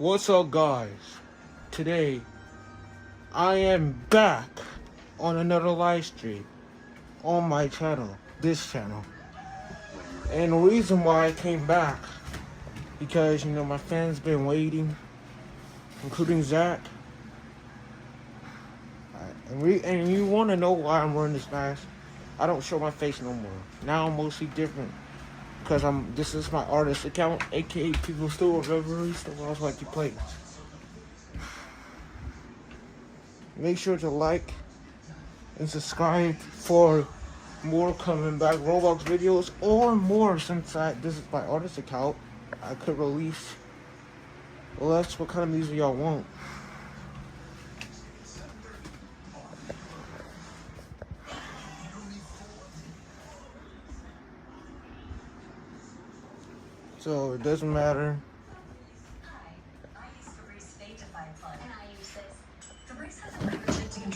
What's up, guys? Today, I am back on another live stream on my channel, this channel. And the reason why I came back, because, my fans been waiting, including Zach. And you want to know why I'm running this fast? I don't show my face no more. Now I'm mostly different. Because this is my artist account, aka people still remember me, so I was like to play. Make sure to like and subscribe for more coming back Roblox videos or more, since this is my artist account. I could release less what kind of music y'all want. So it doesn't matter.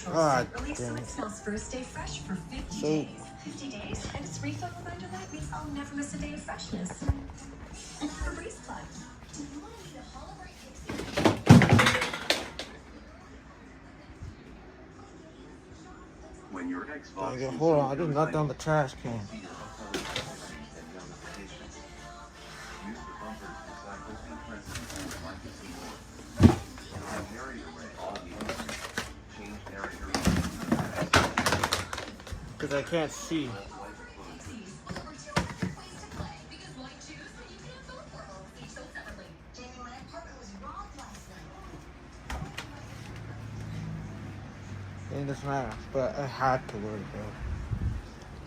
God damn it. Smells first day fresh for 50 days. 50 days, and its refill reminder that means I'll never miss a day of freshness. Febreze Plug. When your Xbox Hold on, I just knocked down the trash can. Because I can't see. It doesn't matter, but I had to wear it though.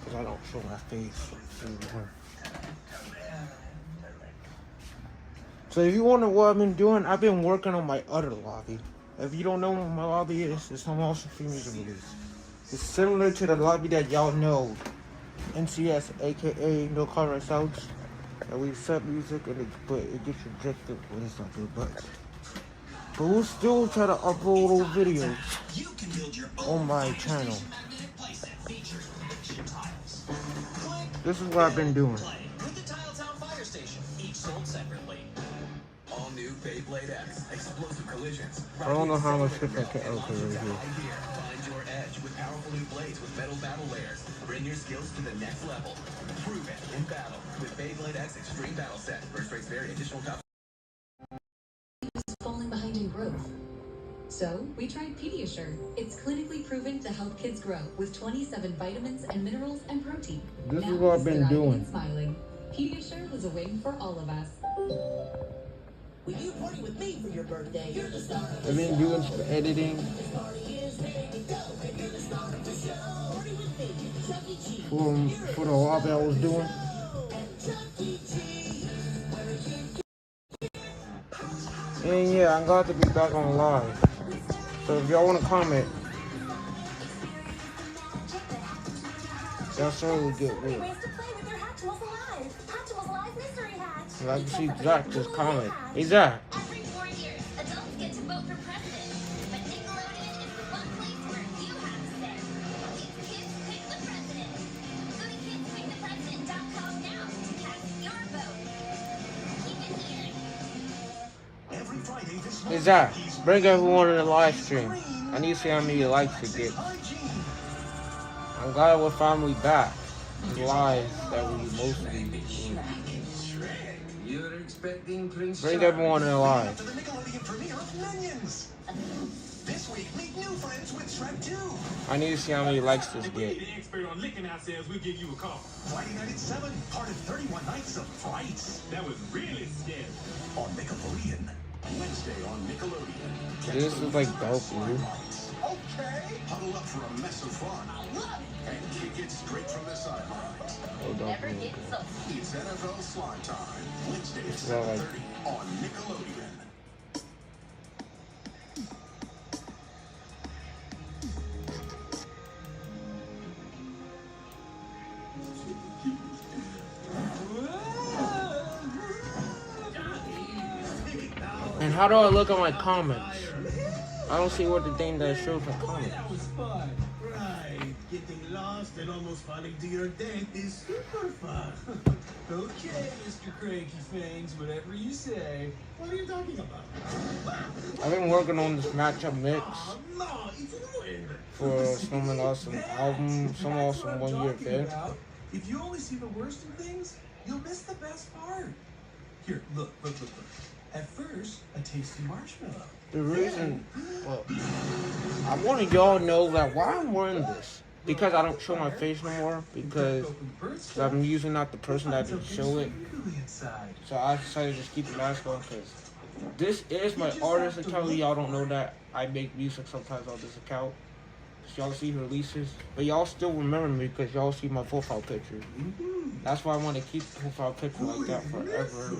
Because I don't show my face anymore. So if you wonder what I've been doing, I've been working on my other lobby. If you don't know what my lobby is, it's some awesome free music release. It's similar to the lobby that y'all know, NCS, aka No Copyright Sounds, that we set music but it gets rejected when it's not good. But we'll still try to upload those videos on my channel. This is what I've been doing. I don't know how much shit I can open right here. With powerful new blades with metal battle layers. Bring your skills to the next level. Prove it in battle with Beyblade X Extreme Battle Set. Burst rates vary. Additional top. Falling behind in growth. So we tried Pediasure. It's clinically proven to help kids grow with 27 vitamins and minerals and protein. This is what I've been doing. Smiling. Pediasure was a win for all of us. Will you party with me for your birthday? I've been doing some editing for the lobby I was doing. And yeah, I'm glad to be back on live. So if y'all want to comment, that's all we get with. I can see Zach just comment. Hey Zach. Every 4 years, adults get to vote for president. But Nickelodeon is the one place where you have a say. It's Kids Pick the President. Go to kidspickthepresident.com now to cast your vote. Keep it here. Every Friday this Hey Zach, bring everyone in the live stream. I need to see how many likes it gets. I'm glad we're finally back. Live that we mostly do. Bring everyone in alive. This week, meet new friends with Shrek 2. I need to see how many likes this get. The expert on licking ourselves, we'll give you a call. Friday night at 7, part of 31 Nights of Frights. That was really scary. On Nickelodeon. Wednesday on Nickelodeon. This is like dope, dude. Okay. Huddle up for a mess of fun. And kick it straight from the sidelines. Never get so. It's NFL Slime Time. Wednesday at 7:30 on Nickelodeon. And how do I look at my comments? I don't see what the thing that shows my comments. That was fun. Right. Getting lost Busted almost falling to your death is super fun. Okay, Mr. Cranky Fangs, whatever you say. What are you talking about? I've been working on this matchup mix Oh, no, it's ruined. for Snowman Awesome album, some awesome 1 year event. If you only see the worst in things, you'll miss the best part. Here, look. At first, a tasty marshmallow. The reason, well, I want y'all know that why I'm wearing this. Because I don't show my face no more. Because I'm usually not the person that can show it. So I decided to just keep the mask on because this is my artist account. Y'all don't know that I make music sometimes on this account. Y'all see releases. But y'all still remember me because y'all see my profile picture. That's why I want to keep the profile picture like that forever.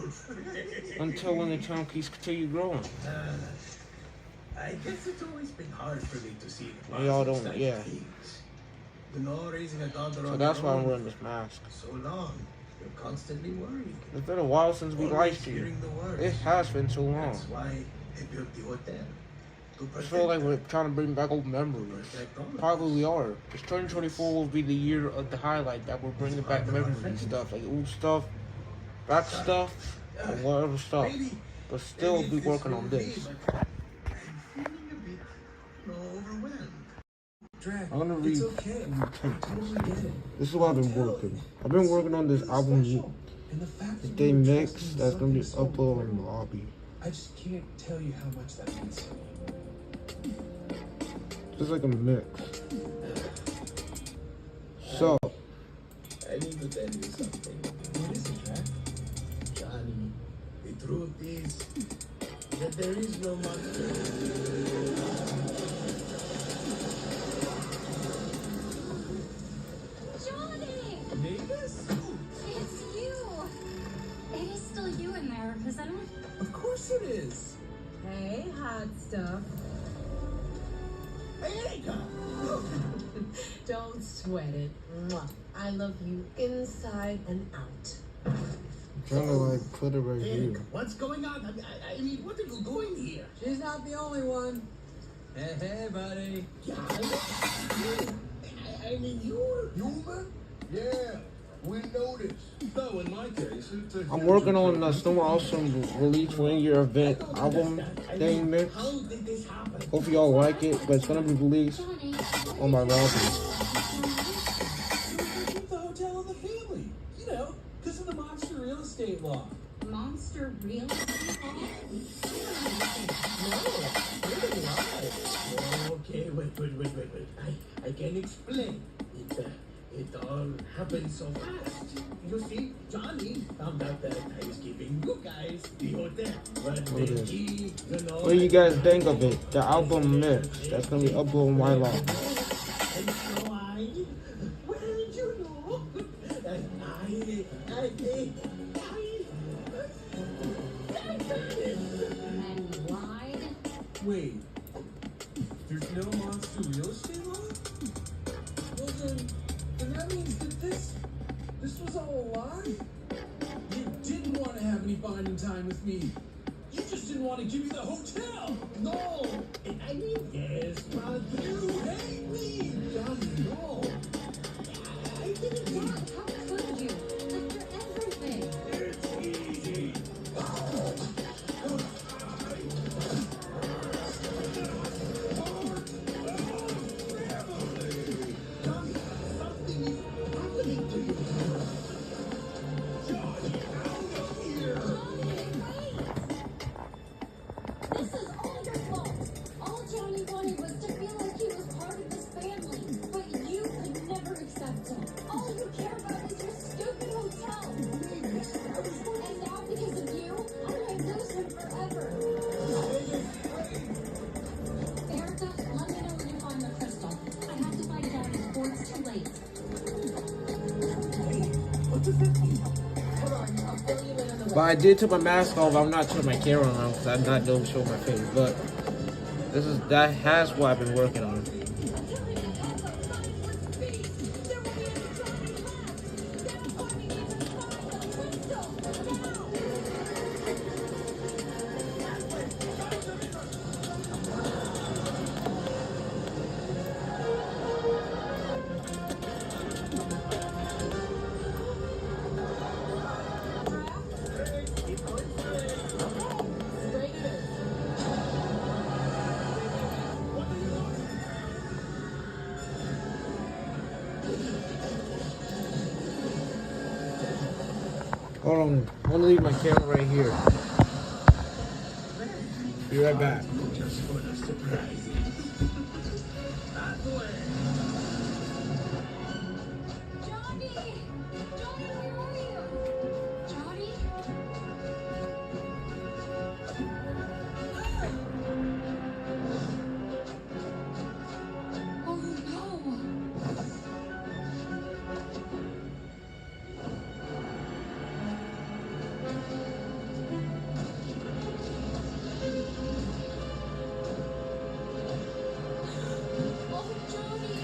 Until when the channel keeps continue growing. I guess it's always been hard for me to see the Y'all don't, yeah. You know, raising a daughter So on that's your why I'm own wearing this mask. so long. You're constantly worried. It's been a while since we live streamed. Hearing the words. It has been so long. That's why they built the hotel. I feel like we're trying to bring back old memories. Probably we are. Because 2024 will be the year of the highlight that we're bringing back memory stuff. Like old stuff, back stuff, and whatever stuff. But still be working on this. I'm gonna read a few texts. This is what I've been working. I've been working on this album, this day mix that's gonna be uploaded in the lobby. I just can't tell you how much that means to me. Just like a mix. So, I need to tell you something. What is it, Jack? Johnny, the truth is that there is no monster. Johnny! Mavis? It's you! It is still you in there, isn't it? Of course it is. Hey, hot stuff. Hey, Erika! Don't sweat it. Mwah. I love you inside and out. I'm trying to like put it right Erika, here. what's going on? I mean, what are you doing here? She's not the only one. Hey, buddy. Yeah, I mean, you're human? Yeah, we noticed. So in my case, it's a I'm working on the Snowman Awesome release 1 year event album day mix. How did this happen? Hope y'all like it, but it's gonna be released on my lobby. Keep the hotel in the family. You know, because of the monster real estate law. Monster real estate law? Okay, wait. I can explain. It all happened so fast. You see, Johnny found out that I was giving you guys the hotel. But then he, What do you guys think of it? The album mix that's gonna be uploaded on my lobby. And so well, you know, And lied? Wait, there's no monster real estate law? Well then that means that this was all a lie? You didn't want to have any bonding time with me. You just didn't want to give me the hotel. No, I mean, yes, but you hate me. Johnny, no. I didn't want. How could you? After everything. It's easy. This is all your fault. All Johnny wanted was to feel like he was part of this family. But you could never accept him. All you care about is your stupid hotel. And now because of you, I might lose him forever. Erica, let me know when you find the crystal. I have to find it out before it's too late. What does that mean? But I did take my mask off. I'm not turning my camera on because I'm not going to show my face. But that's what I've been working on. Hold on. I'm gonna leave my camera right here. Be right back. Just for the surprise. Johnny! Johnny, where are you? Johnny? Oh no! Oh, Johnny!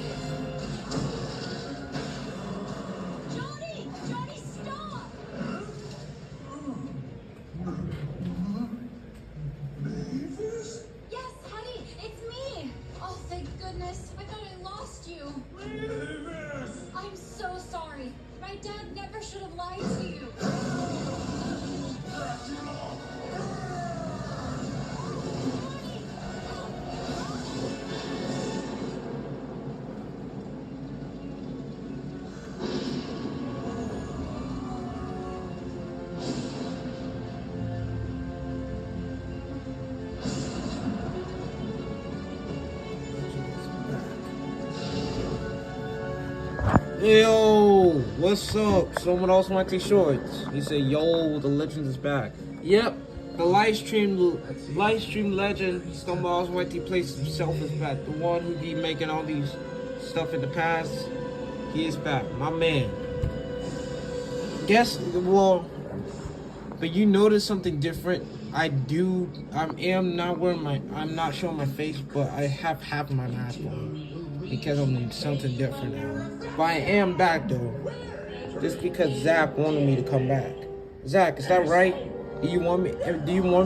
Johnny! Johnny, stop! Yes, honey, it's me! Oh, thank goodness. I thought I lost you. I'm so sorry. My dad never should have lied to you. Yo, what's up? Someone else want to shorts. He said, yo, the legend is back. Yep, the livestream legend, Snowman else want to place himself is back. The one who be making all these stuff in the past, he is back. My man. Guess, well, but you notice something different. I'm not showing my face, but I have half my mask on because I'm doing something different now. But I am back though, just because Zach wanted me to come back. Zach, is that right? Do you want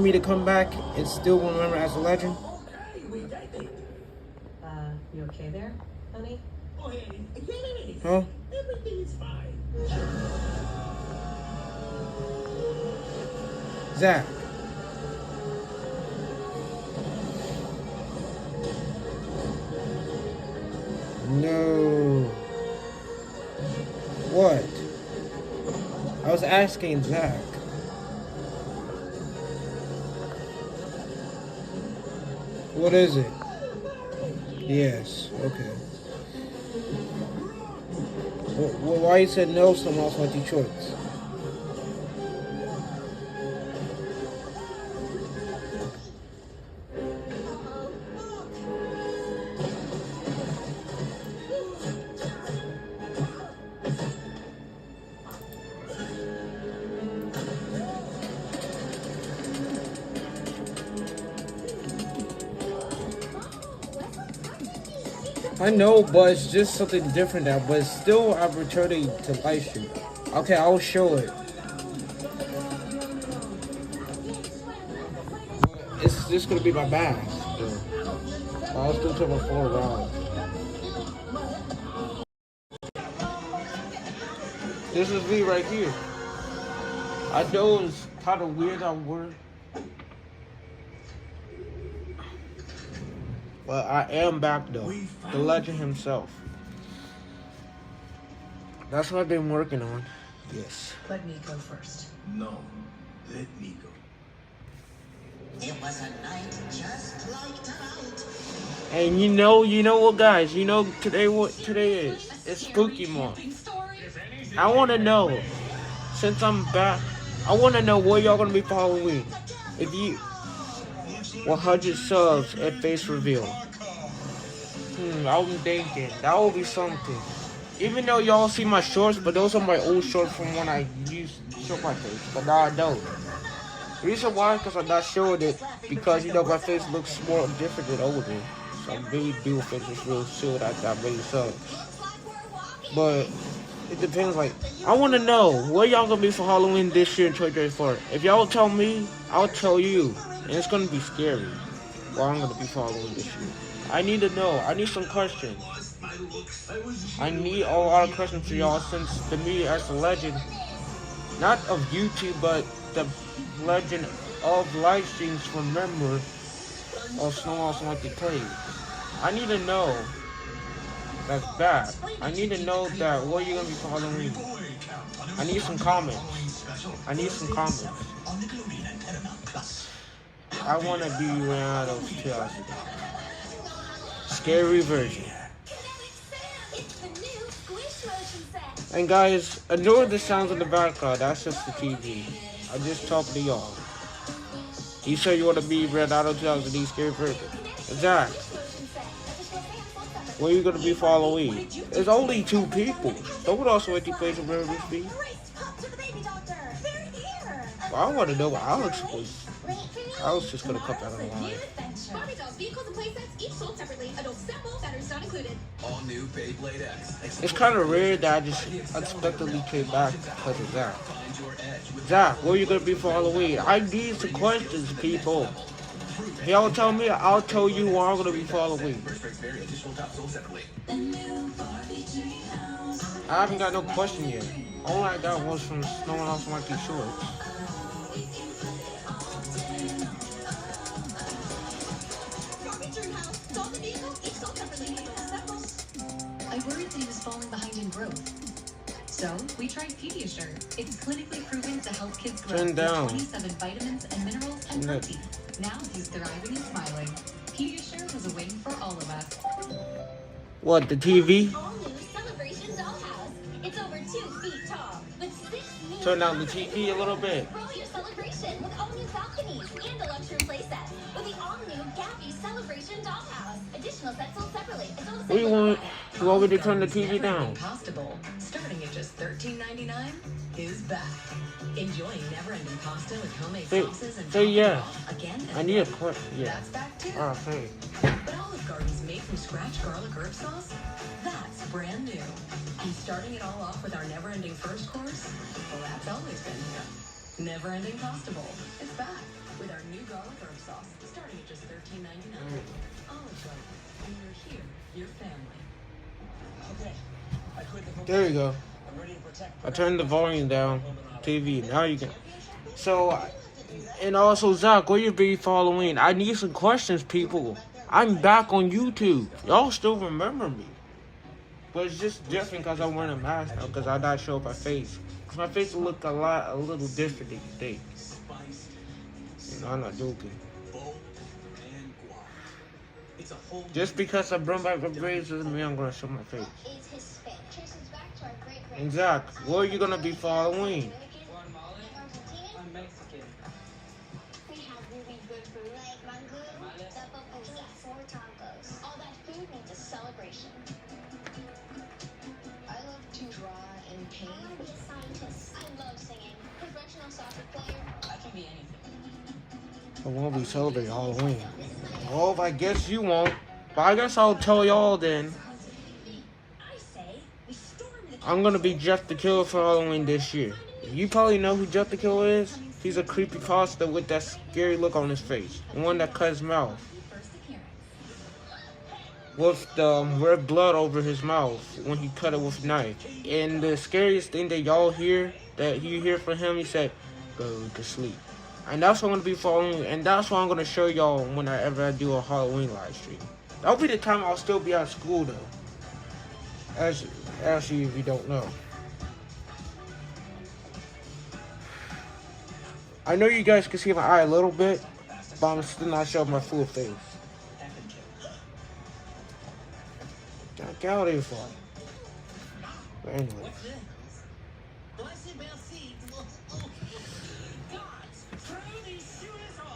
me to come back and still remember as a legend? You okay there, honey? Huh? Everything is fine. Zach. No. What? I was asking Zach. What is it? Yes, okay. Well, why you said no, someone else went to shorts? I know, but it's just something different now. But still, I'm returning to Livestream. Okay, I'll show it. It's just gonna be my mask. I'll still turn my phone around. This is me right here. I know it's kind of weird I'm wearing. But I am back though. The legend himself. That's what I've been working on. Yes. Let me go first. No, let me go. It was a night just like tonight. And you know what, guys? You know what today is? It's Spooky Month. I want to know, since I'm back, I want to know what y'all gonna be for Halloween. If you 100 subs at face reveal. I'm thinking that will be something. Even though y'all see my shorts, but those are my old shorts from when I used to show my face. But now I don't. The reason why, because I'm not showing it, because my face looks more different than older. So I really do think it's real soon that really sucks. But it depends. Like, I want to know what y'all gonna be for Halloween this year in 2024. If y'all tell me, I'll tell you, and it's gonna be scary. What I'm gonna be for Halloween this year. I need to know. I need some questions. I need a lot of questions for y'all, since to me as a legend, not of YouTube, but the legend of live streams from member of Snowman like the play. I need to know that's bad. I need to know that what you're gonna be for Halloween. I need some comments. I need some comments. I want to be Ronaldo's curiosity. Scary version. It's the new squish motion set. And guys, ignore the sounds in the background. That's just the TV. I'm just talking to y'all. You sure you want to be Ronaldo 2000 Scary version? Zach, what are you going to be for Halloween? There's only 2 people. Someone also went to play some Rare be. Well, I want to know what Alex was. Alex just going to cut that on the line. Barbie dolls, vehicles, and playsets, each sold separately. Adult sample, batteries not included. All new Beyblade X. It's kind of rare that I just unexpectedly came back because of Zach. Zach, what are you going to be for Halloween? I need some questions, people. If y'all tell me, I'll tell you what I'm going to be for Halloween. I haven't got no question yet. All I got was from Snowman off Monkey Shorts. I worried that he was falling behind in growth. So, we tried Pediasure. It's clinically proven to help kids grow Turn down. with 27 vitamins and minerals and protein. Now he's thriving and smiling. Pediasure was a win for all of us. What, the TV? All new Celebration Dollhouse. It's over 2 feet tall, with 6 new Turn down the TV a little bit. Roll your celebration with all new balconies and deluxe room playset with the all-new Gabby Celebration Dollhouse. Additional sets sold separately. What do you want? You want me to turn the TV down? Costable, starting at just $13.99, is back. Enjoying never-ending pasta with homemade sauces and say yeah. again and I need a again. question. Yeah. That's back too. Okay. But Olive Garden's made from scratch garlic herb sauce, that's brand new. And starting it all off with our never-ending first course, well, that's always been here. Never-ending Costable, it's back with our new garlic herb sauce, starting at just $13.99. Olive Garden, when you're here, your family. Okay. I quit the There you go. I'm ready to protect. I turned the volume down. TV. Now you can. So, and also Zach, where you be for Halloween? I need some questions, people. I'm back on YouTube. Y'all still remember me, but it's just different because I'm wearing a mask now. Because I not show up my face. Cause my face will look a little different these days. You know, I'm not joking. Just because I brought back my braids doesn't mean I'm gonna show my face. And Zach, where are you gonna be for Halloween? I'm Mexican. We have really good food like mango, tacos, 4 tacos. All that food needs a celebration. I love to draw and paint. I want to be a scientist. I love singing. Professional soccer player. I can be anything. I won't be celebrating Halloween. Oh, I guess you won't. But I guess I'll tell y'all then. I say we storm the I'm gonna be Jeff the Killer for Halloween this year. You probably know who Jeff the Killer is. He's a creepy pasta with that scary look on his face. The one that cut his mouth. With the red blood over his mouth when he cut it with a knife. And the scariest thing that y'all hear, that you hear from him, he said, "Go to sleep." And that's what I'm gonna be following, and that's what I'm gonna show y'all whenever I do a Halloween live stream. That'll be the time I'll still be at school though. Actually, if you don't know. I know you guys can see my eye a little bit, but I'm still not showing my full face. Get out of here, for. But anyway.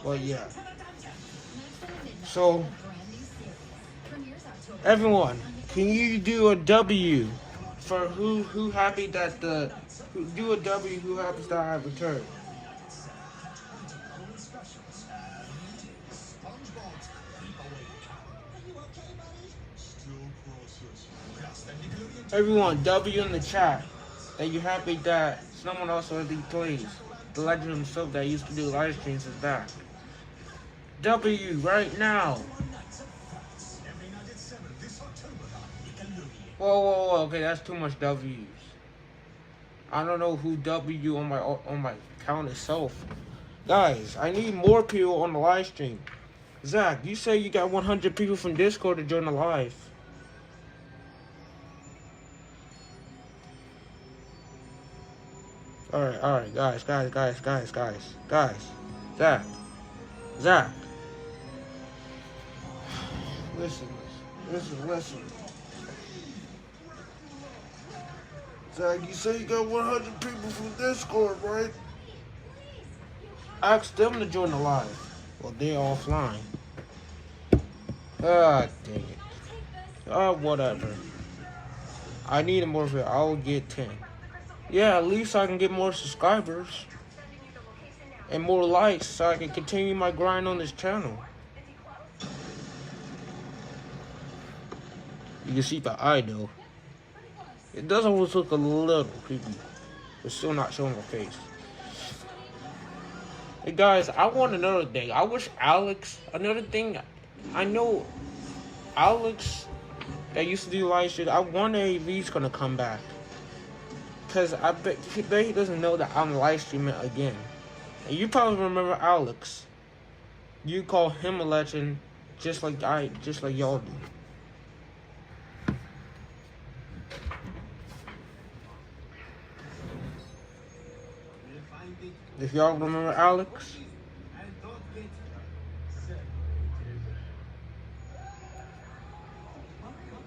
Well, yeah. So, everyone, can you do a W for who happy that do a W who happens that I have returned? Everyone, W in the chat that you happy that someone also has these plays. The legend himself that used to do live streams is back. W right now. Whoa, okay, that's too much W's. I don't know who W on my account itself. Guys, I need more people on the live stream. Zach, you say you got 100 people from Discord to join the live. Alright, guys. Zach. Listen. Zach, you say you got 100 people from Discord, right? Ask them to join the live. Well, they're offline. Ah, dang it. Whatever. I need more of it. I'll get 10. Yeah, at least I can get more subscribers and more likes so I can continue my grind on this channel. You can see the eye though. It does always look a little creepy, but still not showing my face. Hey guys, I want another thing. I wish another thing, I know Alex that used to do live stream, I wonder if he's gonna come back. Cause I bet he doesn't know that I'm live streaming again. And you probably remember Alex. You call him a legend, just like y'all do. If y'all remember Alex.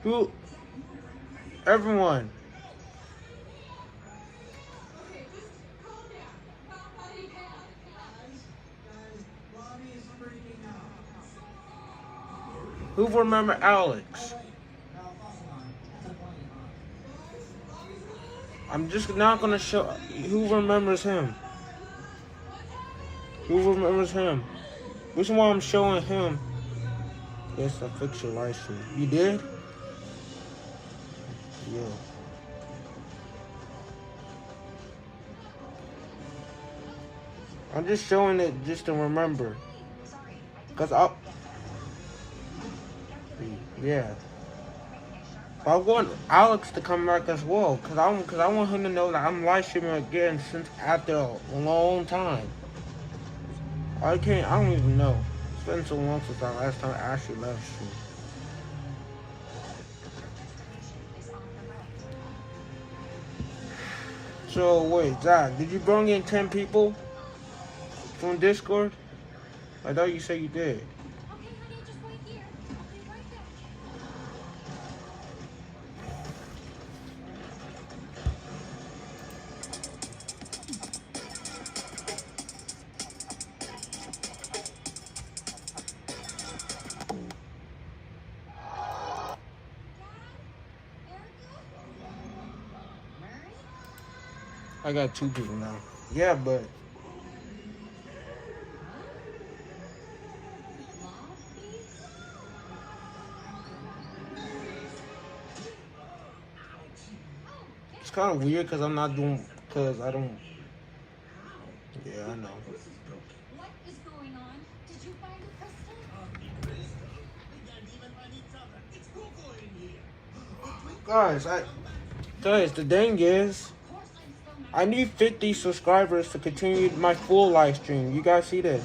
Who? Everyone. Who remember Alex? I'm just not gonna show. Who remembers him? Who remembers him? Which one I'm showing him? Yes, I fixed your live stream. You did? Yeah. I'm just showing it just to remember. Cause yeah. But I want Alex to come back as well, cause I want him to know that I'm live streaming again since after a long time. I don't even know. It's been so long since I last time I actually live streamed. So wait, Zach, did you bring in 10 people from Discord? I thought you said you did. I got 2 people now. Yeah, but it's kind of weird because I don't. Yeah, I know. What is going on? Did you find a crystal? Guys, the thing is, I need 50 subscribers to continue my full live stream. You guys see this?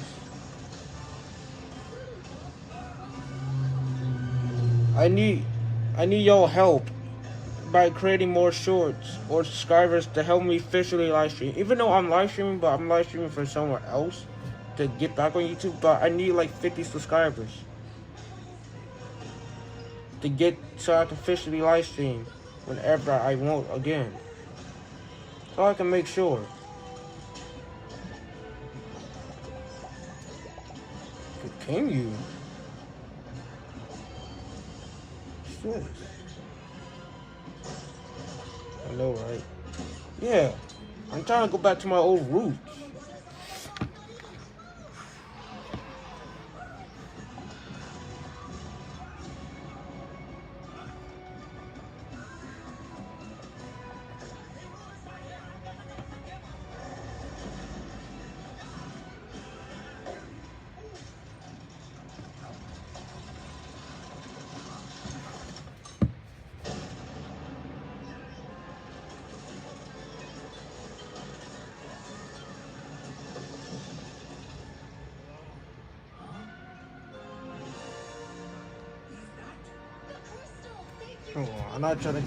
I need your help by creating more shorts or subscribers to help me officially live stream. Even though I'm live streaming, but I'm live streaming for somewhere else to get back on YouTube. But I need like 50 subscribers so I can officially live stream whenever I want again. So I can make sure. Continue. What's this? I know, right? Yeah. I'm trying to go back to my old roots. Hold on, I'm not trying to.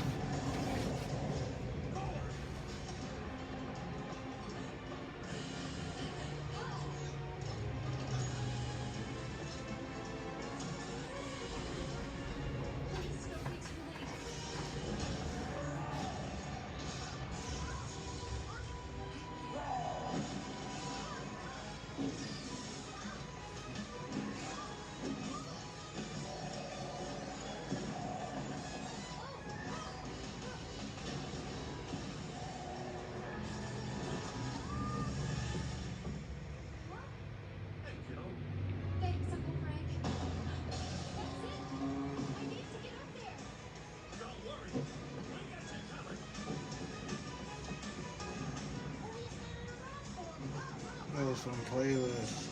Oh, some playlists.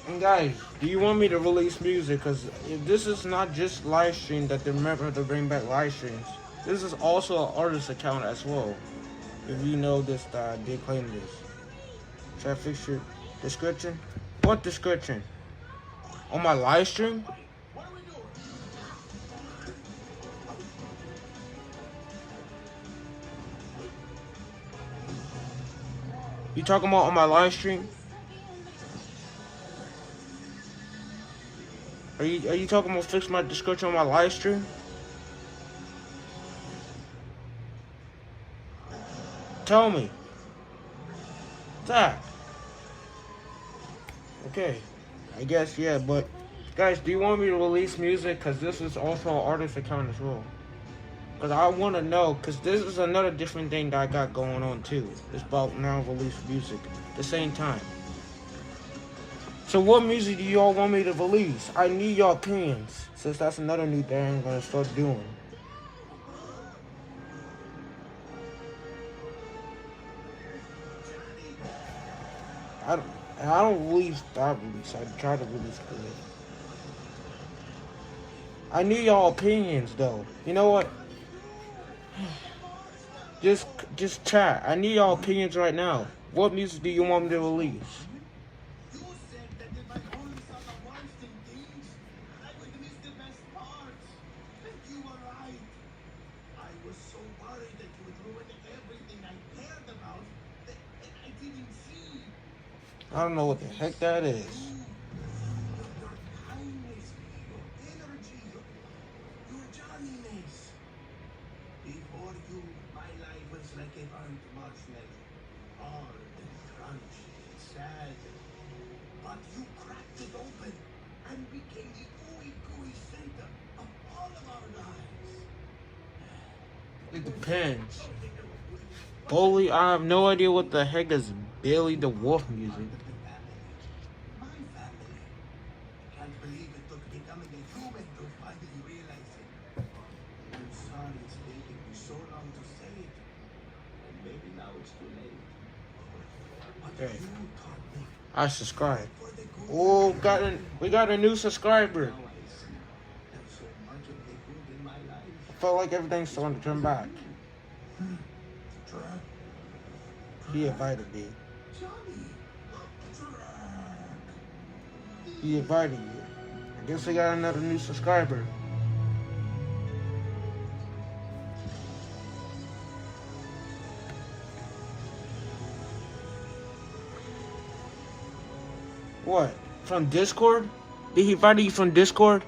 And guys, do you want me to release music? Because if this is not just live stream that they remember to bring back live streams, this is also an artist account as well. If you know this, that I did claim this. Should I fix your description? What description? On my live stream? You talking about on my live stream? Are you talking about fix my description on my live stream? Tell me. That. Okay. I guess, yeah, but guys, do you want me to release music? Because this is also an artist account as well. Because I want to know, because this is another different thing that I got going on too. It's about now release music at the same time. So what music do y'all want me to release? I need y'all opinions, since that's another new thing I'm going to start doing. I don't release that release. I try to release good. I need y'all opinions though. You know what? Just chat. I need y'all opinions right now. What music do you want me to release? You said that if I only saw the worst in things, I would miss the best parts. And you were right. I was so worried that you would ruin everything I cared about that I didn't see. I don't know what the heck that is. Your kindness, your energy, your jolliness. Before you, my life was like a burnt marshmallow. Hard and crunchy and sad. But you cracked it open and became the gooey center of all of our lives. It depends. Bully, I have no idea what the heck is Billy the Wolf music. My family. I can't believe it took becoming a human to finally realize it. I'm sorry it's taken me so long to say it. And maybe now it's too late. But Okay. you taught me I subscribe. for the good. Oh, we got a new subscriber. Now I see that so much of the good in my life. I felt like everything's starting to turn back. He invited me. Johnny. He invited you. I guess we got another new subscriber. What? From Discord? Did he invite you from Discord?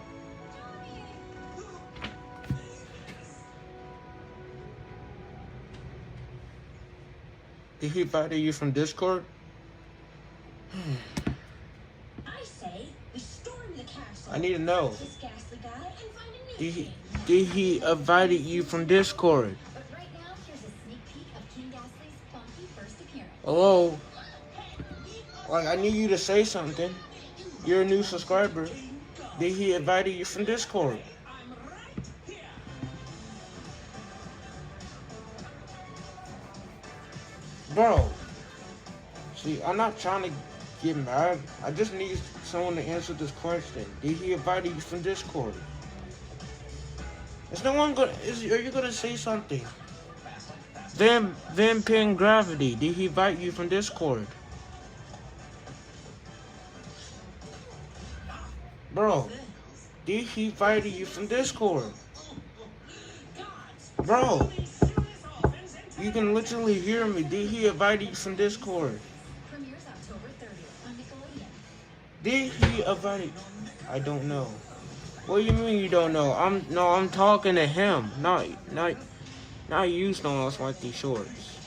Did he invite you from Discord? I say we storm the castle. I need to know. This ghastly guy and find a new Did he invite you from Discord? But right now, here's a sneak peek of King Ghastly's funky first appearance. Hello? Like, I need you to say something. You're a new subscriber. Did he invite you from Discord? Bro. See, I'm not trying to get mad. I just need someone to answer this question. Did he invite you from Discord? Is no one gonna... Are you gonna say something? Vampin Gravity. Did he invite you from Discord? Bro, did he invite you from Discord? Bro, you can literally hear me. Did he invite you from Discord? Premieres October 30th on Nickelodeon. Did he invite you? I don't know. What do you mean you don't know? I'm talking to him. Not you, Snowman, like these shorts.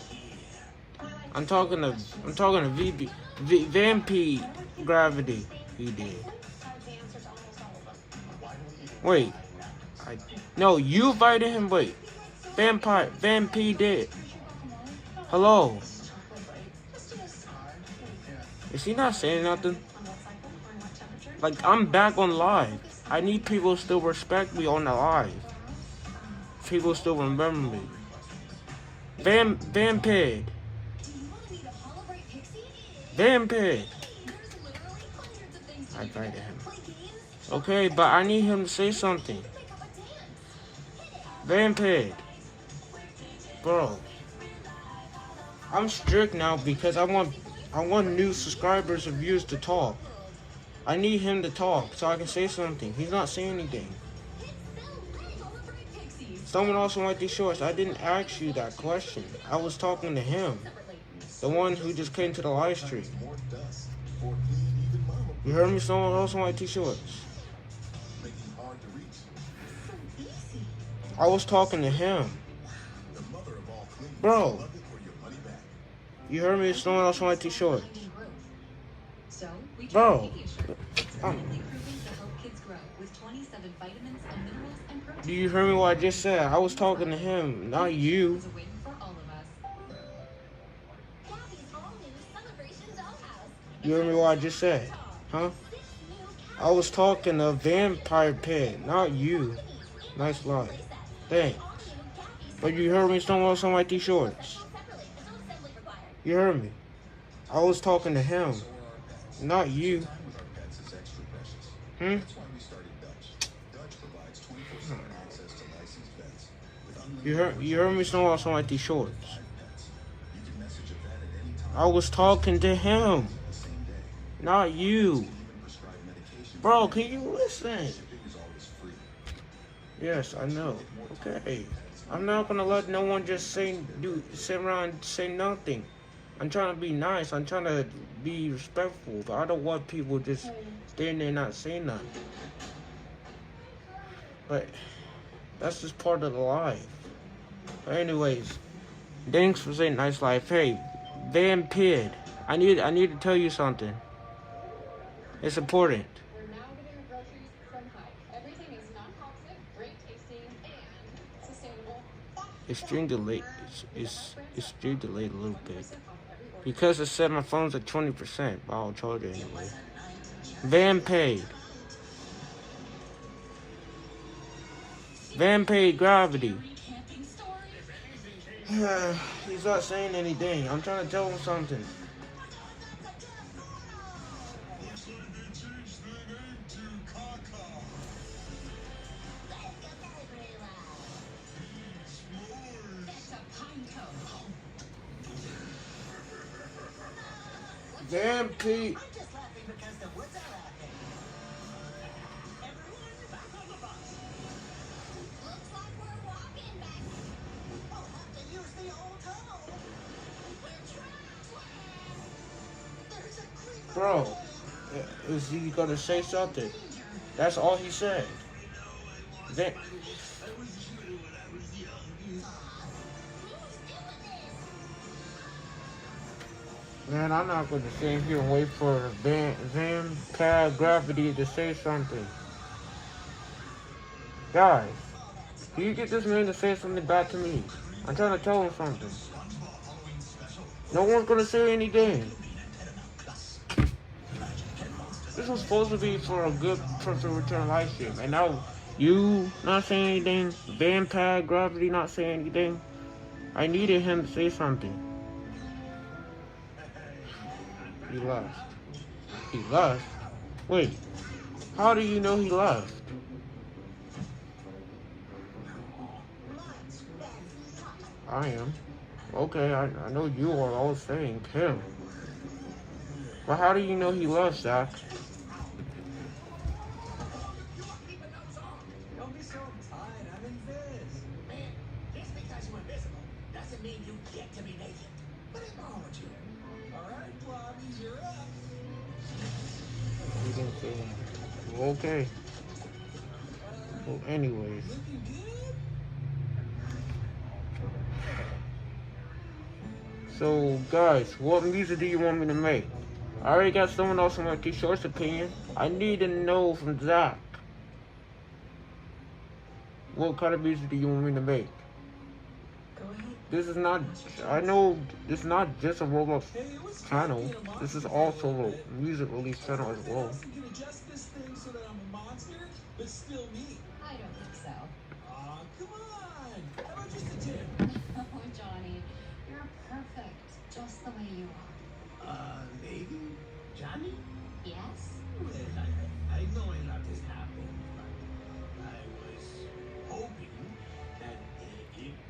I'm talking to Vampy Gravity. He did. Wait. No, you invited him. Wait. Vampy did. Hello. Is he not saying nothing? Like, I'm back on live. I need people to still respect me on the live. People still remember me. Vampid. Vampid. I invited him. Okay, but I need him to say something. Vampid. Bro. I'm strict now because I want new subscribers and viewers to talk. I need him to talk so I can say something. He's not saying anything. Someone also like these shorts. I didn't ask you that question. I was talking to him. The one who just came to the live stream. You heard me? Someone also like these shorts. I was talking to him. Bro. You heard me? Someone else like these shorts. Bro. Do you hear me what I just said? I was talking to him, not you. You hear me what I just said? Huh? I was talking to Vampire Pit, not you. Nice line. Thanks. But you heard me? Someone else like these shorts. You heard me? I was talking to him, not you. You heard me? Someone else like these shorts. I was talking to him, not you. Bro, can you listen? Yes, I know. Okay. I'm not gonna let no one just sit around and say nothing. I'm trying to be nice. I'm trying to be respectful. But I don't want people just standing there not saying nothing. But that's just part of the life. But anyways, thanks for saying nice life. Hey, Vampid, I need to tell you something. It's important. We're now getting groceries from Hive. Everything is non-toxic, great tasting, and sustainable. It's stream delayed. It's stream delayed a little bit. Because it said my phone's at 20%, but I'll charge it anyway. Vampade. Vampade Gravity. He's not saying anything. I'm trying to tell him something. Damn, Pete. Bro, is he gonna say something? That's all he said. Then, man, I'm not gonna sit here and wait for Vampire Gravity to say something. Guys, can you get this man to say something back to me? I'm trying to tell him something. No one's gonna say anything. This was supposed to be for a good person return live stream, and now you not saying anything, Vampire Gravity not saying anything. I needed him to say something. He left. He left? Wait, how do you know he left? I am. Okay, I know you are all saying him. But how do you know he left, Zach? Don't be so tired, I'm invisible. Man, just because you're invisible doesn't mean you get to be naked. What is wrong with you? Alright, Blobbies, you're up. He didn't say anything. Okay. Well, anyways. So, guys, what music do you want me to make? I already got someone else on my T-shirt's opinion. I need to know from Zach. What kind of music do you want me to make? Go ahead. This is not, I know it's not just a Roblox channel. This is also a music release channel as well. You can adjust this thing so that I'm monster, but still me. I don't think so. Aw, come on. How about just a tip? Oh, Johnny, you're perfect, just the way you are. Maybe? Johnny? Yes? Well, I know a lot has happened, but I was hoping that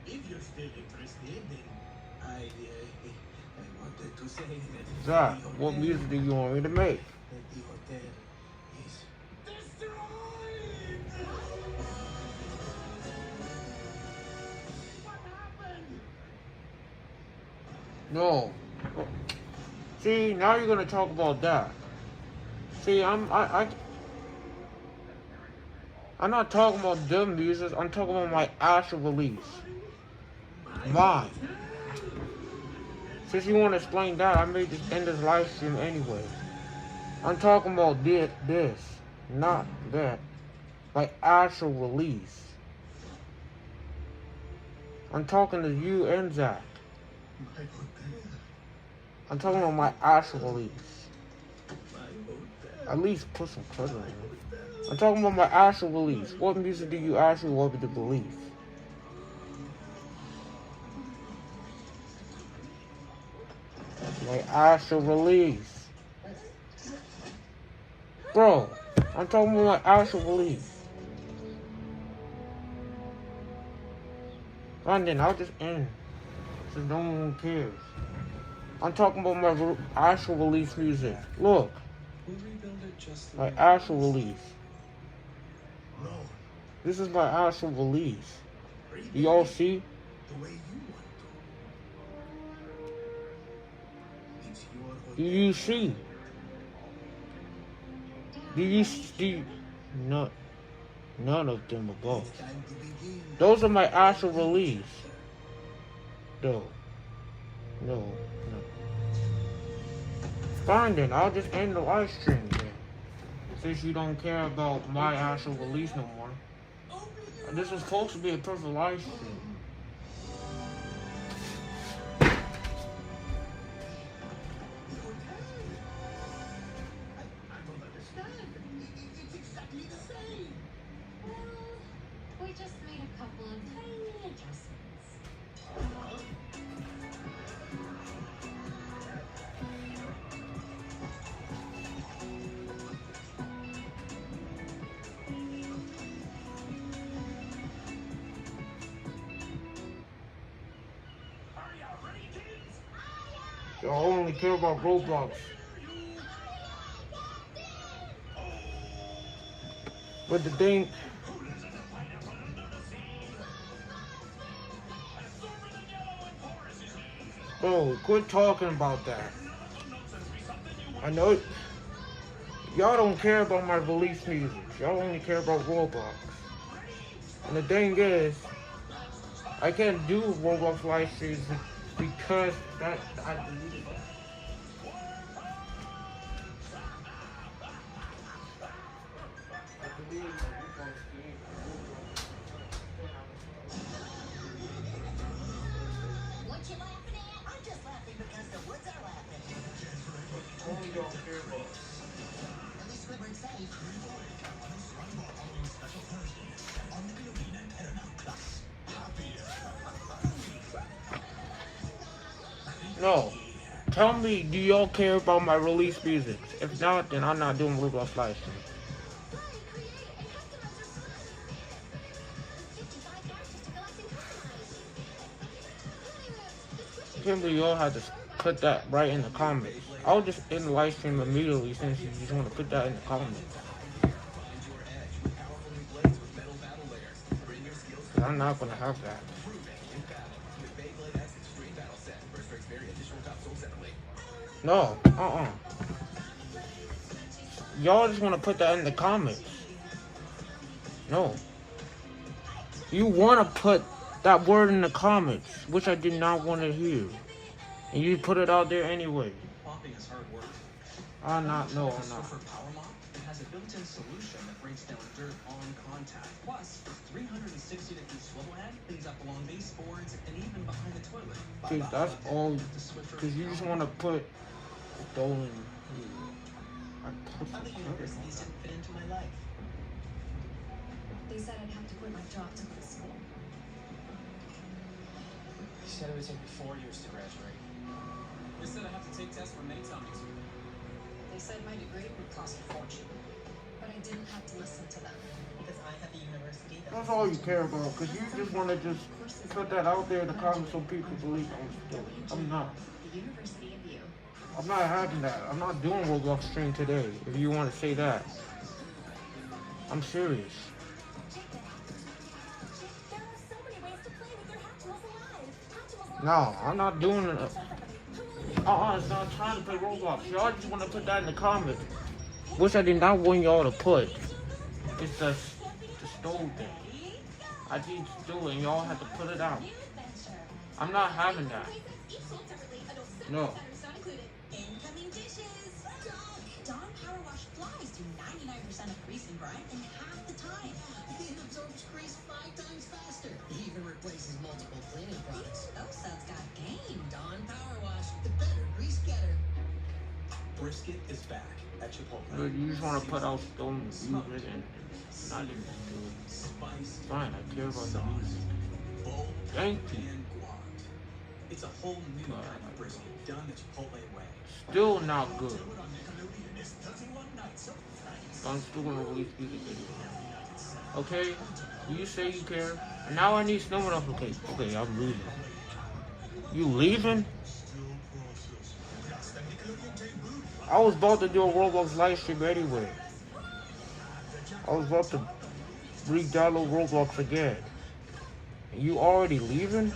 if you're still interested, then I wanted to say that Zach, the what hotel- music do you want me to make? that the hotel is destroyed! What happened? No. See, now you're gonna talk about that. See, I'm not talking about them music. I'm talking about my actual release. Mine. Since you want to explain that, I may just end this live stream anyway. I'm talking about this, not that. My actual release. I'm talking to you and Zach. My hotel. I'm talking about my actual release. My hotel. At least put some credit on it. I'm talking about my actual release. What music do you actually want me to believe? My actual release. Bro, I'm talking about my actual release. And then I'll just end. So no one cares. I'm talking about my actual release music. Look. We'll rebuild it just the My way it actual was. release. No, This is my actual release. Do y'all see? the way you want to. It's your hotel. Do you see? Do you see? No, none of them above. It's time to begin. Those are my actual release. No. Fine then, I'll just end the live stream then. Since you don't care about my actual release no more. And this is supposed to be a perfect live stream. I don't understand. It's exactly the same. Well, we just made a couple of tiny adjustments. Y'all only care about Roblox. But the thing... Bro, quit talking about that. I know... Y'all don't care about my release music. Y'all only care about Roblox. And the thing is... I can't do Roblox live streams because that... I deleted that. What you laughing at? I'm just laughing because the woods are laughing. Only don't care about... At least Squidward's safe. No. Tell me, do y'all care about my release music? If not, then I'm not doing Roblox live stream. Kimberly, y'all had to put that right in the comments. I'll just end the live stream immediately since you just want to put that in the comments. I'm not gonna have that. No, Y'all just want to put that in the comments. No. You want to put that word in the comments, which I did not want to hear. And you put it out there anyway. Mopping is hard work. I'm not, no, I'm So not. for Power Mop, it has a built-in solution that breaks down dirt on contact. Plus, 360-degree swivel head cleans up along baseboards and even behind the toilet. See, that's all, because you just want to put stolen. How the universe needs to fit into my life. They said I'd have to quit my job to go to school. He said it would take me 4 years to graduate. They said I have to take tests when they tell me to. They said my degree would cost a fortune. But I didn't have to listen to them. Because I have the university. That's all you care about, because you just want to just put that out there in the comments so people believe I'm stupid. I'm not. The University of You. I'm not having that. I'm not doing Roblox stream today, if you want to say that. I'm serious. There are so many ways to play with your Hatchimals alive. No, I'm not doing it. It's not time to play Roblox. Y'all just want to put that in the comments. Which I did not want y'all to put. It's the stove thing. I need to do it and y'all have to put it out. I'm not having that. No. Incoming dishes. Dawn Power Wash flies do 99% of grease and grime in half the time. It absorbs grease 5 times faster. It even replaces multiple cleaning products. Those suds got game. Dawn Power Wash, the better grease getter. Brisket is back at Chipotle. But you just want to put out stone music and not even do it. Fine, I care about the music. Thank you. It's a whole new kind of brisket done the Chipotle way. Still not good. I'm still gonna release music video. Okay? You say you care. And now I need Snowman off. Okay, I'm leaving. You leaving? I was about to do a Roblox live stream anyway. I was about to re-download Roblox again. And you already leaving?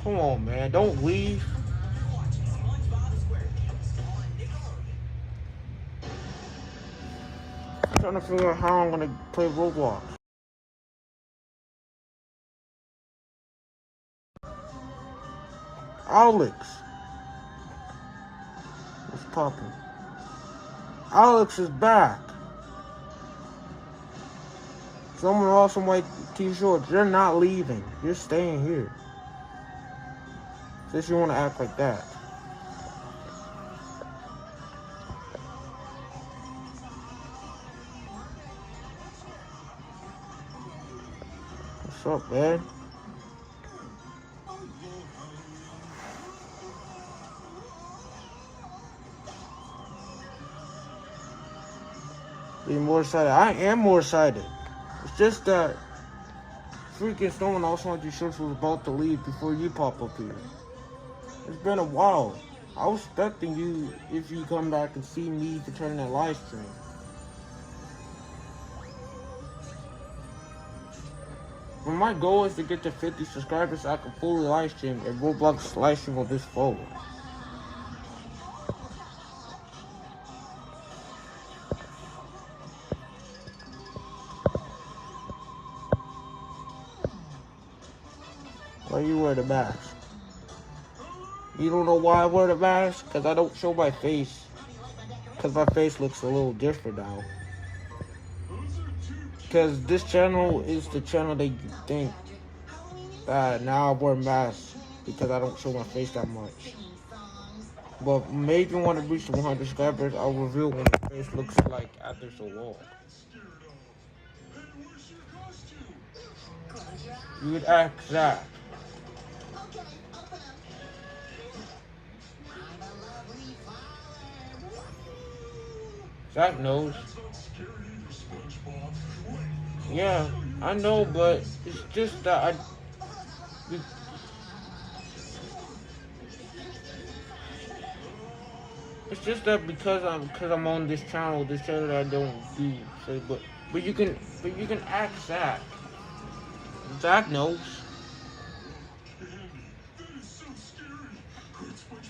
Come on, man. Don't leave. I'm trying to figure out how I'm gonna play Roblox. Alex. What's poppin'? Alex is back. Someone also might t-shirts. You're not leaving. You're staying here. Since you want to act like that. What's up, man? Be more excited. I am more excited. It's just that freaking Snowman also on these shirts was about to leave before you pop up here. It's been a while. I was expecting you if you come back and see me to turn that live stream. But my goal is to get to 50 subscribers so I can fully live stream and Roblox live stream on this phone. Why you wear the mask? You don't know why I wear the mask? Because I don't show my face. Because my face looks a little different now. Because this channel is the channel they think that now I wear masks because I don't show my face that much. But maybe when I reach 100 subscribers, I'll reveal what my face looks like after so long. You would ask that. Zach knows. Yeah, I know, but it's just that it's just that because I'm on this channel I don't do so, but you can ask Zach. Zach knows.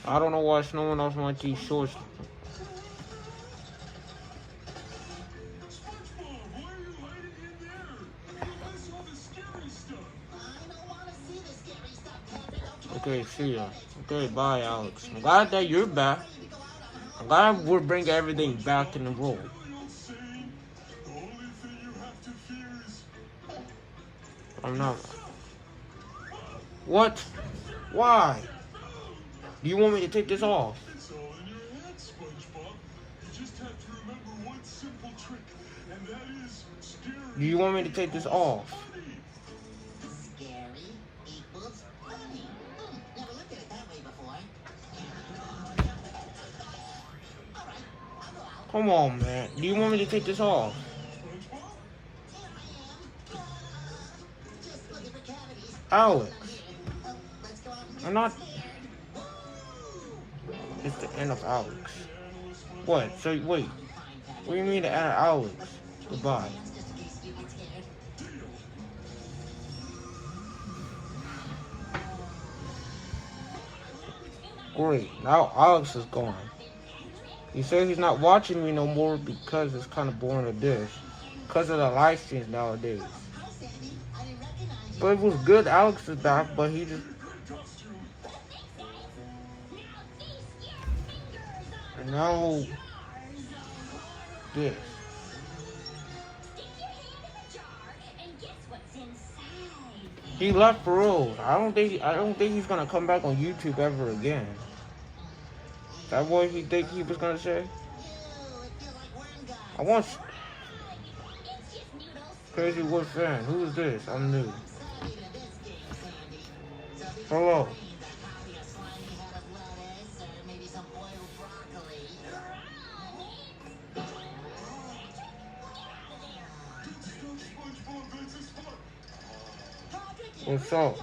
I don't know why Snowman off my these shorts. Okay, see ya. Okay, bye, Alex. I'm glad that you're back. I'm glad we're bringing everything back in the room. I'm not. What? Why? Do you want me to take this off? just have to remember one simple trick, and that is scary. Do you want me to take this off? Scary equals funny. Never looked at it that way before. Alright, I'll go out. Come on, man. Do you want me to take this off? Here I am. Just looking for cavities. Alex. Let's go out and get I'm not. scared. It's the end of Alex. What? So, wait. What do you mean the end of Alex? Goodbye. Just in case you get scared. Great. Now Alex is gone. He says he's not watching me no more because it's kind of boring to this. Because of the live streams nowadays. Hi, Sandy. I didn't recognize you. But it was good Alex is back, but he just... And now... This. He left for real. I don't think he's gonna come back on YouTube ever again. Is that what he think he was gonna say? I want Crazy Wood fan. Who is this? I'm new. Hello. What's up?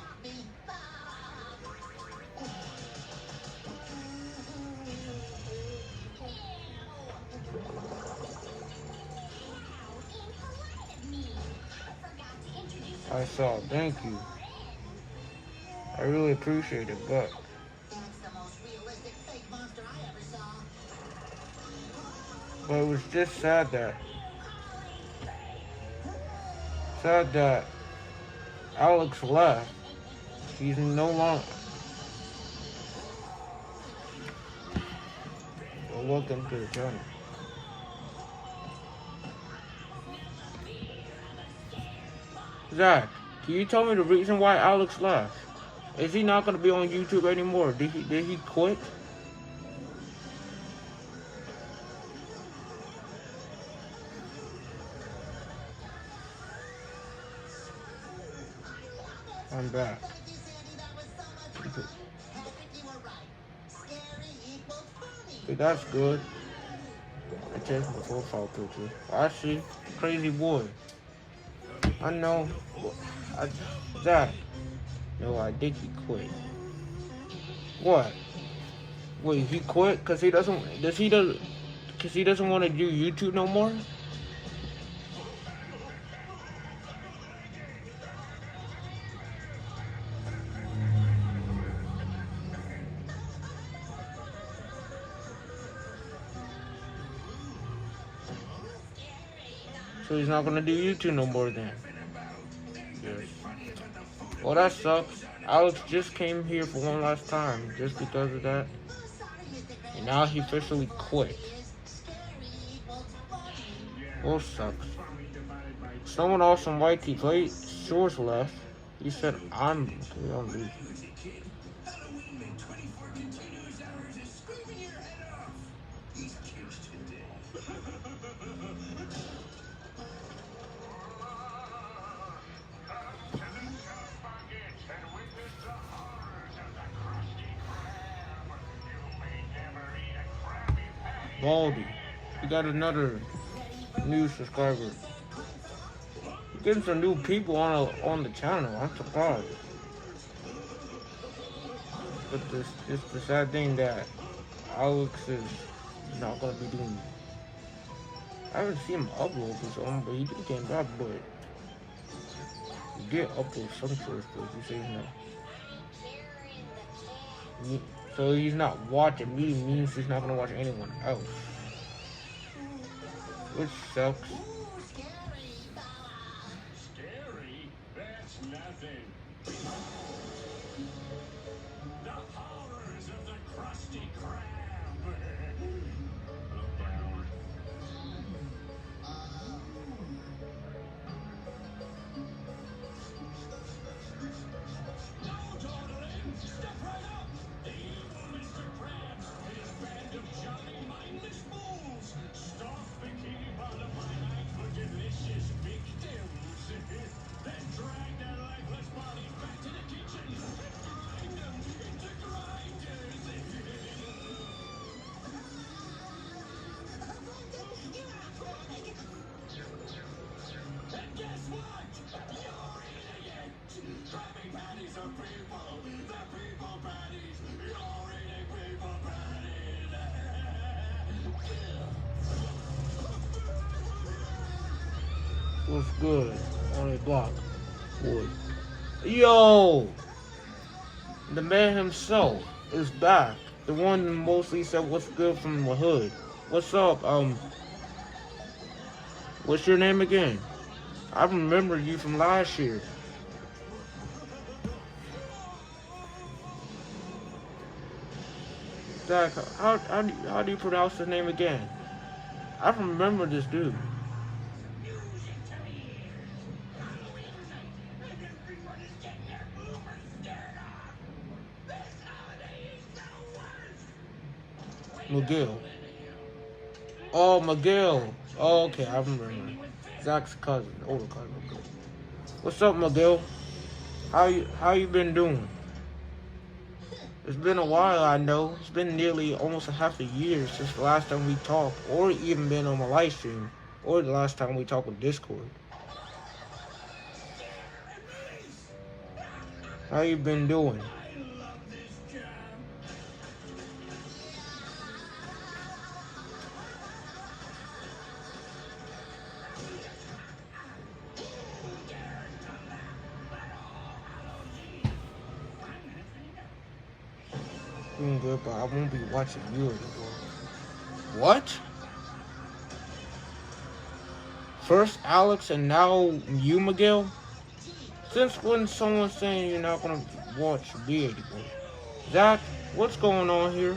I saw. Thank you. I really appreciate it, but it was just sad that Alex left. He's no longer. Well, welcome to the channel. Zach, can you tell me the reason why Alex left? Is he not going to be on YouTube anymore? Did he quit? I'm back. Okay, that's good. I changed my profile picture. I see. Crazy boy. I know. Zach. No, I think he quit. What? Wait, he quit because he doesn't want to do YouTube no more? So he's not gonna do YouTube no more then. Yes. Well, that sucks. Alex just came here for one last time just because of that. And now he officially quit. Well, sucks. Someone also might keep late. Slurs left. He said, I'm leaving. Baldy, you got another new subscriber. You're getting some new people on the channel. I'm surprised. But it's the sad thing that Alex is not gonna be doing. I haven't seen him upload for something, but he did came back. But he did upload some sort of stuff. You say he's not. So he's not watching me means he's not gonna watch anyone else. Which sucks. Scary? That's nothing. The horrors of the crusty crab. Look down. No dawdling! Step right up! The evil Mr. Krabs and his band of jolly mindless fools What's good on a block? Boy. Yo! The man himself is back. The one who mostly said what's good from the hood. What's up? What's your name again? I remember you from last year. Zach, how do you pronounce his name again? I remember this dude. Miguel. Oh, Miguel. Oh, okay, I remember. Zach's cousin, older cousin. Okay. What's up, Miguel? How you been doing? It's been a while, I know. It's been nearly almost a half a year since the last time we talked, or even been on my live stream, or the last time we talked with Discord. How you been doing? Doing good, but I won't be watching you anymore. What? First Alex and now you, Miguel? Since when someone's saying you're not gonna watch me anymore? Zach, what's going on here?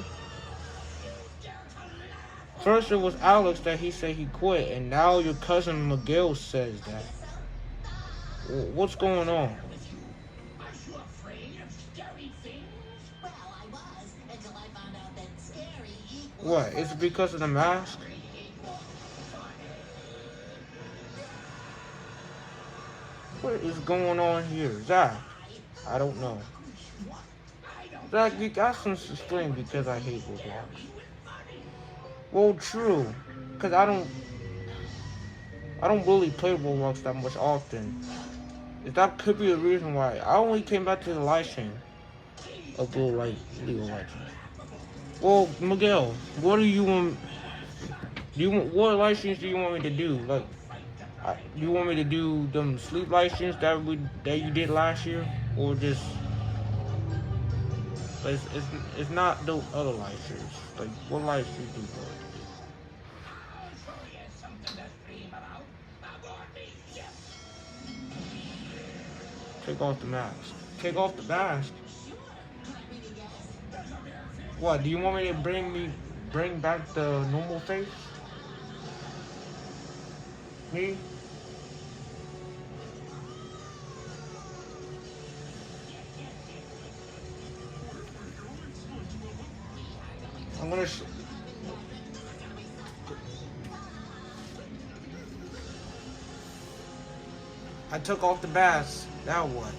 First it was Alex that he said he quit, and now your cousin Miguel says that. What's going on? What? Is it because of the mask? What is going on here? Zach? I don't know. Zach, you got some explain because I hate Roblox. Well, true. Because I don't really play Roblox that much often. That could be the reason why. I only came back to the live stream of League of Legends. Well, Miguel, what do you want? What live streams do you want me to do? Like, do you want me to do them sleep live streams that you did last year, or just? But it's not the other live streams. Like, what live streams do you want? Take off the mask. Take off the mask. What, do you want me to bring back the normal face? Me? I'm gonna I took off the mask. Now what?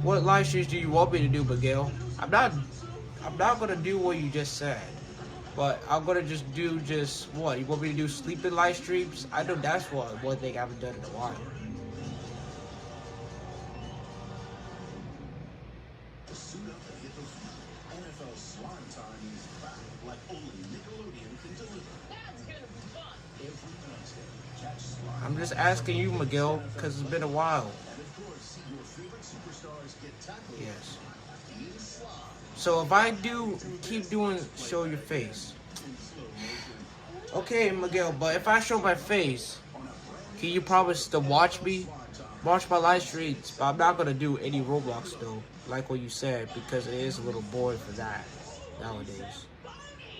What live streams do you want me to do, Miguel? I'm not gonna do what you just said, but I'm gonna just do what? You want me to do sleeping live streams? I know that's one thing I haven't done in a while. Suit up and get those NFL slime time is back, like only Nickelodeon can deliver. That's gonna be fun. Every Wednesday, catch slime. I'm just asking you, Miguel, because it's been a while. And of course, see your favorite superstars get tackled. Yes. In slime. So if I keep doing show your face. Okay, Miguel, but if I show my face, can you promise to watch me? Watch my live streams, but I'm not gonna do any Roblox though, like what you said, because it is a little boring for that nowadays.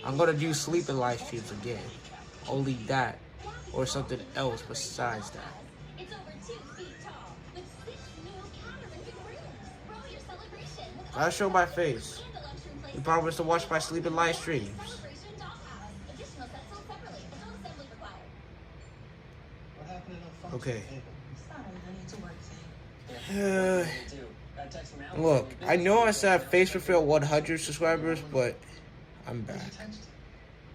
I'm gonna do sleeping live streams again. Only that, or something else besides that. It's over 2 feet tall, with 6 new counter-ripping rooms. Roll your celebration with I'll show my face. You promise to watch my sleeping live streams. Celebration Dollhouse. Additional sets sold separately. Adult assembly required. What happened to no Okay. Sorry, I need to work. Look, I know I said face reveal 100 subscribers, but I'm back.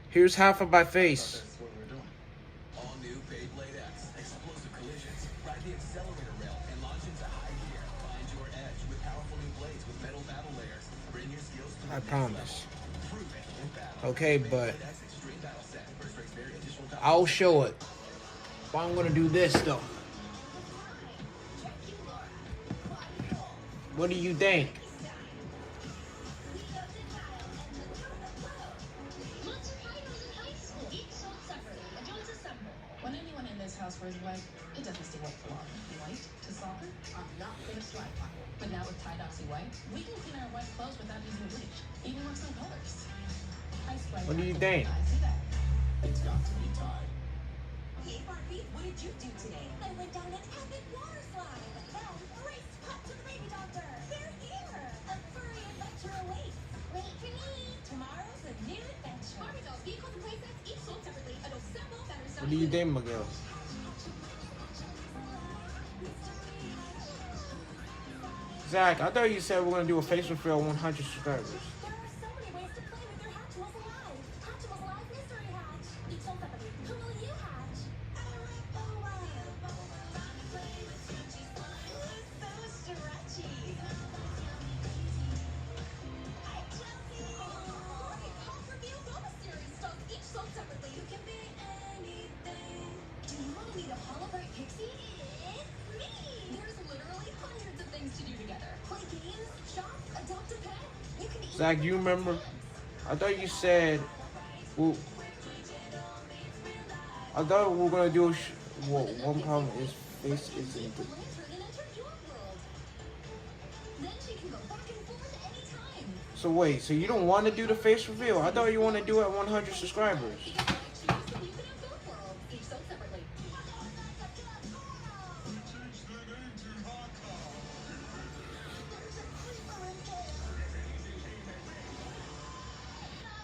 Here's half of my face. All new Beyblade X. Explosive collisions. Ride the accelerator rail and launch into high gear. Find your edge with powerful new blades with metal battle layers. Bring your skills to I promise. prove it in battle. Okay, but X Extreme Battle Set. First race very additional I'll show it. But I'm gonna do this though. What do you think? When anyone in this house wears white, it doesn't stay white for long. White to soccer? I'm not gonna slide by. But now with Tide Oxy White, we can clean our white clothes without using bleach. Even works on colors. What do you think? It's got to be Tide. Hey Barbie, what did you do today? I went down an epic water slide. Then raced cut to the baby doctor. They're here. A furry adventure awaits. Wait for me. Tomorrow's a new adventure. Barbie dolls, vehicles, and playsets each sold separately. Adult sample, better What do you think, Miguel? Zach, I thought you said we're gonna do a face reveal 100 subscribers. There are so many ways to play with your Hatchimals alive. Hatchimals alive mystery hatch. Each sold separately. Who will you hatch? So stretchy. Pop reveal bonus series. Dolls each sold separately. You can be anything. Do you want to meet a holobright pixie? It's me. There's literally hundreds of things to do together. Play games, shop, adopt a pet. You can eat. Zach, do you remember? I thought you said, well, I thought we were gonna do one problem is face is in. So wait, so you don't want to do the face reveal? I thought you want to do it at 100 subscribers.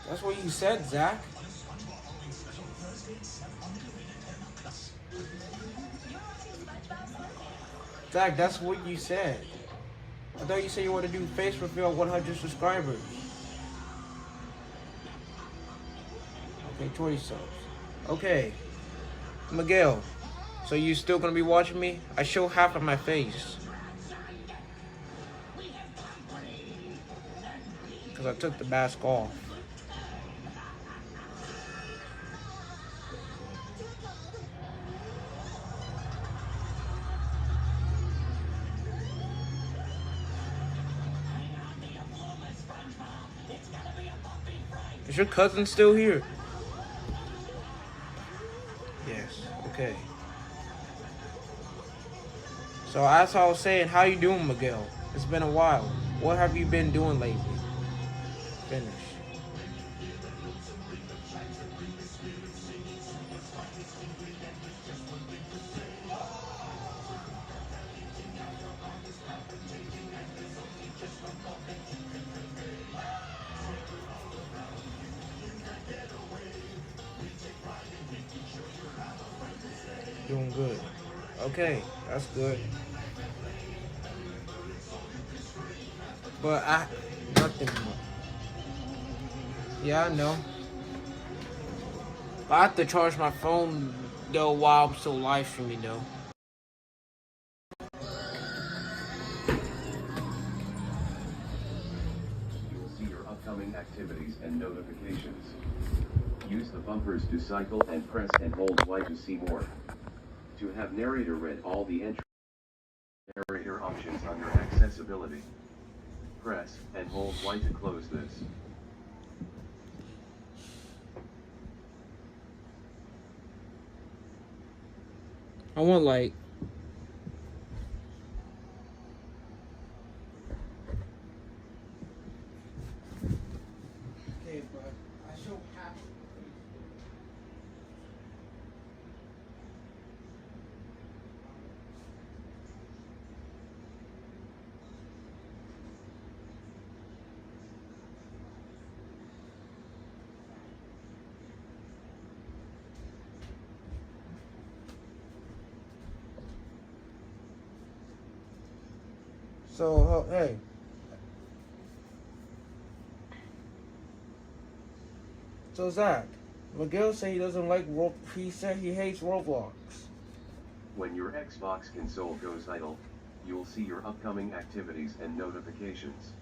That's what you said, Zach. Zach, that's what you said. I thought you said you want to do face reveal 100 subscribers. Okay, 20 subs. Okay. Miguel, so you still gonna be watching me? I show half of my face. Because I took the mask off. Is your cousin still here? Yes, okay. So as I was saying, how you doing, Miguel? It's been a while. What have you been doing lately? Finish. Doing good. Okay, that's good. But nothing more. Yeah, I know. But I have to charge my phone though while I'm still live streaming though. You will see your upcoming activities and notifications. Use the bumpers to cycle and press and hold Y to see more. To have narrator read all the entry narrator options under accessibility. Press and hold Y to close this. I want like okay, but I show half. So, hey. So, Zach, Miguel said he doesn't like he said he hates Roblox. When your Xbox console goes idle, you will see your upcoming activities and notifications.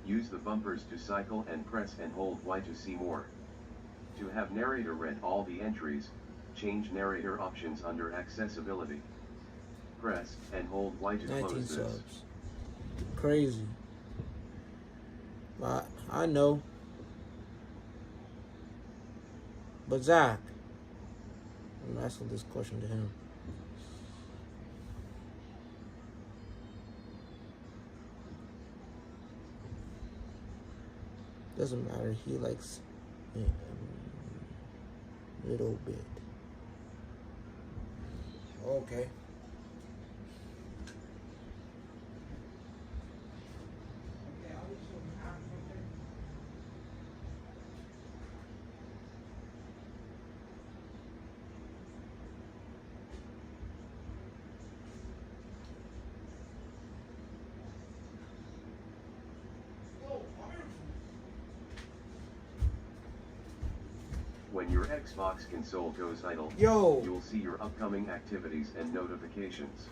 Use the bumpers to cycle and press and hold Y to see more. To have narrator read all the entries, Change narrator options under accessibility. Press and hold Y to 19 close this. subs. Crazy. But I know. But Zach, I'm asking this question to him. Doesn't matter. He likes a little bit. Okay. When your Xbox console goes idle, you'll see your upcoming activities and notifications.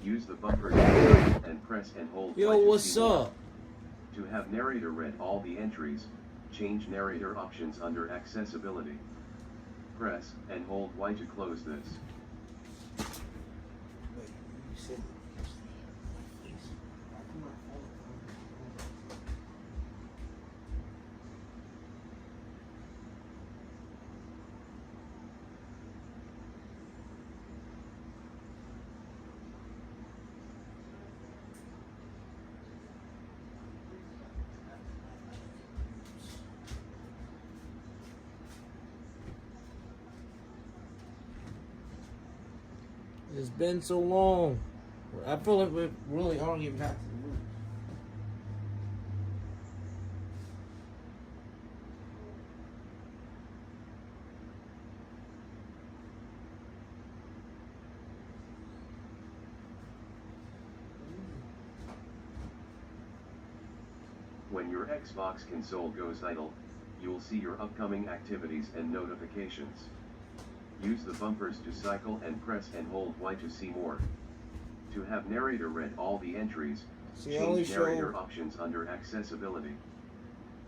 Use the bumper and press and hold Y to what's see more. up? To have narrator read all the entries, change narrator options under accessibility. Press and hold Y to close this. Wait, you said it's been so long. I feel like we really aren't even back to the room. When your Xbox console goes idle, you'll see your upcoming activities and notifications. Use the bumpers to cycle and press and hold Y to see more. To have narrator read all the entries, change narrator options under accessibility.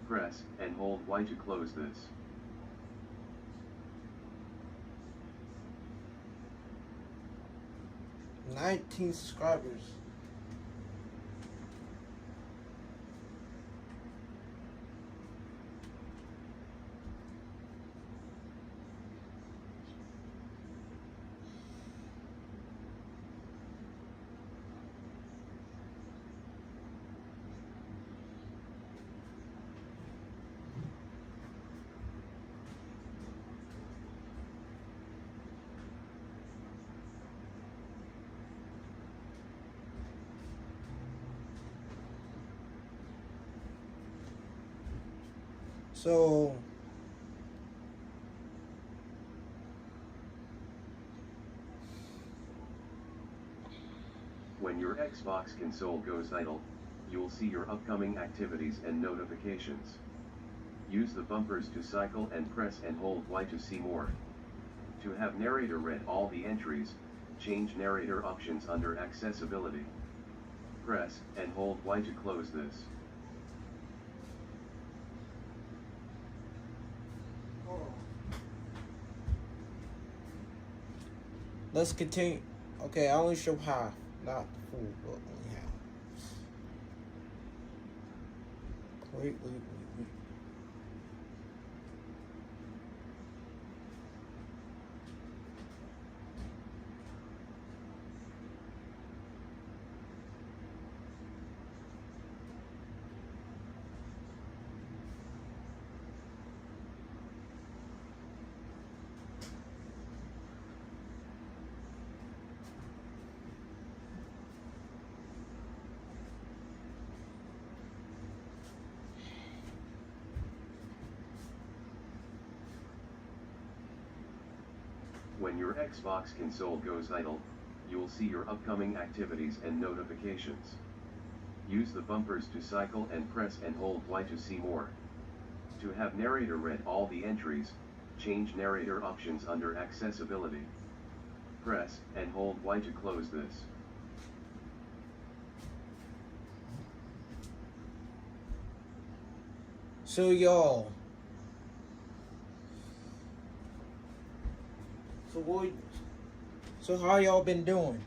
Press and hold Y to close this. – 19 subscribers. So when your Xbox console goes idle, you'll see your upcoming activities and notifications. Use the bumpers to cycle and press and hold Y to see more. To have narrator read all the entries, change narrator options under accessibility. Press and hold Y to close this. Let's continue. Okay, I only show half, not full, but only half. Wait. When your Xbox console goes idle, you'll see your upcoming activities and notifications. Use the bumpers to cycle and press and hold Y to see more. To have narrator read all the entries, change narrator options under accessibility. Press and hold Y to close this. So y'all, So how y'all been doing?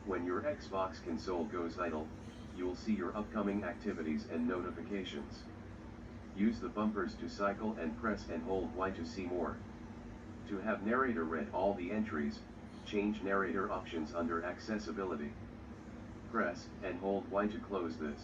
When your Xbox console goes idle, you'll see your upcoming activities and notifications. Use the bumpers to cycle and press and hold Y to see more. To have narrator read all the entries, change narrator options under accessibility. Press and hold Y to close this.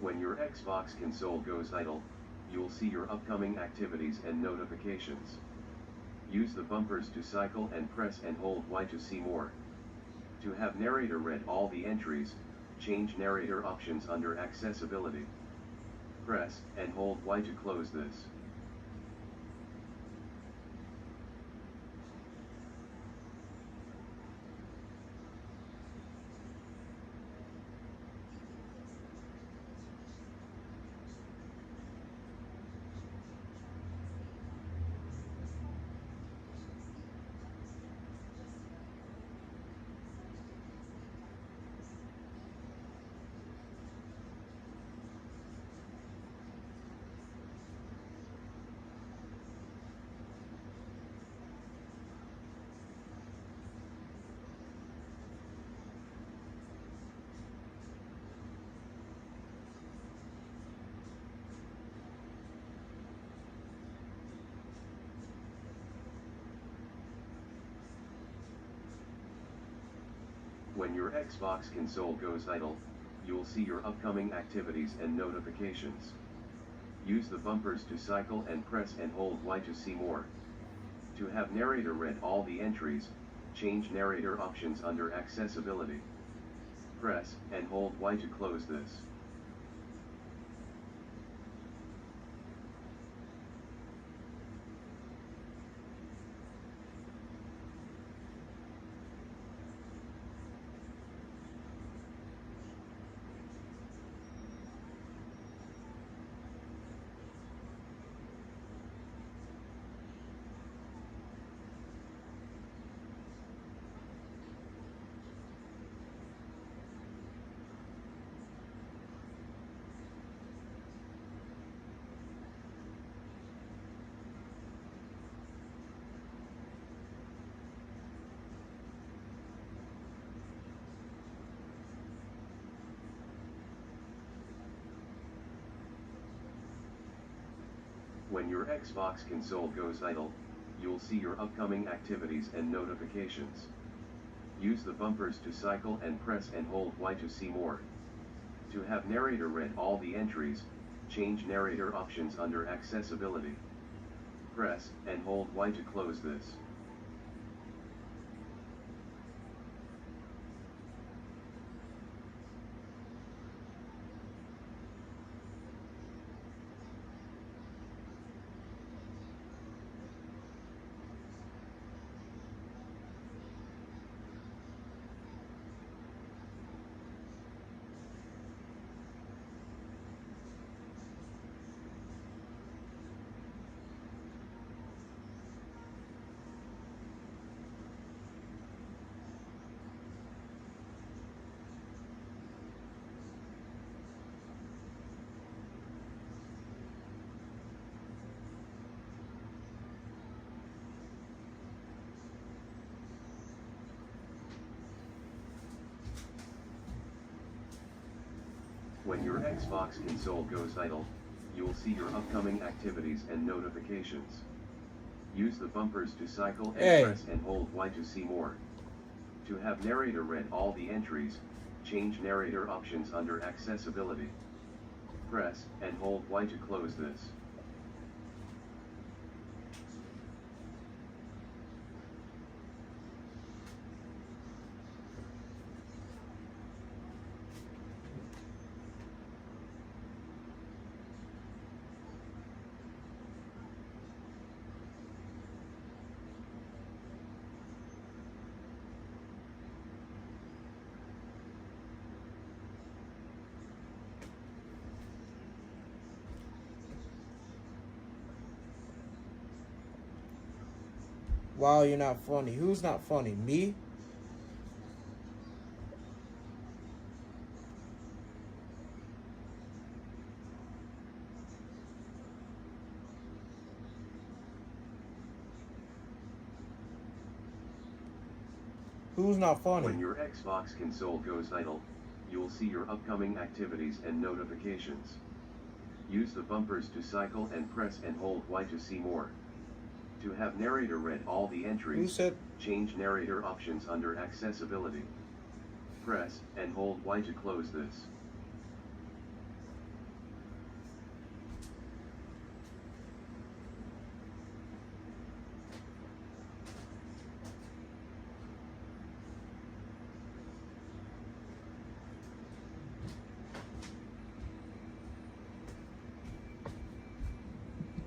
When your Xbox console goes idle, you'll see your upcoming activities and notifications. Use the bumpers to cycle and press and hold Y to see more. To have narrator read all the entries, change narrator options under accessibility. Press and hold Y to close this. When your Xbox console goes idle, you'll see your upcoming activities and notifications. Use the bumpers to cycle and press and hold Y to see more. To have narrator read all the entries, change narrator options under accessibility. Press and hold Y to close this. When your Xbox console goes idle, you'll see your upcoming activities and notifications. Use the bumpers to cycle and press and hold Y to see more. To have narrator read all the entries, change narrator options under accessibility. Press and hold Y to close this. When your Xbox console goes idle, you will see your upcoming activities and notifications. Use the bumpers to cycle and press and hold Y to see more. To have narrator read all the entries, change narrator options under accessibility. Press and hold Y to close this. Wow, you're not funny. Who's not funny? Me? Who's not funny? When your Xbox console goes idle, you will see your upcoming activities and notifications. Use the bumpers to cycle and press and hold Y to see more. To have narrator read all the entries, change narrator options under accessibility. Press and hold Y to close this.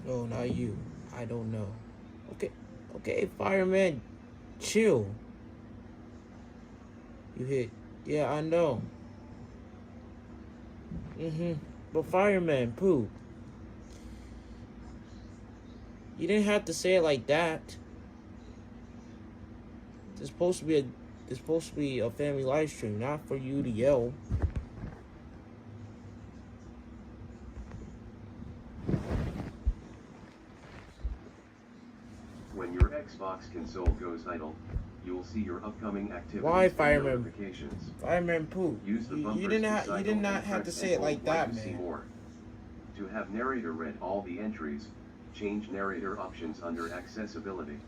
No, not you. I don't know. Okay, fireman, chill. You hit. Yeah, I know. But fireman, poop. You didn't have to say it like that. It's supposed to be a family live stream, not for you to yell. When your Xbox console goes idle, you will see your upcoming activities and notifications. Fireman poop. Use the bumpers You to did not have to say it like that, man. More. To have narrator read all the entries, change narrator options under accessibility.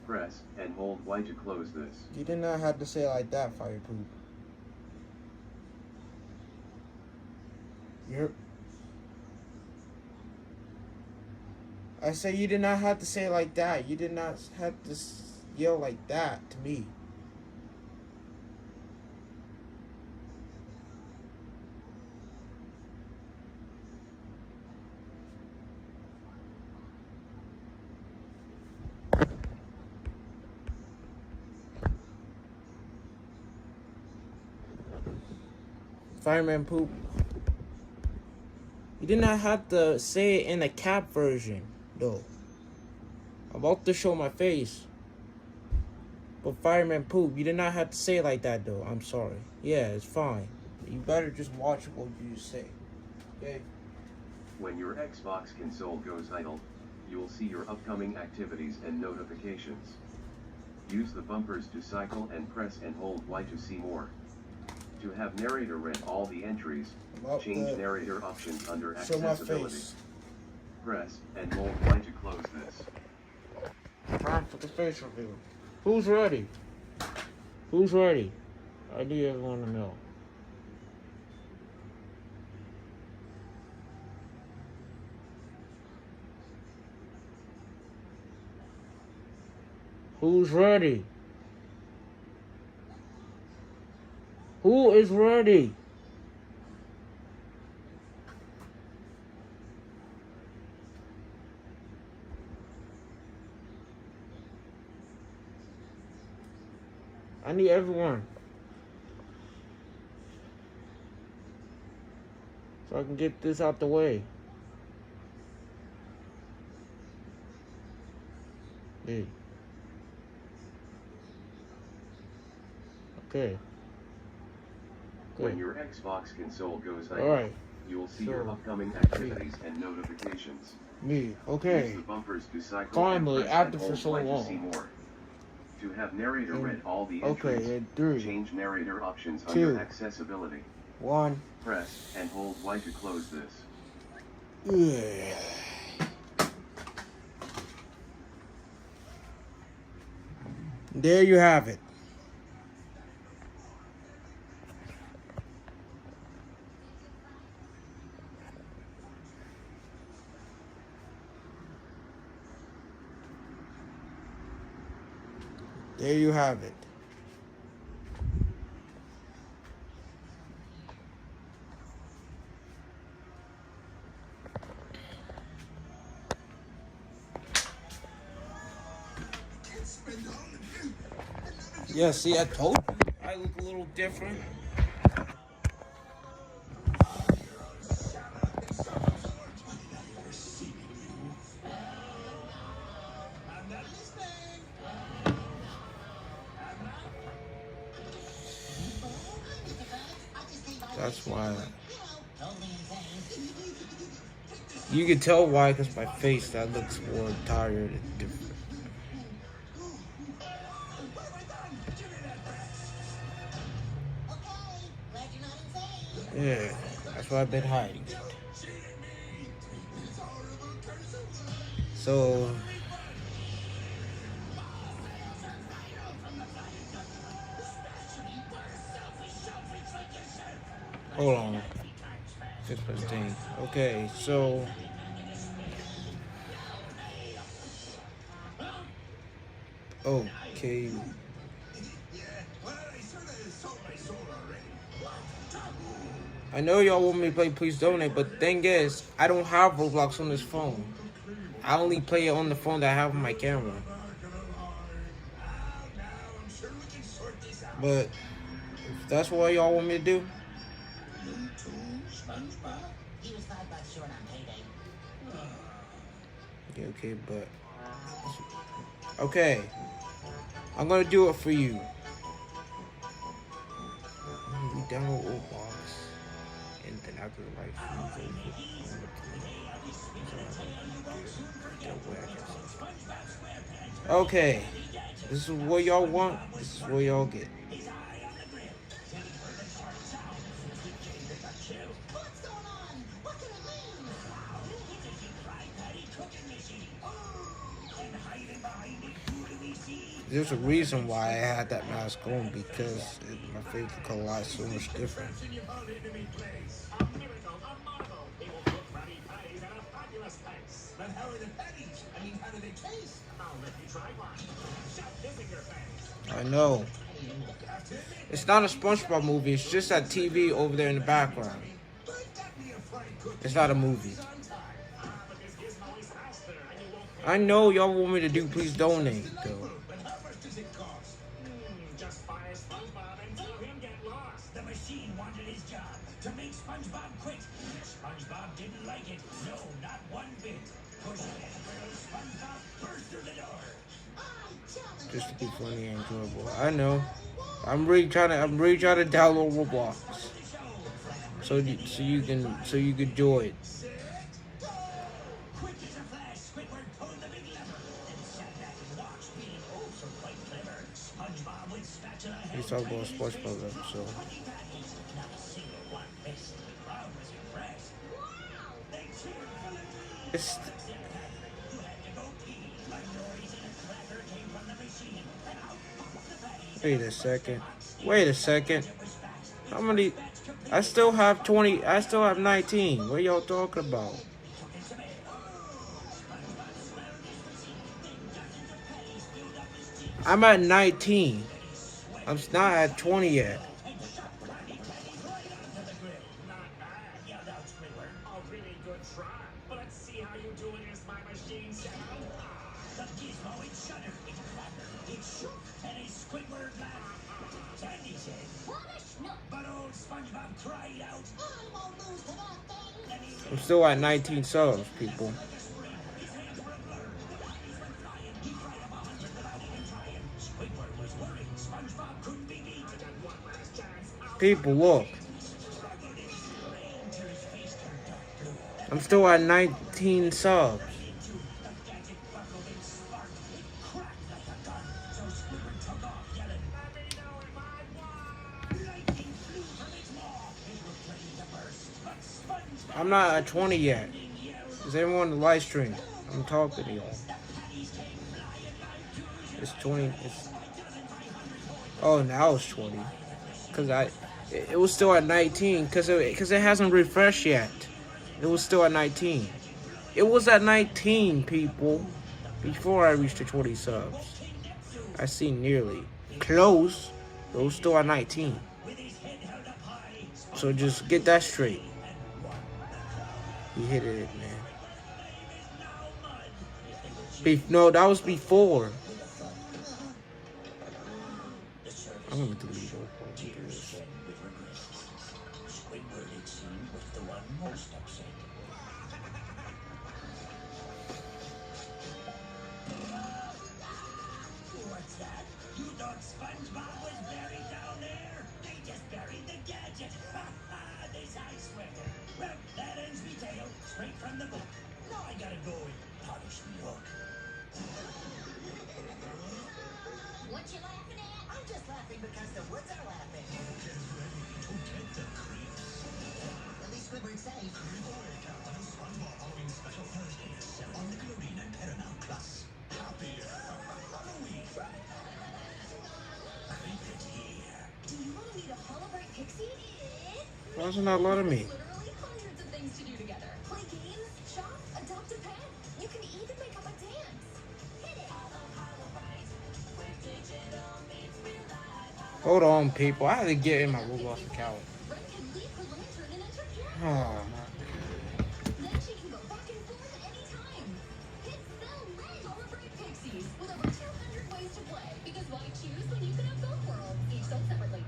Press and hold Y to close this. You did not have to say it like that, fire poop. I say you did not have to say it like that. You did not have to yell like that to me. Fireman poop. You did not have to say it in a cap version, though. I'm about to show my face. But fireman poop, you did not have to say it like that, though. I'm sorry. Yeah, it's fine. You better just watch what you say. Okay? When your Xbox console goes idle, you will see your upcoming activities and notifications. Use the bumpers to cycle and press and hold Y to see more. To have narrator read all the entries, change narrator options under accessibility. Press and hold Y to close this. Time for the face reveal. Who's ready? Who's ready? I need everyone to know. Who's ready? Who is ready? I need everyone. So I can get this out the way. Hey. Okay. When your Xbox console goes idle, Alright. you will see your upcoming activities and notifications. Me, okay. Use the bumpers to cycle Finally, and press after and for hold so Y to long. see more. To have narrator read all the entries, Okay, and 3, change narrator options 2, under accessibility. 1. Press and hold Y to close this. Yeah. There you have it. There you have it. Yeah, see, I told you. I look a little different. That's why. You can tell why, because my face, that looks more tired and different. Yeah, that's why I've been hiding it. So, hold on. 6+10. Okay, so. Okay. I know y'all want me to play Please Donate, but the thing is, I don't have Roblox on this phone. I only play it on the phone that I have on my camera. But if that's what y'all want me to do. Okay, but okay, I'm gonna do it for you. You download Roblox, and then I could like. Okay, this is what y'all want. This is what y'all get. There's a reason why I had that mask on, because my face looked a lot so much different. But how are the patties? I mean, how do they taste? I'll let you try one. Shove this in your face. I know. It's not a SpongeBob movie. It's just that TV over there in the background. It's not a movie. I know y'all want me to do Please Donate, though. Just fire SpongeBob and tell him get lost. The machine wanted his job to make SpongeBob quit. SpongeBob didn't like it. No, not one bit. Pushing his grill, SpongeBob burst through the door. Just to be funny and enjoyable. I know. I'm really trying to download Roblox. So you can do it. He's talking about SpongeBob episode. It's. Wait a second. How many? I still have 20. I still have 19. What y'all talking about? I'm at 19. I'm not at 20 yet. I'm still at 19 subs, people. People, look. I'm still at 19 subs. I'm not at 20 yet. Is everyone on the live stream? I'm talking to y'all. It's 20. Oh, now it's 20. Cause it was still at 19. Cause it hasn't refreshed yet. It was still at 19. It was at 19, people, before I reached the 20 subs. I see nearly close. It was still at 19. So just get that straight. He hit it, man. No, that was before. I'm gonna delete it. What's that? You thought SpongeBob was buried down there? They just buried the gadget. This I swear. Well, that ends me tale, straight from the book. Now I gotta go and polish me hook. What you laughing at? I'm just laughing because the woods are laughing. Get ready to get the creeps. At least Squidward's safe. Giveaway countdown SpongeBob Halloween special Thursdays on Nickelodeon and Paramount Plus. Happy Halloween. Creep it here. Do you want to meet a Holobright pixie? Why is it not letting me? Literally hundreds of things to do together. Play games, shop, adopt a pet. You can even make up a dance. Hit it. Hold on, people. I had to get in my Roblox account. Red can leave her lantern and enter camp. Oh, Then she can go back and forth at any time. Hit sell red Holobright pixies with over 200 ways to play. Because why choose when you can have both worlds, each sold separately?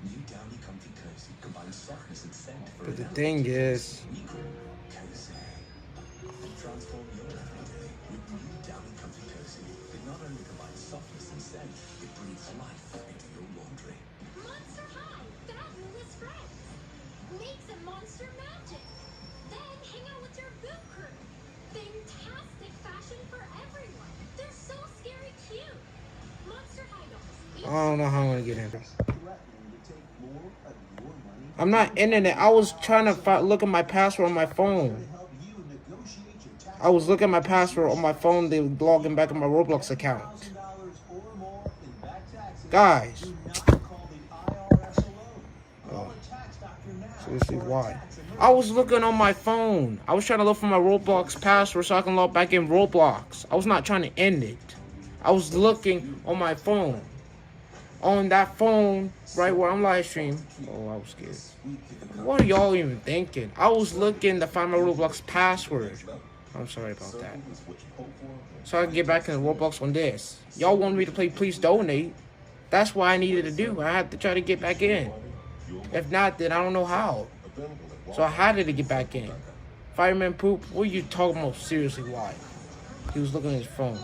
New Downy Comfy Cozy combines softness and scent for but the an thing is, we call Cozy. Transform your everyday with new Downy Comfy Cozy. It not only combines softness and scent, it breathes life into your laundry. Monster High, fabulous friends. Make some monster magic. Then hang out with your boot crew. Fantastic fashion for everyone. They're so scary cute. Monster High dolls. I don't know how I'm gonna get in. I'm not in it. I was trying to look at my password on my phone. I was looking at my password on my phone. They were logging back in my Roblox account. Guys. Oh. Seriously, why? I was looking on my phone. I was trying to look for my Roblox password so I can log back in Roblox. I was not trying to end it. I was looking on my phone. On that phone, right where I'm live streaming. Oh, I was scared. What are y'all even thinking? I was looking to find my Roblox password. I'm sorry about that. So I can get back in Roblox on this. Y'all want me to play Please Donate. That's what I needed to do. I had to try to get back in. If not, then I don't know how. So I had to get back in. Fireman Poop, what are you talking about? Seriously, why? He was looking at his phone.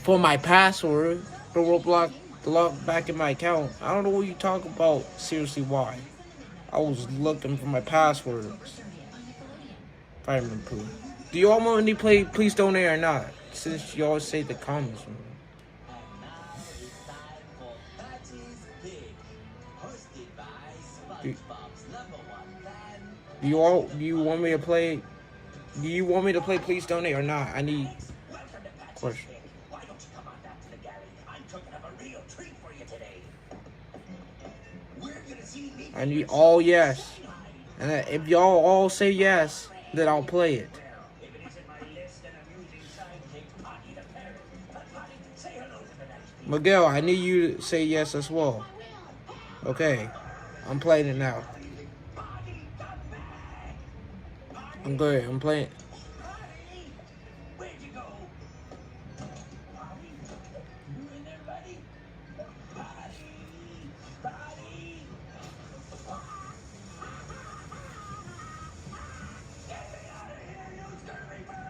For my password, for Roblox, to log back in my account. I don't know what you talk about. Seriously, why? I was looking for my passwords. Fireman Poop. Do you all want me to play Please Donate or not? Since you always say the comments. Do you want me to play? Do you want me to play Please Donate or not? I need question. Why don't you come on back to the galley? I'm cooking up a real treat for you today. We're gonna see me. I need all yes. And if y'all all say yes, then I'll play it. If it isn't my list and amusing sidekick, Potty the parrot. Potty, say hello to the nice people. Miguel, I need you to say yes as well. Okay, I'm playing it now. I'm good. I'm playing. Where'd you go? You in there, buddy? Buddy. Get me out of here, you scurvy bird!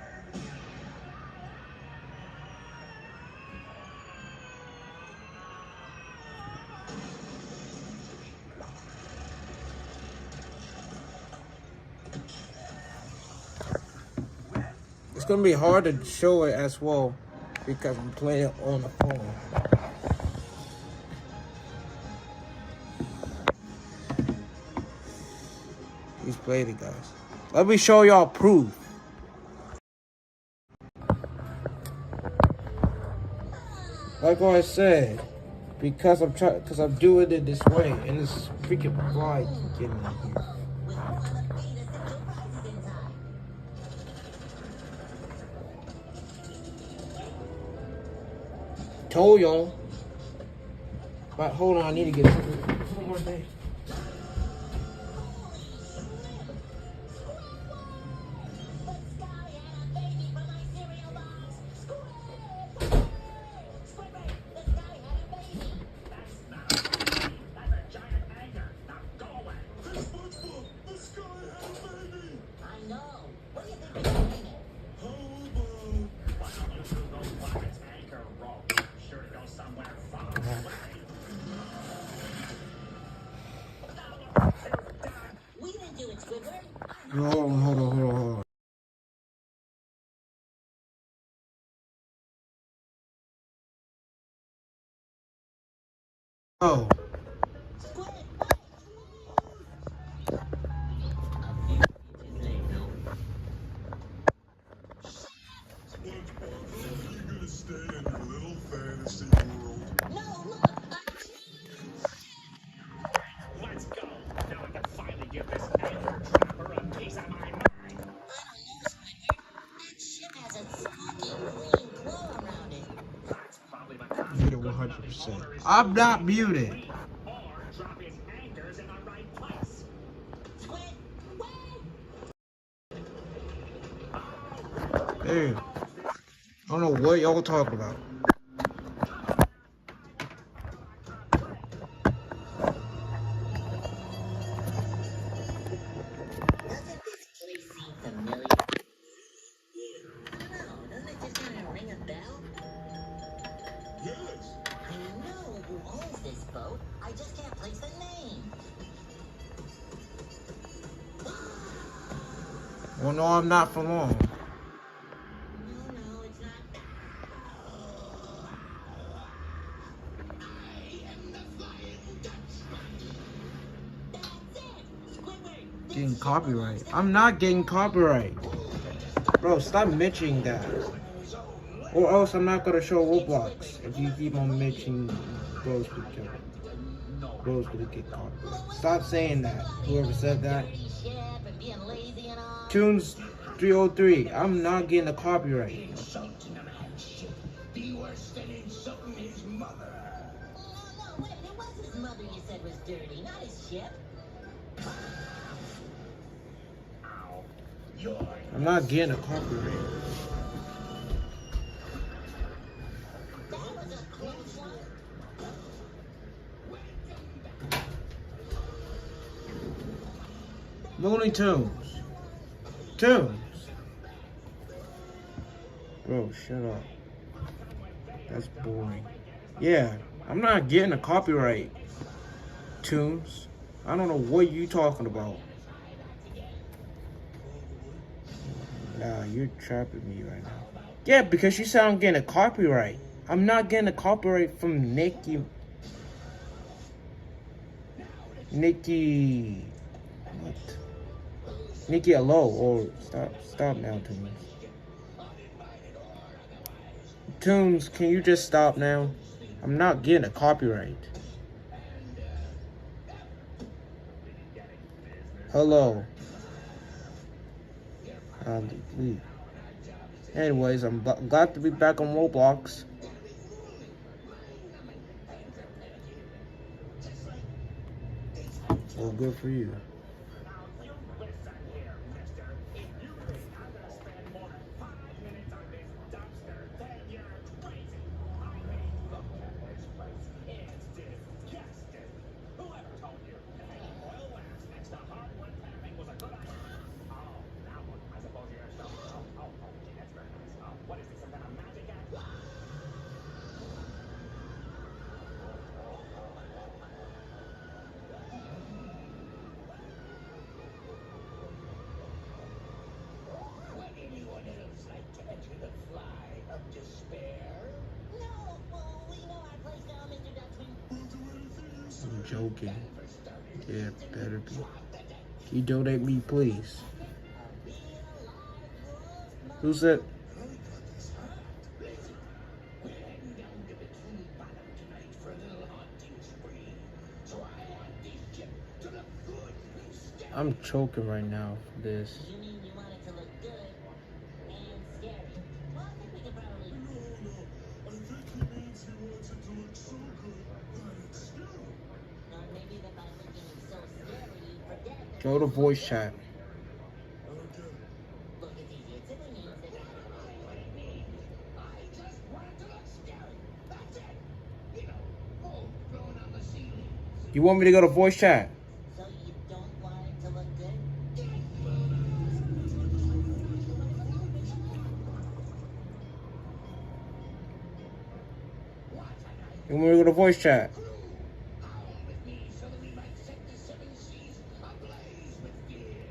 It's gonna be hard to show it as well because I'm playing it on the phone. He's played it, guys. Let me show y'all proof. Like what I said, because I'm doing it this way, and this freaking fly getting in here. Told y'all. But hold on, I need to get one more day. Hold on. Oh. Let's go. Now I can finally give this anchor trapper a piece of my mind. That ship has a smoky green glow around it. That's probably the Muted 100%. I'm not muted. or drop his anchors in the right place. Hey, I don't know what y'all talking about. Doesn't this place seem familiar? I don't know. Doesn't it just kind of ring a bell? Yes. I know who owns this boat. I just can't place the name. Well, no, I'm not for long. No, it's not. I am the Flying Dutchman. That's it. Squidward. Getting copyright. I'm not getting copyright. Bro, stop mentioning that. Or else I'm not gonna show Roblox if you keep on mentioning bro's gonna get copyright. Stop saying that. Whoever said that. Tunes 303. I'm not getting a copyright. Insulting a man's ship. Be worse than insulting his mother. No, wait. It was his mother you said was dirty, not his ship. I'm not getting a copyright. That was a close one. Looney Tunes. Bro, shut up. That's boring. Yeah, I'm not getting a copyright. Tunes. I don't know what you talking about. Nah, you're trapping me right now. Yeah, because you said I'm getting a copyright. I'm not getting a copyright from Nikki. What? Nikki Hello, or stop now, Tunes. Tunes, can you just stop now? I'm not getting a copyright. Hello. Leave. Anyways, I'm glad to be back on Roblox. Well, good for you. I'm joking. Yeah, better be. Can you donate me, please? Who said? I'm choking right now for this. You mean you want it to look good and scary? Well, I think we can probably. No. I think he means he wants it to look so good that it's scary. Or maybe that by looking so scary, you forget that. Go to voice chat. Look, it's easy. It simply means that. What it means? I just want it to look scary. That's it. You know, mold growing on the ceiling. You want me to go to voice chat? So you don't want it to look good? You want me to go to voice chat? With me so that we might set the seven seas ablaze with fear.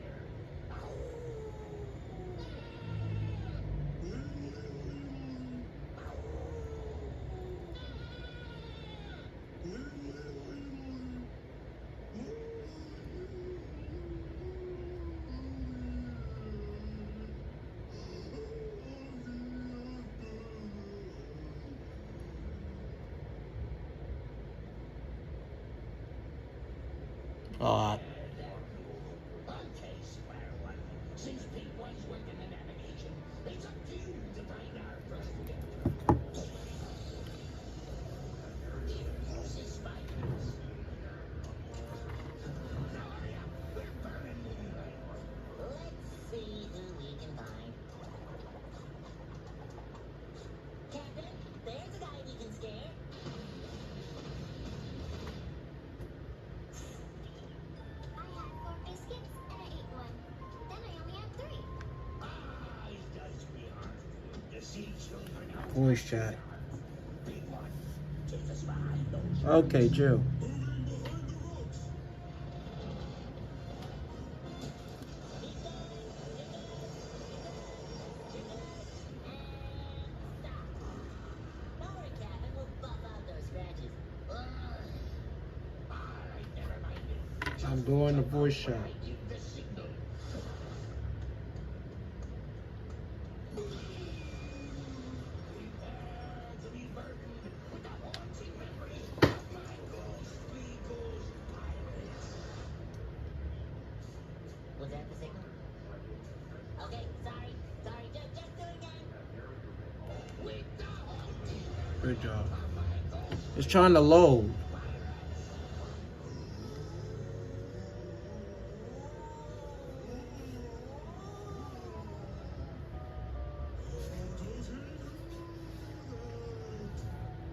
Uh, Okay, Square One. Since Pete was working the navigation, it's up to you to find our first victim. It uses spiders. Now hurry up, we're burning midnight. Let's see who we can find. Captain, there's a guy we can scare. I had 4 biscuits and I ate 1. Then I only had 3. It does me harm to see children out. voice chat. Big one. Take us behind those. Okay, Joe. Don't worry, Captain. We'll buff out those scratches. Alright, never mind it. I'm doing the voice chat. Give the signal. Prepare to be burdened with the haunting memories of my ghostly ghost pirates. Was that the signal? Okay, sorry. Sorry, just do it again. With the haunting Good job. of my ghost. It's trying to load.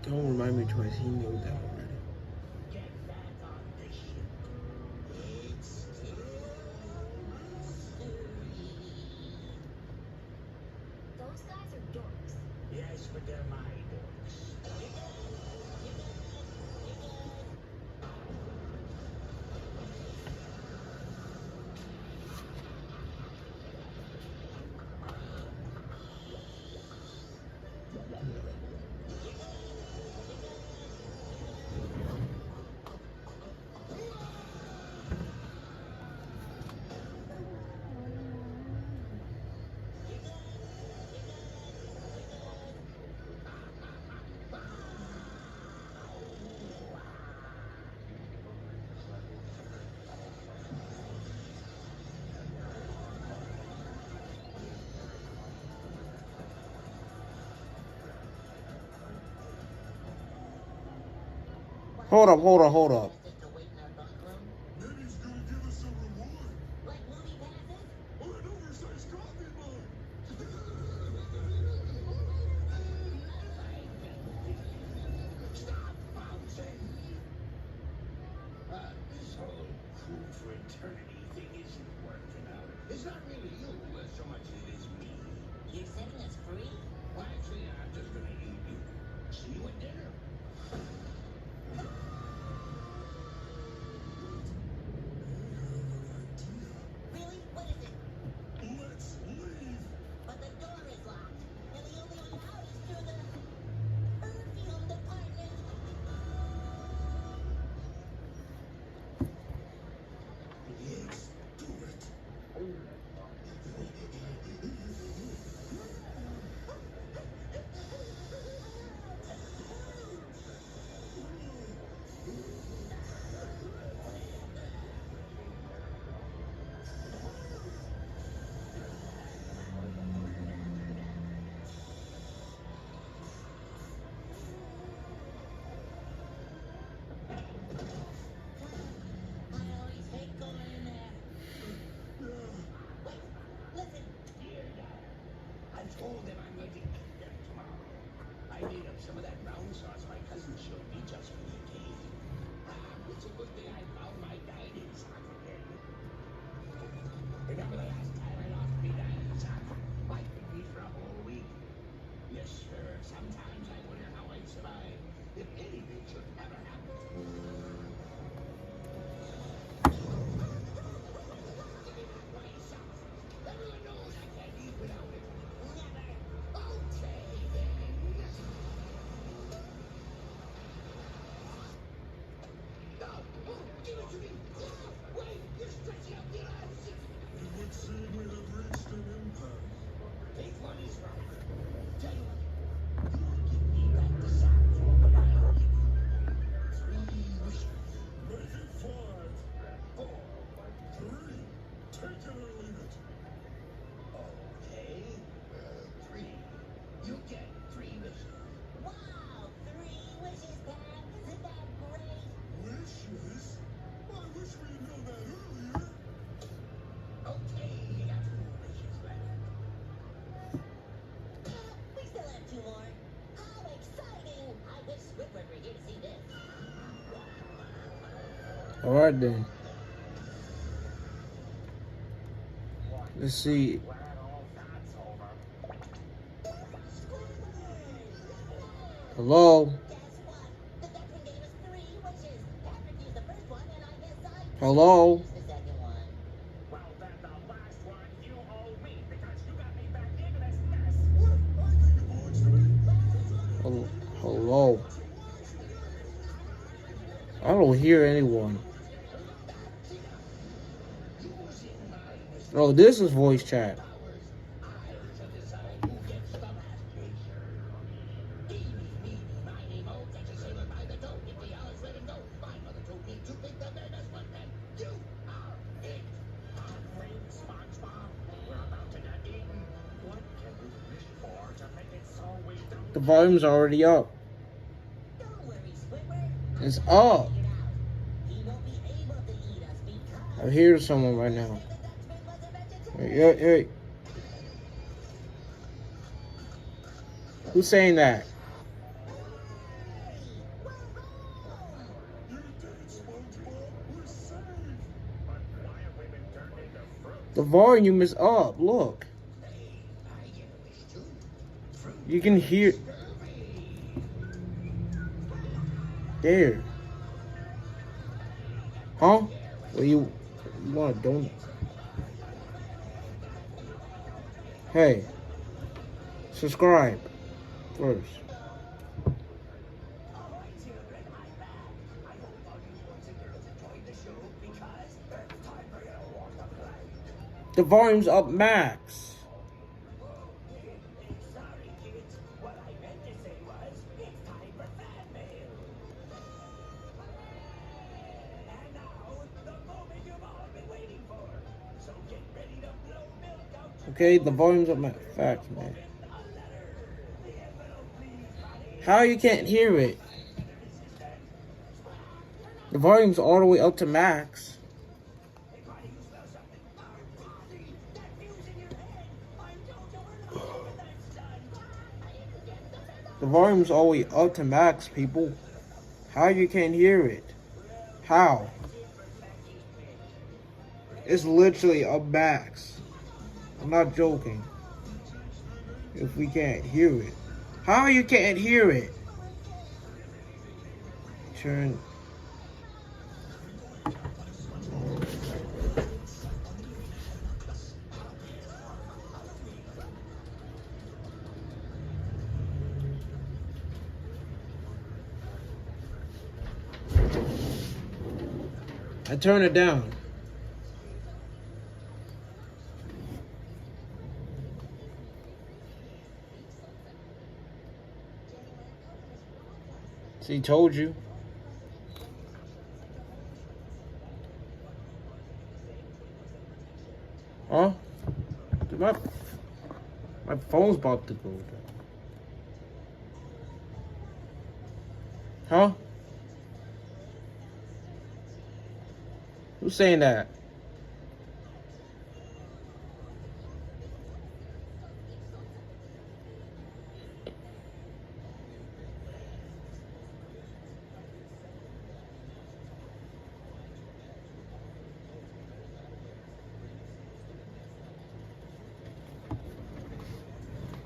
Don't remind me twice. He knew that already. Get back on the ship. It's still Those guys are dorks. yes, but they're my dorks. Hold up. Just to wait in our bunk room? Maybe he's gonna give us a reward. Like movie passes? Or an oversized coffee mug. Stop bouncing! This whole crew for eternity thing isn't working out. It's not really you so much as it is me. You're setting us free? Well, actually, I'm just gonna eat you. See you at dinner. Alright then. Let's see. Hello? Hello? Hello? I don't hear anyone. Oh, this is voice chat. The volume's already up. It's up. I hear someone right now. Hey. Who's saying that? The volume is up. Look. You can hear. There. Huh? Well, you want a donut? Hey. Subscribe first. The volume's up max. Okay, the volume's up max. Facts, man. How you can't hear it? The volume's all the way up to max. The volume's all the way up to max, people. How you can't hear it? How? It's literally up max. I'm not joking. If we can't hear it. How you can't hear it? Turn. I turn it down. See, told you. Huh? Dude, my phone's about to go down. Huh? Who's saying that?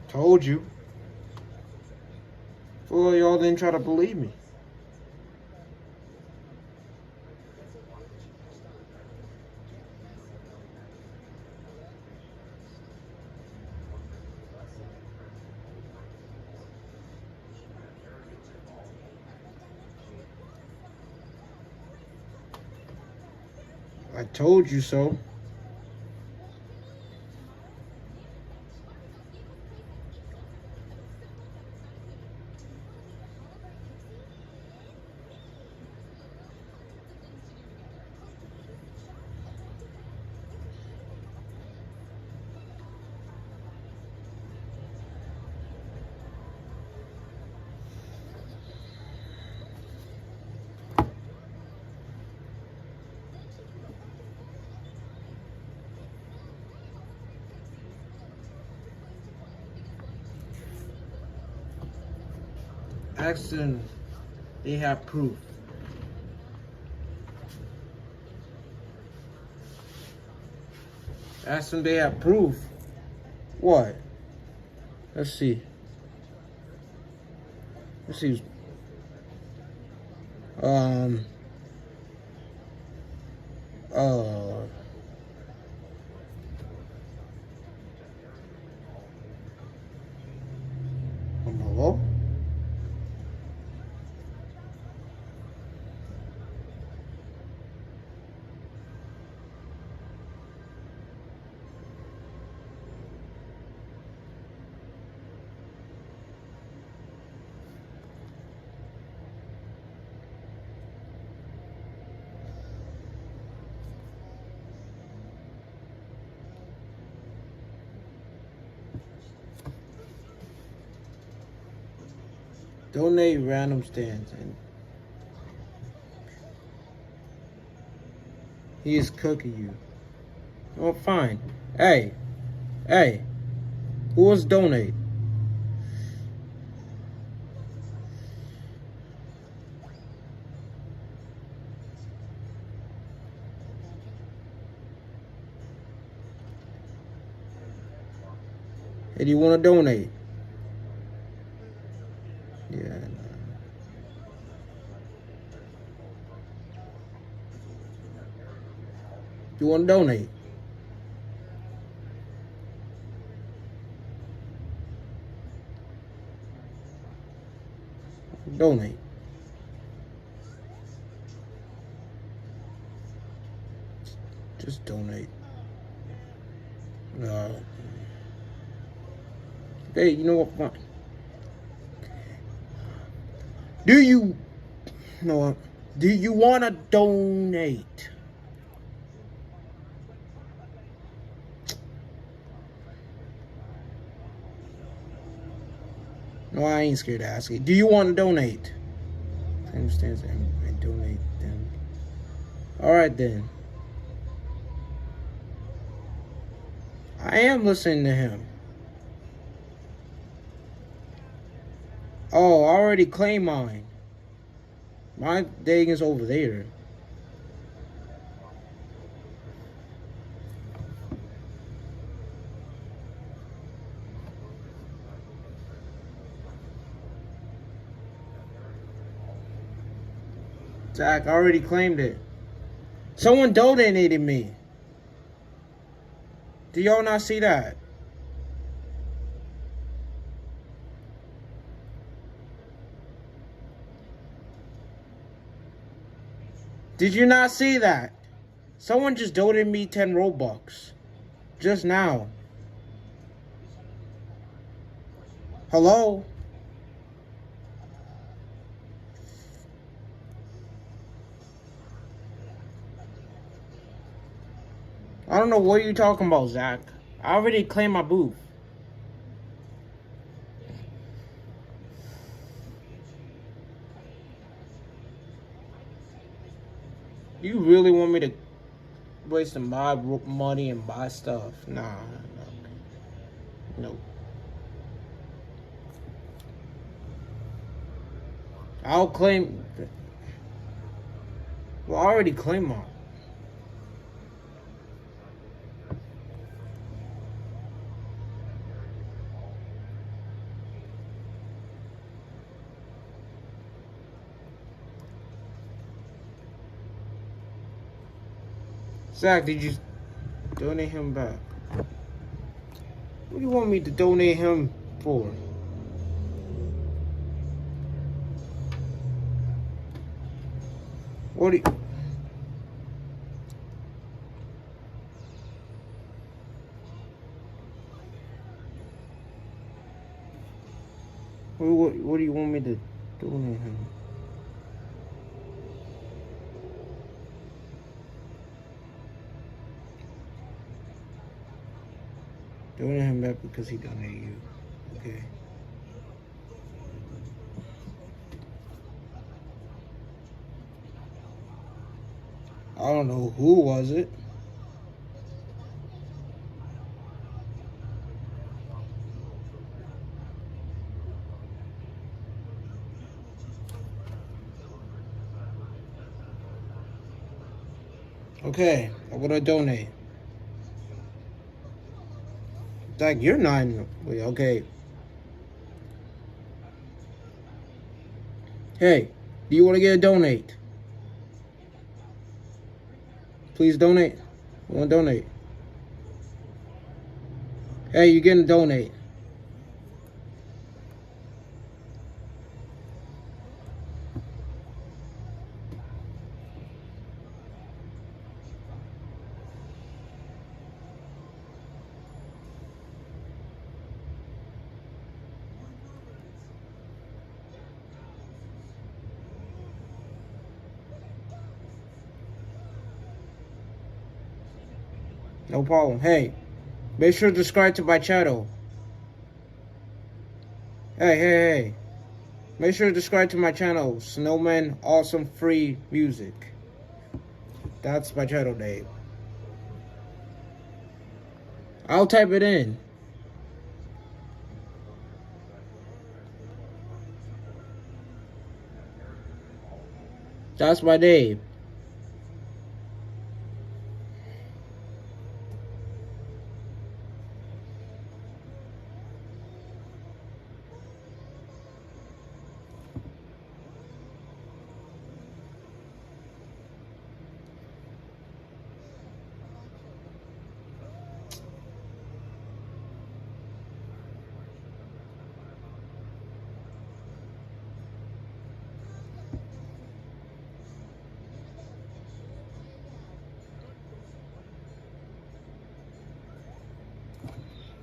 Told you. Well, y'all didn't try to believe me. I told you so. Ask them, they have proof. Ask them they have proof. What? Let's see. Let's see. Hello? Donate random stands and he is cooking you. Oh, fine. Hey, who wants to donate? Hey, do you want to donate? Yeah. You want to donate? Donate. Just donate. Hey, you know what? Fine. Do you want to donate? No, I ain't scared to ask it. Do you want to donate? I understand and donate then. All right then. I am listening to him. Oh, I already claimed mine. My thing is over there. Zach, I already claimed it. Someone donated me. Do y'all not see that? Did you not see that? Someone just donated me 10 Robux. Just now. Hello? I don't know what you're talking about, Zach. I already claimed my booth. You really want me to waste my money and buy stuff? Nah, no. I'll claim. Well, I already claimed mine. Zach, did you donate him back? What do you want me to donate him for? What do you... What do you want me to donate him? Donate him back because he donated you. Okay. I don't know who was it. Okay, I'm gonna donate. Like, you're not in. Wait, okay. Hey, do you want to get a donate? Please donate. I want to donate. Hey, you're getting a donate. No problem. Hey, make sure to subscribe to my channel. Hey. Make sure to subscribe to my channel, Snowman Awesome Free Music. That's my channel name. I'll type it in. That's my name.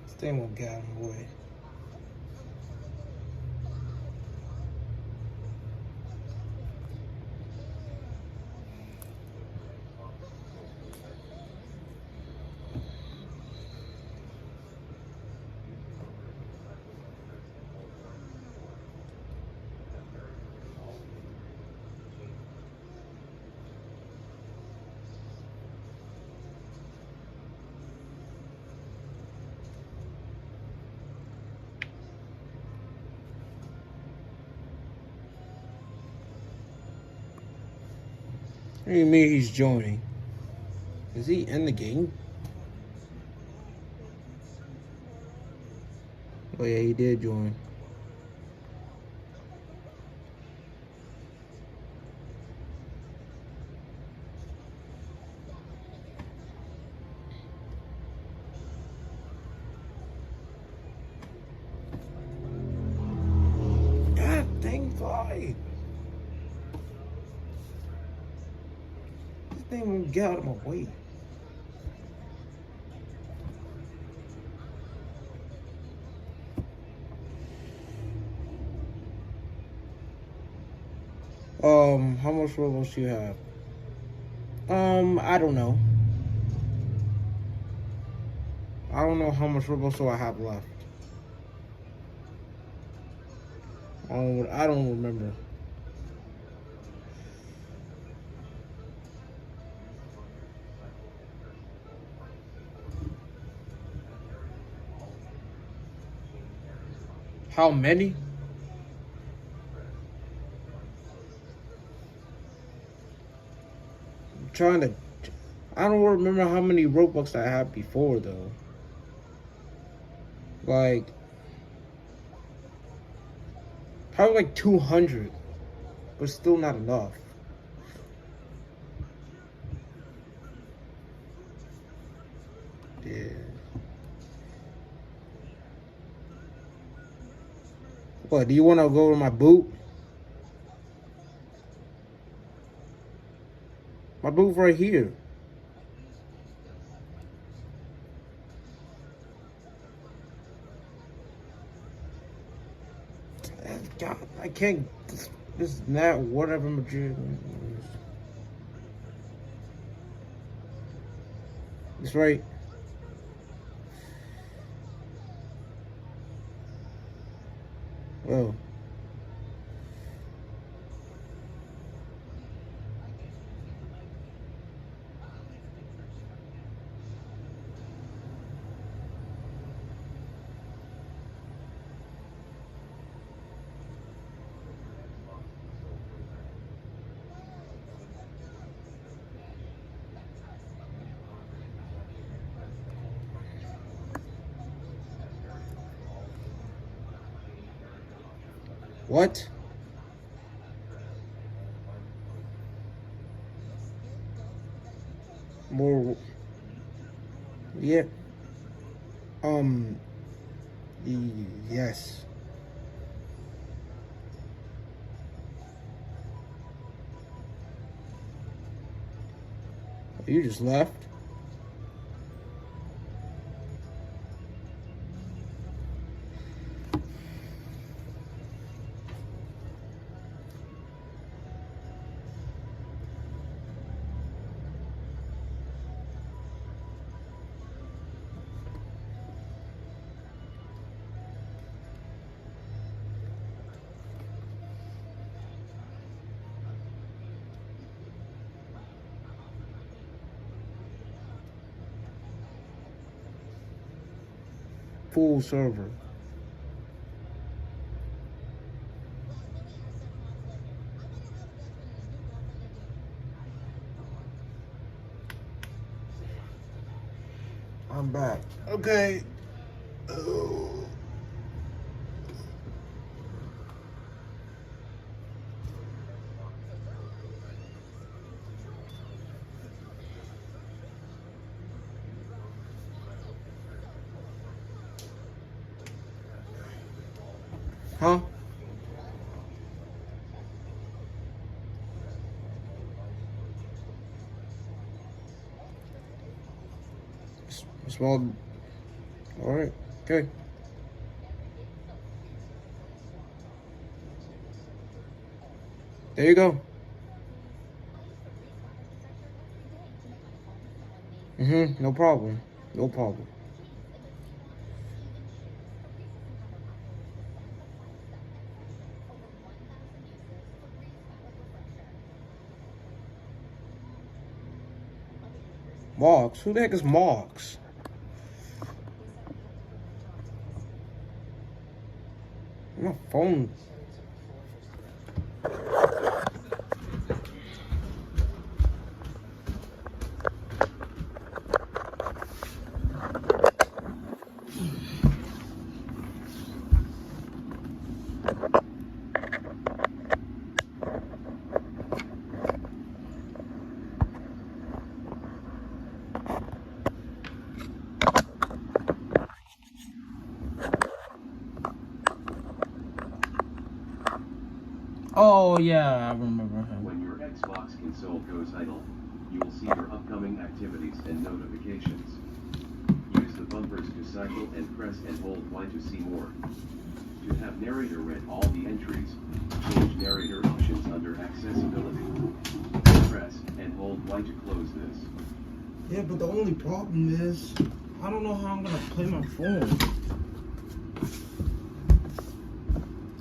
This thing won't get out of my way. What do you mean he's joining? Is he in the game? Oh yeah, he did join. God dang fly! This thing won't get out of my way. How much Robux do you have? I don't know. I don't know how much Robux do I have left. I don't remember. How many? I'm trying to. I don't remember how many Robux I had before though. Like, probably like 200, but still not enough. Yeah. What, do you want to go to my boot? My boot right here. God, I can't. This is not whatever material. It's right. Oh. What? More. Yeah. Yes. You just left. Full server. I'm back. Okay. Huh? Small. All right. Okay. There you go. No problem. No problem. Marks? Who the heck is Marks? My phone. Oh yeah, I remember him. When your Xbox console goes idle, you will see your upcoming activities and notifications. Use the bumpers to cycle and press and hold Y to see more. To have narrator read all the entries, change narrator options under accessibility. Press and hold Y to close this. Yeah, but the only problem is, I don't know how I'm gonna play my phone.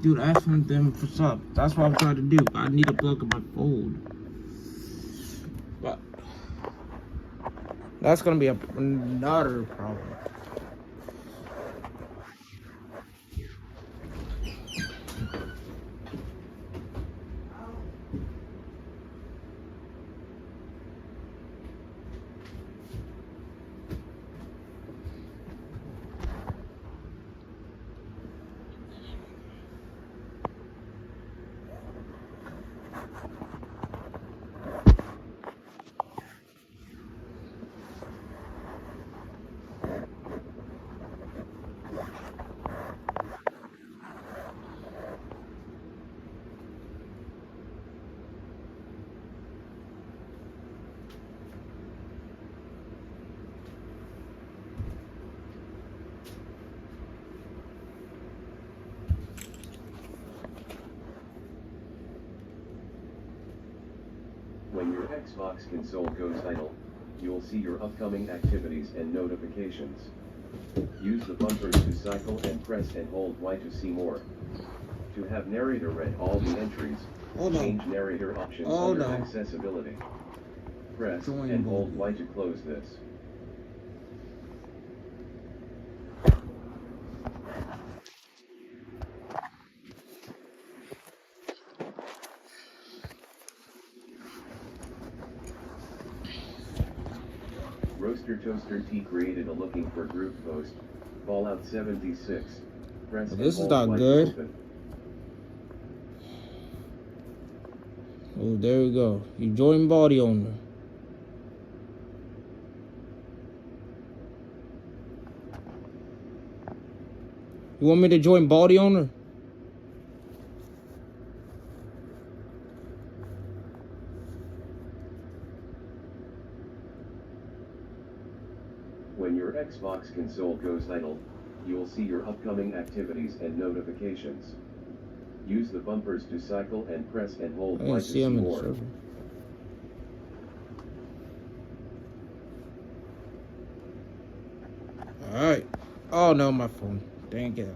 Dude, ask them for sub. That's what I'm trying to do. I need to plug in my phone. But that's gonna be another problem. When your Xbox console goes idle, you will see your upcoming activities and notifications. Use the bumpers to cycle and press and hold Y to see more. To have narrator read all the entries, change narrator options under accessibility. Press and hold Y to close this. Roaster Toaster T created a looking for group post. Fallout 76. Press Well, this and is hold not Y to good. open. Oh, there we go. You join body owner. You want me to join body owner? When your Xbox console goes idle, you will see your upcoming activities and notifications. Use the bumpers to cycle and press and hold I Y didn't to see see him in the more. server. Alright. Oh no, my phone. Dang it.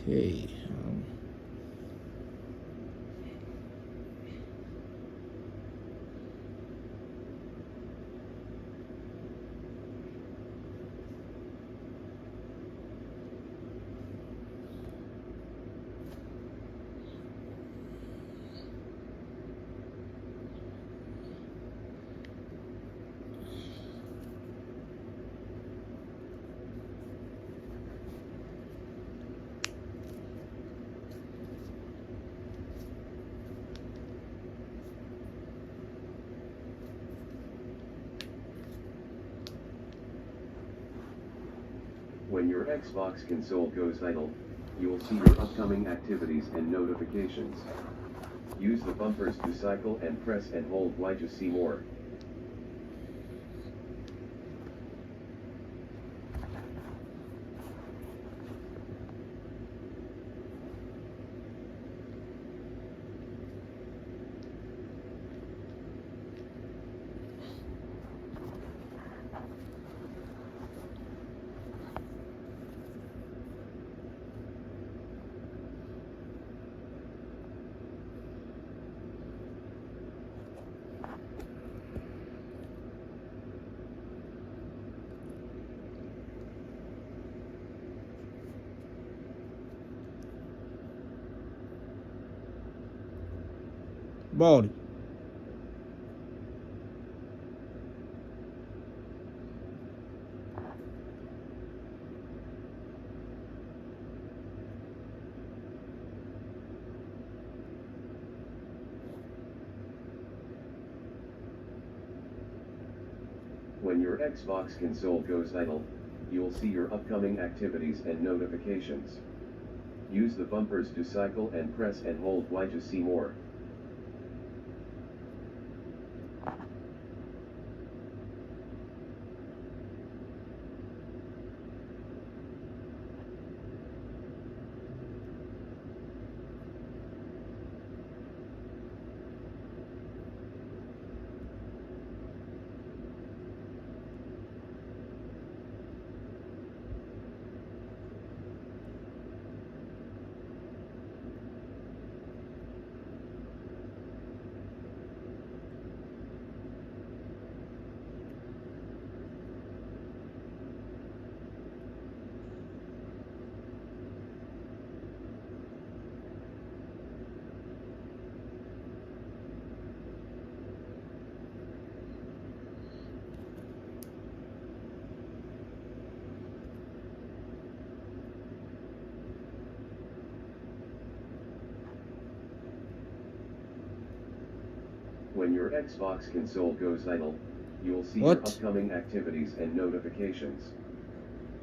Okay. When your Xbox console goes idle, you will see your upcoming activities and notifications. Use the bumpers to cycle and press and hold Y to see more. Baldy. When your Xbox console goes idle, you will see your upcoming activities and notifications. Use the bumpers to cycle and press and hold Y to see more. When your Xbox console goes idle, you will see your upcoming activities and notifications.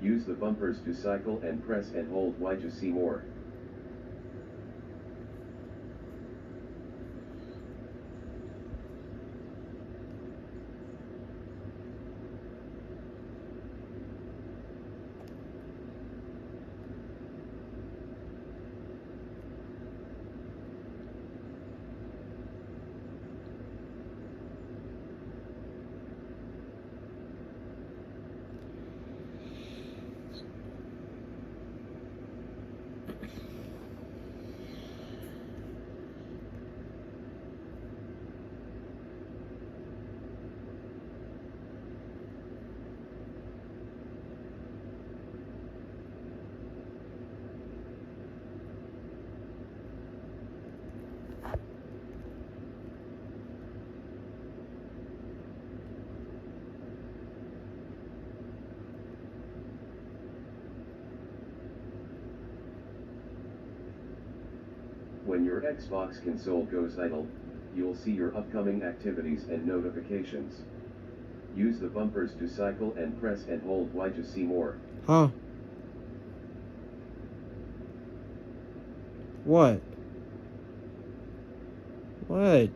Use the bumpers to cycle and press and hold Y to see more. When your Xbox console goes idle, you'll see your upcoming activities and notifications. Use the bumpers to cycle and press and hold Y to see more. Huh? What? What?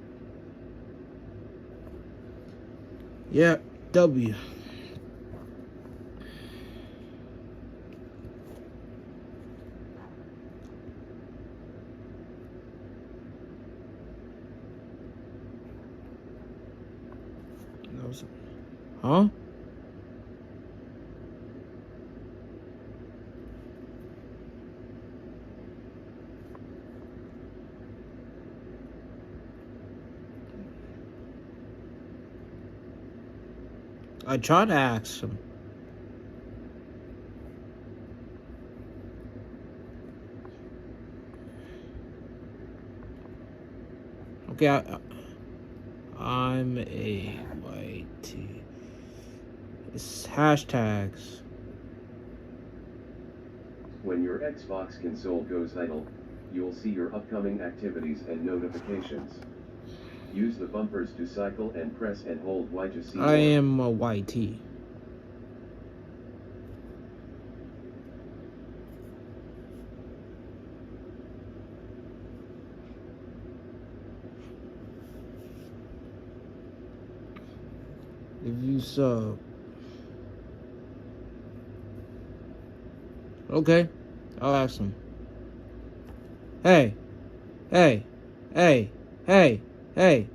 Yeah, W. Huh? I tried to ask him. Okay, I'm a YT. It's hashtags. When your Xbox console goes idle, you'll see your upcoming activities and notifications. Use the bumpers to cycle and press and hold Y to see more. I am a YT. If you sub. Okay, I'll ask him. Hey, hey, hey, hey, hey.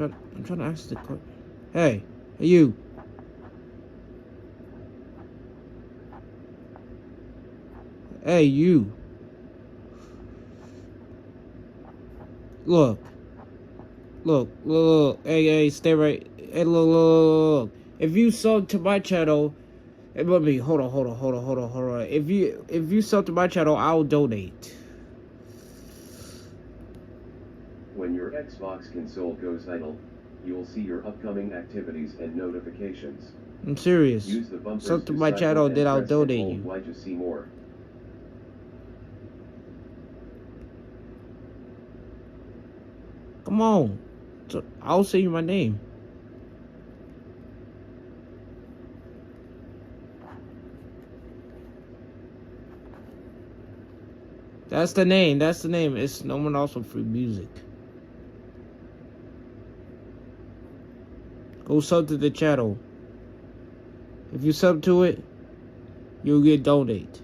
I'm trying to ask the question. Hey, you. Hey, you. Look. Hey, stay right. Hey, look. If you sub to my channel, let me hold on. If you sub to my channel, I'll donate. When your Xbox console goes idle, you'll see your upcoming activities and notifications. I'm serious. Use the bumpers Sub to to my cycle channel, and then I'll press and donate hold you. Y to see more. Come on. I'll say my name. That's the name. It's Snowman, also free music. Go sub to the channel. If you sub to it, you'll get donate.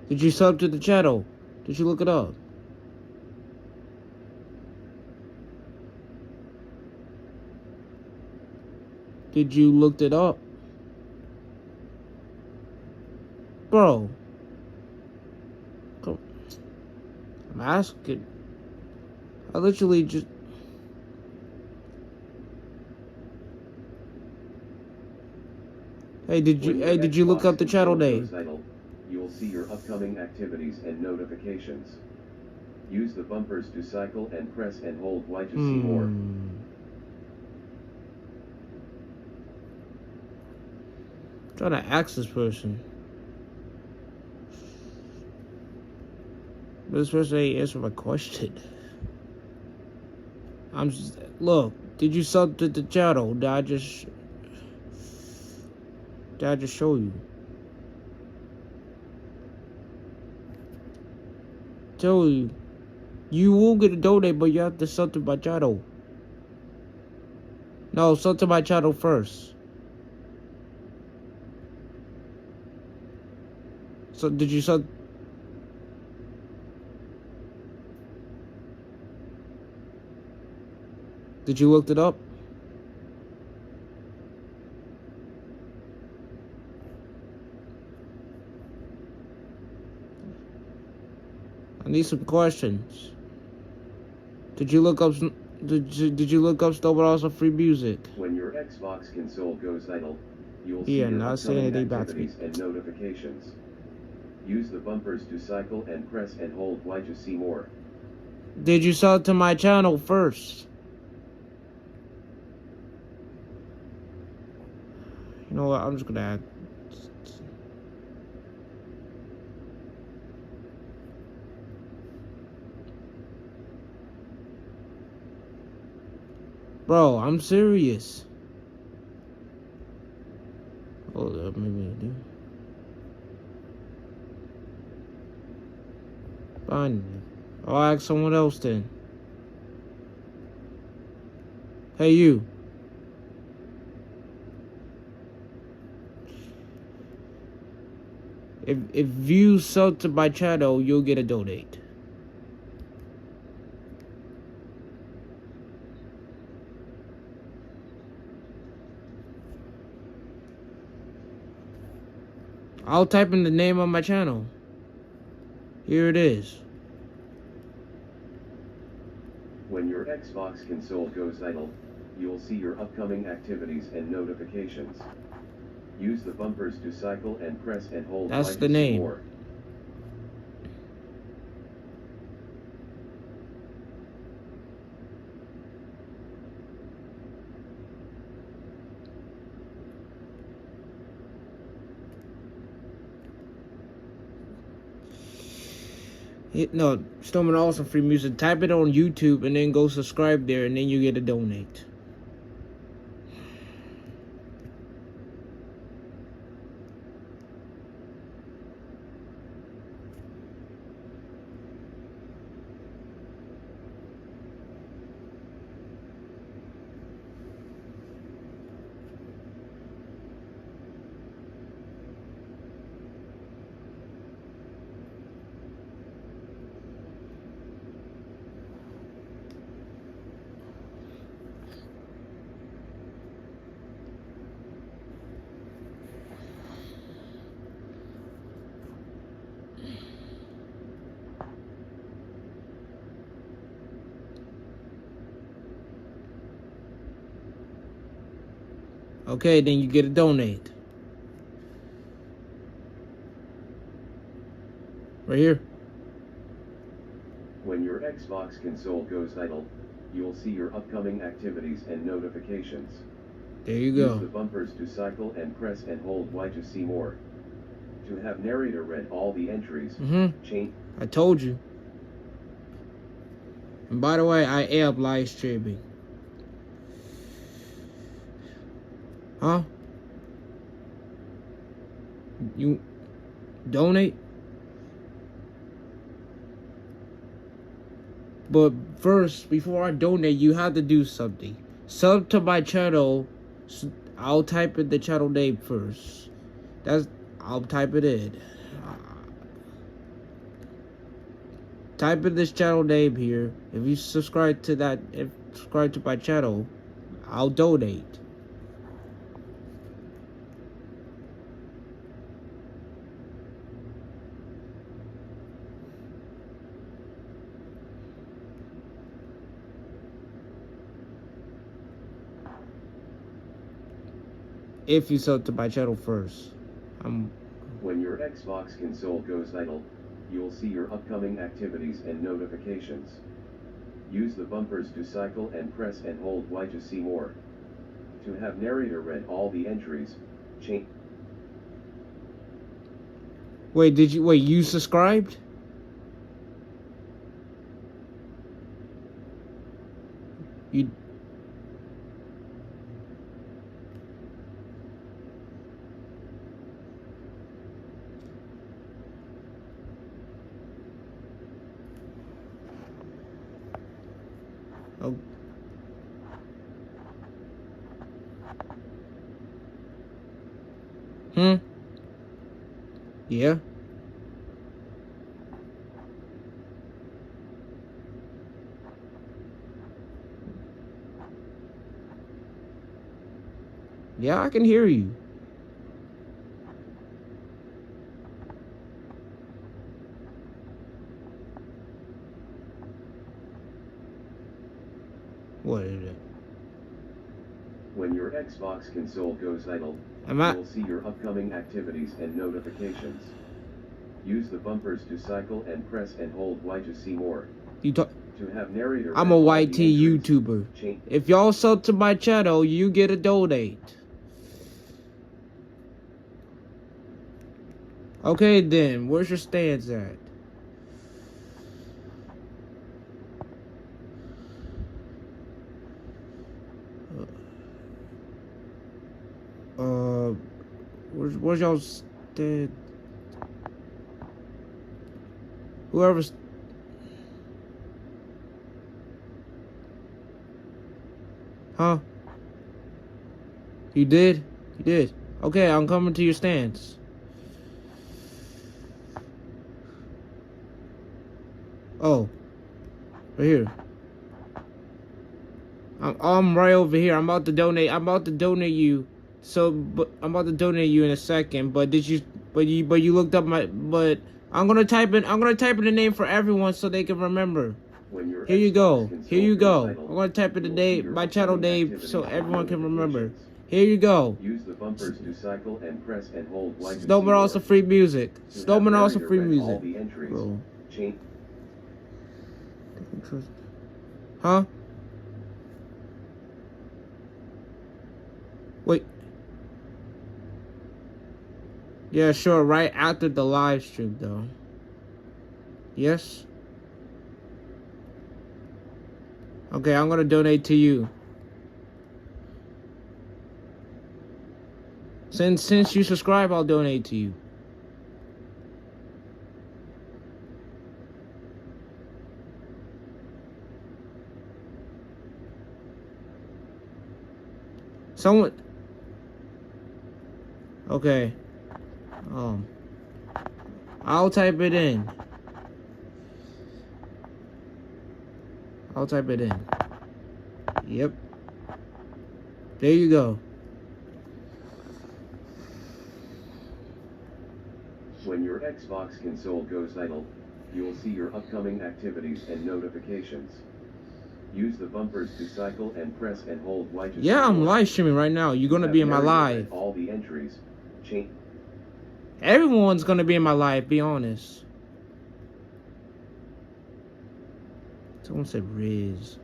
Did you sub to the channel? Did you look it up? Did you look it up? Bro. Come. I'm asking. I literally just... Hey, did you look up the channel name? You'll see your upcoming activities and notifications. Use the bumpers to cycle and press and hold Y to see more. I'm trying to ask this person. But this person ain't answer my question. Look, did you sub to the channel? Did I just show you? Tell you. You will get a donate, but you have to sub to my channel. No, sub to my channel first. So did you sub? Did you look it up? I need some questions. Did you look up? Did you look up Snowman also free music? When your Xbox console goes idle, you'll see Yeah, your not saying upcoming anything about me. activities and notifications. Use the bumpers to cycle and press and hold Y to see more. Did you sub to my channel first? You know what? I'm just gonna add. Bro, I'm serious. Hold up, maybe I do. Fine. I'll ask someone else then. Hey, you. If you sub to my channel, you'll get a donate. I'll type in the name of my channel. Here it is. When your Xbox console goes idle, you'll see your upcoming activities and notifications. Use the bumpers to cycle and press and hold. That's Y the to see name. more. No, Snowman also free music. Type it on YouTube and then go subscribe there, and then you get a donate. Okay, then you get a donate. Right here. When your Xbox console goes idle, you'll see your upcoming activities and notifications. There you Use go. the bumpers to cycle and press and hold Y to see more. To have narrator read all the entries, change. I told you. And by the way, I am live streaming. Huh? You donate? But first, before I donate, you have to do something. Sub to my channel. I'll type in the channel name first. I'll type it in. Type in this channel name here. If you subscribe to my channel, I'll donate. If you sub to my channel first. When your Xbox console goes idle, you'll see your upcoming activities and notifications. Use the bumpers to cycle and press and hold Y to see more. To have narrator read all the entries, change. Wait, you subscribed? You... Oh. Yeah. Yeah, I can hear you. What is it? When your Xbox console goes idle, you'll see your upcoming activities and notifications. Use the bumpers to cycle and press and hold Y to see more. To have narrator. I'm a YT YouTuber. If y'all sub to my channel, you get a donate. Okay then, where's your stands at? Where's y'all stand? Whoever's. Huh? You did? You did. Okay, I'm coming to your stands. Oh. Right here. I'm right over here. I'm about to donate you. So, but I'm about to donate you in a second. But you looked up but I'm gonna type in the name for everyone so they can remember. Here you go. Here you go. I'm gonna type in the name, my channel name, so everyone can remember. Here you go. Use the bumpers to cycle and press and hold Y to see Snowman also more. free music. To Snowman have also narrator free read music. all the entries. Bro. Change. Huh? Wait. Yeah, sure. Right after the live stream, though. Yes? Okay, I'm gonna donate to you. Since you subscribe, I'll donate to you. Someone. Okay. I'll type it in. I'll type it in. Yep. There you go. When your Xbox console goes idle, you'll see your upcoming activities and notifications. Use the bumpers to cycle and press and hold Y to see Yeah, I'm more. live streaming right now. You're gonna be in my Have narrator live. read all the entries. Change. Everyone's gonna be in my live, be honest. Someone said Riz.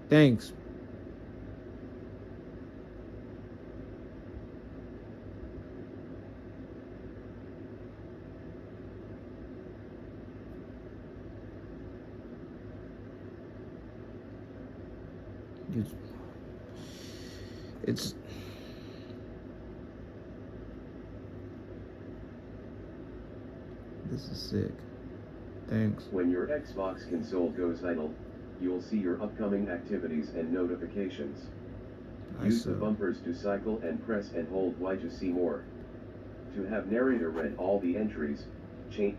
Thanks. It's this is sick. Thanks. When your Xbox console goes idle, you'll see your upcoming activities and notifications. Use the bumpers to cycle and press and hold Y to see more. To have narrator read all the entries, change.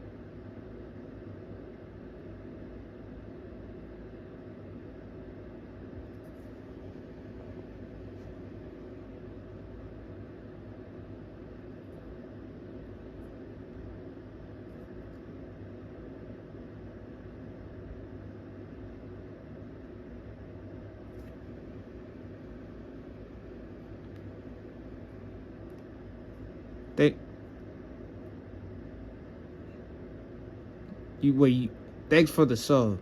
Thanks for the sub.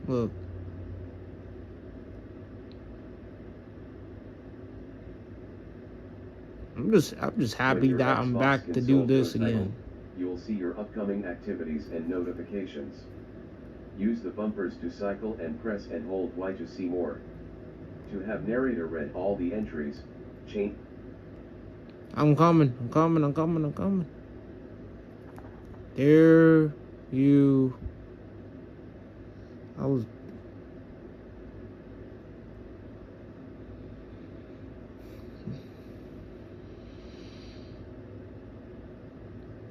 Look. I'm just happy that I'm back to do this again. You'll see your upcoming activities and notifications. Use the bumpers to cycle and press and hold Y to see more. To have narrator read all the entries, change. I'm coming. There you. I was.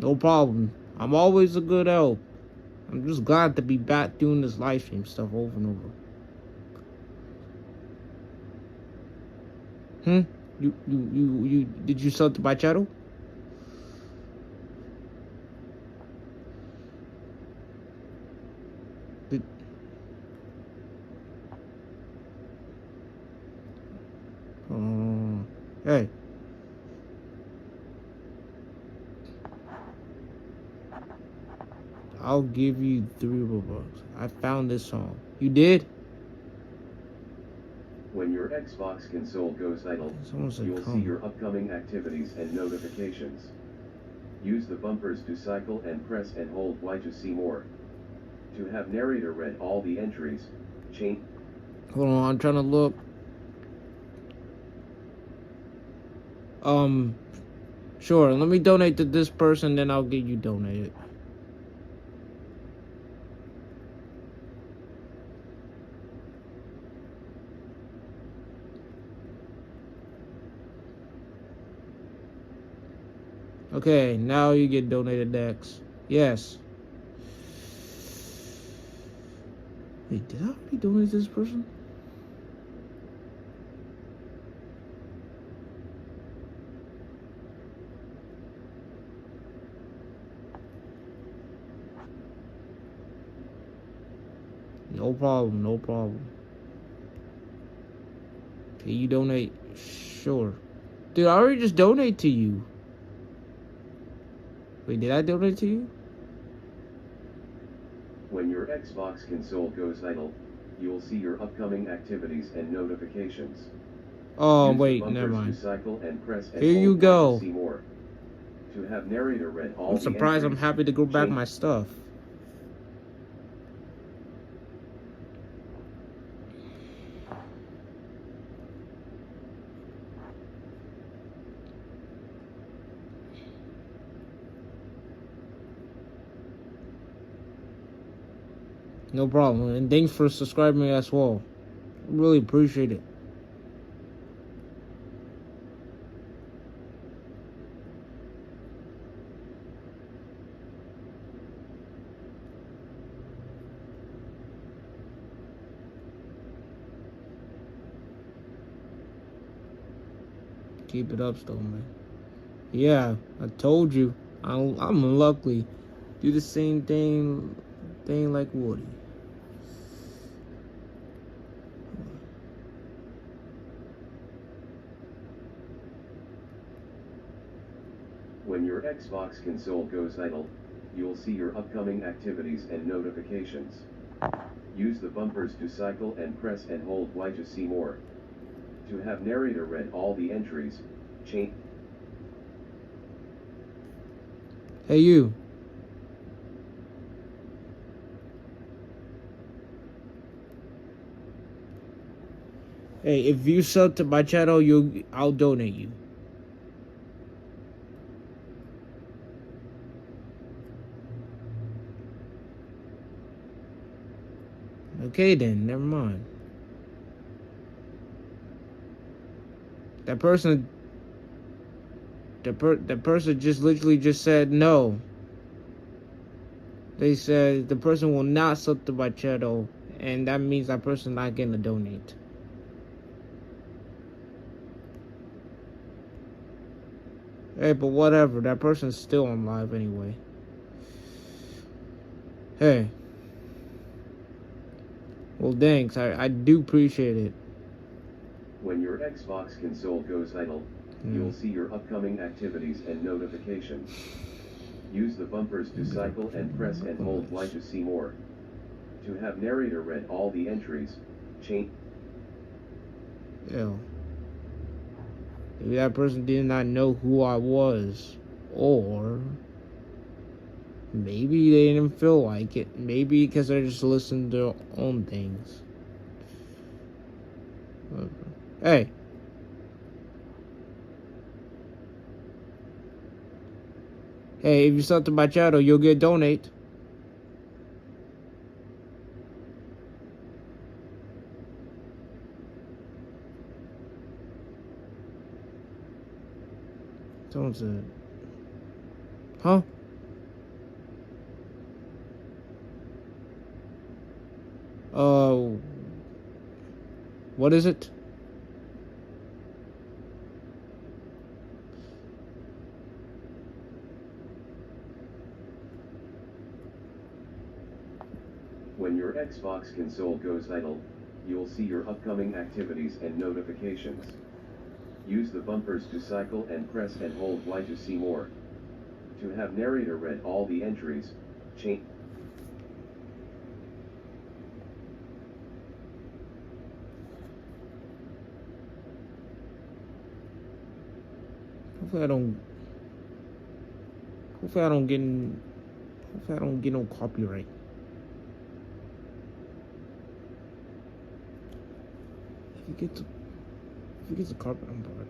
No problem. I'm always a good help. I'm just glad to be back doing this live stream stuff over and over. You did you sub to my channel? Hey. I'll give you 3 Robux. I found this song. You did? When your Xbox console goes idle, you'll see your upcoming activities and notifications. Use the bumpers to cycle and press and hold Y to see more. To have narrator read all the entries, change. Hold on, I'm trying to look. Sure, let me donate to this person, then I'll get you donated. Okay, now you get donated next. Yes. Wait, did I already donate to this person? No problem, no problem. Can you donate? Sure. Dude, I already just donate to you. Wait, did I donate to you? When your Xbox console goes idle, you'll see your upcoming activities and notifications. Oh, Use wait, the never bumpers mind. to cycle and press and Here you hold Y go. to see more. To have narrator read all I'm surprised I'm happy to go back my stuff. No problem. And thanks for subscribing as well. Really appreciate it. Keep it up, Snowman. Yeah, I told you. I'm unlucky. Do the same thing like Woody. When your Xbox console goes idle, you'll see your upcoming activities and notifications. Use the bumpers to cycle and press and hold Y to see more. To have narrator read all the entries, change. Hey, you. Hey, if you sub to my channel, I'll donate you. Okay then, never mind. That person just literally just said no. They said the person will not sub to my channel, and that means that person not getting to donate. Hey, but whatever, that person's still on live anyway. Hey. Well, thanks. I do appreciate it. When your Xbox console goes idle, you'll see your upcoming activities and notifications. Use the bumpers to cycle and press and hold Y to see more. To have narrator read all the entries, change. Yeah. Maybe that person did not know who I was. Or maybe they didn't feel like it. Maybe because they're just listening to their own things. Hey. Hey, if you sub to my channel, you'll get donate. Someone said, huh? What is it? When your Xbox console goes idle, you'll see your upcoming activities and notifications. Use the bumpers to cycle and press and hold Y to see more. To have narrator read all the entries, change. Hopefully I don't get no copyright. If it gets a copyright, I'm bad.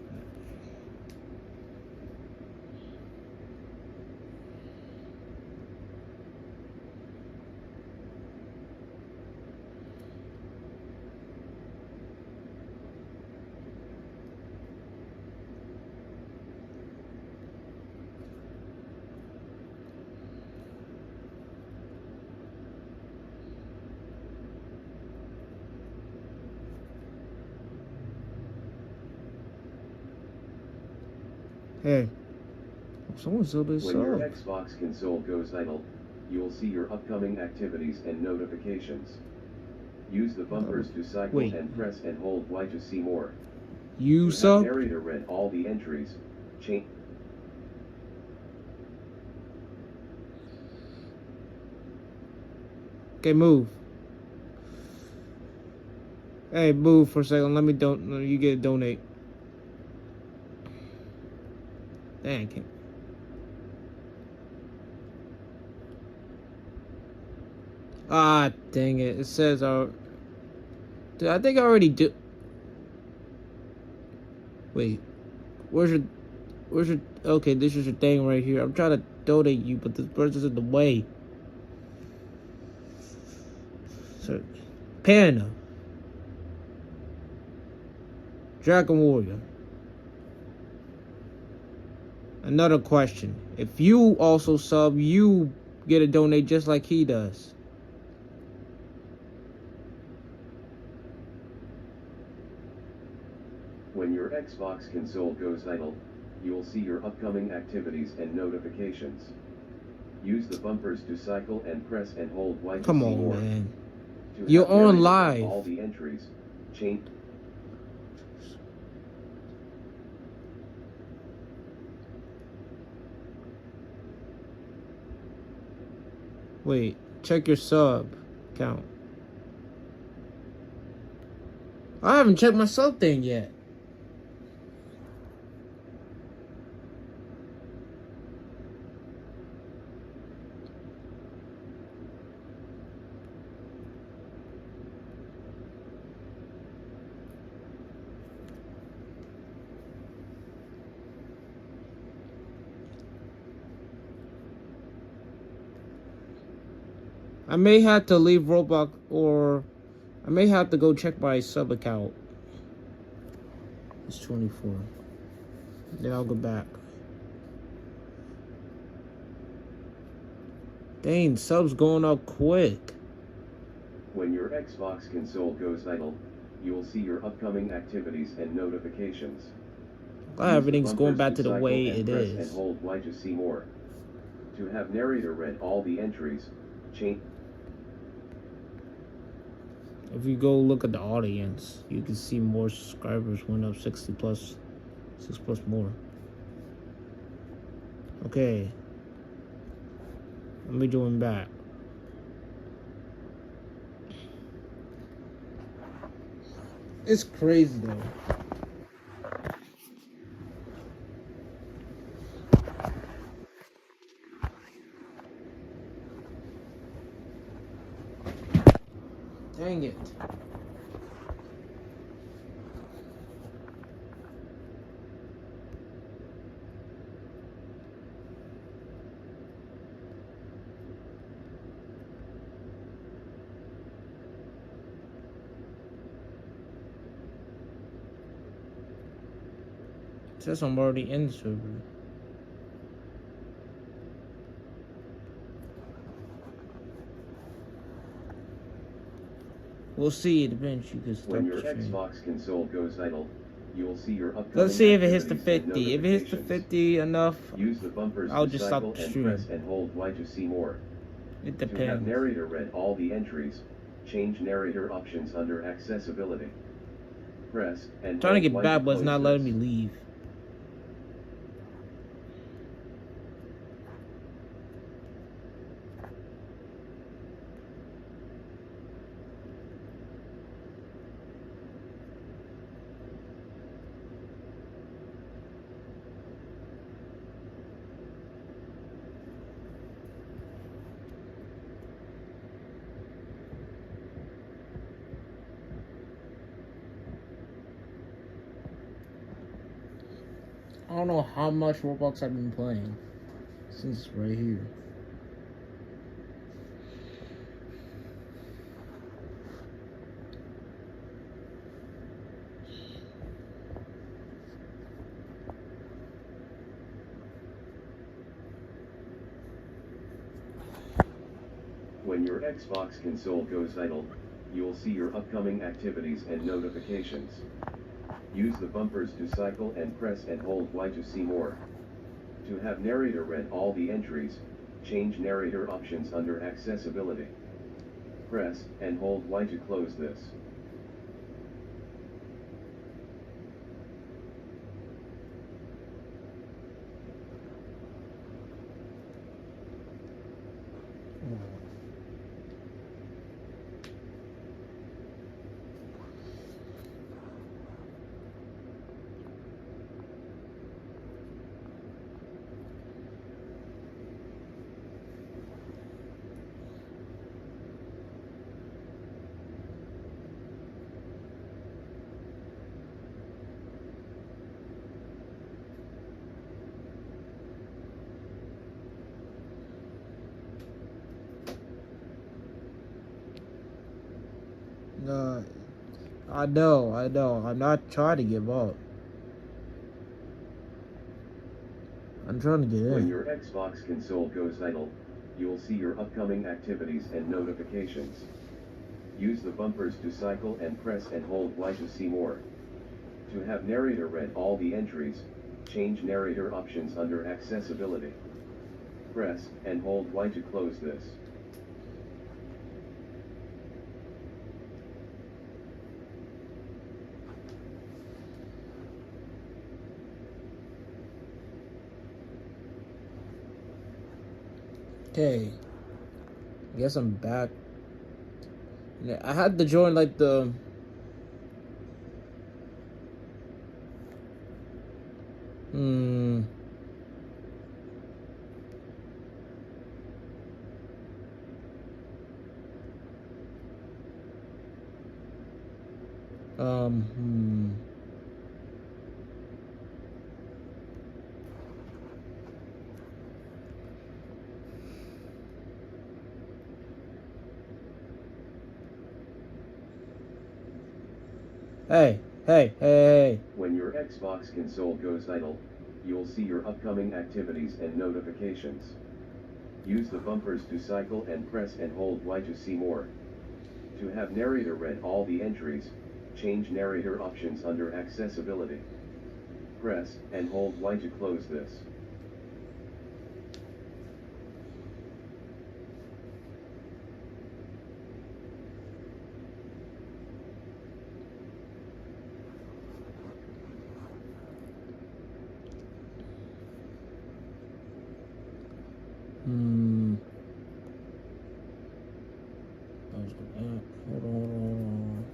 Hey, someone's a bit When your sub. Xbox console goes idle, you'll see your upcoming activities and notifications. Use the bumpers to cycle and press and hold Y to see more. You to sub? have narrator read all the entries, change. Okay, move. Hey, move for a second. Let me you get a donate. Dang, I can't. Ah, dang it. It says, dude, I think I already do. Wait. Where's your, okay, this is your thing right here. I'm trying to donate you, but this person's in the way. So, Panda. Dragon Warrior. Another question. If you also sub, you get a donate just like he does. When your Xbox console goes idle, you'll see your upcoming activities and notifications. Use the bumpers to cycle and press and hold Y to Come see on, more. man. To You're have narrator on read live. all the entries, change. Wait, check your sub count. I haven't checked my sub thing yet. I may have to leave Roblox, or I may have to go check my sub account. It's 24. Then I'll go back. Dang, subs going up quick. When your Xbox console goes idle, you will see your upcoming activities and notifications. Glad everything's going back to the way it is. And hold Y to see more. To have narrator read all the entries, change. If you go look at the audience, you can see more subscribers went up 60 plus, 6 plus more. Okay. Let me join back. It's crazy though. Dang it. It says I'm already in the server. We'll see. It depends. You can stop When your the stream. Xbox console goes idle, you will see your upcoming. Let's see if it hits the activities and 50. If it hits the notifications. 50 enough, Use the bumpers I'll to just cycle stop the and stream. press and hold Y to see more. It To have depends. narrator read all the entries, change narrator options under accessibility. Press and Trying to hold get Y back, to but it's close not letting this. me leave. I don't know how much Roblox I've been playing since it's right here. When your Xbox console goes idle, you'll see your upcoming activities and notifications. Use the bumpers to cycle and press and hold Y to see more. To have narrator read all the entries, change narrator options under accessibility. Press and hold Y to close this. No, I know. I'm not trying to give up. I'm trying to get When in. your Xbox console goes idle, you'll see your upcoming activities and notifications. Use the bumpers to cycle and press and hold Y to see more. To have narrator read all the entries, change narrator options under accessibility. Press and hold Y to close this. Okay. I guess I'm back. Yeah, I had to join like the Hey. When your Xbox console goes idle, you'll see your upcoming activities and notifications. Use the bumpers to cycle and press and hold Y to see more. To have narrator read all the entries, change narrator options under accessibility. Press and hold Y to close this. Hold on.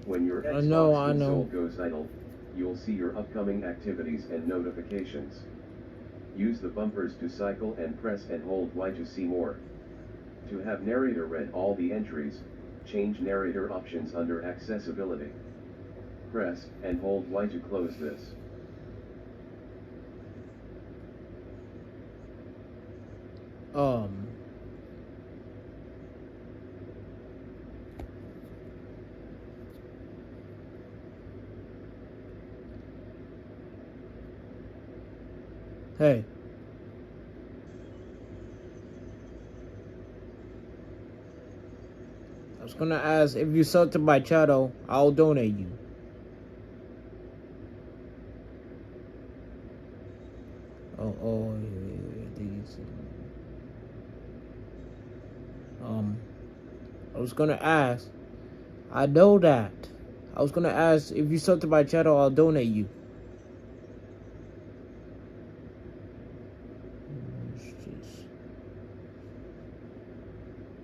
When your I Xbox know. console goes idle, you'll see your upcoming activities and notifications. Use the bumpers to cycle and press and hold Y to see more. To have narrator read all the entries, change narrator options under accessibility. Press and hold Y to close this. Hey. I was gonna ask if you sub to my channel, I'll donate you. Oh, these. I was gonna ask. I know that. I was gonna ask if you sub to my channel, I'll donate you.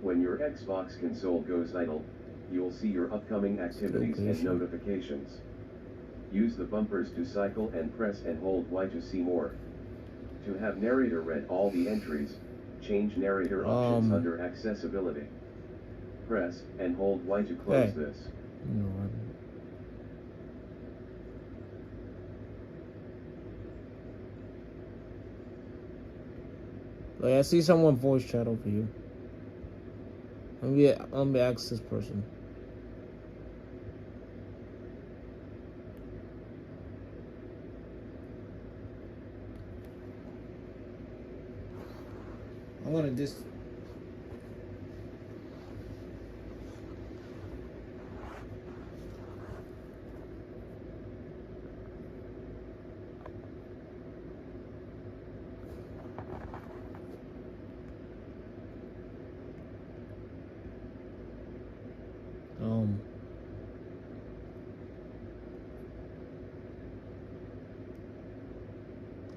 When your Xbox console goes idle, you'll see your upcoming activities and notifications. Use the bumpers to cycle and press and hold Y to see more. To have narrator read all the entries, change narrator options under accessibility. Press and hold Y to close this. Like, I see someone voice chat over you. Let me ask this person. I'm gonna just.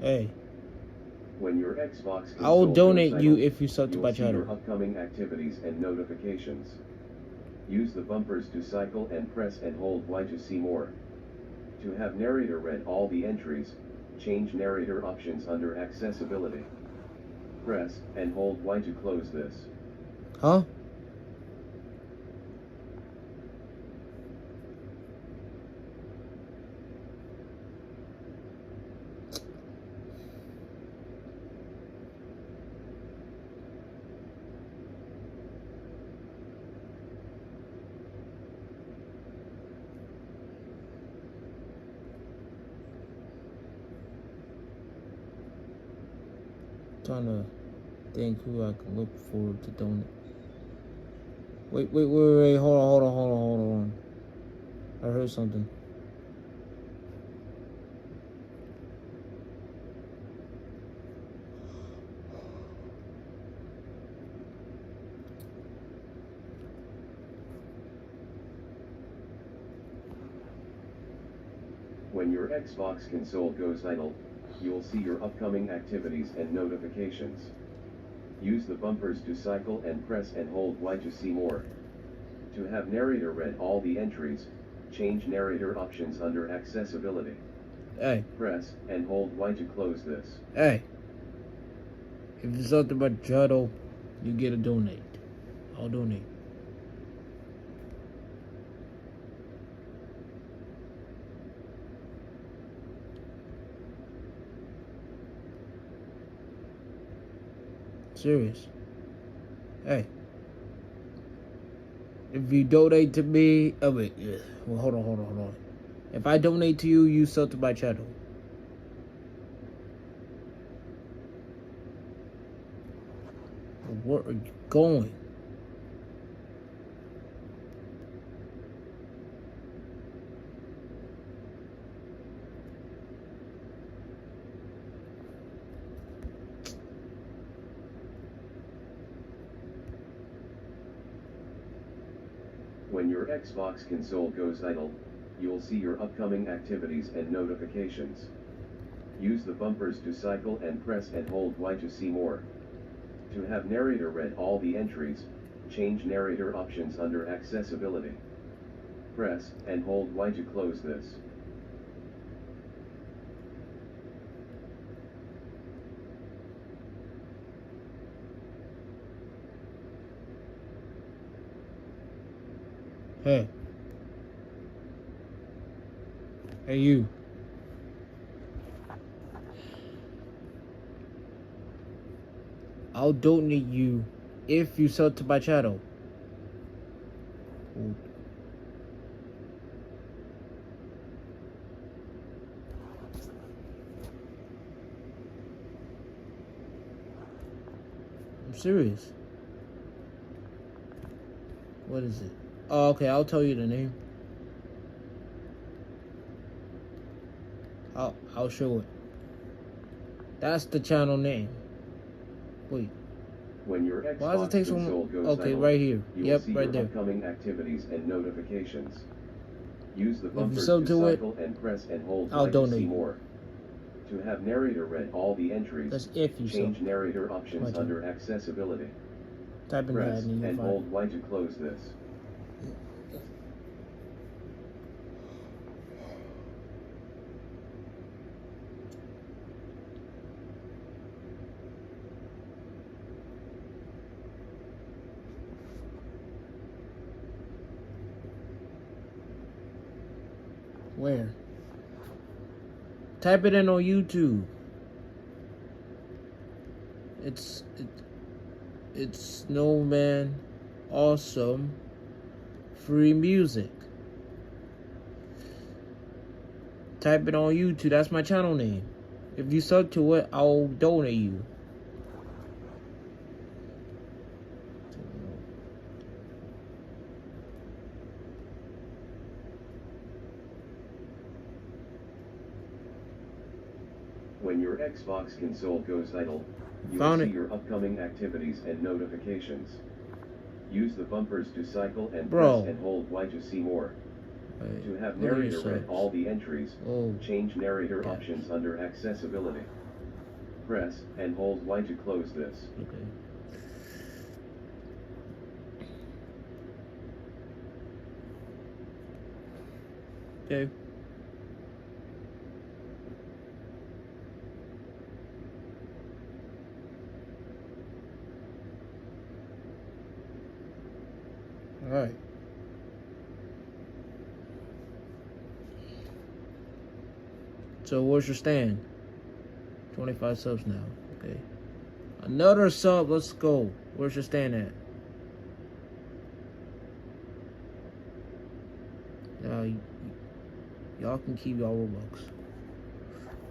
Hey. When your Xbox I will console donate goes you idle, if you sub to my you'll see channel. your upcoming activities and notifications. Use the bumpers to cycle and press and hold Y to see more. To have narrator read all the entries, change narrator options under accessibility. Press and hold Y to close this. Huh? Trying to think who I can look for to donate. Wait, hold on. I heard something. When your Xbox console goes idle, you'll see your upcoming activities and notifications. Use the bumpers to cycle and press and hold Y to see more. To have narrator read all the entries, change narrator options under accessibility. Hey. Press and hold Y to close this. Hey. If you sub to my channel, you get a donate. I'll donate. Serious. Hey. If you donate to me, well, hold on. If I donate to you, you sub to my channel. Where are you going? When your Xbox console goes idle, you'll see your upcoming activities and notifications. Use the bumpers to cycle and press and hold Y to see more. To have narrator read all the entries, change narrator options under accessibility. Press and hold Y to close this. Hey. Hey, you. I'll donate you if you sub to my channel. Ooh. I'm serious. What is it? Oh, okay, I'll tell you the name. I'll show it. That's the channel name. Wait. When your Xbox Why does it take so console long? goes Okay, idle, right here. you Yep, will see right your there. upcoming activities and notifications. Use the If you bumpers sub to to it, cycle and press and hold I'll Y to see donate. more. To have narrator read all the entries, That's if you change sub. narrator options Right. under accessibility. Type in that Press and you'll and find hold Y to close this. Where? Type it in on YouTube. It's Snowman Awesome Free Music. Type it on YouTube. That's my channel name. If you sub to it, I'll donate you. When your Xbox console goes idle, you will Found see it. your upcoming activities and notifications. Use the bumpers to cycle and Bro. press and hold Y to see more. Wait, To have look at narrator your read subs. all the entries, Oh, change narrator gosh. options under accessibility. Press and hold Y to close this. okay. Okay. All right. So where's your stand? 25 subs now. Okay. Another sub. Let's go. Where's your stand at? Now, y'all can keep y'all Robux.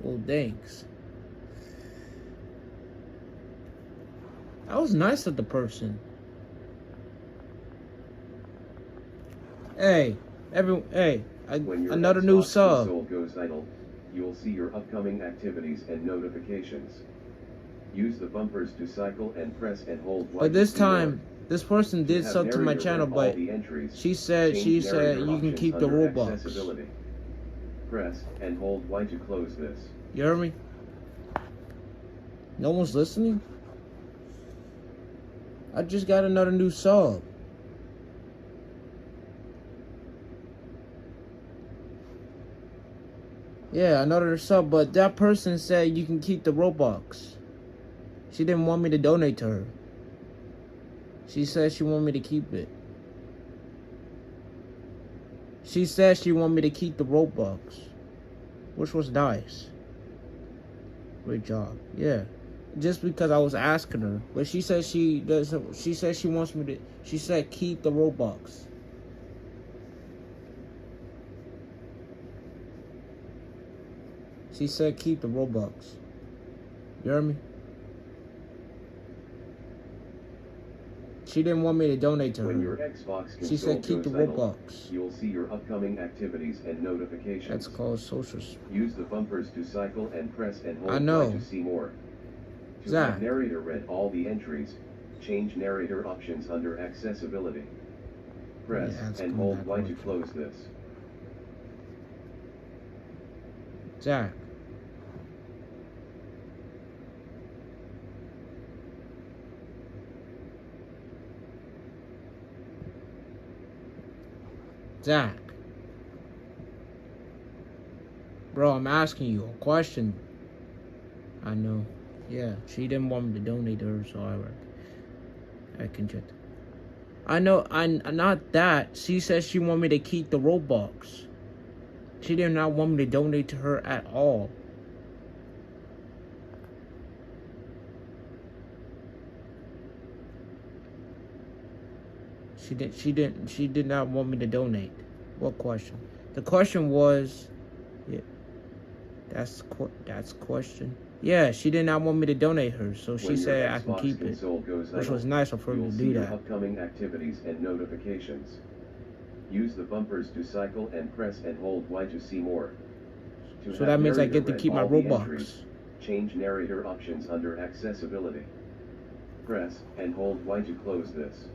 Well, thanks. I was nice to the person. Hey, When your another new Xbox sub. console goes idle, you will see your upcoming activities and notifications. Use the bumpers to cycle and press and hold Y But to this see time, more. this person did have sub to my narrator channel, read all but the entries, she said change you narrator can options keep the under Robux. accessibility. Press and hold Y to close this. You heard me? No one's listening? I just got another new sub. Yeah, another sub, but that person said you can keep the Robux. She didn't want me to donate to her. She said she wanted me to keep it. She said she wanted me to keep the Robux, which was nice. Great job. Yeah. Just because I was asking her, but she said she does. She said she wants me to. She said keep the Robux. She said keep the Robux. You heard me? She didn't want me to donate to When her. your Xbox console She said keep the goes idle, Robux. you will see your upcoming activities and notifications. That's called social. Use the bumpers to cycle and press and hold I know. Y to see more. To Zach. have narrator read all the entries, change narrator options under accessibility. Press Yeah, it's and coming hold back Y to on. close this. Zach. Zach. Bro, I'm asking you a question. I know. Yeah, she didn't want me to donate to her, so I can check. I know, not that. She said she wanted me to keep the Robux. She did not want me to donate to her at all. She did not want me to donate. What question? The question was, yeah, that's question. Yeah, she did not want me to donate her, so she When your said I can Xbox keep it, console goes which was idle, nice of her you'll to see do your that. upcoming activities and notifications. Use the bumpers to cycle and press and hold Y to see more. To So have that means I narrator get to read keep my all the Robux. entries, change narrator options under accessibility. Press and hold Y to close this.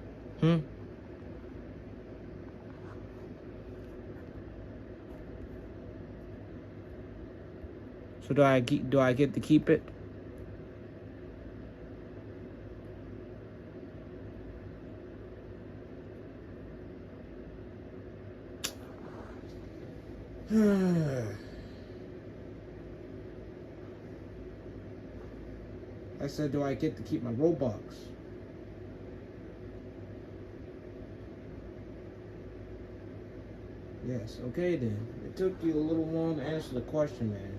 So do I get to keep it? I said, do I get to keep my Robux? Yes, okay then. It took you a little long to answer the question, man.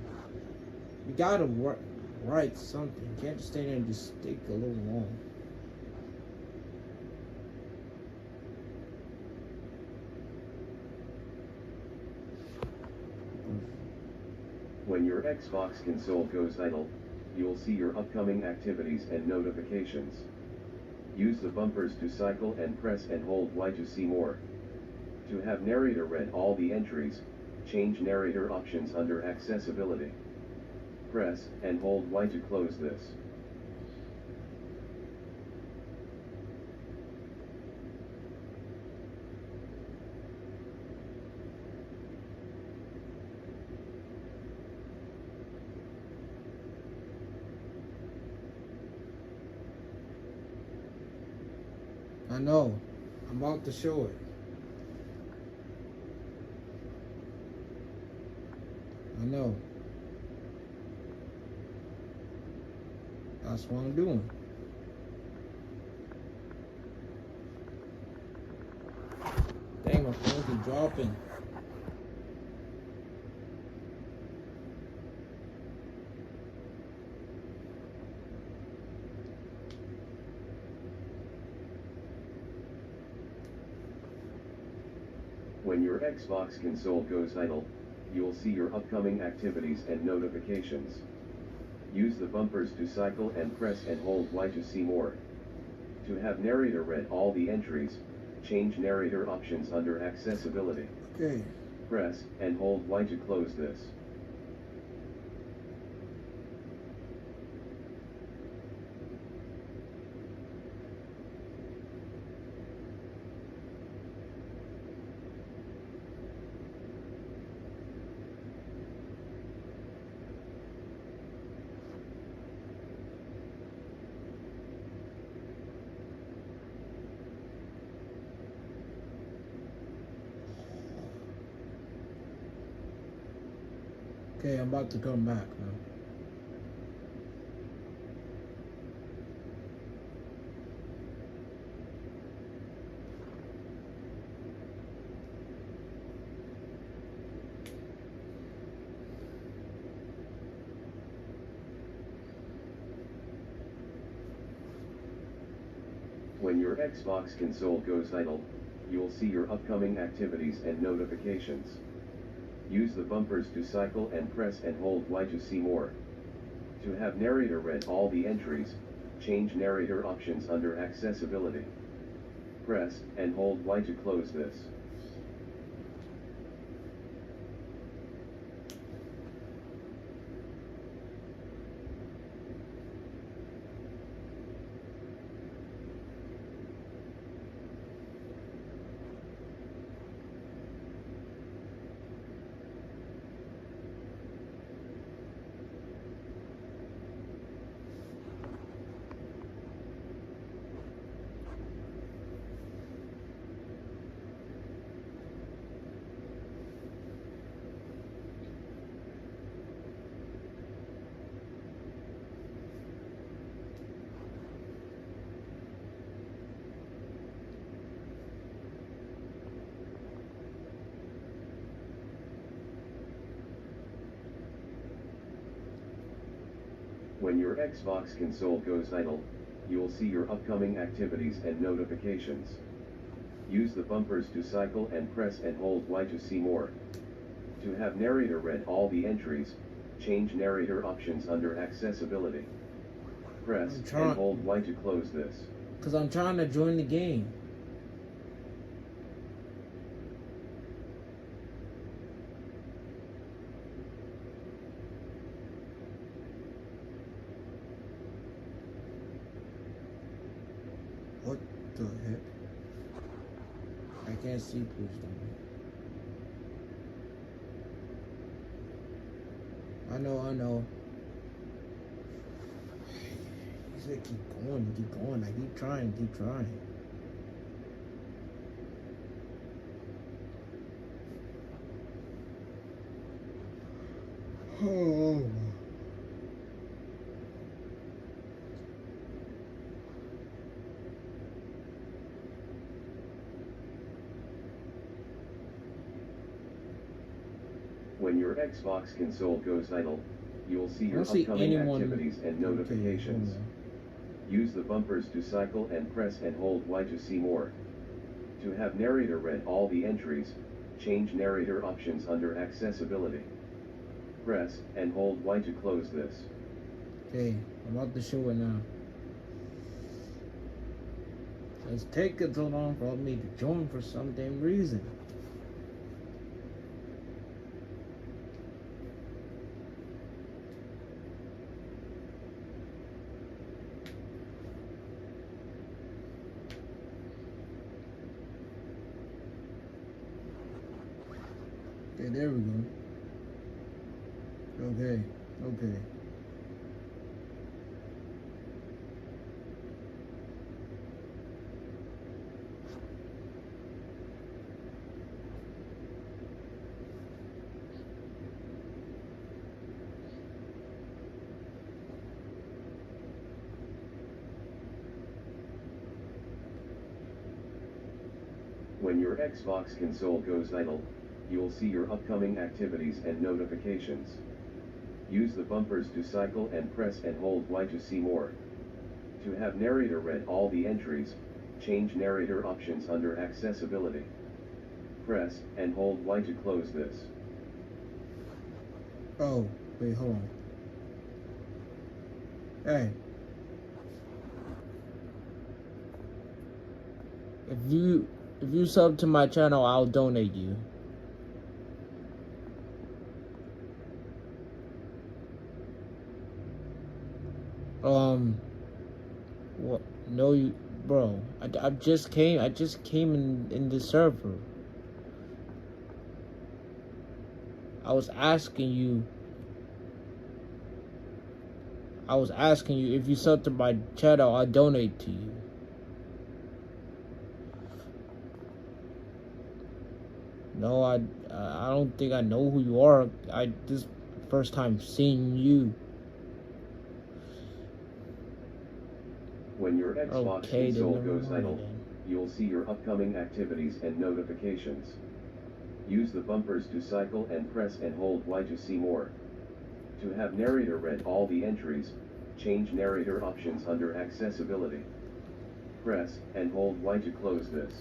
You gotta write something. You can't just stay there and just take a little long. When your Xbox console goes idle, you'll see your upcoming activities and notifications. Use the bumpers to cycle and press and hold Y to see more. To have narrator read all the entries, change narrator options under accessibility. Press and hold Y to close this. I know. I'm about to show it. I know. That's what I'm doing. Dang, my phone's been dropping. When your Xbox console goes idle, you'll see your upcoming activities and notifications. Use the bumpers to cycle and press and hold Y to see more. To have narrator read all the entries, change narrator options under accessibility. Okay. Press and hold Y to close this. Okay, I'm about to come back, man. When your Xbox console goes idle, you'll see your upcoming activities and notifications. Use the bumpers to cycle and press and hold Y to see more. To have narrator read all the entries, change narrator options under accessibility. Press and hold Y to close this. When your Xbox console goes idle, you'll see your upcoming activities and notifications. Use the bumpers to cycle and press and hold Y to see more. To have narrator read all the entries, Change narrator options under accessibility. Press I'm and trying- hold Y to close this. Cause I'm trying to join the game. What the heck? I can't see, please don't. I know. He said keep going. I keep trying. Oh. When your Xbox console goes idle, you'll see I your don't see upcoming anyone- activities and notifications. Okay, Use the bumpers to cycle and press and hold Y to see more. To have narrator read all the entries, change narrator options under accessibility. Press and hold Y to close this. okay, I'm about to show it now. It's taking so long for me to join for some damn reason. Okay, there we go. Okay. When your Xbox console goes idle, you'll see your upcoming activities and notifications. Use the bumpers to cycle and press and hold Y to see more. To have narrator read all the entries, change narrator options under accessibility. Press and hold Y to close this. Oh, wait, hold on. Hey. If you sub to my channel, I'll donate you. What? No, you, bro. I just came in the server. I was asking you if you sub to my channel, I'll donate to you. No, I don't think I know who you are. This first time seeing you. When your Xbox Okay, console then goes never mind idle, then. you'll see your upcoming activities and notifications. Use the bumpers to cycle and press and hold Y to see more. To have narrator read all the entries, change narrator options under accessibility. Press and hold Y to close this.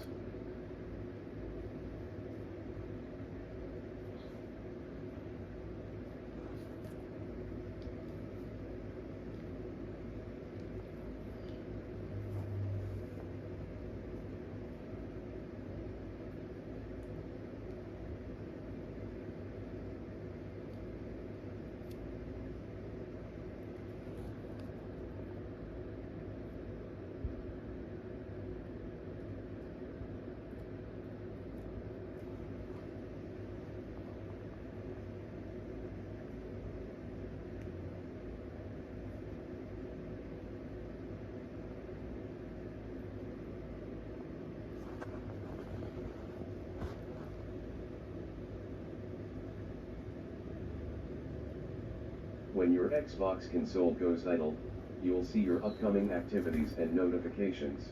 When your Xbox console goes idle, you'll see your upcoming activities and notifications.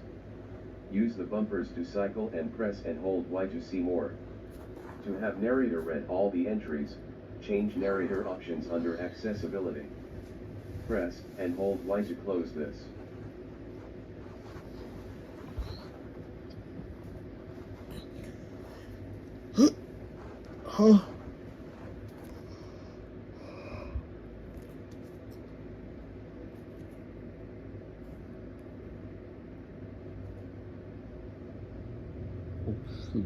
Use the bumpers to cycle and press and hold Y to see more. To have narrator read all the entries, change narrator options under accessibility. Press and hold Y to close this. shoot.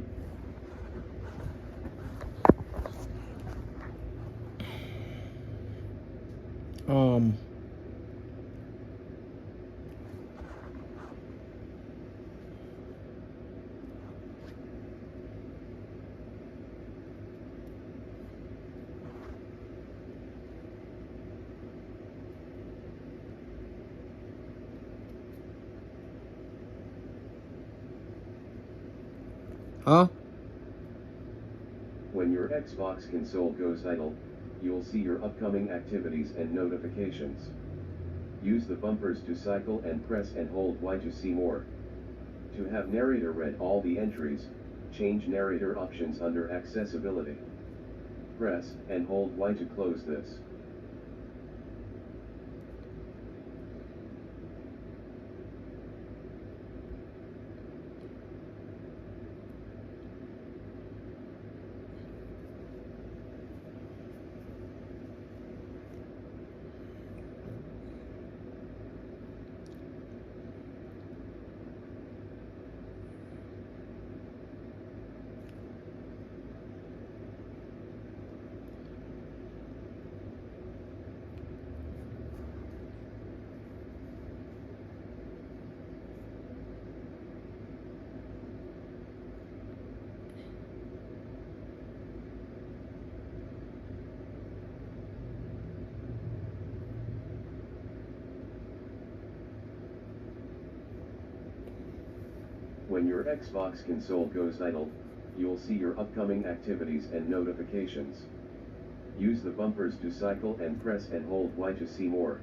Huh? When your Xbox console goes idle, you'll see your upcoming activities and notifications. Use the bumpers to cycle and press and hold Y to see more. To have narrator read all the entries, change narrator options under accessibility. Press and hold Y to close this. When your Xbox console goes idle, you'll see your upcoming activities and notifications. Use the bumpers to cycle and press and hold Y to see more.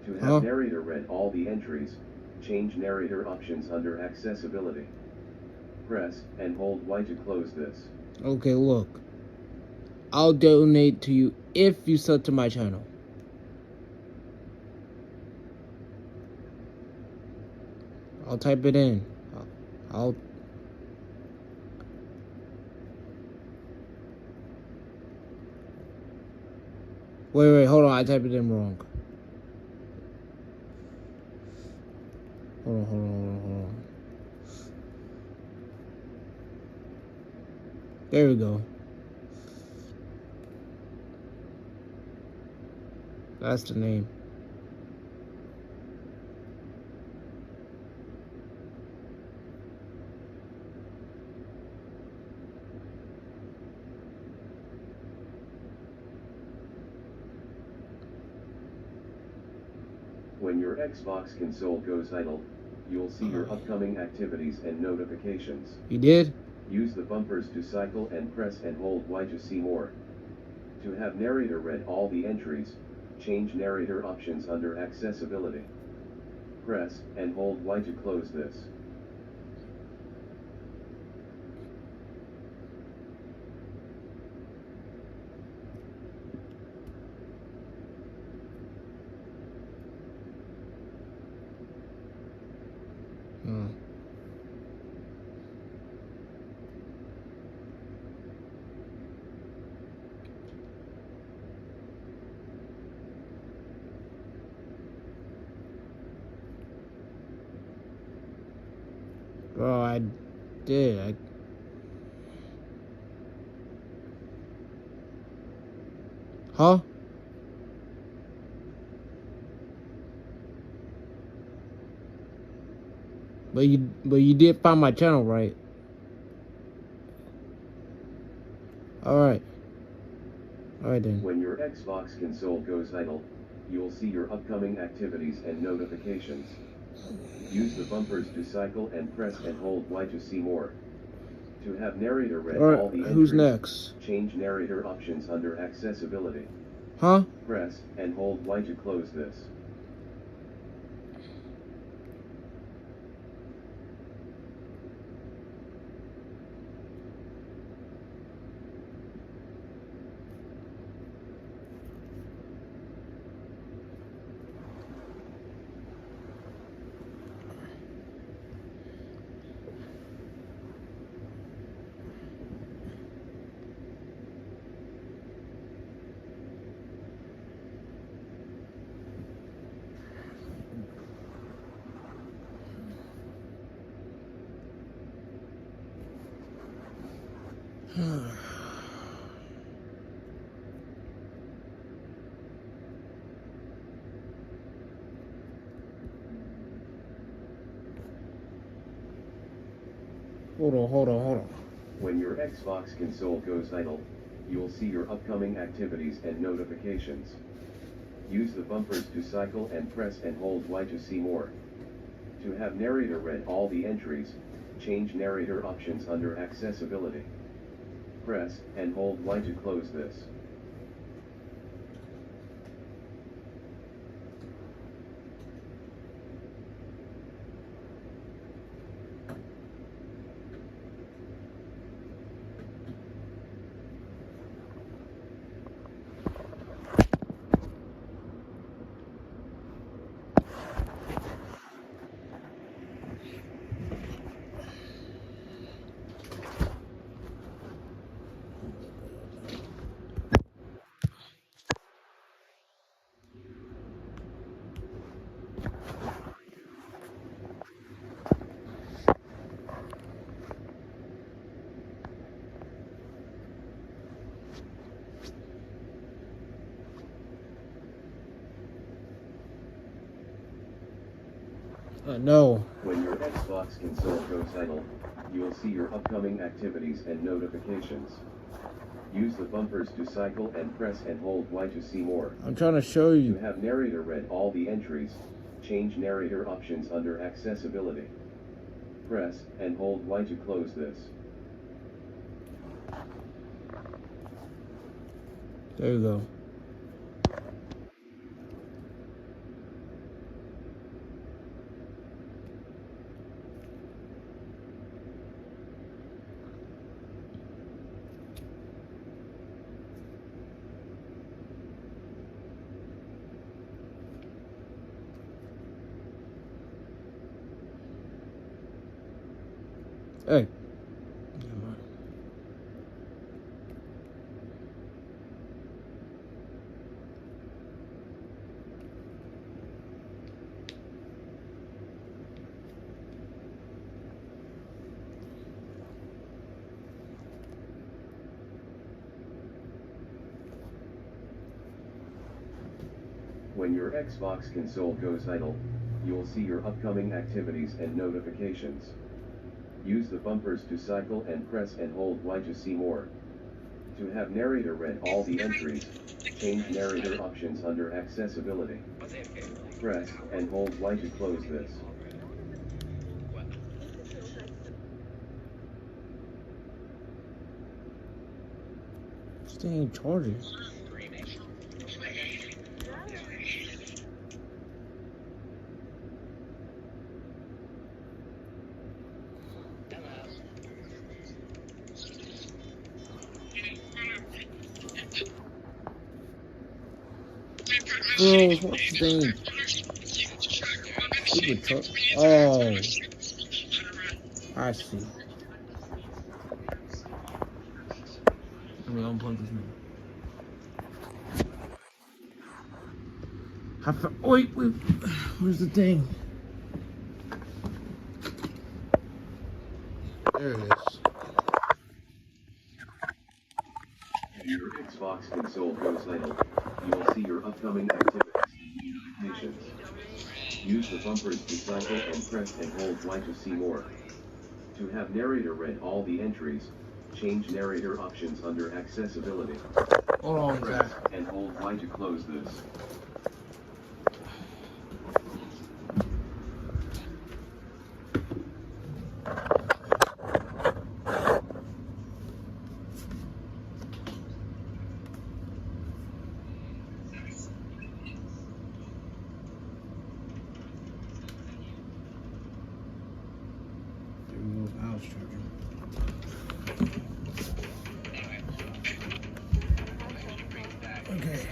To have narrator read all the entries, change narrator options under accessibility. Press and hold Y to close this. Okay, look. I'll donate to you if you sub to my channel. I'll type it in. I'll wait, hold on, I typed it in wrong. Hold on. There we go. That's the name. When your Xbox console goes idle, you'll see your upcoming activities and notifications. You did? Use the bumpers to cycle and press and hold Y to see more. To have narrator read all the entries, change narrator options under accessibility. Press and hold Y to close this. Bro, I did. Huh? But you did find my channel, right? Alright then. When your Xbox console goes idle, you'll see your upcoming activities and notifications. Use the bumpers to cycle and press and hold Y to see more. To have narrator read all the entries, who's next? change narrator options under accessibility. Huh? Press and hold Y to close this. Hold on. When your Xbox console goes idle, you'll see your upcoming activities and notifications. Use the bumpers to cycle and press and hold Y to see more. To have narrator read all the entries, change narrator options under accessibility. Press and hold Y to close this. No. When your Xbox console goes idle, you'll see your upcoming activities and notifications. Use the bumpers to cycle and press and hold Y to see more. I'm trying to show you. To have narrator read all the entries, change narrator options under accessibility. Press and hold Y to close this. There you go. Hey. When your Xbox console goes idle, you'll see your upcoming activities and notifications. Use the bumpers to cycle and press and hold Y to see more. To have narrator read all the entries, change narrator options under accessibility. Press and hold Y to close this. Staying charges. Bro, what's the thing? Stupid truck. Oh. I see. Let me unplug this man. Wait. Where's the thing? There it is. When your Xbox console goes idle, you'll see your upcoming activities and notifications. Use the bumpers to cycle and press and hold Y to see more. To have narrator read all the entries, change narrator options under accessibility. Hold on, press and hold Y to close this. Okay.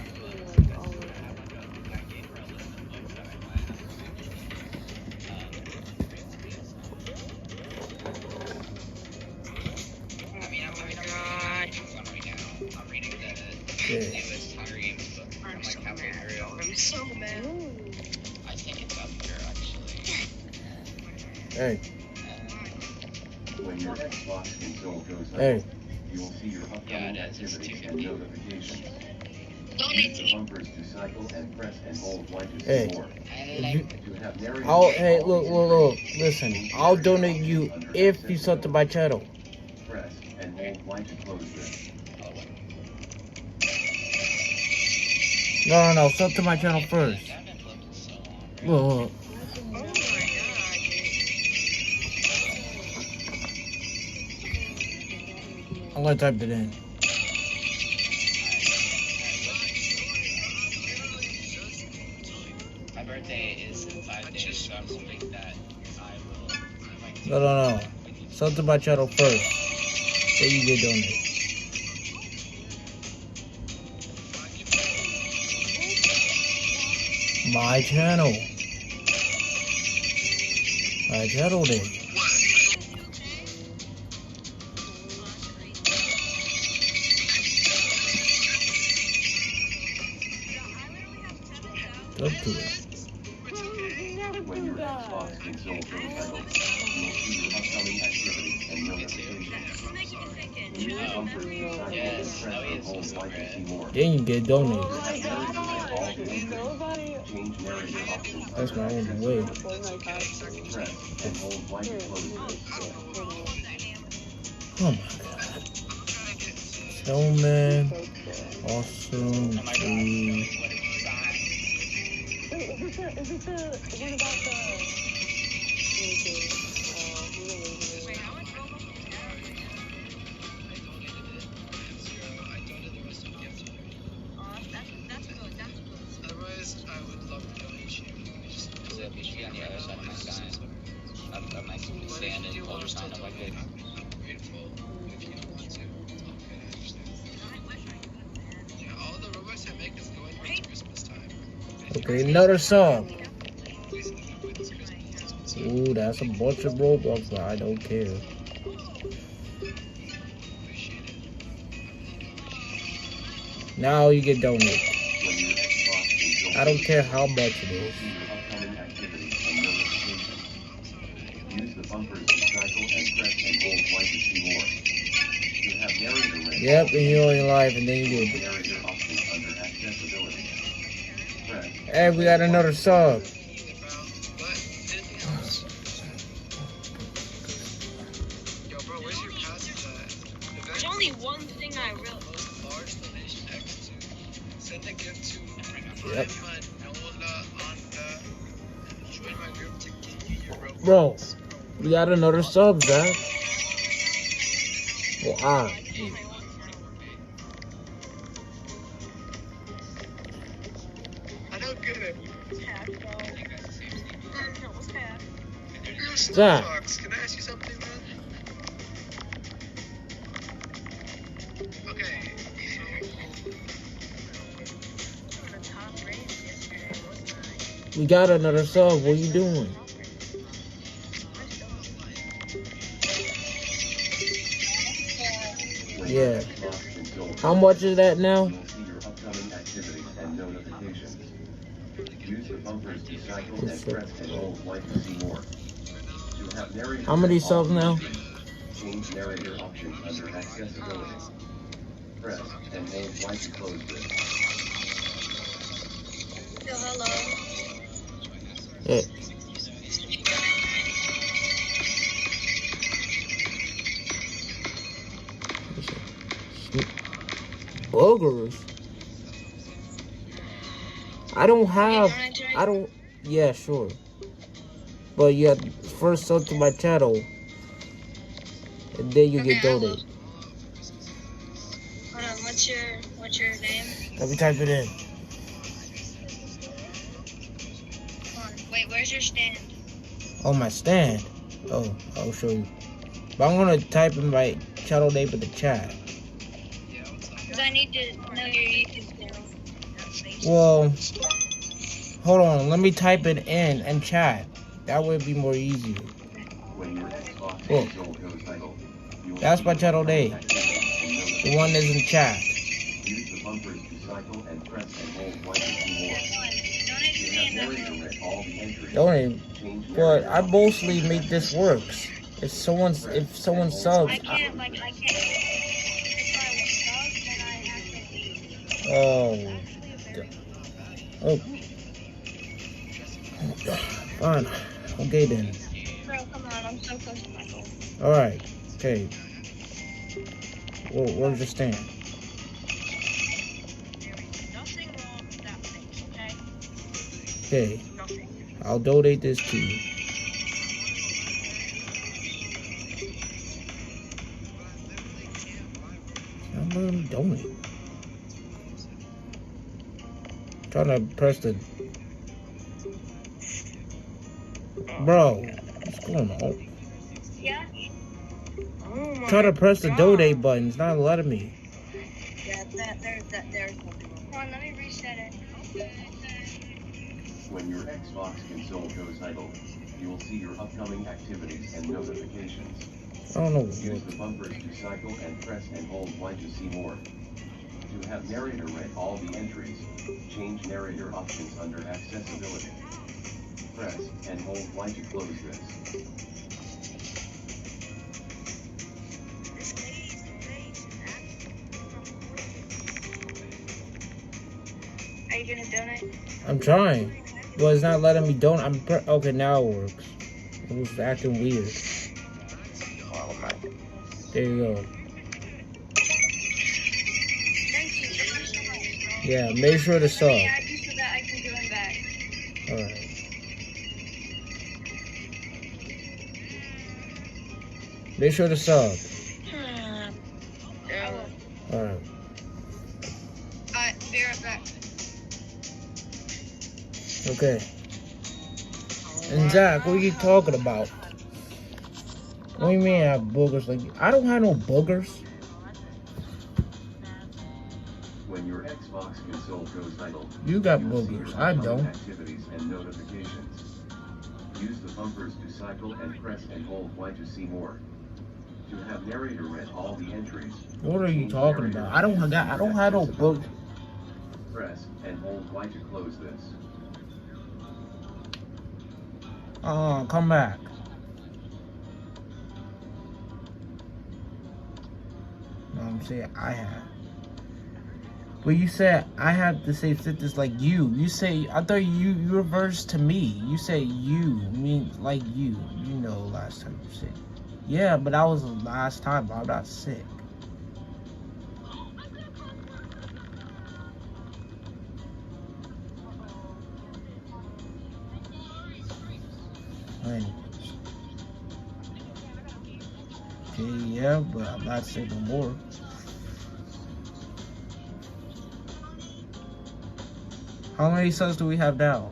I'm so mad. I think it's up here, actually. Hey. When your Xbox console goes Hey. You will see your upcoming activities and notifications. Donate Use to the me. bumpers to cycle and press and hold Y to see Hey. more. I To have narrated Hey, all look, the look, look. entries, Listen, change I'll narrator donate options you under if you sub to my accessibility. channel. Press and hold Y to close this. No, sub to my channel first. Look. I'm gonna type it in. My birthday is in 5 days, so I'm hoping that I will. No. Sub to my channel first. Then you get donated. My channel. My channel then. Up to it. When your Xbox console goes idle, you will see your upcoming activities and notifications. Use the bumpers to cycle and press and hold Y to see more. Then you get donated. Change narrator options. That's my only way. Press and hold Y to close this. Oh my god. Snowman. Awesome. Otherwise, I would love to donate you. Just be on the other side of my sign. Of my stand and hold your sign up like this. I'm grateful if you don't want to. Okay, I understand. Yeah, all the Robux I make is going towards Christmas time. Okay, another sub. Ooh, that's a bunch of Robux, but I don't care. Now you get donated. I don't care how much it is. Use the bumpers to cycle and press and hold Y to see more. You have narrator ready. Yep, and you're only live, and then you get. Narrator options under accessibility. Press. Hey, we got another sub. There's only one thing I really. Large donation X to send a gift to Yep. join my group to give you your Robux. Bro, we got another sub, Zach. Well, I don't get it. Zach. Can I ask you something, man? Okay. We got another sub. What you doing? Yeah. How much is that now? You will see your upcoming activities and notifications. Use the bumpers to cycle and press and hold Y to see more. To have narrator How many subs now? change narrator options under accessibility. Press and hold Y to close this. Hello. Yeah. Boogers. Yeah, sure. But you have first sub to my channel, and then you get donated. Hold on, what's your name? Let me type it in. Hold on. Wait, where's your stand? Oh, my stand. Oh, I'll show you. But I'm gonna type in my channel name in the chat. Because I need to know your YouTube channel. Well, hold on. Let me type it in chat. That would be more easier. Look, that's my channel name. The one that's in chat. Use the bumpers to cycle and press and hold Y to see more. You have narrator read all the entries. Donate. But I mostly make this works. If someone subs, I can't. Oh. Oh. Fine. Okay then. Bro, come on, I'm so close to my goal. Alright. Okay. Well, where's your stand? Nothing wrong with that face, okay? Okay. Nothing. I'll donate this to you. I'm gonna donate. Trying to press the. Bro, what's going on? Yeah? Oh my Try to press the God. donate button. It's not letting me. Yeah, there's nothing wrong. Come on, let me reset it. When your Xbox console goes idle, you will see your upcoming activities and notifications. I don't know. Use the bumpers to cycle and press and hold Y to see more. To have narrator read all the entries, change narrator options under accessibility. Press and hold Y to close this. Are you gonna donate? I'm trying. Well, it's not letting me donate. Okay, now it works. It was acting weird. Oh my. There you go. Thank you so much. Yeah, make sure to sub. Let me add you so that I can join back. Alright. Make sure to sub. Alright. Alright, be right back. Okay. And Zach, what are you talking about? What do you mean I have boogers? Like, I don't have no boogers. When your Xbox console goes idle, You got you'll see boogers. your I upcoming don't. activities and notifications. Use the bumpers to cycle and press and hold Y to see more. To have narrator read all the entries. What are you change talking narrator about? I don't have no accessibility. boogers. Press and hold Y to close this. Come back. No, I'm saying I have. But you said I have to say fit this like you. You say I thought you reversed to me. You say you means like you. You know last time you said. Yeah, but that was the last time. I'm not sick. Anyways. Okay, yeah, but I'm not sick no more. How many subs do we have now?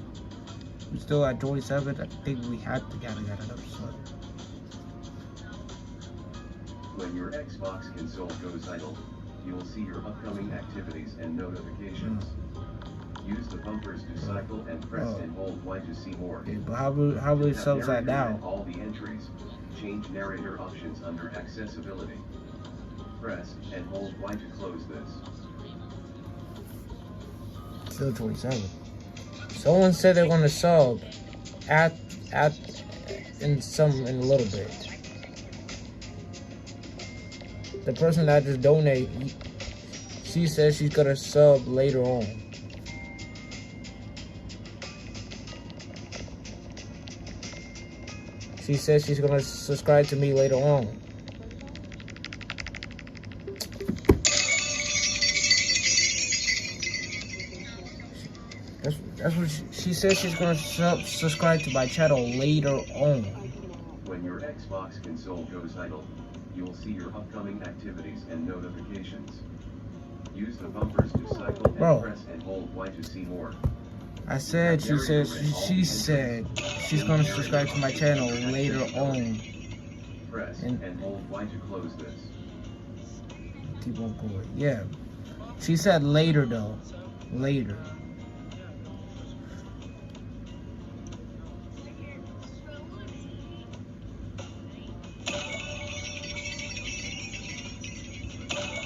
We still at 27. I think we had to get another sub. When your Xbox console goes idle, you will see your upcoming activities and notifications. Use the bumpers to cycle and press and hold Y to see more. Okay, but how many subs at now? All the entries. Change narrator options under accessibility. Press and hold Y to close this. Still 27. Someone said they're gonna sub in a little bit. The person that just donated, she says she's gonna sub later on. She says she's gonna subscribe to me later on. That's what she says. She's gonna subscribe to my channel later on. When your Xbox console goes idle, you will see your upcoming activities and notifications. Use the bumpers to cycle and press and hold Y to see more. I said she said she's gonna subscribe to my channel later on. Press and hold Y to close this. Keep on going. Yeah. She said later though. Later.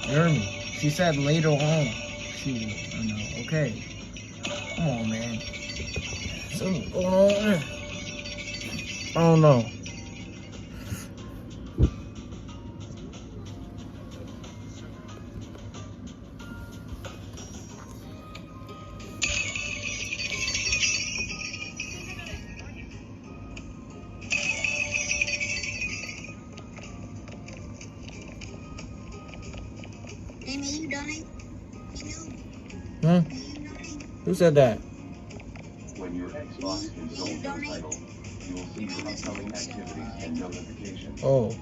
You heard me. She said later on. Okay. Come on, man. Something going on. I don't know. donate? Huh? Who said that? When your Xbox console goes idle, you will see your upcoming activities and notifications. Oh.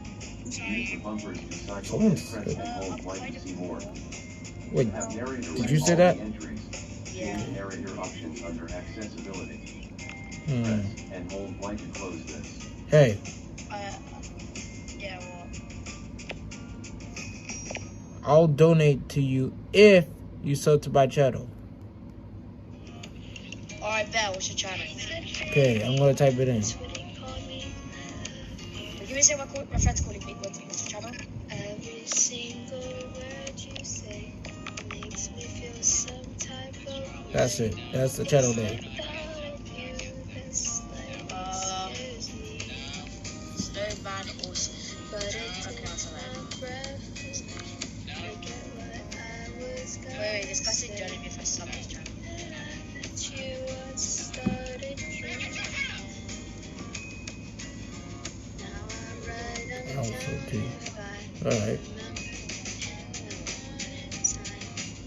Use the bumpers to cycle Someone and press and hold Y to see more. Wait, Have narrator did read you say all that? the entries. Change narrator options under accessibility. Hmm. Press and hold Y to close this. Hey. Yeah, well. I'll donate to you if you sub to my channel. Alright, bet. What's your channel? Okay, I'm gonna type it in. Give me a second. My friend's calling me. What's your channel? Every single word you say makes me feel some type of. That's it. That's the channel name. Snowman or okay, I'll tell that. Wait, this guy's saying joining me if I sub his channel. Alright.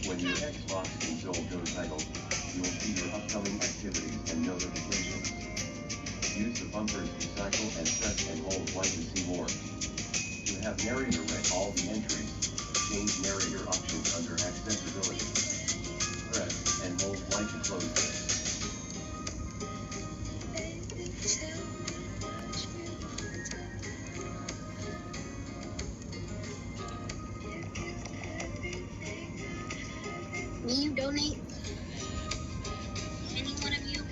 When your Xbox console goes idle, you will see your upcoming activities and notifications. Use the bumpers to cycle and press and hold Y to see more. To have narrator read all the entries, change narrator options under accessibility. Press and hold Y to close this. Will you donate? Any one of you?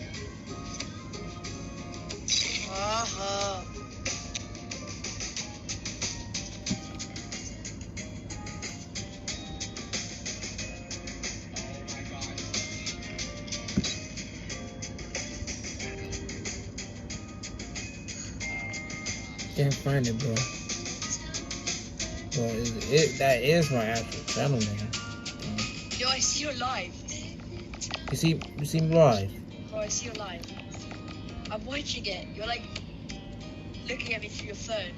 Can't find it, bro. Well, that is my actual channel name. Yo, I see you live. You see me live. Oh, I see you live. I'm watching it. You're like looking at me through your phone.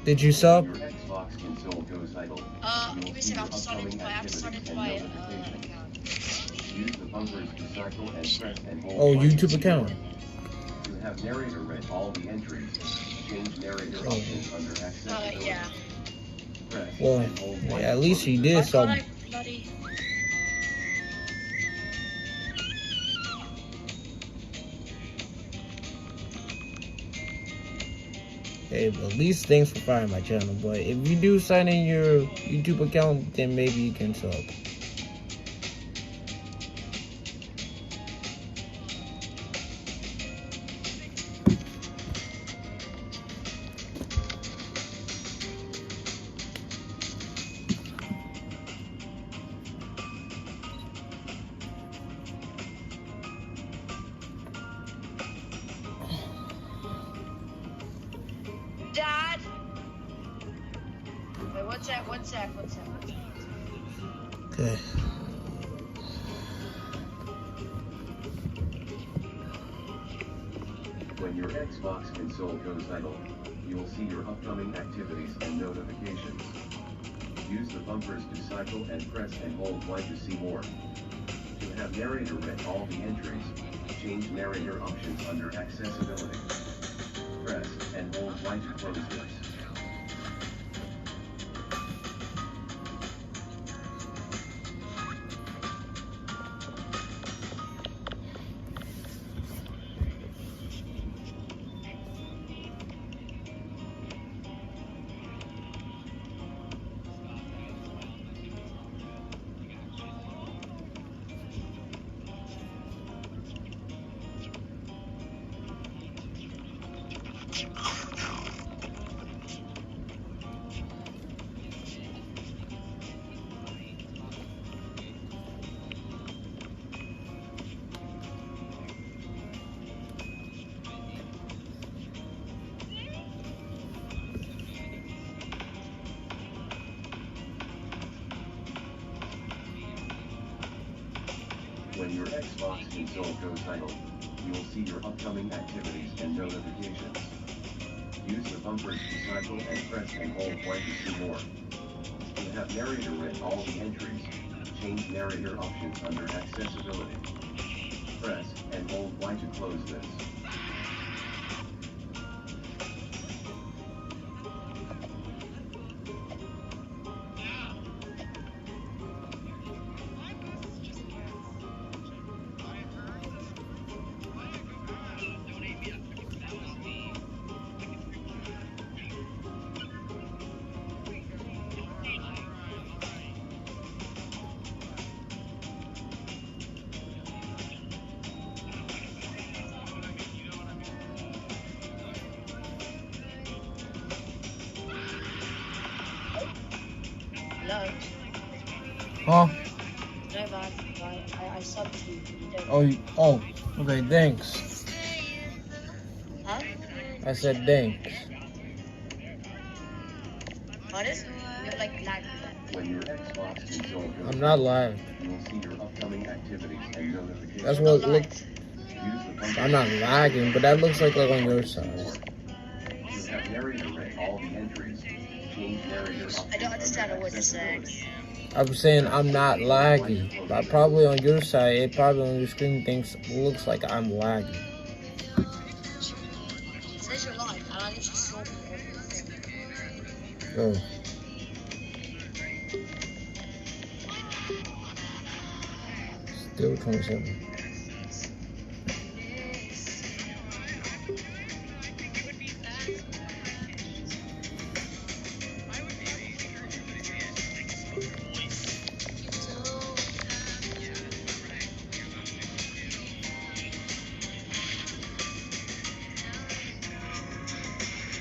Did you sub? Your Xbox console goes idle. Give me a second. I have to sign into my account. Use the bumpers to cycle and press and hold. Oh, Y to YouTube see account. more. To have narrator read all the entries, change narrator options under accessibility. Yeah. Press Well, and hold Y at to least close she this. did something. Bloody. Hey, at least thanks for finding my channel. But if you do sign in your YouTube account, then maybe you can sub. Dad! Wait, one sec. Okay. When your Xbox console goes idle, you will see your upcoming activities and notifications. Use the bumpers to cycle and press and hold Y to see more. To have narrator read all the entries, change narrator options under accessibility. Press and hold Y to close this. When your Xbox console goes idle, you will see your upcoming activities and notifications. Use the bumpers to cycle and press and hold Y to see more. To have narrator read all the entries, change narrator options under accessibility. Press and hold Y to close this. Hello? Huh? No, man. I subbed you. You don't. Oh, okay, thanks. Huh? I said thanks. Pardon? You're like lagging there. When your Xbox console goes I'm not live. you will see your upcoming activities and notifications. That's what it looks. Use the bumper I'm not lagging, but that looks like on your side. to have narrator read all the entries. Change narrator options I don't understand a word you're saying. I'm saying I'm not laggy, but probably on your side, it probably on your screen looks like I'm laggy. It says you're live, and I literally saw you over the thing. Oh. Still 27.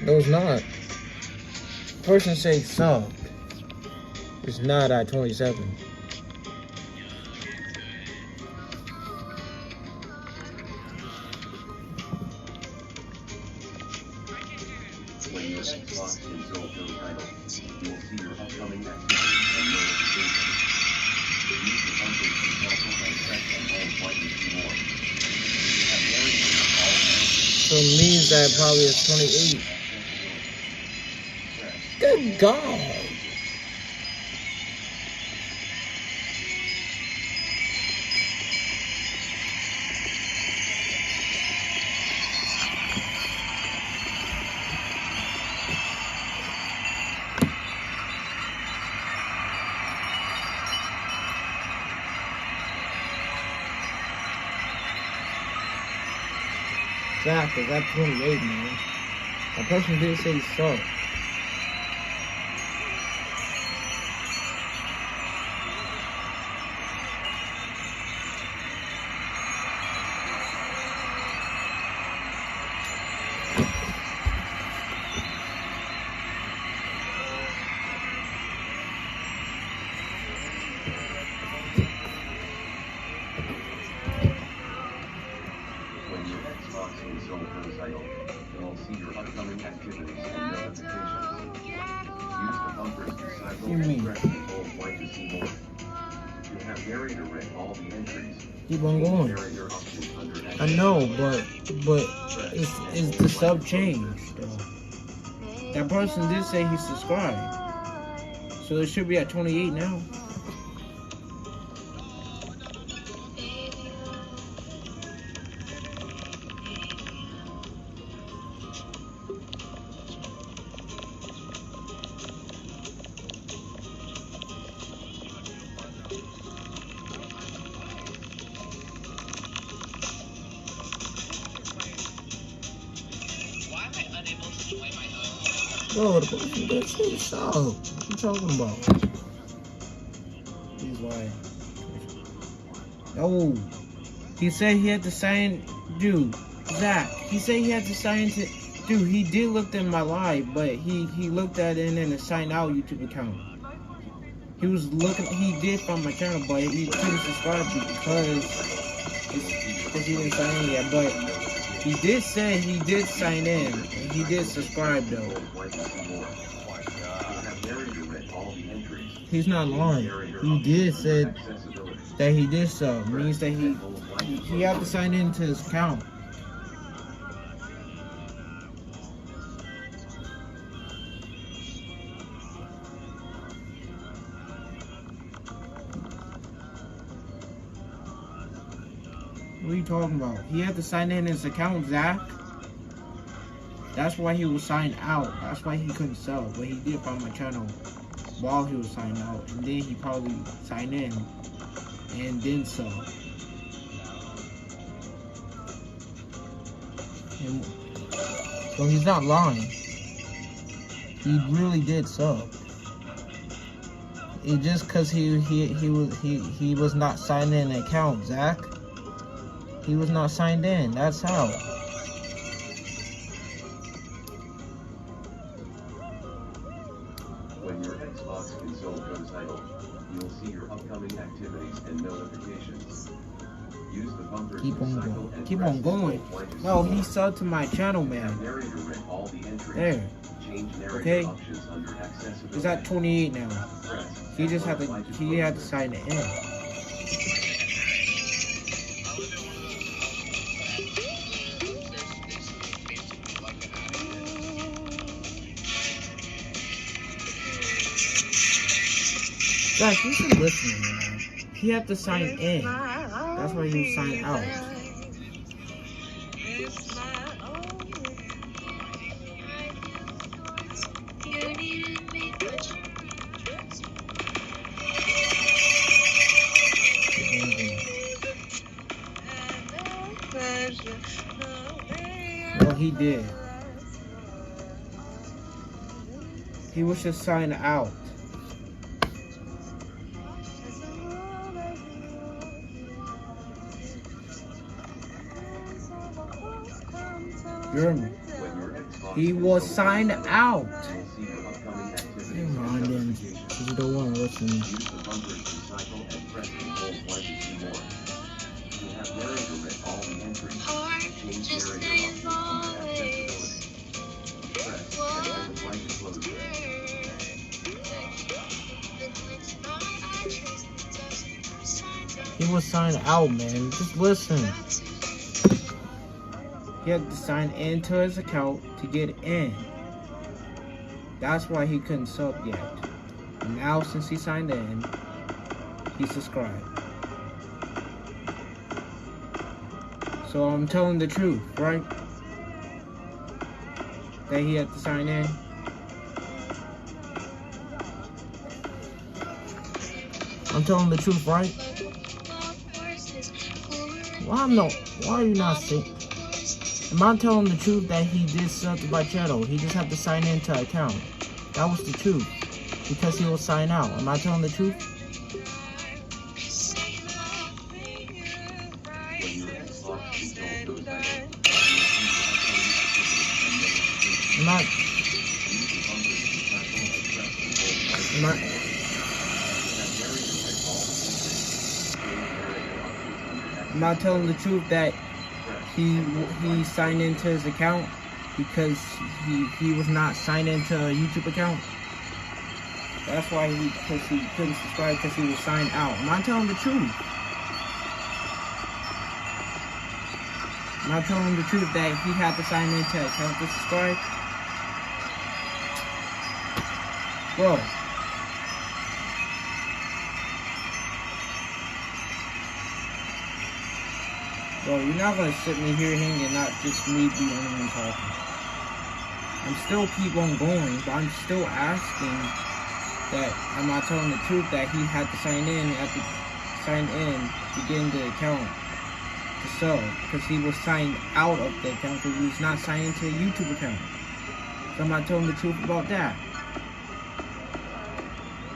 No, it's not. Person say sub. It's not at 27. When your Xbox console goes idle, you will see your upcoming activities and notifications. Use the bumper to cycle and press and hold Y to see more. To have narrator read all entries. So it means that probably it's 28. Good God. Exactly, that's 28, man. The person did say so. When your Xbox console goes idle, you will see your upcoming activities and notifications. Use the bumpers to cycle and press and hold Y to see more. To have narrator read all the entries. Keep on going. Narrator options under I know, but it's the sub changed though. That person did say he subscribed, so it should be at 28 now. Bro, the person did say so. What you talking about? He's lying. Oh, he said he had to sign, dude. Zach, he said he had to sign to, dude. He did look at my live, but he looked at it and then signed out YouTube account. He was looking, he did find my channel, but he couldn't subscribe because he didn't sign in yet. But he did say he did sign in and he did subscribe though. He's not lying. He did say that he did so. Means that he had to sign into his account. What are you talking about? He had to sign in his account, Zach. That's why he was signed out. That's why he couldn't sub. But he did find my channel while he was signed out. And then he probably signed in and then sub. And so he's not lying. He really did sub. It just cause he was not signed in an account, Zach. He was not signed in. That's how. When your Xbox console goes idle, you'll see your upcoming activities and notifications. Use the bumper Keep to on cycle going. and Keep press on going. and hold Y to No, see he more. subbed to my channel, man. Narrator read all the entries. There. Change narrator Okay. options under accessibility. It's at 28 now. Press He just had and to. hold Y He close had to it. sign it in. Guys, you should listen, man. He had to sign in. That's why he was signed out. Well, he did. He was just signed out. You heard me? He was signed out. Never mind then, because you don't want to listen. Use the bumpers to cycle and press and hold Y to see more. To have narrator read all the entries, change narrator options under accessibility. Press and hold Y to close it. He was signed out, man. Just listen. He had to sign into his account to get in. That's why he couldn't sub yet. And now, since he signed in, he subscribed. So I'm telling the truth, right? That he had to sign in. I'm telling the truth, right? Why are you not saying? Am I telling the truth that he did sub to my channel? He just had to sign into an account. That was the truth. Because he will sign out. Am I telling the truth? Am I telling the truth that he signed into his account because he was not signed into a YouTube account? That's why because he couldn't subscribe because he was signed out. Am I telling the truth? Am I telling the truth that he had to sign into an account to subscribe? Bro. Bro, you're not gonna sit me here and not just me be the only one talking. I'm still keep on going, but I'm still asking that am I telling the truth that he had to sign in to get into the account to sub because he was signed out of the account because he was not signed into a YouTube account. So am I telling the truth about that?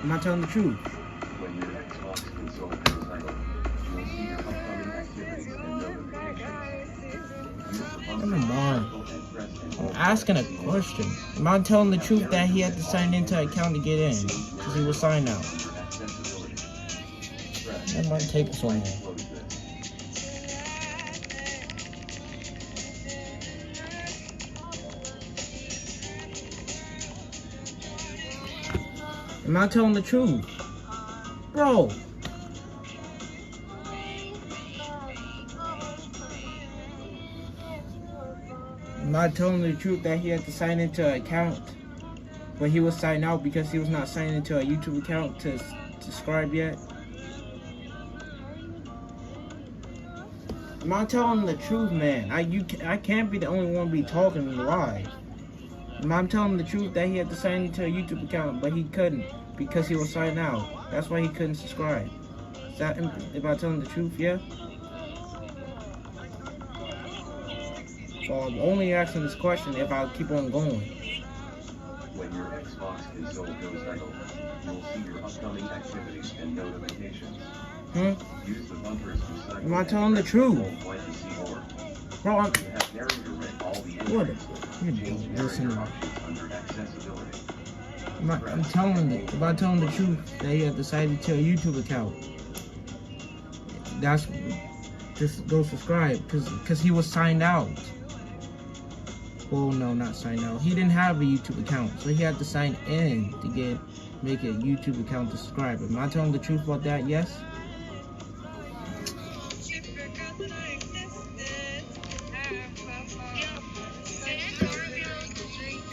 Am I telling the truth? When your Xbox console goes idle, you'll see your upcoming activities and notifications. Never mind. I'm asking a question. Am I telling the truth that he had to sign into an account to get in? Because he was signed out. That might take so long. Am I telling the truth? Bro. Am I telling the truth that he had to sign into an account, but he was signed out because he was not signed into a YouTube account to subscribe yet? Am Am I telling the truth, man? I can't be the only one be talking live. I'm telling the truth that he had to sign into a YouTube account, but he couldn't because he was signed out. That's why he couldn't subscribe. Is that, am I telling the truth? Yeah. So I'm only asking this question if I'll keep on going. When your Xbox console goes idle, you'll see your upcoming activities and notifications. Use the bumpers to cycle. Am I telling the truth? Bro, I'm... What? You don't listen. I'm telling the truth that he had decided to a YouTube account. That's just go subscribe because he was signed out. Well, no, not signed out. He didn't have a YouTube account, so he had to sign in to make a YouTube account to subscribe. Am I telling the truth about that? Yes.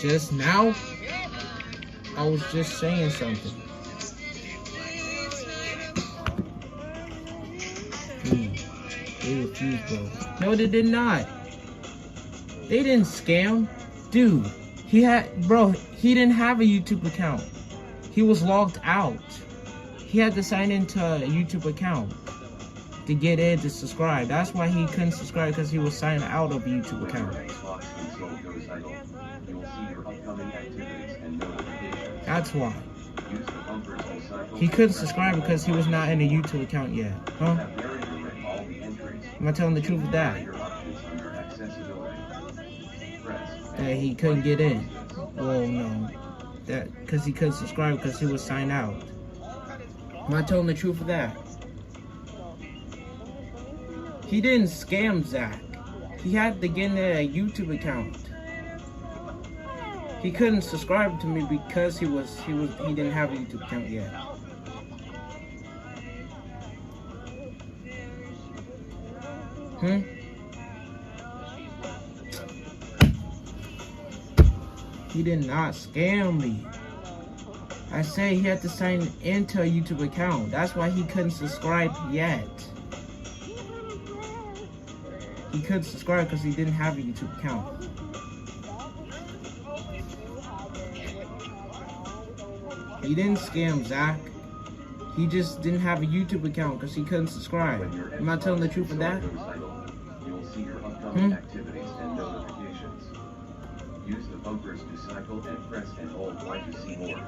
Just now, I was just saying something. They refused, bro. No, they did not. They didn't scam. Dude, he didn't have a YouTube account. He was logged out. He had to sign into a YouTube account to get in to subscribe. That's why he couldn't subscribe, because he was signed out of a YouTube account. That's why. He couldn't subscribe because he was not in a YouTube account yet. Huh? Am I telling the truth with that? That he couldn't get in. Well, no. That because he couldn't subscribe because he was signed out. Am I telling the truth of that? He didn't scam Zach. He had to get in a YouTube account. He couldn't subscribe to me because he didn't have a YouTube account yet. He did not scam me. I say he had to sign into a YouTube account. That's why he couldn't subscribe yet. He couldn't subscribe because he didn't have a YouTube account. He didn't scam Zach. He just didn't have a YouTube account because he couldn't subscribe. Am I telling the truth of that? You'll see your upcoming activities and notifications. Use the bumpers to cycle and press and hold Y to see more.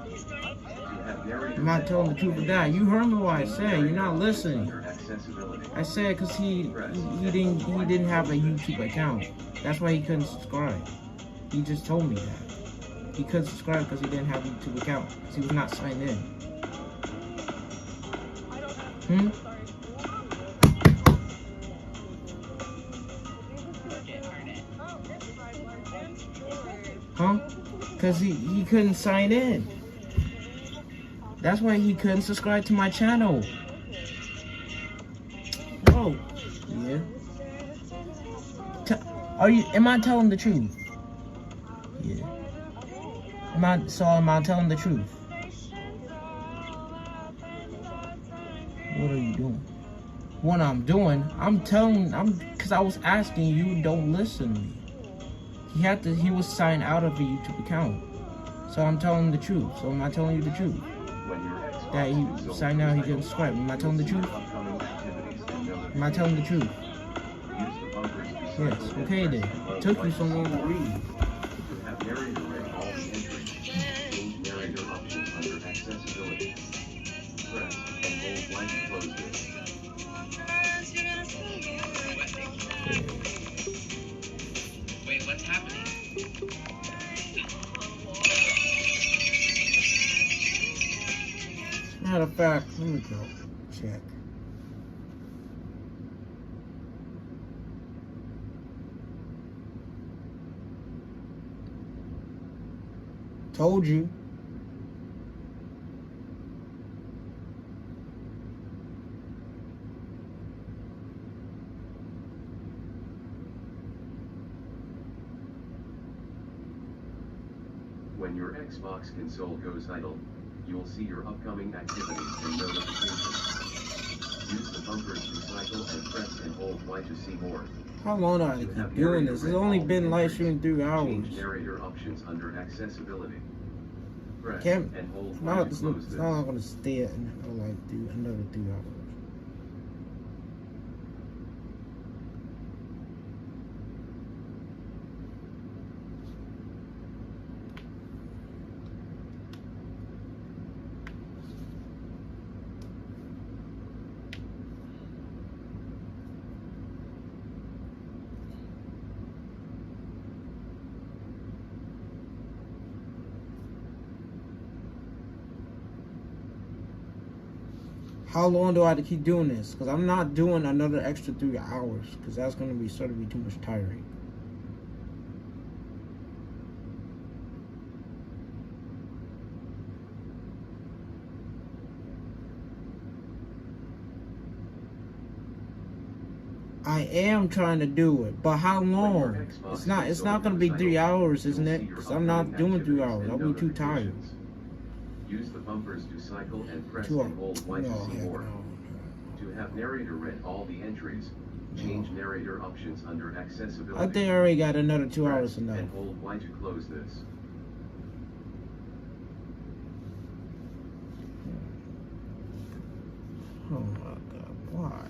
I'm not telling the truth of that. You heard me what I said. You're not listening. I said because he didn't have a YouTube account. That's why he couldn't subscribe. He just told me that. He couldn't subscribe because he didn't have a YouTube account. Because he was not signed in. Huh? Because he couldn't sign in. That's why he couldn't subscribe to my channel. Oh, yeah. Am I telling the truth? Yeah. Am I telling the truth? What are you doing? What I'm doing, because I was asking you, don't listen to me. He was signed out of a YouTube account. So I'm telling the truth. So am I telling you the truth? That he signed out, he didn't subscribe. Am I telling the truth? Am I telling the truth? Yes, okay then. It took you so long to read. Wait, what's happening? Matter of fact, let me go check. Told you. When your Xbox console goes idle, you'll see your upcoming activities and notifications. Use the bumpers to cycle and press and hold Y to see more. How long do I To keep have doing narrator this? It's read only all the been live entries, streaming 3 hours. change narrator options under accessibility. Press Can't, and hold it's Y not, to it's close this. not gonna stay and like do another 3 hours. How long do I have to keep doing this? Because I'm not doing another extra 3 hours, because that's going to be sort of be too much tiring. I am trying to do it, but how long? It's not going to be 3 hours, isn't it? Because I'm not doing 3 hours. I'll be too tired. Use the bumpers to cycle and press and hold Y to see more. To have narrator read all the entries, change narrator options under accessibility. I think I already got another 2 hours enough. And hold Y to close this. Oh my god, why?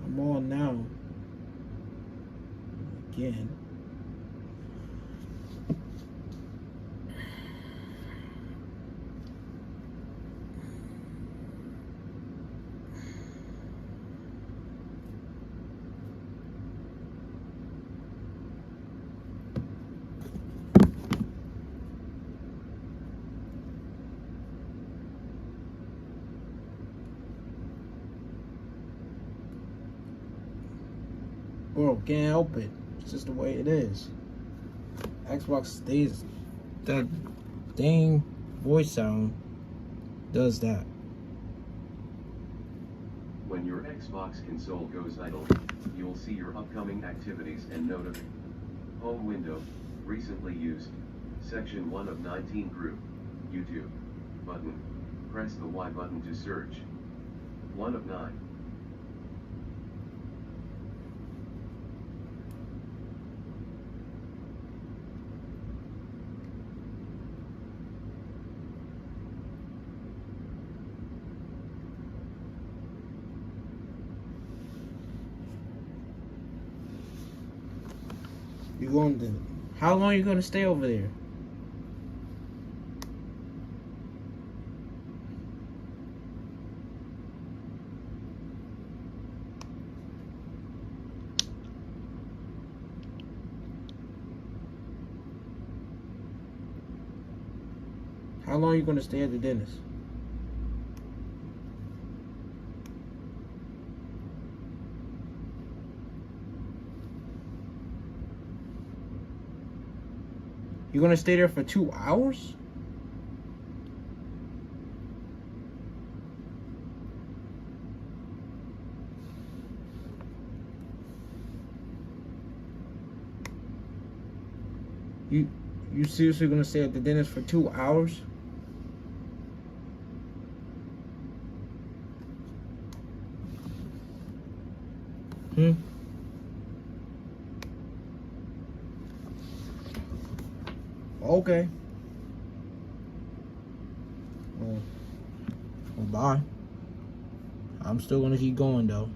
I'm on now. Again. Bro, can't help it. It's just the way it is. Xbox stays. That dang voice sound does that. When your Xbox console goes idle, you will see your upcoming activities and notifications. Home window, recently used. Section 1 of 19 group. YouTube. Button. Press the Y button to search. 1 of 9. You going to? How long are you gonna stay over there? How long are you gonna stay at the dentist? You're gonna stay there for 2 hours? You seriously gonna stay at the dentist for 2 hours? Okay. Well, bye. I'm still gonna keep going though.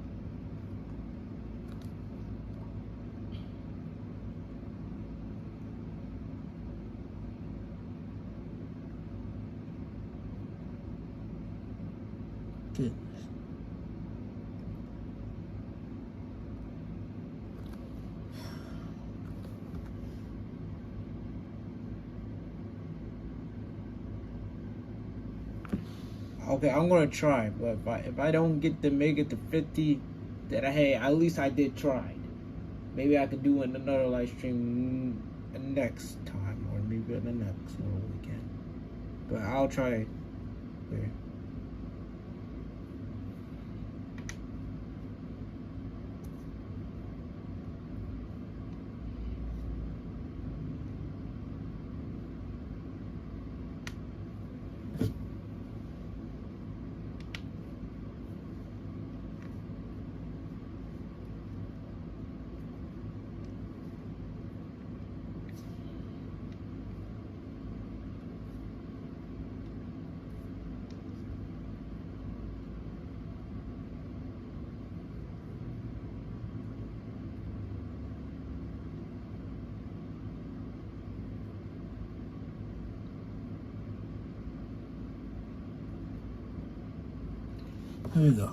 Goodness. Okay, I'm gonna try, but if I don't get to make it to 50, that at least I did try. Maybe I could do another live stream next time, or maybe on the next weekend. But I'll try. Okay. Here we go.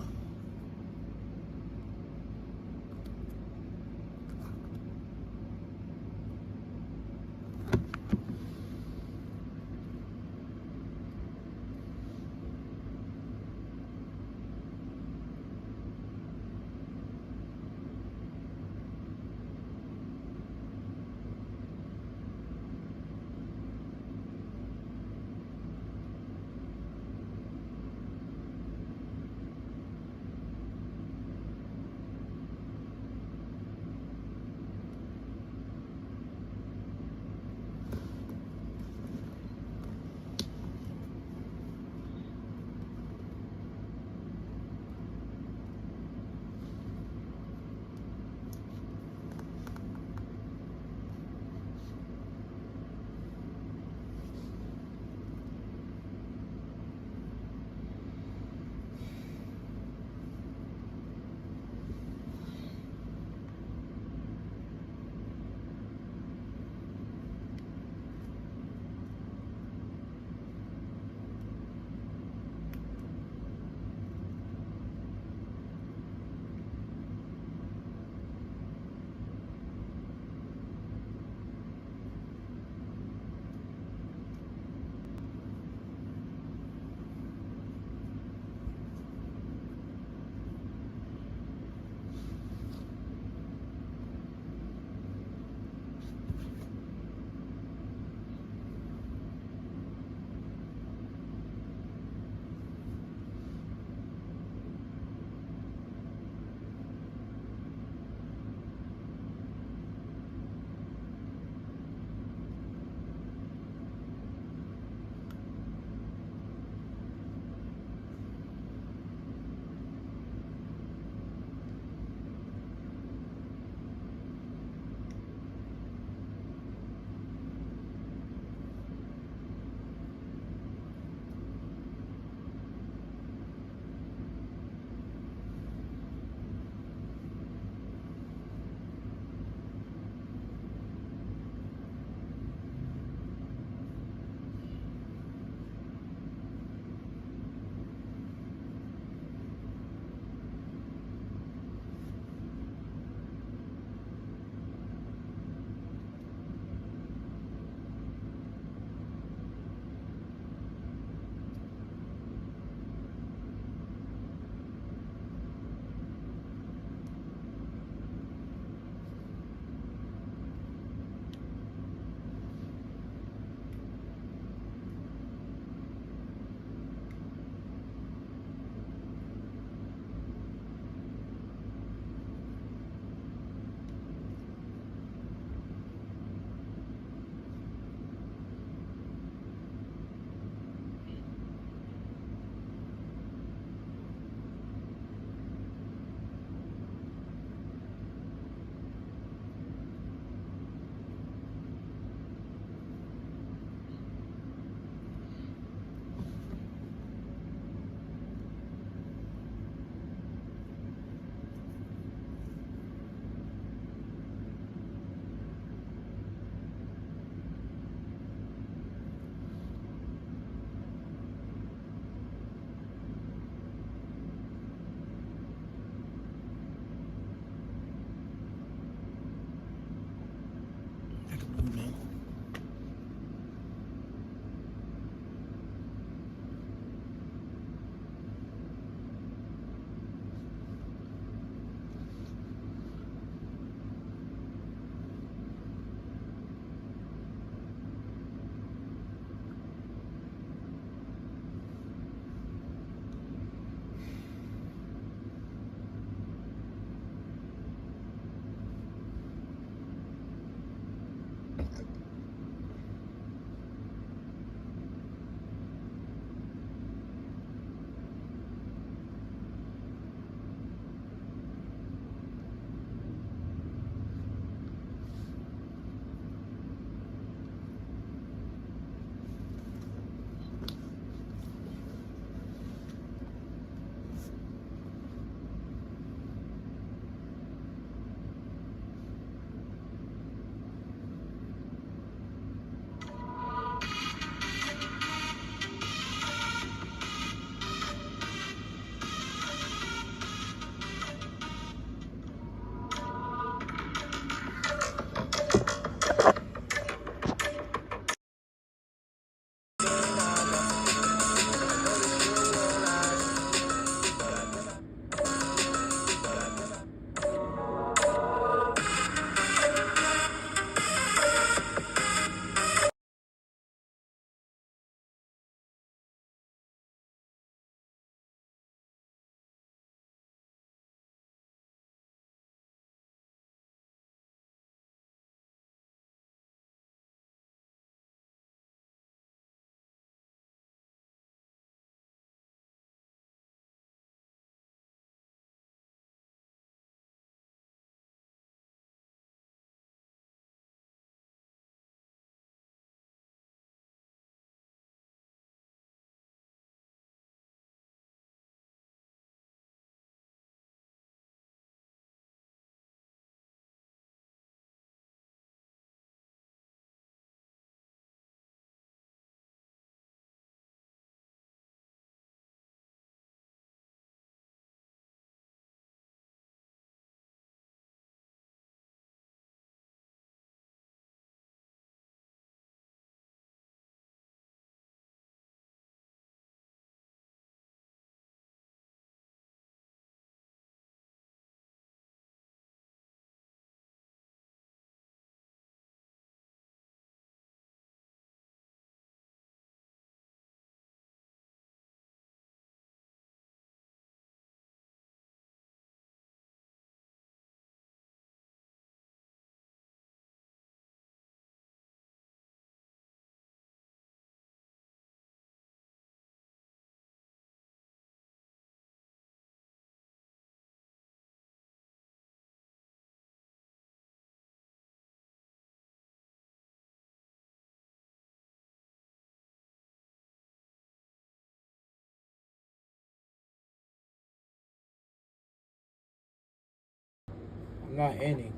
not ending.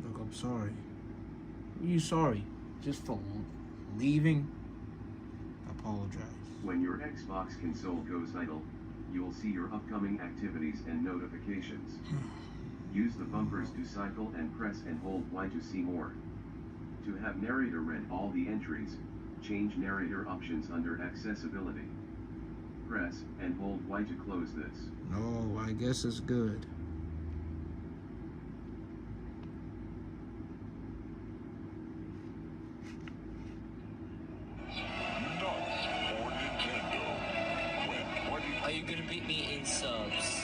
Look, I'm sorry. Are you sorry? Just for leaving? I apologize. When your Xbox console goes idle, you'll see your upcoming activities and notifications. Use the bumpers to cycle and press and hold Y to see more. To have narrator read all the entries, change narrator options under accessibility. Press and hold Y to close this. No, I guess it's good. Are you gonna beat me in subs?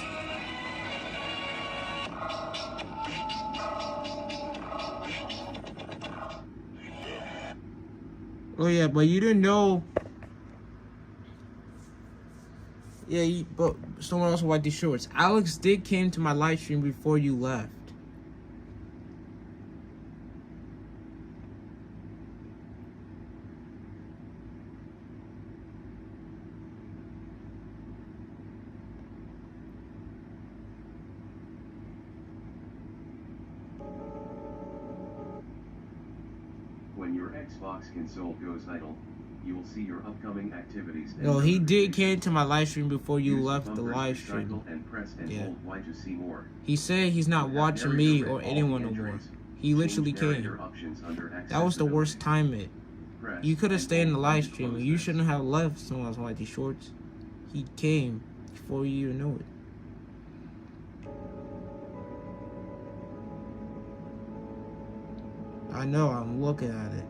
Oh yeah, but you didn't know. Yeah, but someone else watched these shorts. Alex did came to my live stream before you left. When your Xbox console goes idle, you will see your upcoming activities. No, he did came to my live stream before you left the live Cycle stream. and press and Yeah. hold Y to see more. He said he's not watching me or anyone no more. He literally came. That was the worst time it. You could have stayed in the live stream and you shouldn't have left someone else like these shorts. He came before you even know it. I know, I'm looking at it.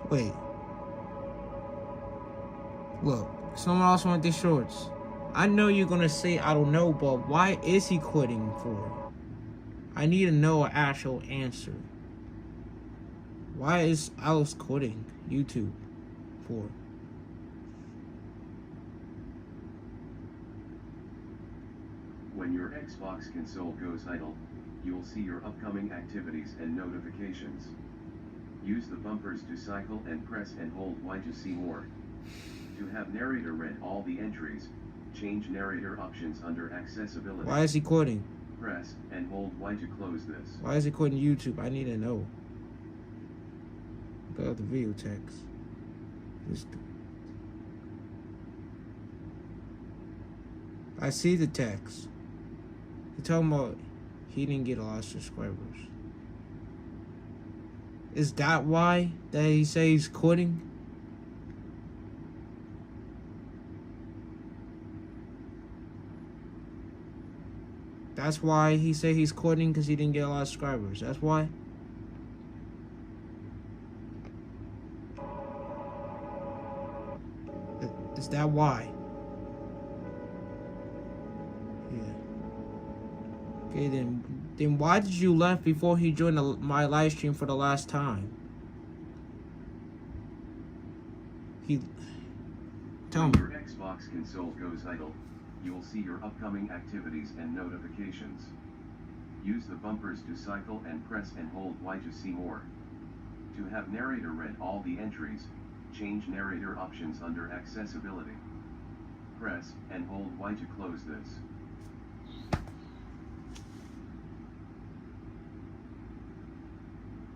Wait. Look, someone else want these shorts. I know you're gonna say I don't know, but why is he quitting for? I need to know an actual answer. Why is Alex quitting YouTube for? When your Xbox console goes idle, you will see your upcoming activities and notifications. Use the bumpers to cycle and press and hold Y to see more. To have narrator read all the entries, change narrator options under accessibility. Why is he quitting? Press and hold Y to close this. Why is he quitting YouTube? I need to know. Go to the video text. I see the text. He's talking about he didn't get a lot of subscribers. Is that why that he says he's quitting? That's why he said he's quitting, because he didn't get a lot of subscribers. That's why? Is that why? Yeah. Okay, then why did you left before he joined my live stream for the last time? Tell me. When your Xbox console goes idle, you will see your upcoming activities and notifications. Use the bumpers to cycle and press and hold Y to see more. To have narrator read all the entries, change narrator options under accessibility. Press and hold Y to close this.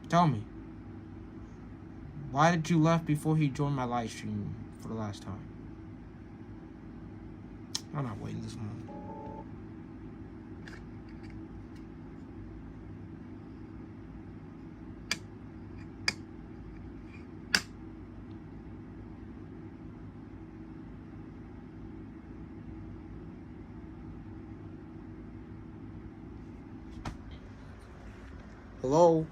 Tell me. Why did you left before he joined my live stream for the last time? I'm not waiting this long. Hello?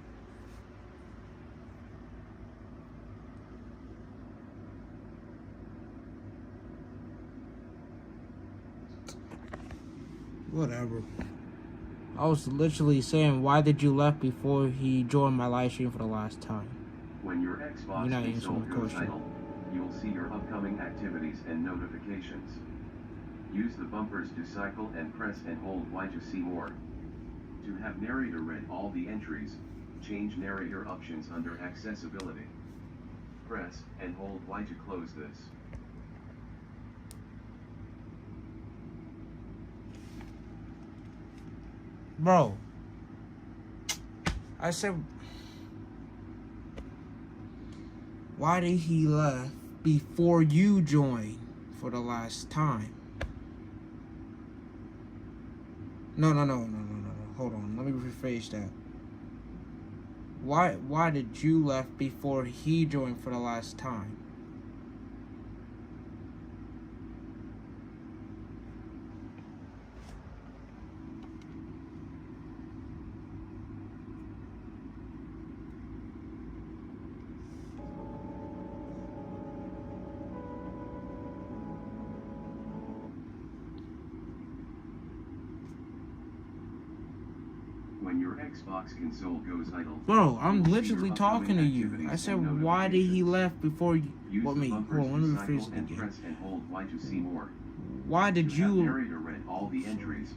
Whatever. I was literally saying, why did you left before he joined my live stream for the last time? When your Xbox You're not console answering the goes question. idle, You'll see your upcoming activities and notifications. Use the bumpers to cycle and press and hold Y to see more. To have narrator read all the entries, change narrator options under accessibility. Press and hold Y to close this. Bro, I said, why did he left before you joined for the last time? No. Hold on, let me rephrase that. Why did you left before he joined for the last time? When your Xbox console goes idle, Bro, I'm you will see literally your talking to upcoming you. activities I said, and why did he notifications. left before you? Use What the me? bumpers Hold on, let me to rephrase cycle it and again. press and hold Y to see more. Why did To have you? narrator read all the entries,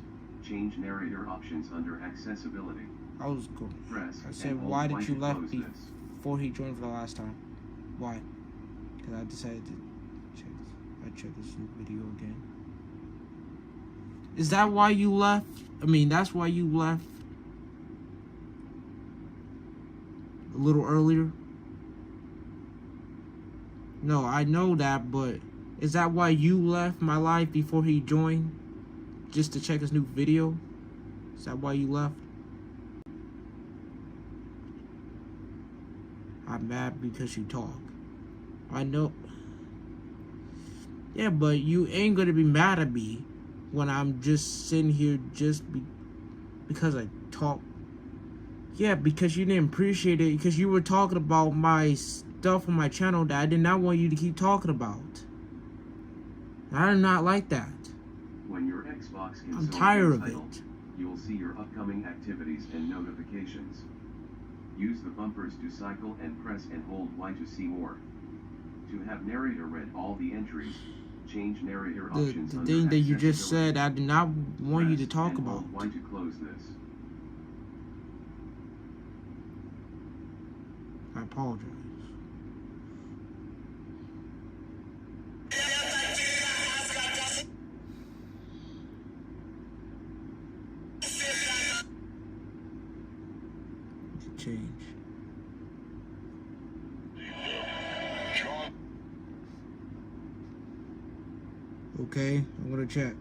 change narrator options under accessibility. I was going. Press I said, and hold why Y did you to left close this. before he joined for the last time? Why? Because I decided to check this new video again. Is that why you left? I mean, that's why you left a little earlier? No, I know that, but is that why you left my life before he joined? Just to check his new video? Is that why you left? I'm mad because you talk. I know. Yeah, but you ain't gonna be mad at me when I'm just sitting here because I talk. Yeah, because you didn't appreciate it, because you were talking about my stuff on my channel that I did not want you to keep talking about. I do not like that. When your Xbox console I'm tired goes of idle, it. you will see your upcoming activities and notifications. Use the bumpers to cycle and press and hold Y to see more. To have narrator read all the entries, change narrator options The under thing that you just accessibility. said, I did not want you to Press talk and about. hold Y to close this. I apologize. Change. Okay, I'm gonna check.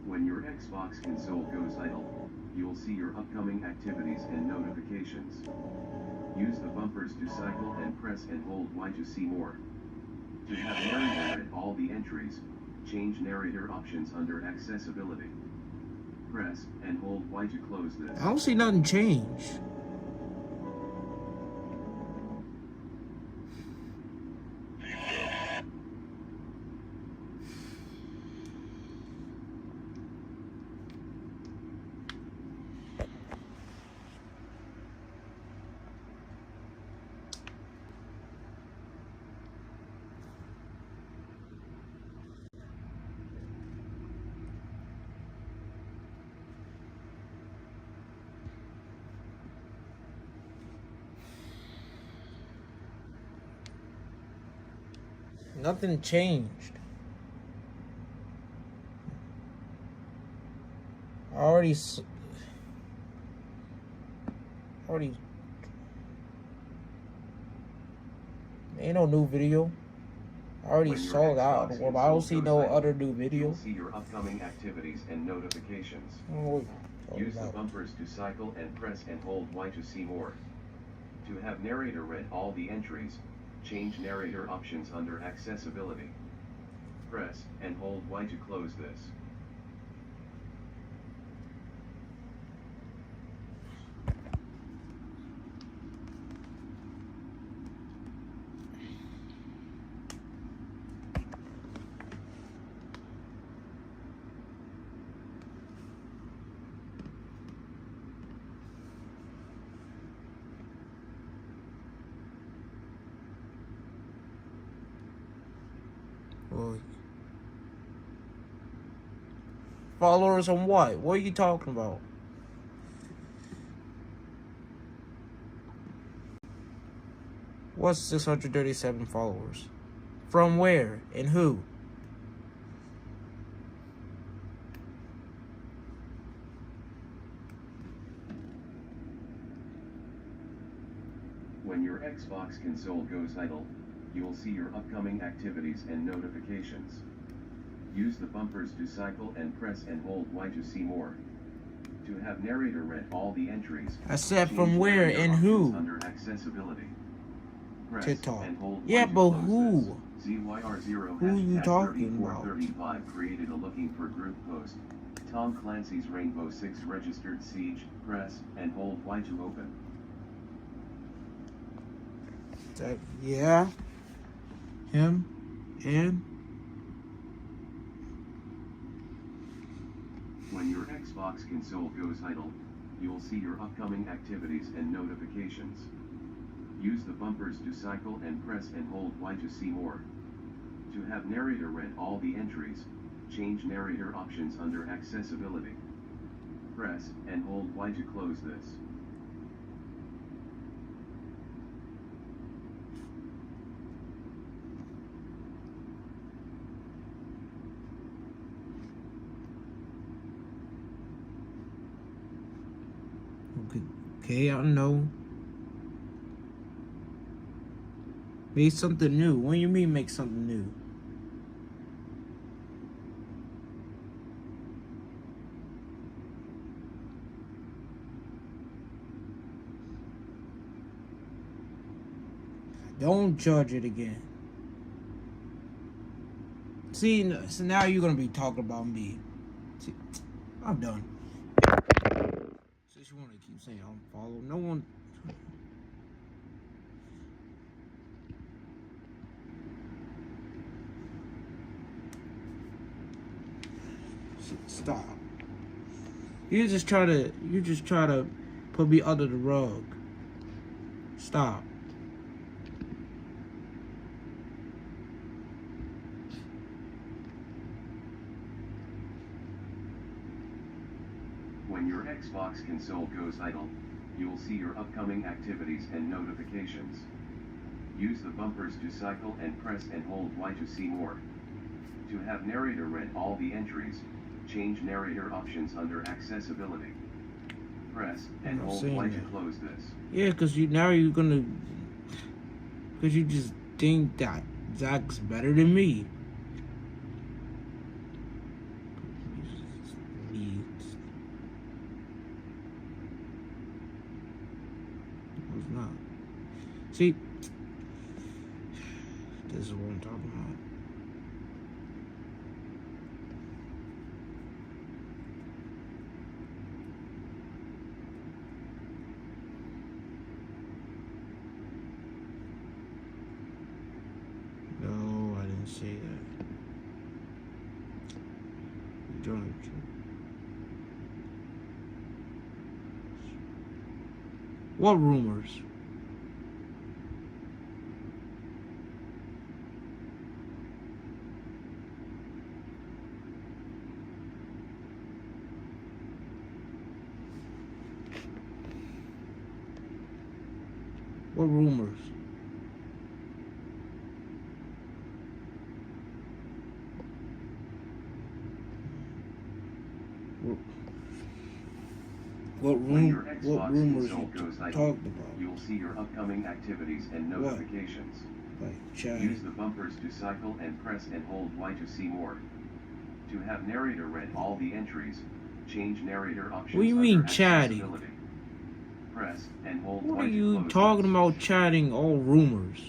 When your Xbox console goes idle, you will see your upcoming activities and notifications. Use the bumpers to cycle and press and hold Y to see more. To have narrator read all the entries, change narrator options under accessibility. Press and hold Y to close this. I don't see nothing change. Nothing changed. Already. Ain't no new video. I already When your saw that. Xbox But I don't see console no goes idle, other new video. You'll see your upcoming activities and notifications. Use the bumpers to cycle and press and hold Y to see more. To have narrator read all the entries, change narrator options under accessibility. Press and hold Y to close this. Well, followers on what? What are you talking about? What's 637 followers? From where and who? When your Xbox console goes idle, you'll see your upcoming activities and notifications. Use the bumpers to cycle and press and hold Y to see more. To have narrator read all the entries, I said from change where narrator and options who? Under accessibility. Press TikTok. and hold Yeah, Y to but close who? this. ZYR0 Who you hashtag talking about? 3435 created a looking for group post. Tom Clancy's Rainbow Six registered Siege. Press and hold Y to open. Yeah. Him. And. When your Xbox console goes idle, you'll see your upcoming activities and notifications. Use the bumpers to cycle and press and hold Y to see more. To have narrator read all the entries, change narrator options under accessibility. Press and hold Y to close this. Okay, I know. Make something new. What do you mean make something new? Don't judge it again. See, so now you're gonna be talking about me. See, I'm done. Since you wanna keep saying unfollow, no one. Stop. You just try to put me under the rug. Stop. When your Xbox console goes idle, you'll see your upcoming activities and notifications. Use the bumpers to cycle and press and hold Y to see more. To have narrator read all the entries, change narrator options under accessibility. Press and hold Y to close this. Yeah, because you just think that Zach's better than me. It's not. See, this is what I'm talking about. No, I didn't say that. Don't. What rumors? What rumors? What rumors you talked about? You'll see your upcoming activities and notifications. Like chat. Use the bumpers to cycle and press and hold Y to see more. To have narrator read all the entries, change narrator options. What do you mean chatting? Press and hold What Y are to you close talking this. about chatting all rumors?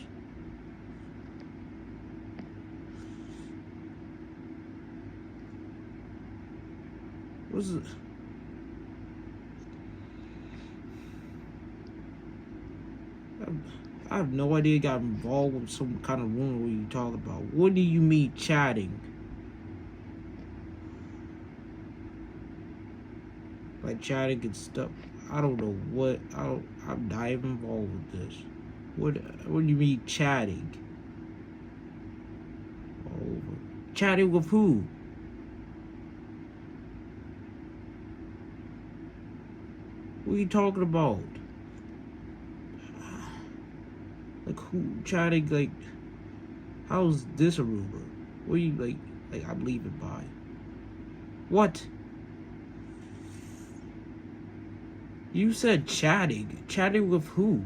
What's it? I have no idea you got involved with some kind of rumor what you talking about. What do you mean chatting? Like chatting and stuff. I don't know what I'm not even involved with this. What do you mean chatting? All over. Chatting with who? What are you talking about? Like who chatting? Like how's this a rumor? What are you like I believe it by? What? You said chatting. Chatting with who?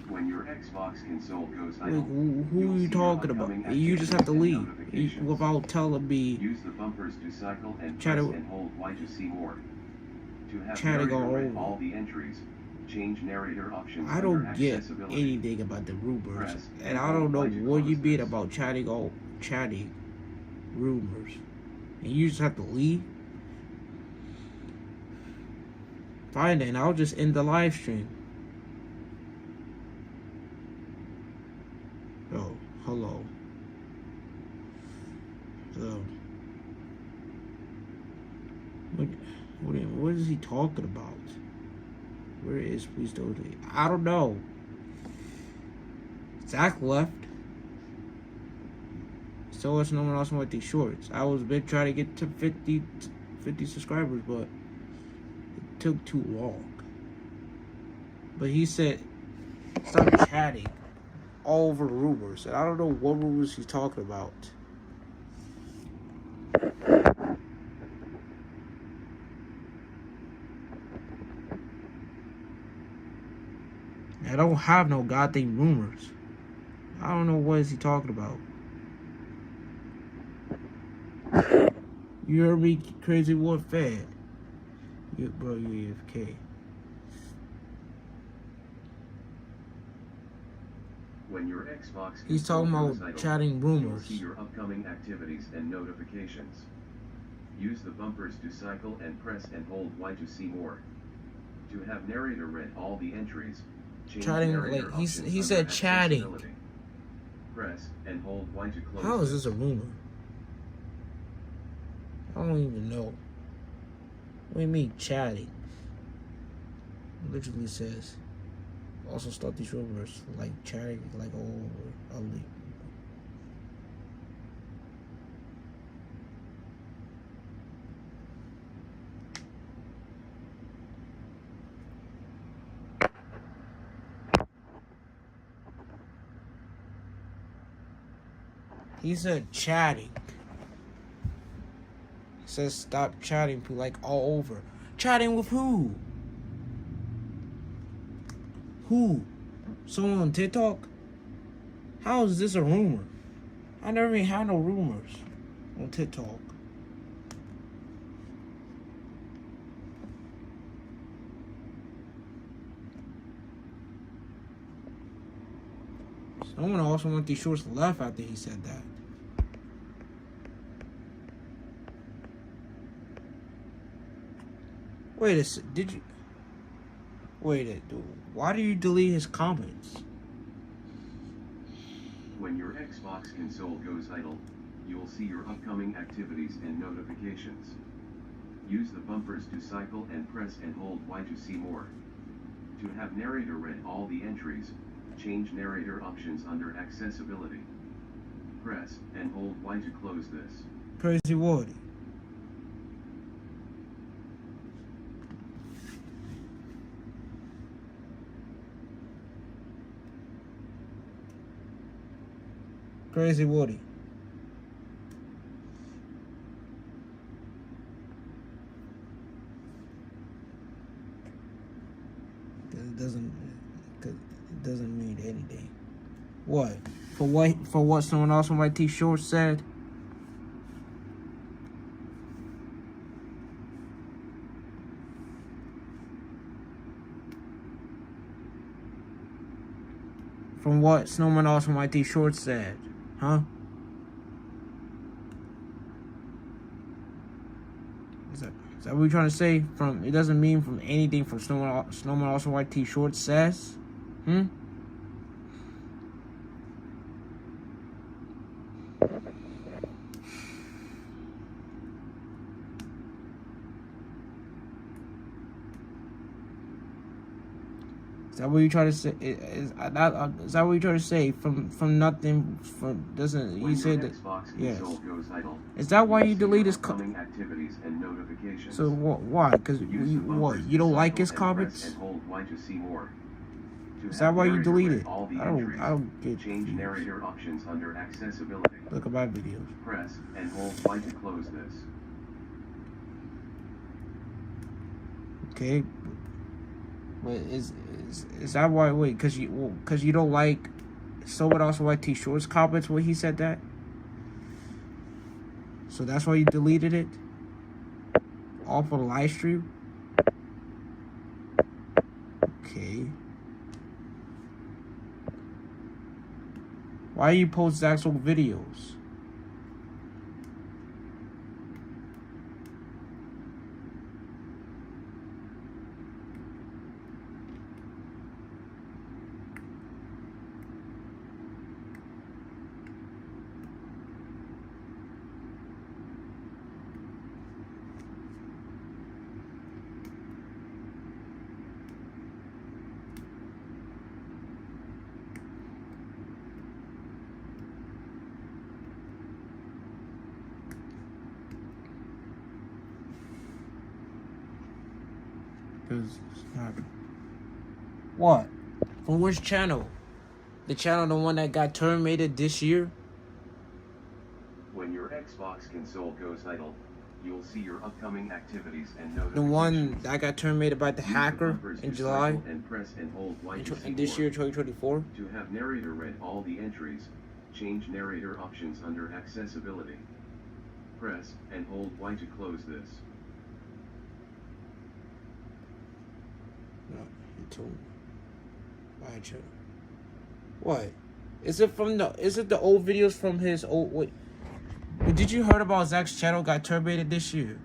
When your Xbox console goes idle, Like, who are you talking about? You just have to leave without telling me. Use the bumpers to cycle and press Chatting, and hold Y to see more. To have chatting narrator all read over. all the entries, change narrator options I under don't get accessibility. anything about the rumors, Press and I don't know hold Y to what you close mean this. about chatting rumors, and you just have to leave. Fine then, I'll just end the live stream. Oh, hello. So, what is he talking about? Where is please don't? I don't know. Zach left. So it's no one else with these shorts. I was been trying to get to 50 subscribers, but it took too long. But he said, stop chatting all over rumors. And I don't know what rumors he's talking about. I don't have no goddamn rumors. I don't know what is he talking about. You heard me, Crazy Wolf fan. Bro, you AFK. When your Xbox He's talking console about goes idle, chatting rumors. You'll see your upcoming activities and notifications. Use the bumpers to cycle and press and hold Y to see more. To have narrator read all the entries, change Chatting, narrator like, options he under said chatting. accessibility. Press and hold Y to close. How is this a rumor? I don't even know. What do you mean chatting? It literally says, also start these rumors, like chatting, like all over. I'll leave. He said chatting. He says stop chatting, like all over. Chatting with who? Who? Someone on TikTok? How is this a rumor? I never even had no rumors on TikTok. Someone also went these shorts left after he said that. Wait a sec, did you? Wait a dude. Why do you delete his comments? When your Xbox console goes idle, you will see your upcoming activities and notifications. Use the bumpers to cycle and press and hold Y to see more. To have narrator read all the entries, change narrator options under accessibility. Press and hold Y to close this. Crazy Woody. Crazy Woody. It doesn't mean anything. What? For what someone else on my T-shirt said? From what Snowman also my T-shirt said? Huh? Is that what you're trying to say? From it doesn't mean from anything from Snowman also white T-shirt says? that what you try to say? Is that what you try to say? From nothing, from doesn't you said that? Yes. Is that why you delete his activities and notifications? So why? Because you don't like his comments? And hold Y to see more. Is that why you deleted? I don't get. Change narrator options under accessibility. Look at my videos. Press and hold Y to close this. Okay. But is that why? Wait, because you don't like someone else like T Short's comments when he said that. So that's why you deleted it off of the live stream. Okay. Why you post Zach's old videos? It's not. What? From which channel? The channel, the one that got terminated this year? When your Xbox console goes idle, you'll see your upcoming activities and notifications. The one that got terminated by the hacker in July? And press and hold Y to see in this year, 2024? To have narrator read all the entries, change narrator options under accessibility. Press and hold Y to close this. No, he told me. Why channel? What? Is it the old videos from his old wait? But did you heard about Zach's channel got terminated this year?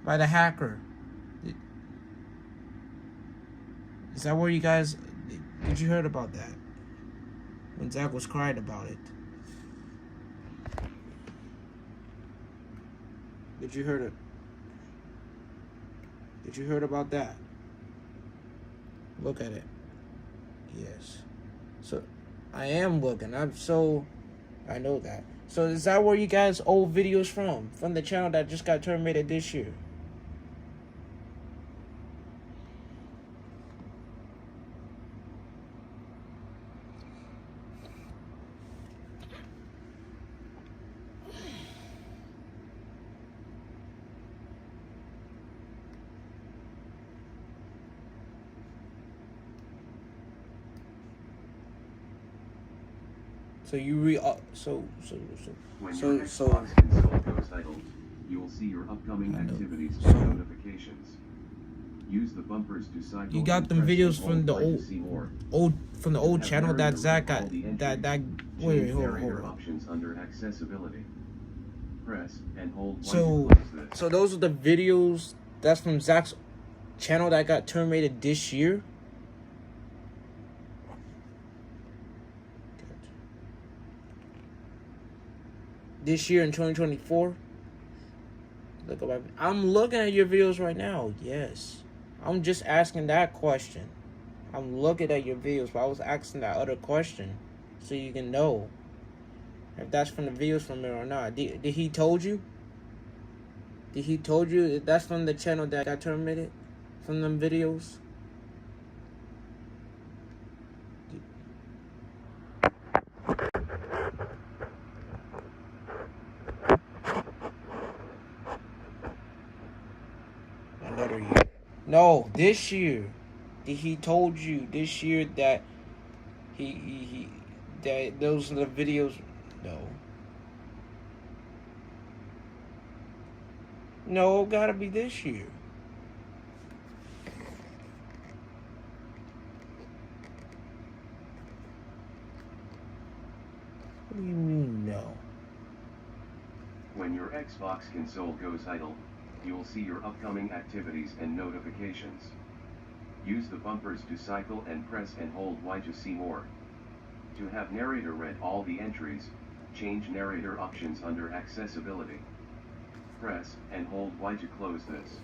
By the hacker. Is that where you guys did you heard about that? When Zach was crying about it. Did you heard it? Did you heard about that? Look at it. Yes. So I am looking. I know that. So is that where you guys old videos from? From the channel that just got terminated this year? So you When your Xbox console goes idle, you will see your upcoming activities and notifications. Use the bumpers to cycle. You got them videos from the old channel that Zach got wait, hold on. Options under accessibility. Press and hold Y to So close this. so those are the videos that's from Zach's channel that got terminated this year? This year in 2024? I'm looking at your videos right now. Yes. I'm just asking that question. I'm looking at your videos, but I was asking that other question so you can know if that's from the videos from it or not. Did he told you? Did he told you that's from the channel that got terminated? From them videos? Another year. No, this year. He told you this year that that those are the videos. No, gotta be this year. What do you mean no? When your Xbox console goes idle, you will see your upcoming activities and notifications. Use the bumpers to cycle and press and hold Y to see more. To have narrator read all the entries, change narrator options under accessibility. Press and hold Y to close this.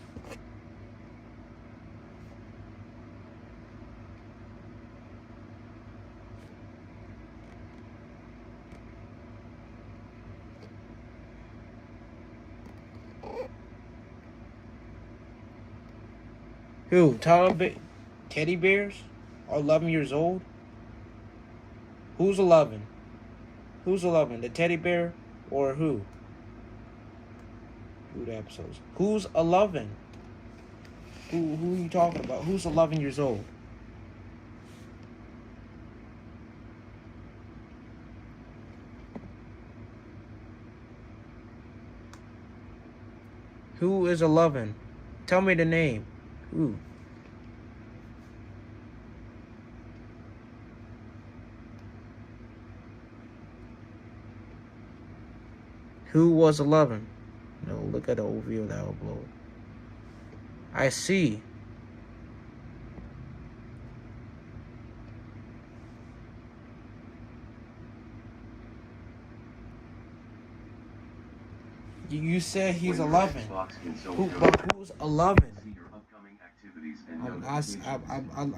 Who? Teddy bears are 11 years old? Who's 11? Who's 11? The teddy bear or who? Do the episodes. Who's 11? Who are you talking about? Who's 11 years old? Who is 11? Tell me the name. Who? Who was 11? No, look at the overview of that upload. I see. You said he's 11. But who's 11?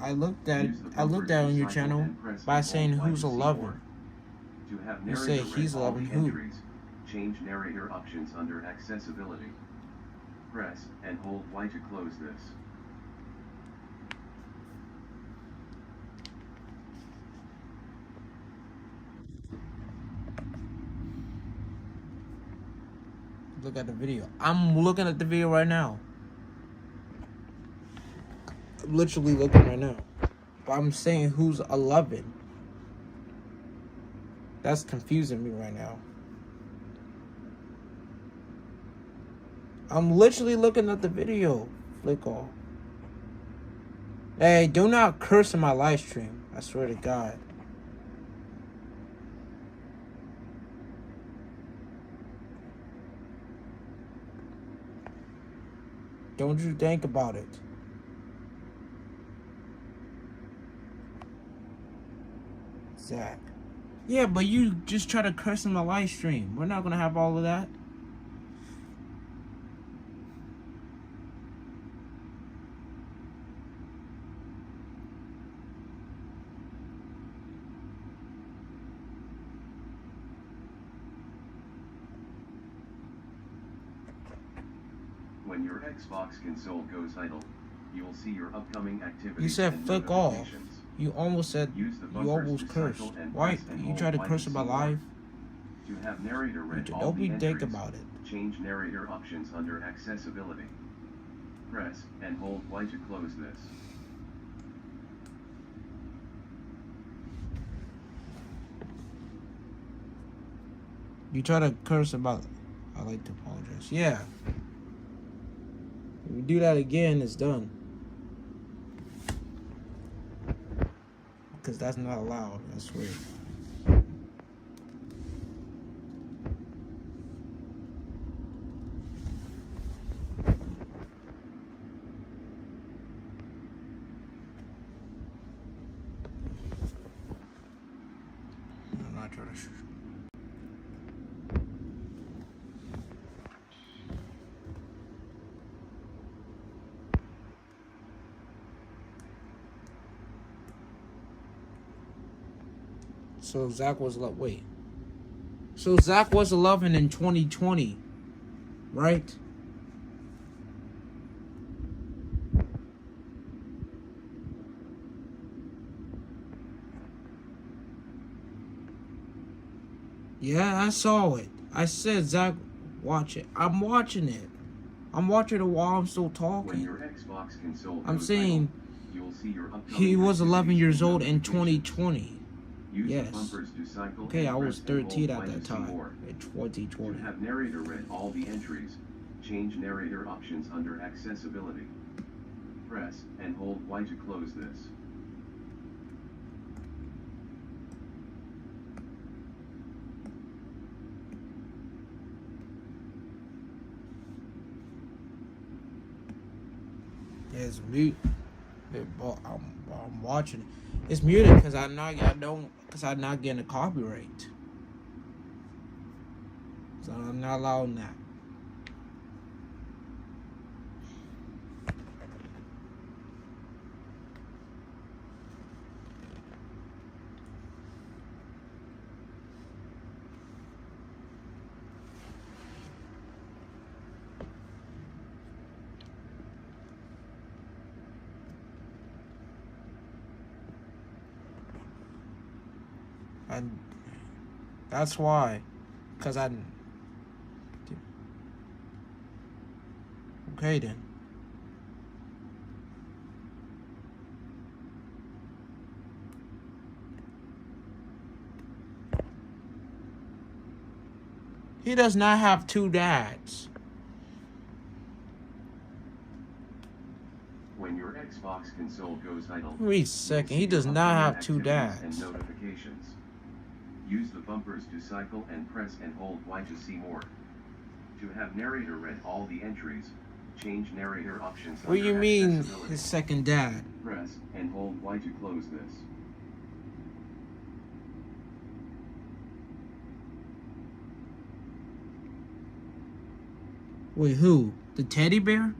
I looked at on your channel by saying who's 11. You say he's 11. Who? Change narrator options under accessibility. Press and hold Y to close this. Look at the video. I'm looking at the video right now. I'm literally looking right now. But I'm saying who's 11. That's confusing me right now. I'm literally looking at the video. Flick off. Hey, do not curse in my live stream. I swear to God. Don't you think about it. Zach. Yeah, but you just try to curse in my live stream. We're not gonna have all of that. When your Xbox console goes idle, you will see your upcoming activities. You said and flick off. notifications. You almost said, Use the you bumpers almost to cursed. cycle and Why? press and You hold try to Y curse see in my more. live? To have narrator read all Don't the be entries, think about it. change narrator options under accessibility. Press and hold Y to close this. You try to curse about, I like to apologize. Yeah. If you do that again, it's done. Because that's not allowed, I swear. I'm not trying to shoot. So Zach was like, wait. So Zach was 11 in 2020, right? Yeah, I saw it. I said, Zach, watch it. I'm watching it. I'm watching it while I'm still When talking. your Xbox console I'm goes saying idle, you will see your upcoming he was 11 activities years and old in notifications. 2020. Use the Yes. bumpers to cycle Okay, and I was press and 13 hold at Y that to see time, more. in 2020. To have narrator read all the entries, change narrator options under accessibility. Press and hold Y to close this. Yeah, it's mute. I'm watching it. It's muted because I'm not getting a copyright. So I'm not allowing that. And that's why. Because I... Okay, then. He does not have two dads. When your Xbox console goes idle, Wait a second, he does not have two dads. And notifications. Use the bumpers to cycle and press and hold Y to see more. To have narrator read all the entries, change narrator options. What do you mean his second dad? Press and hold Y to close this. Wait, who? The teddy bear?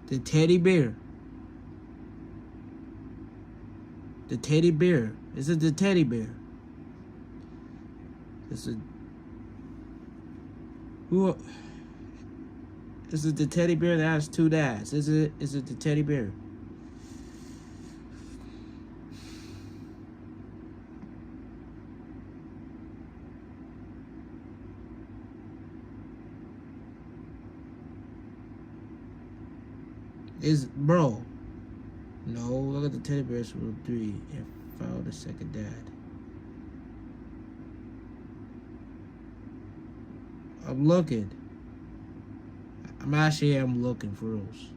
The teddy bear. The teddy bear. Is it the teddy bear? Is it... Who... Is it the teddy bear that has two dads? Is it the teddy bear? Bro. No, look at the teddy bears rule 3 and found the second dad. I'm looking. I'm looking for those.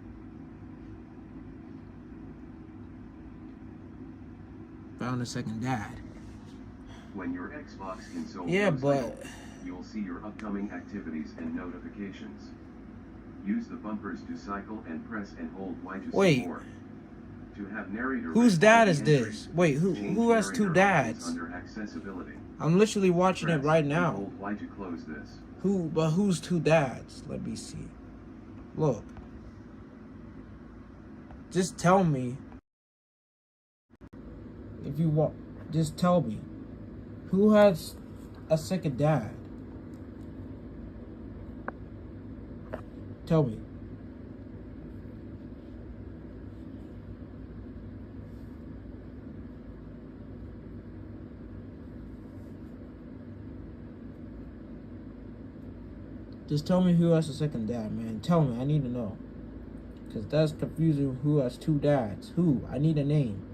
Found the second dad. When your Xbox console goes idle, you'll see your upcoming activities and notifications. Use the bumpers to cycle and press and hold Y to see more. To have narrator whose dad is this? Wait, who has two dads? Under accessibility. I'm literally watching it right now. Hold Y to close this. Who's two dads? Let me see. Look. Just tell me. If you want, just tell me. Who has a second dad? Tell me. Just tell me who has a second dad, man. Tell me. I need to know. Because that's confusing. Who has two dads? Who? I need a name.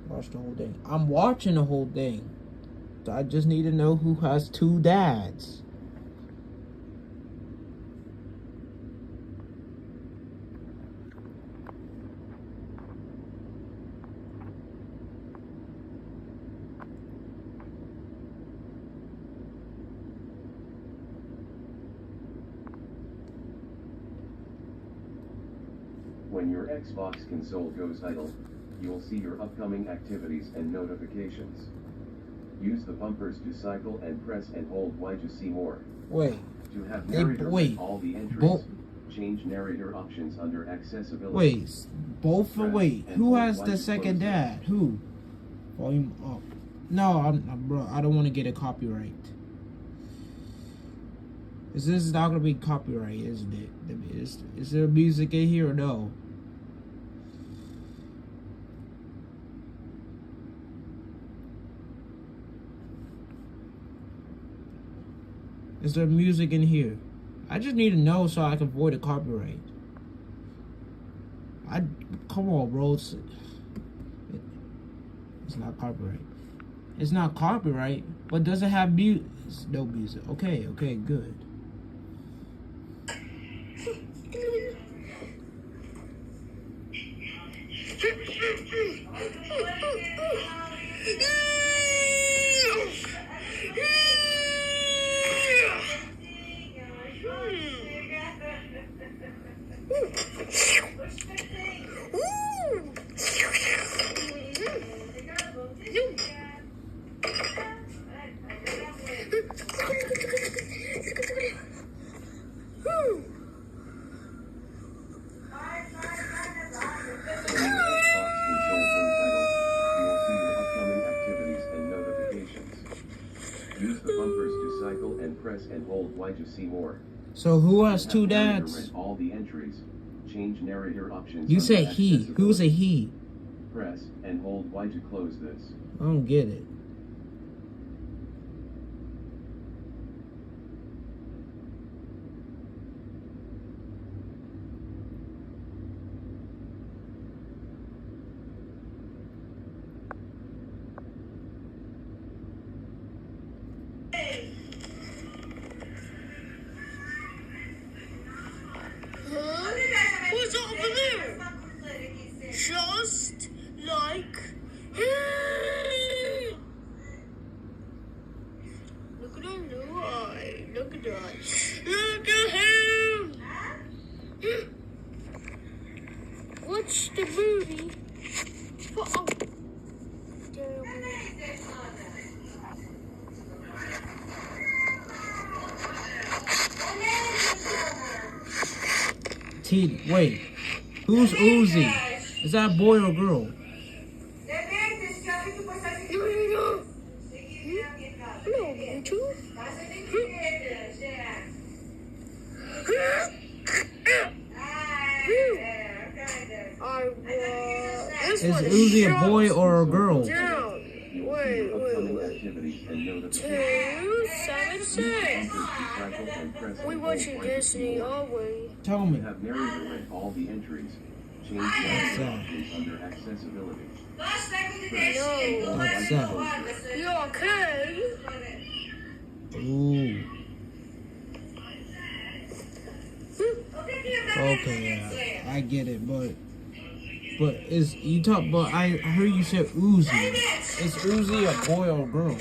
Watch the whole thing. I'm watching the whole thing. So I just need to know who has two dads. When your Xbox console goes idle, you'll see your upcoming activities and notifications. Use the bumpers to cycle and press and hold Y to see more. Wait. To have narrator read all the entries, change narrator options under accessibility. Wait, who has the second dad? Who? Volume up. No, bro, I don't want to get a copyright. This is not gonna be copyright, isn't it? Is there music in here or no? Is there music in here? I just need to know so I can avoid a copyright. Come on, bro. It's not copyright. It's not copyright, but does it have music? No music. Okay, good. press and hold Y to see more. So who has two Narrator dads? read all the entries. Change narrator options. You under said he. Who's a accessibility. he? Press and hold Y to close this. I don't get it. What's over there? Just like him. Look at that new eye. Look at that. Look at him. Watch the movie. Oh. Wait, who's Uzi? Is that a boy or girl? No. You too? Is Uzi a boy or a girl? Wait. 276. We watching Disney, aren't we? Tell me. Have narrator read all the entries. Change narrator options under accessibility. What's that? You okay? Ooh. Okay, yeah, I get it, but is you talk? But I heard you said Uzi. Is Uzi a boy or a girl?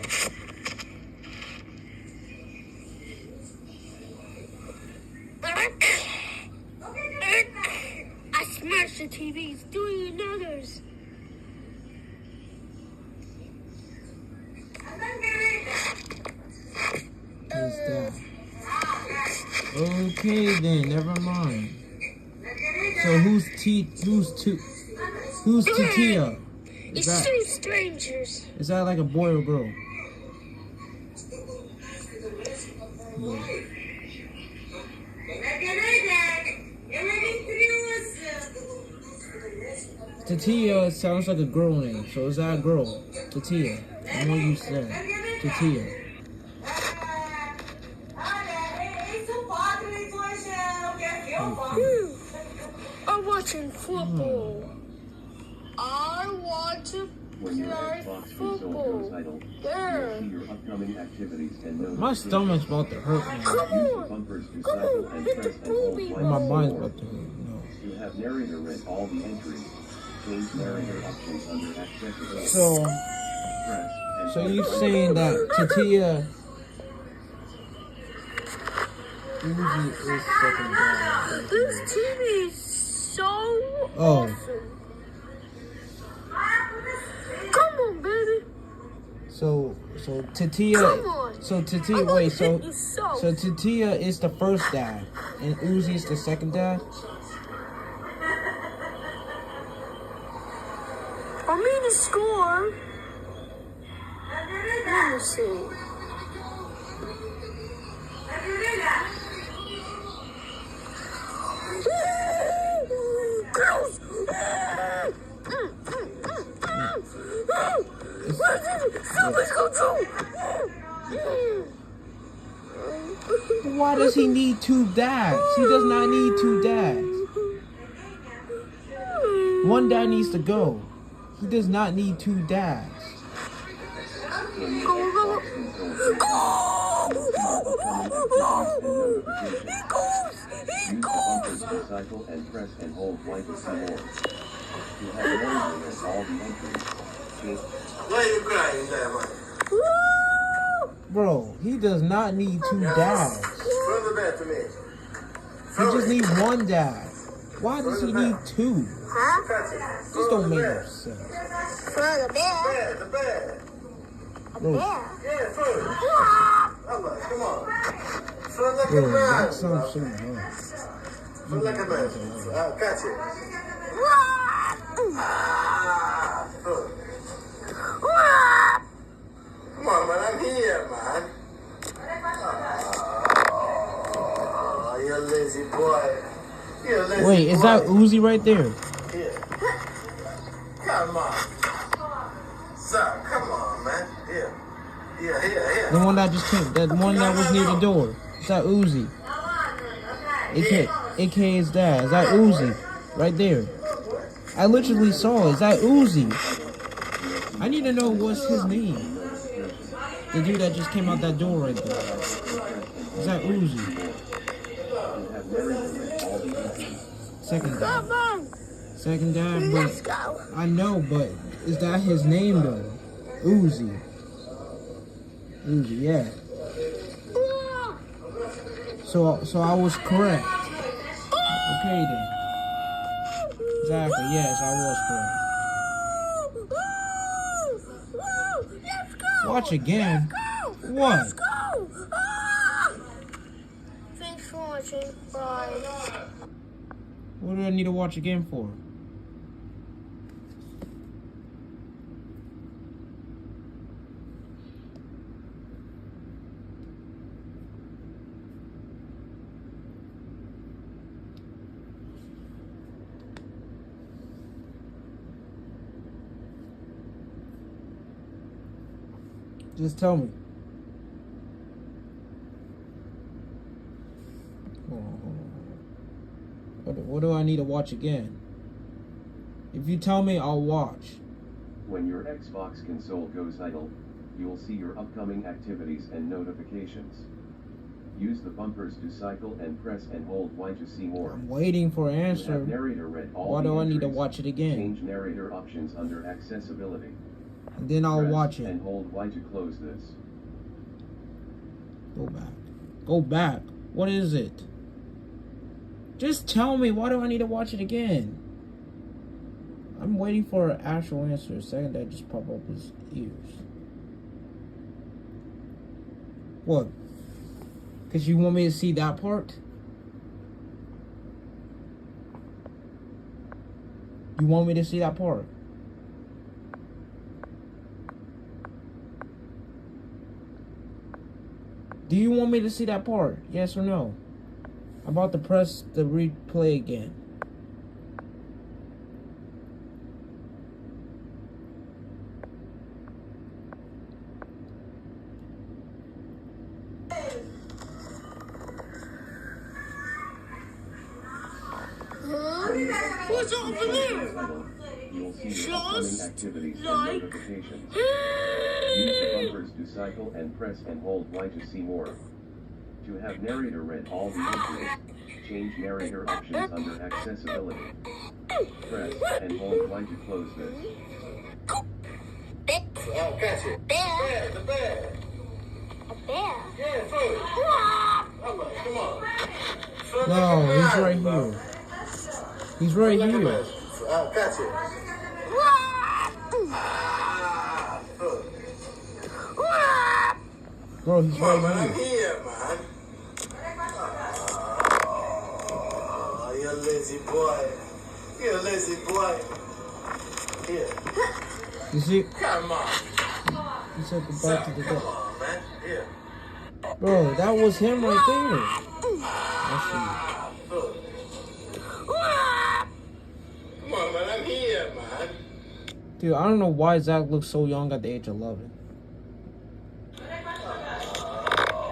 I smashed the TVs. Doing others. Who's that? Okay then, never mind. So who's Tatia? It's two strangers. Is that like a boy or girl? Boy. Tatia sounds like a girl name, so is that a girl? Tatia. I know you said Tatia. I'm watching football. I want to When your play Xbox console football. goes idle, There. you'll see your upcoming activities and notifications. My stomach's about to hurt now. Come Use the on. bumpers to Come cycle on. and Hit press the and hold booby Y My to mind's see more. about to hurt. No. To have narrator read all the entries, change narrator options under accessibility. So Press and So hold you Y to saying that close. Tatia Uzi is second down? This TV is so awesome. Come on, baby. So Tatia. Come on. So Tatia. I'm gonna Wait. So hit you so. Tatia is the first dad, and Uzi is the second dad. I mean the score. Let me see. Girls. Something's going through. Why does he need two dads? He does not need two dads. One dad needs to go. He does not need two dads. When your Xbox console goes idle, use the bumpers to cycle and press and hold Y to see more. To have narrator read all the entries, change. Why are you crying there, man? Bro, he does not need two dads. Throw the bed to me. He just needs one dad. Why does he need two? This don't make no sense. For the bear. The bed. Bro, Yeah, throw it. Come on. Throw like a bro, bird. that sounds so bad. Throw like a bird. Catch it. Throw it. Come on, man. I'm here, man. Wait, is that Uzi right there? Here. Come on. Sir, come on, man. Here. Here. The one that just came, the one that was near the door. Is that Uzi? AK is that. Is that Uzi? Right there. I literally saw it. Is that Uzi? I need to know what's his name. The dude that just came out that door right there. Is that Uzi? Second dad, but I know, but is that his name though? Uzi. Uzi, yeah. So I was correct. Okay then. Exactly, yes, I was correct. Watch again. What? Thanks for watching. Bye. What do I need to watch again for? Just tell me. Hold on. What do I need to watch again? If you tell me, I'll watch. When your Xbox console goes idle, you'll see your upcoming activities and notifications. Use the bumpers to cycle and press and hold Y to see more. I'm waiting for an answer. Have narrator read all Why the do I need to entries. watch it again? Change narrator options under accessibility. And then I'll Press watch it. and hold Y to close this. Go back. Go back. What is it? Just tell me. Why do I need to watch it again? I'm waiting for an actual answer. A second that just popped up his ears. What? Because you want me to see that part? You want me to see that part? Do you want me to see that part? Yes or no? I'm about to press the replay again. What's over there? You'll see your Slurs? upcoming activities and Like? notifications. Use the bumpers to cycle and press and hold Y to see more. To have narrator read all the entries, change narrator options under accessibility. Press and hold Y to close this. Oh, catch it. Bear. The bear. A bear. Yeah, throw it. Come on. No, he's right here. He's right here. Catch it. Bro, he's Come on, right man. I'm here. here, man. Oh, you're a lazy boy. You're a lazy boy. Here. You see? Come on. He said goodbye to the Come dog. on, man. Here. Bro, that was him right there. I Come on, man. I'm here, man. see. Dude, I don't know why Zach looks so young at the age of 11.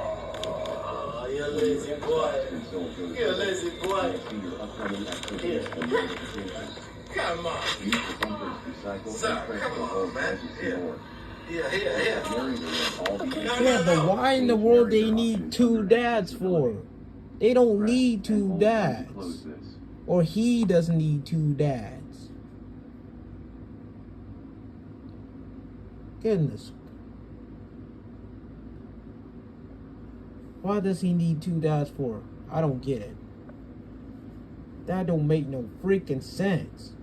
Oh, you're a lazy boy. You're a lazy boy. See your upcoming activities and notifications. Come on. Use the bumpers to cycle Sir, and press come and on, hold Y man. to see Here. more. Here. Narrator read all the entries. Yeah, but why in the world they need two dads for? They don't need two dads. Close this. Or he doesn't need two dads. Goodness. Why does he need two dads for? I don't get it. That don't make no freaking sense.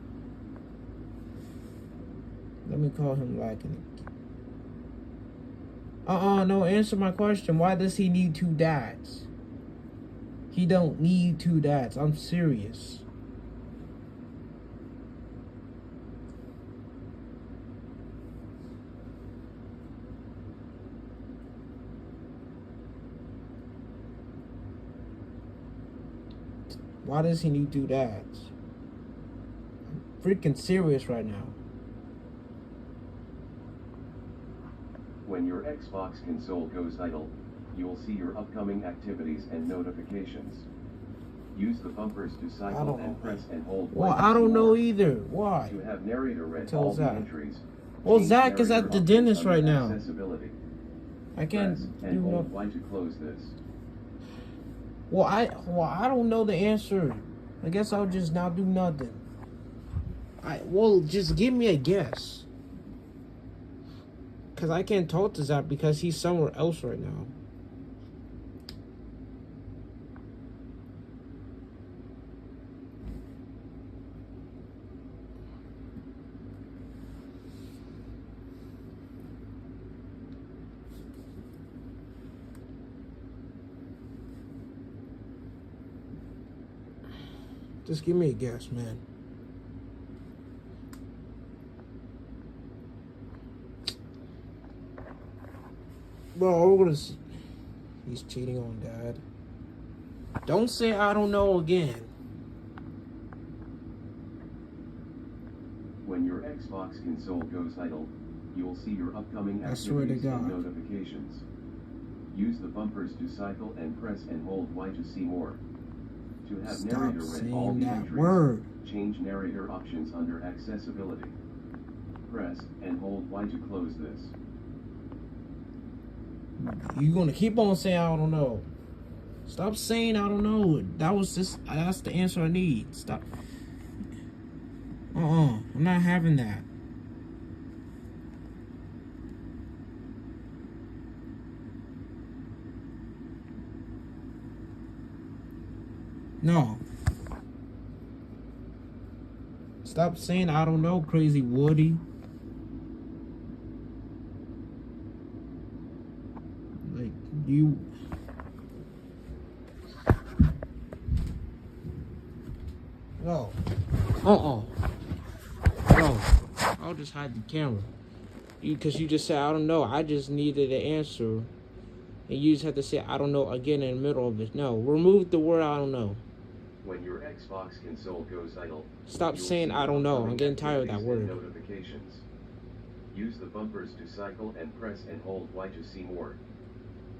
Let me call him lacking. No, answer my question. Why does he need two dads? He don't need two dads. I'm serious. Why does he need two dads? freaking serious right now. When your Xbox console goes idle, you'll see your upcoming activities and notifications. Use the bumpers to cycle and press and hold. Well, I don't know either. Why? To have narrator read Tell all the Zach. entries. Well, change Zach is at narrator the options dentist under right now. Accessibility. I can't Press do and hold nothing. Y to close this. Well, I don't know the answer. I guess I'll just not do nothing. Just give me a guess. Cause I can't talk to Zach because he's somewhere else right now. Just give me a guess, man. Bro, we're gonna see. He's cheating on Dad. Don't say I don't know again. When your Xbox console goes idle, you'll see your upcoming I swear to activities and God. notifications. Use the bumpers to cycle and press and hold Y to see more. To have Stop narrator read saying all the that entries, word. change narrator options under accessibility. Press and hold Y to close this. You're gonna keep on saying I don't know. Stop saying I don't know. That's the answer I need. Stop. I'm not having that. No. Stop saying I don't know, Crazy Woody. Like, you... No. No. I'll just hide the camera. Because you just said, I don't know. I just needed an answer. And you just have to say, I don't know again in the middle of it. No. Remove the word I don't know. When your Xbox console goes idle, Stop you'll saying see I don't know. I'm upcoming getting tired of that activities and word. Notifications. Use the bumpers to cycle and press and hold Y to see more.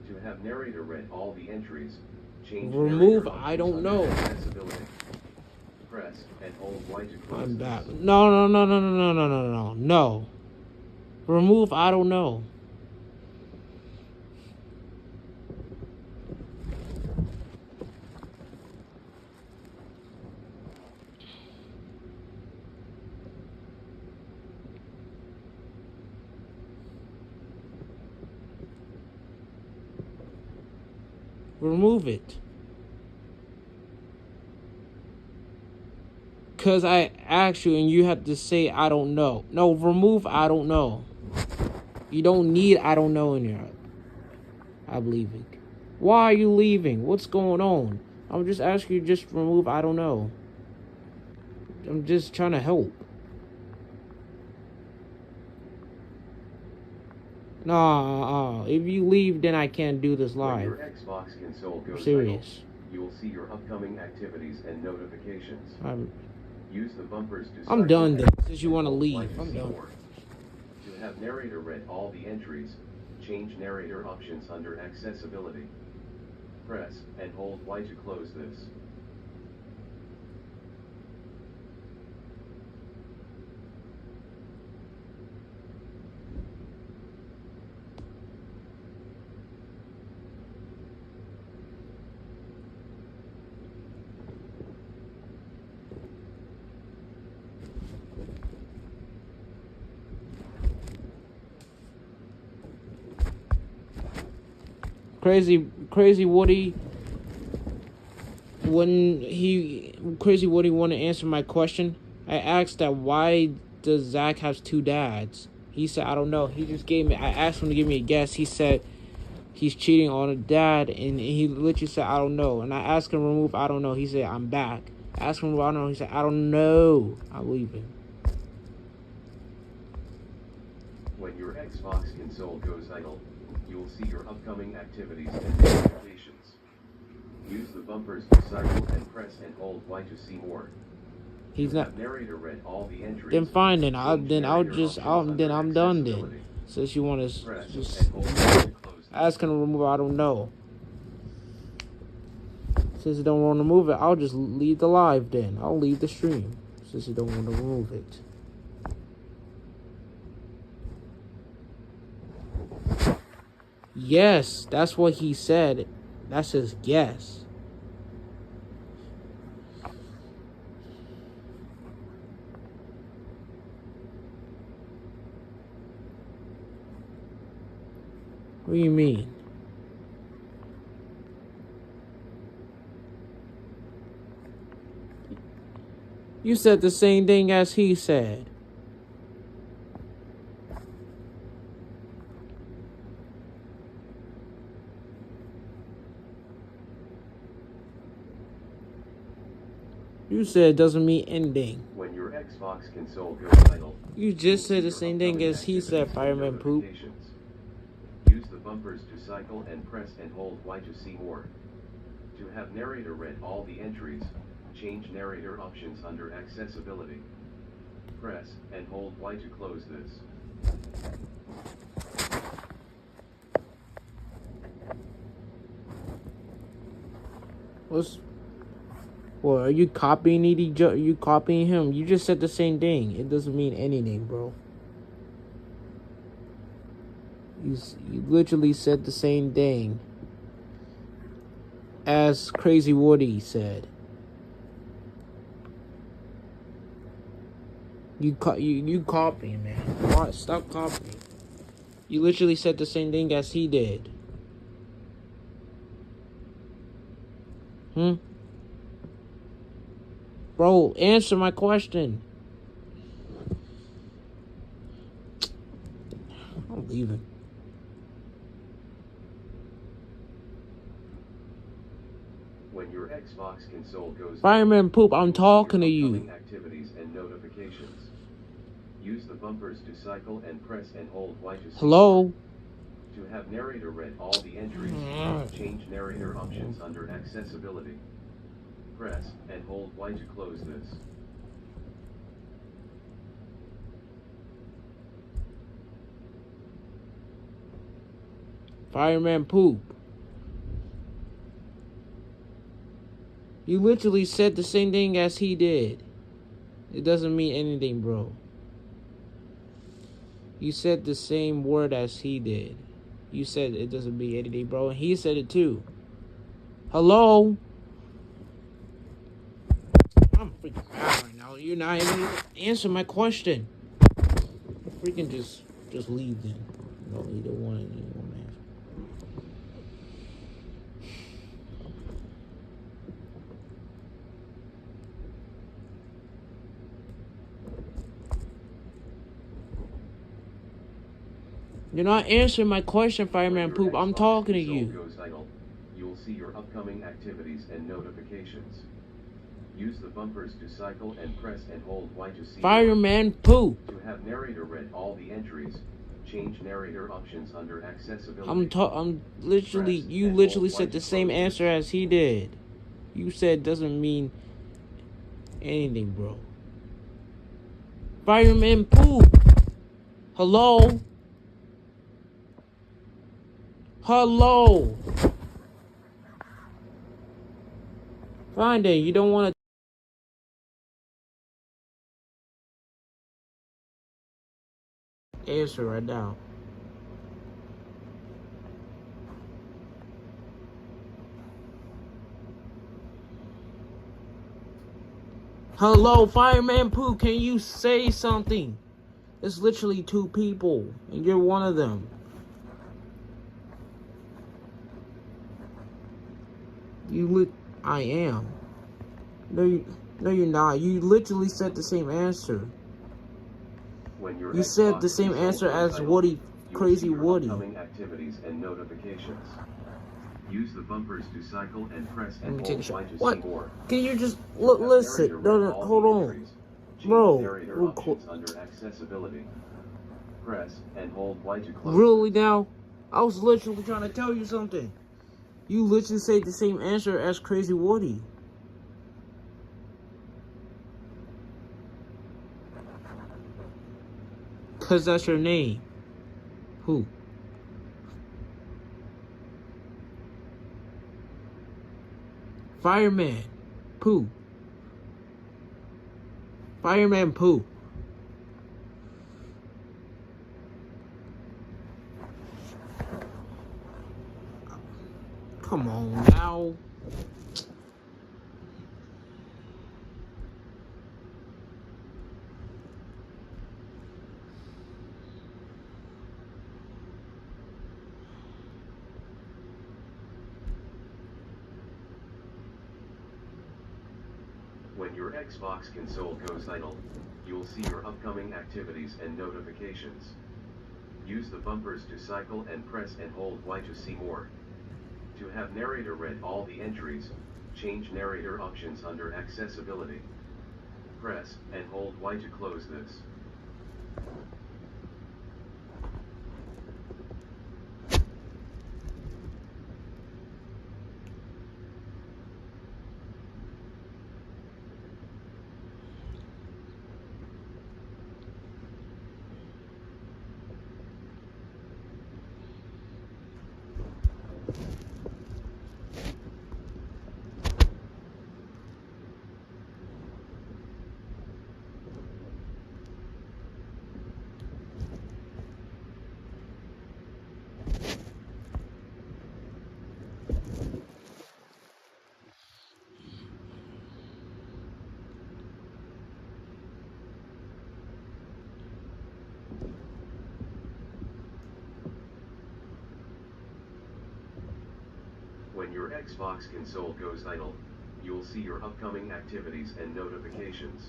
To have narrator read all the entries, change Remove narrator I don't options know. under accessibility. Press and hold Y to close I'm this. back. No. No. Remove I don't know. Remove it. Because I asked you and you had to say I don't know. No, remove I don't know. You don't need I don't know in here. I'm leaving. Why are you leaving? What's going on? I'm just asking you just remove I don't know. I'm just trying to help. Nah, if you leave, then I can't do this When live. your Xbox console goes I'm serious. idle, you'll see your upcoming activities and notifications. I'm Use the bumpers to I'm cycle done and then, press since you and want to hold leave. Y to I'm see done. more. To have narrator read all the entries, change narrator options under accessibility. Press and hold Y to close this. Crazy Woody. When Crazy Woody want to answer my question, I asked that why does Zach have two dads? He said I don't know. He just gave me. I asked him to give me a guess. He said he's cheating on a dad, and he literally said I don't know. And I asked him to remove I don't know. He said I'm back. I asked him to remove I don't know. He said I don't know. I'm leaving. When your Xbox console goes idle, you'll see your upcoming activities and notifications. Use the bumpers to cycle and press and hold Y to see more. He's not. Narrator read all the entries. Then fine. Then I'm done. Then. Accessibility. Since you want Press to just and hold Y to close ask him to remove it, I don't know. Since you don't want to remove it, I'll just leave the live. Then I'll leave the stream. Since you don't want to remove it. Yes, that's what he said. That's his guess. What do you mean? You said the same thing as he said. You said it doesn't mean ending. When your Xbox console goes idle, You just said the same thing as he said, Fireman Poop. Use the bumpers to cycle and press and hold Y to see more. To have narrator read all the entries, change narrator options under accessibility. Press and hold Y to close this. What, are you copying you copying him? You just said the same thing. It doesn't mean anything, bro. You literally said the same thing as Crazy Woody said. You copying, man. What? Stop copying. You literally said the same thing as he did. Bro, answer my question. I'm leaving. When your Xbox console goes Fireman Poop, I'm talking to you. Activities and notifications. Use the bumpers to cycle and press and hold Y to see. Hello? To have narrator read all the entries, change narrator options under accessibility. Press and hold Y to close this. Fireman Poop. You literally said the same thing as he did. It doesn't mean anything, bro. You said the same word as he did. You said it doesn't mean anything, bro. And he said it too. Hello? I'm freaking mad right now. You're not even answering my question. Freaking just leave then. No, either one man. You're not answering my question, Fireman Poop. I'm talking to you. You'll see your upcoming activities and notifications. Use the bumpers to cycle and press and hold Y to see. Fireman Poop. To have narrator read all the entries, change narrator options under accessibility. I'm literally. You literally said the same answer as he did. You said doesn't mean anything, bro. Fireman Poop. Hello. Hello. Fine then, you don't want to answer right now. Hello, Fireman Pooh, can you say something? It's literally 2 people, and you're one of them. I am. No, you're not. You literally said the same answer. You said the same answer as Woody, Crazy Woody. Activities and notifications. Use the bumpers to cycle and press and hold Y to see What? more. Can you just listen? No, hold on, bro. Under accessibility. Press and hold Y to close. Really now? I was literally trying to tell you something. You literally said the same answer as Crazy Woody. Cause that's your name. Who? Fireman. Pooh. Fireman Pooh. Come on now. When your Xbox console goes idle, you'll see your upcoming activities and notifications. Use the bumpers to cycle and press and hold Y to see more. To have narrator read all the entries, change narrator options under accessibility. Press and hold Y to close this. When your Xbox console goes idle, you'll see your upcoming activities and notifications.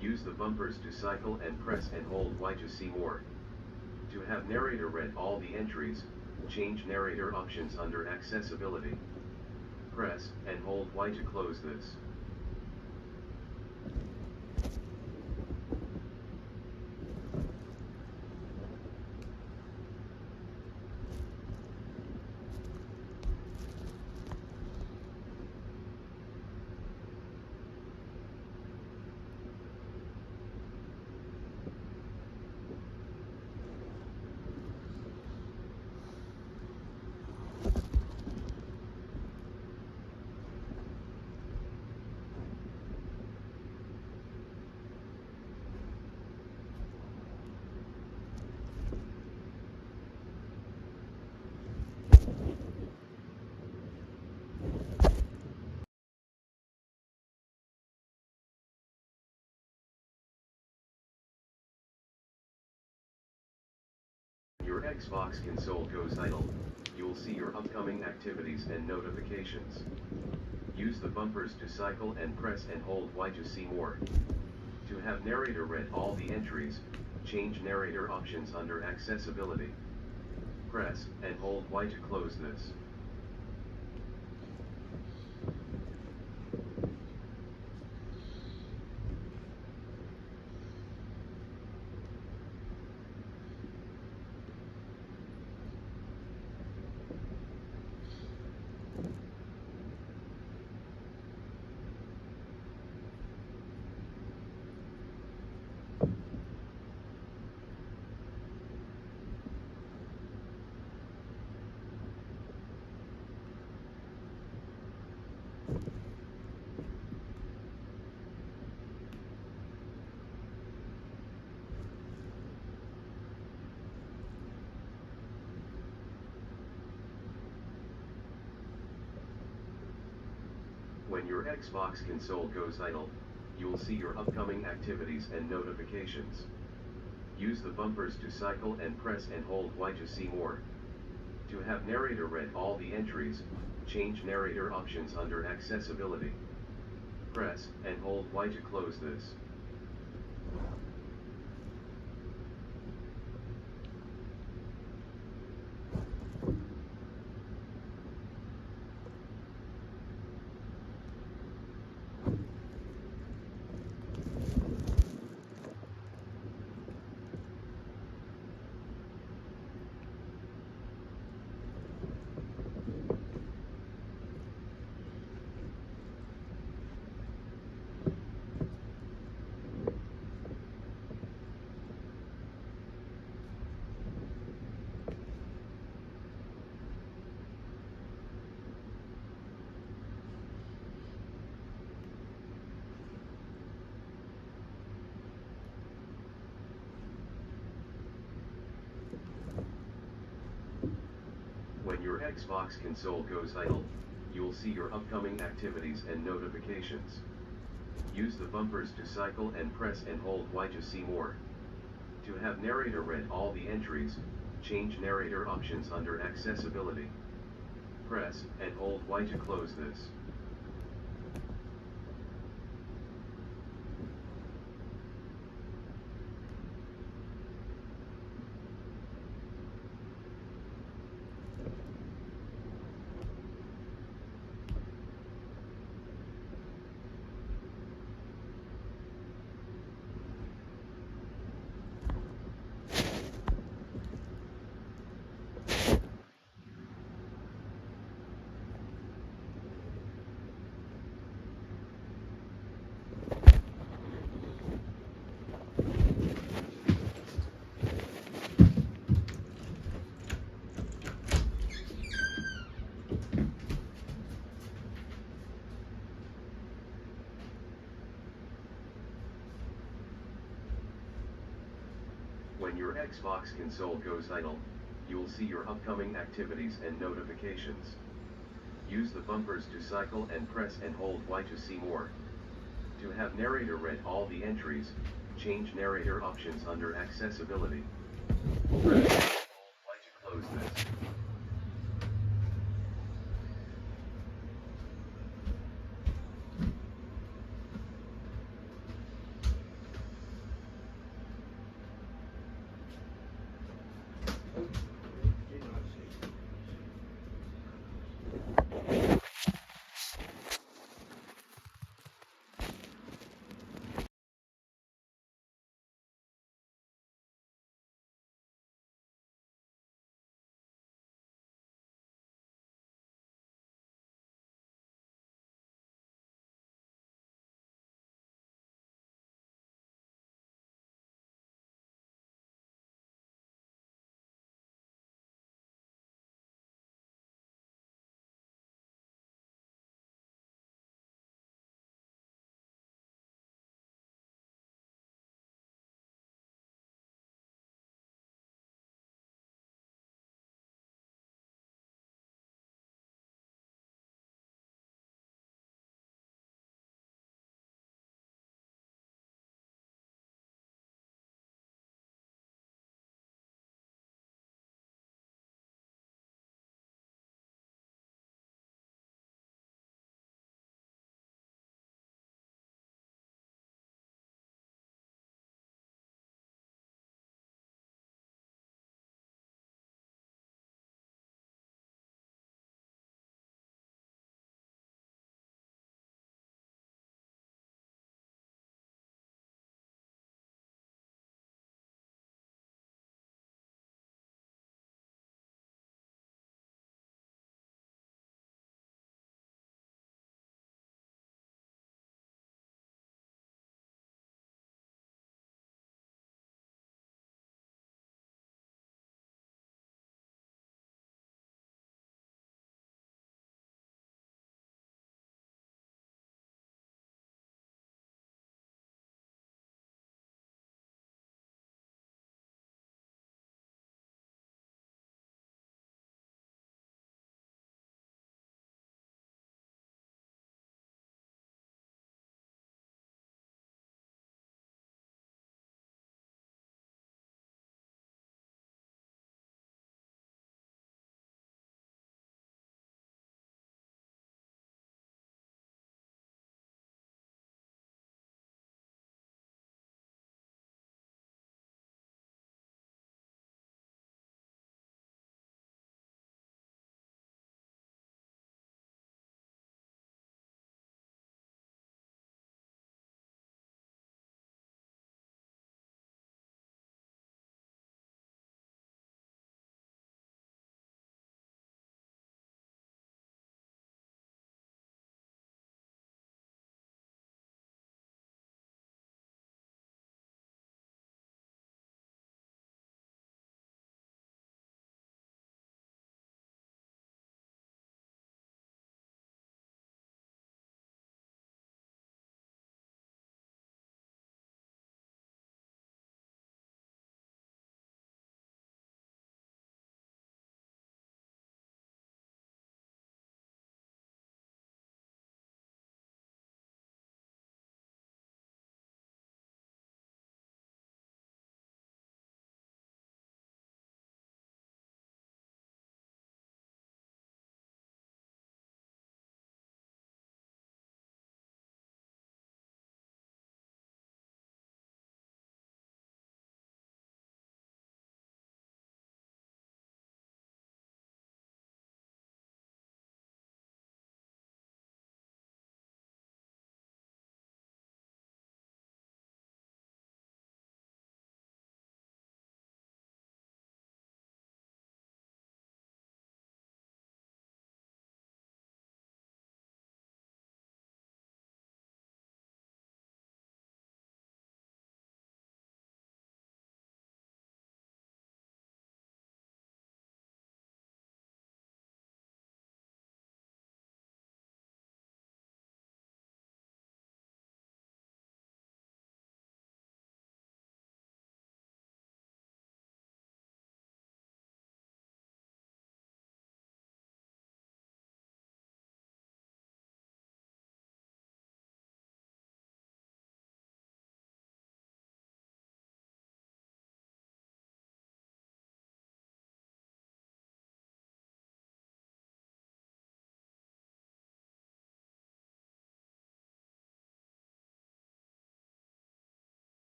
Use the bumpers to cycle and press and hold Y to see more. To have narrator read all the entries, change narrator options under accessibility. Press and hold Y to close this. Your Xbox console goes idle, you'll see your upcoming activities and notifications. Use the bumpers to cycle and press and hold Y to see more. To have narrator read all the entries, change narrator options under accessibility. Press and hold Y to close this. When your Xbox console goes idle, you'll see your upcoming activities and notifications. Use the bumpers to cycle and press and hold Y to see more. To have narrator read all the entries, change narrator options under accessibility. Press and hold Y to close this. your Xbox console goes idle, you'll see your upcoming activities and notifications. Use the bumpers to cycle and press and hold Y to see more. To have narrator read all the entries, change narrator options under accessibility. Press and hold Y to close this. When your Xbox console goes idle, you'll see your upcoming activities and notifications. Use the bumpers to cycle and press and hold Y to see more. To have narrator read all the entries, change narrator options under accessibility. Press and hold Y to close this.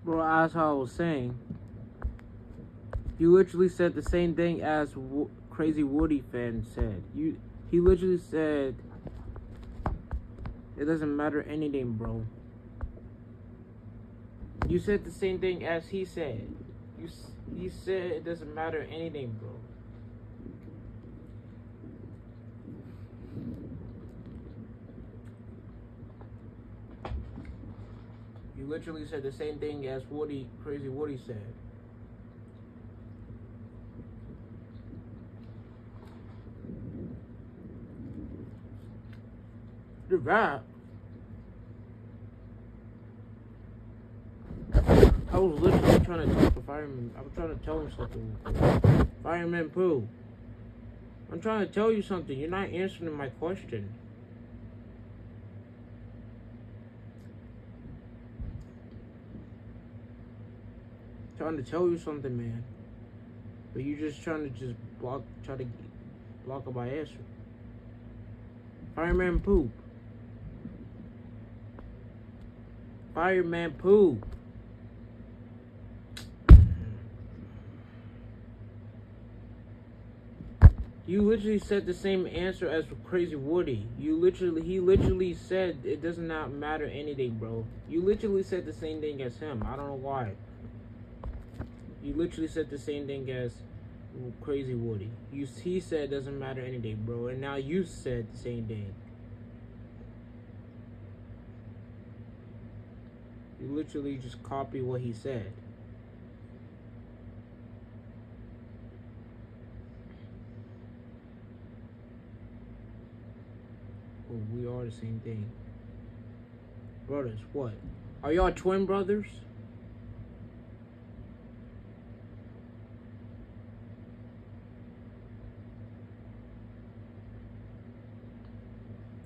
Bro, as I was saying, you literally said the same thing as Crazy Woody fan said. He literally said it doesn't matter anything, bro. You said the same thing as he said. He said it doesn't matter anything, bro. You literally said the same thing as Crazy Woody said. You're right. I was literally trying to talk to Fireman. I was trying to tell him something. Fireman Pooh. I'm trying to tell you something. You're not answering my question. Trying to tell you something, man. But you're just trying to try to block up my answer. Fireman Poop. Fireman Poop. You literally said the same answer as Crazy Woody. He literally said it does not matter anything, bro. You literally said the same thing as him. I don't know why. You literally said the same thing as Crazy Woody. He said it doesn't matter anything, bro. And now you said the same thing. You literally just copy what he said. Well, we are the same thing. Brothers, what? Are y'all twin brothers?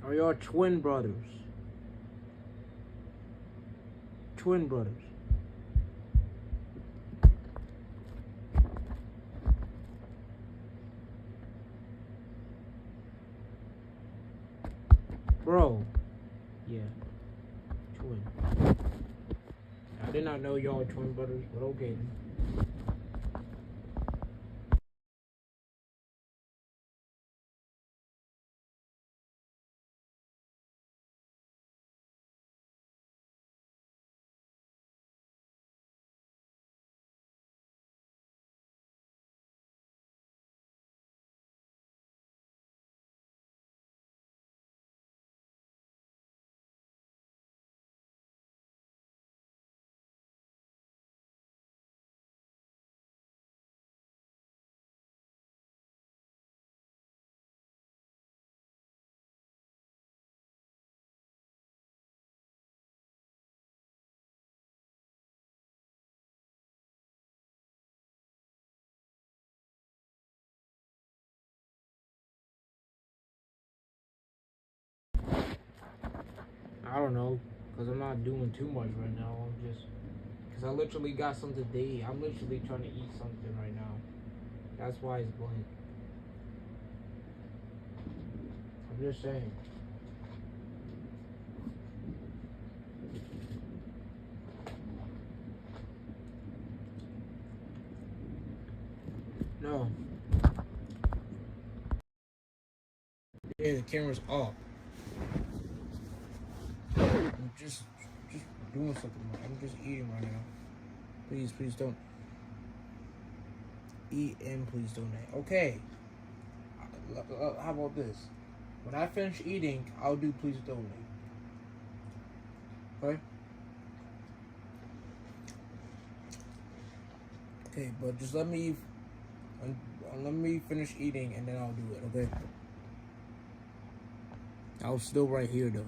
Are y'all twin brothers? Twin brothers. Bro. Yeah. Twin. I did not know y'all were twin brothers, but okay. I don't know, because I'm not doing too much right now. Because I literally got something to eat. I'm literally trying to eat something right now. That's why it's blank. I'm just saying. No. Yeah, the camera's off. I'm just doing something. I'm just eating right now. Please don't eat and please donate. Okay. How about this? When I finish eating, I'll do please donate. Okay? Okay, but just let me finish eating and then I'll do it, okay? I'll still right here though.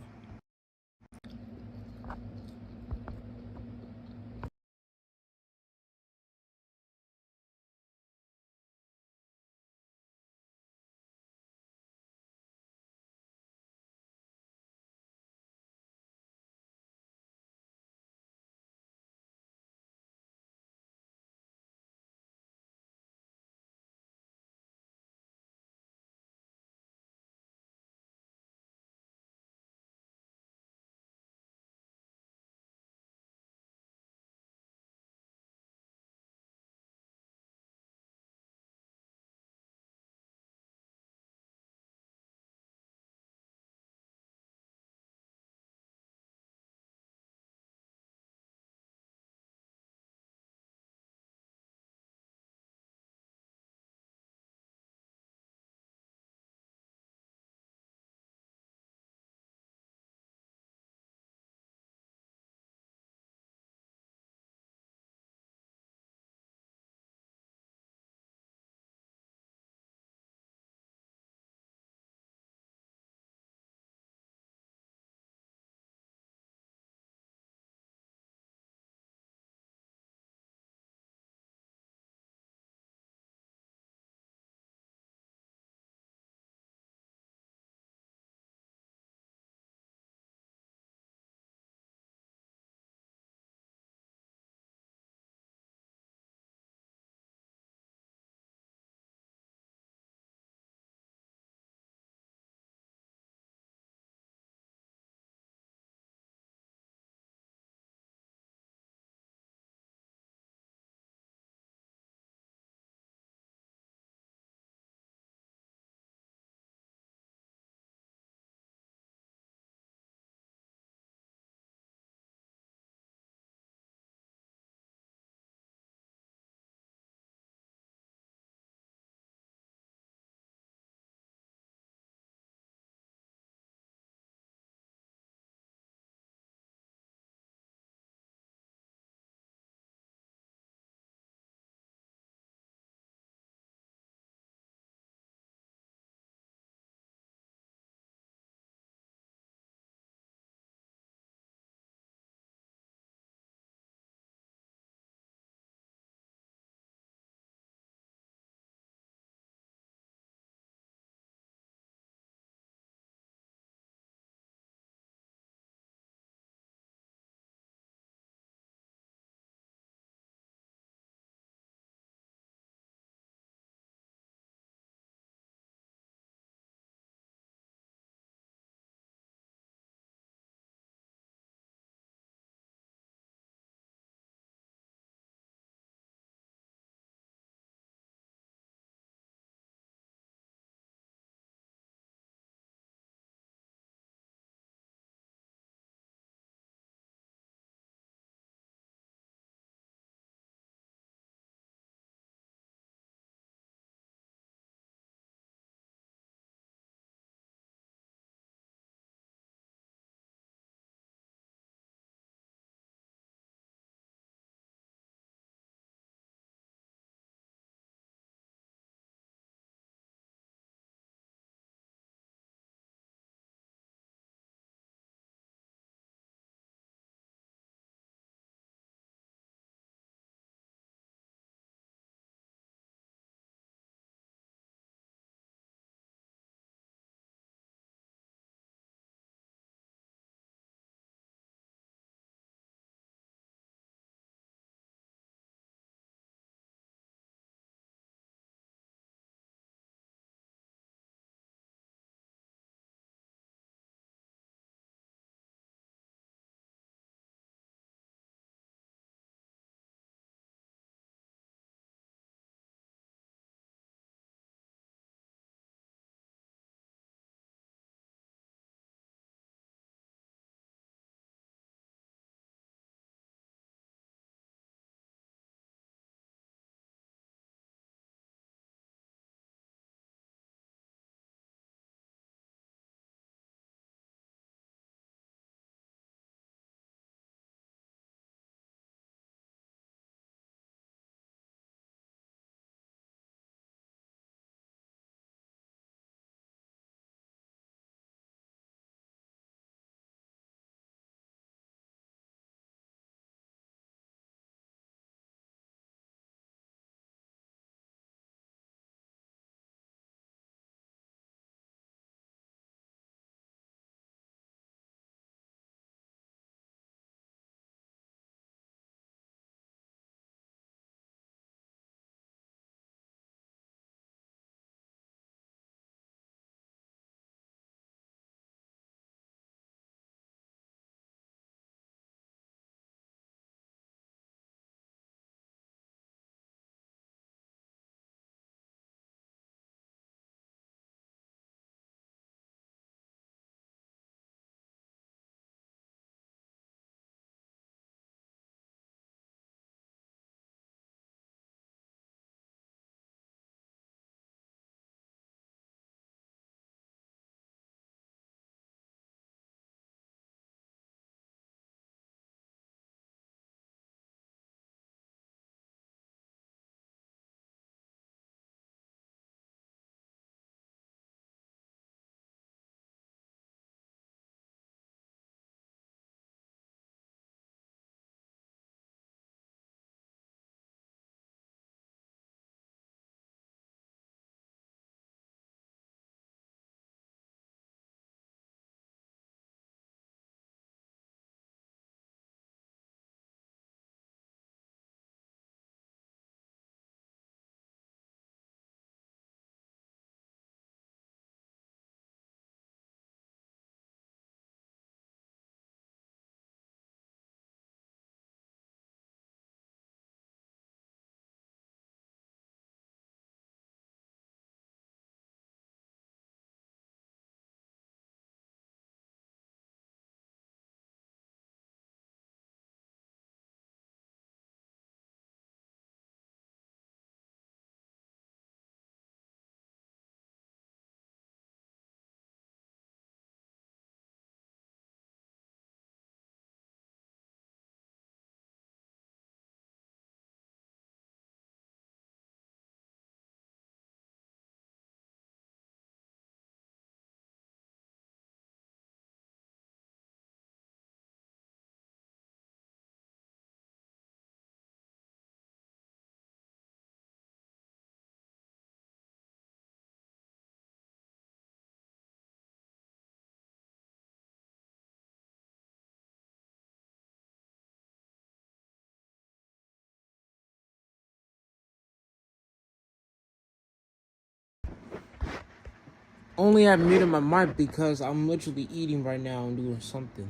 only have muted my mic because I'm literally eating right now and doing something.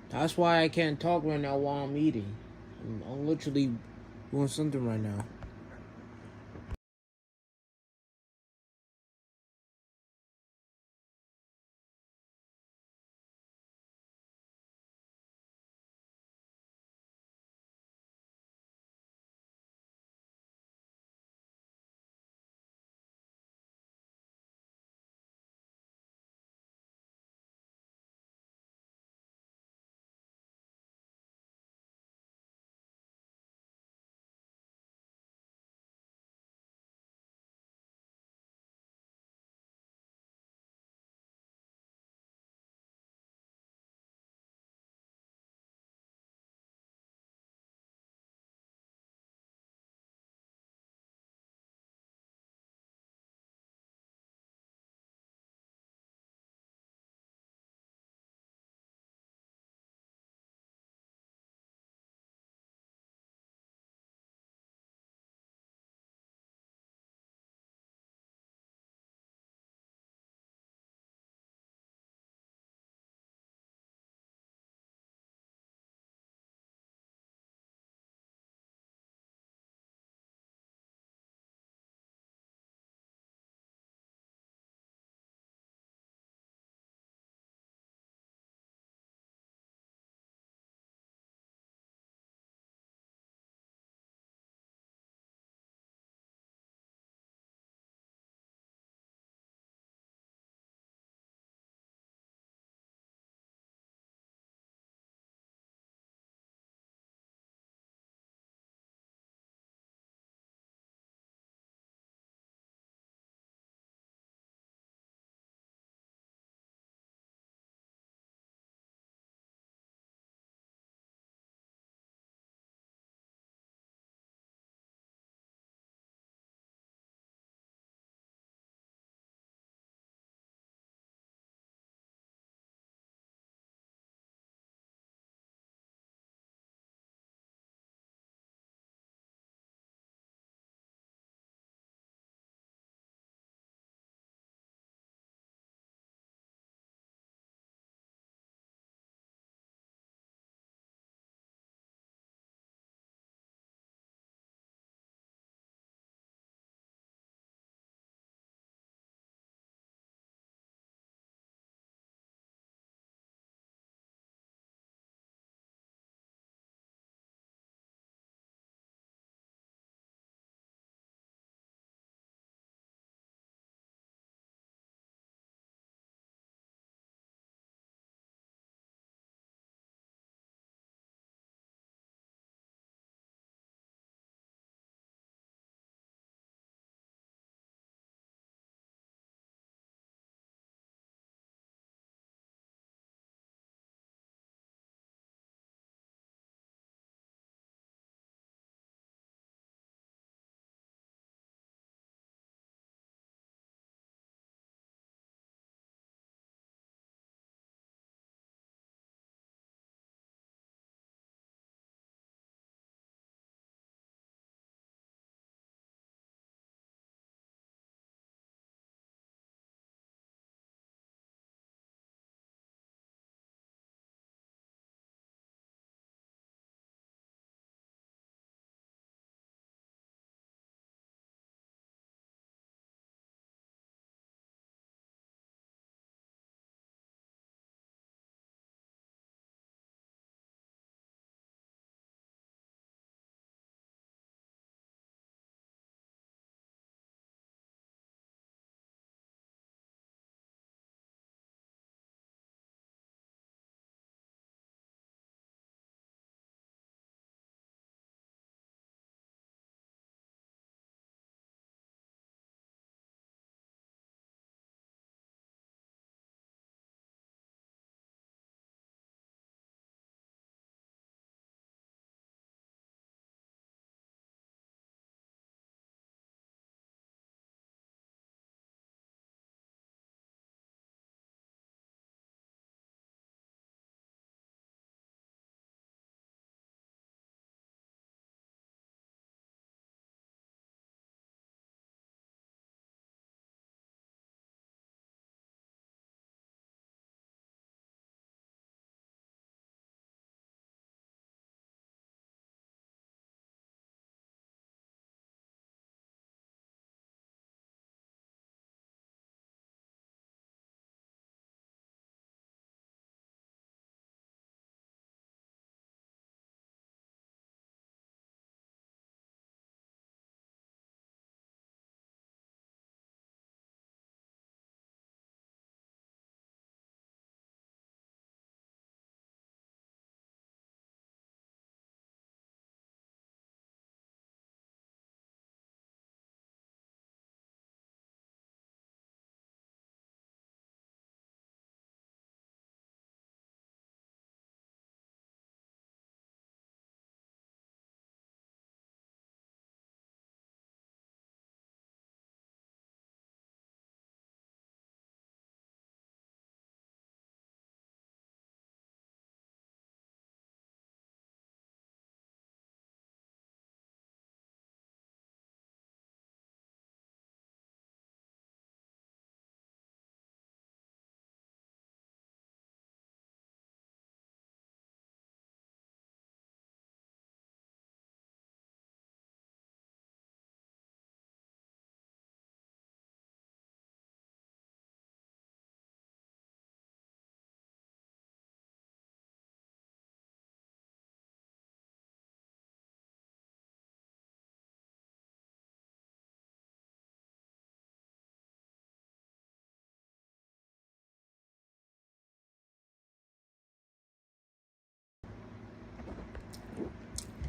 That's why I can't talk right now while I'm eating. I'm literally doing something right now.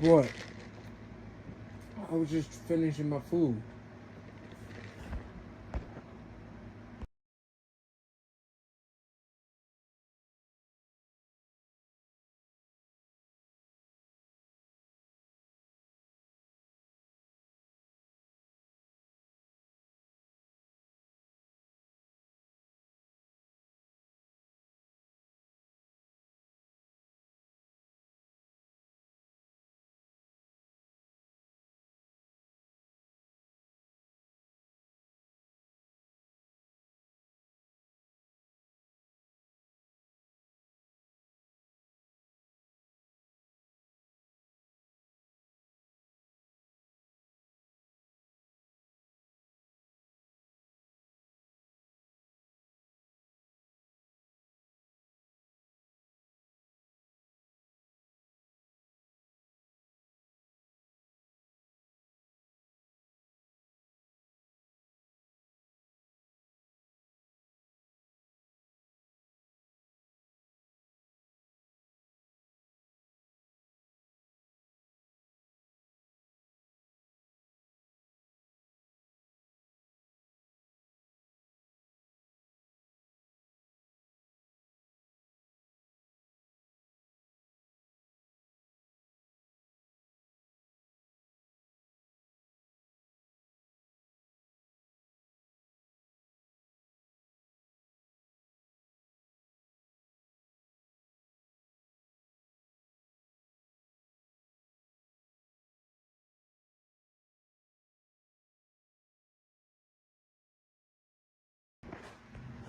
What? I was just finishing my food.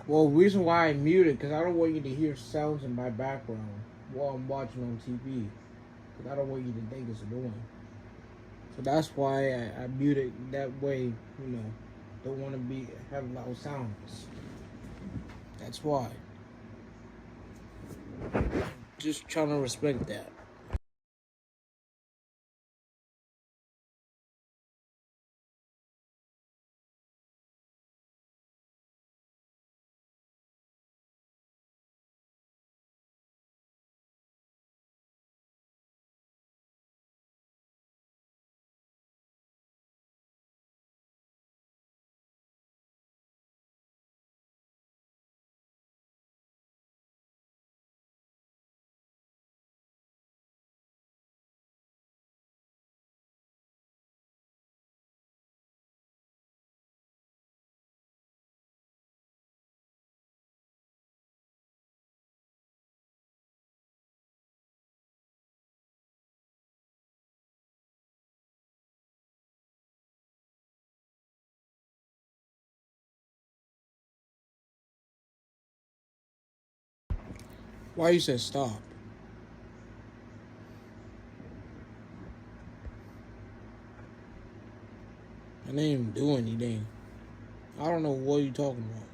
Well, reason why I muted, because I don't want you to hear sounds in my background while I'm watching on TV. Because I don't want you to think it's annoying. So that's why I muted that way, you know, don't want to have loud sounds. That's why. Just trying to respect that. Why you said stop? I didn't even do anything. I don't know what you're talking about.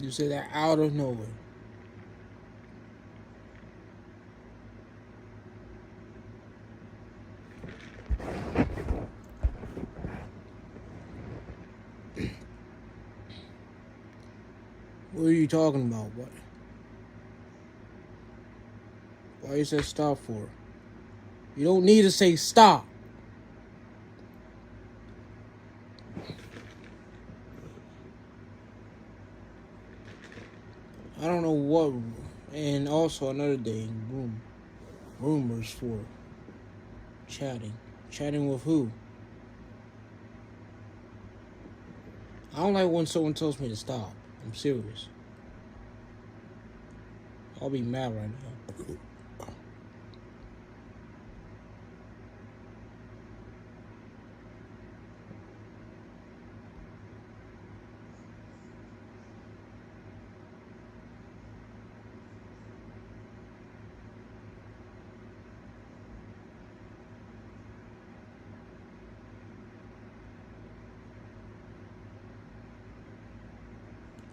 You said that out of nowhere. What are you talking about? What? Why you said stop for? You don't need to say stop. I don't know what. And also another thing, rumors for chatting. Chatting with who? I don't like when someone tells me to stop. I'm serious. I'll be mad right now.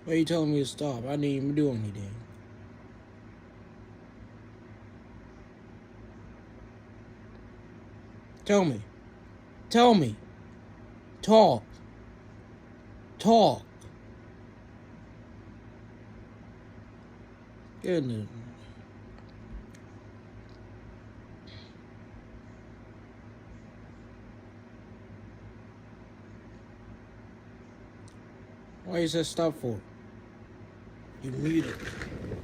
Why are you telling me to stop? I didn't even do anything. Tell me. Tell me. Talk. Talk. Goodness. Why is that stop for? You muted.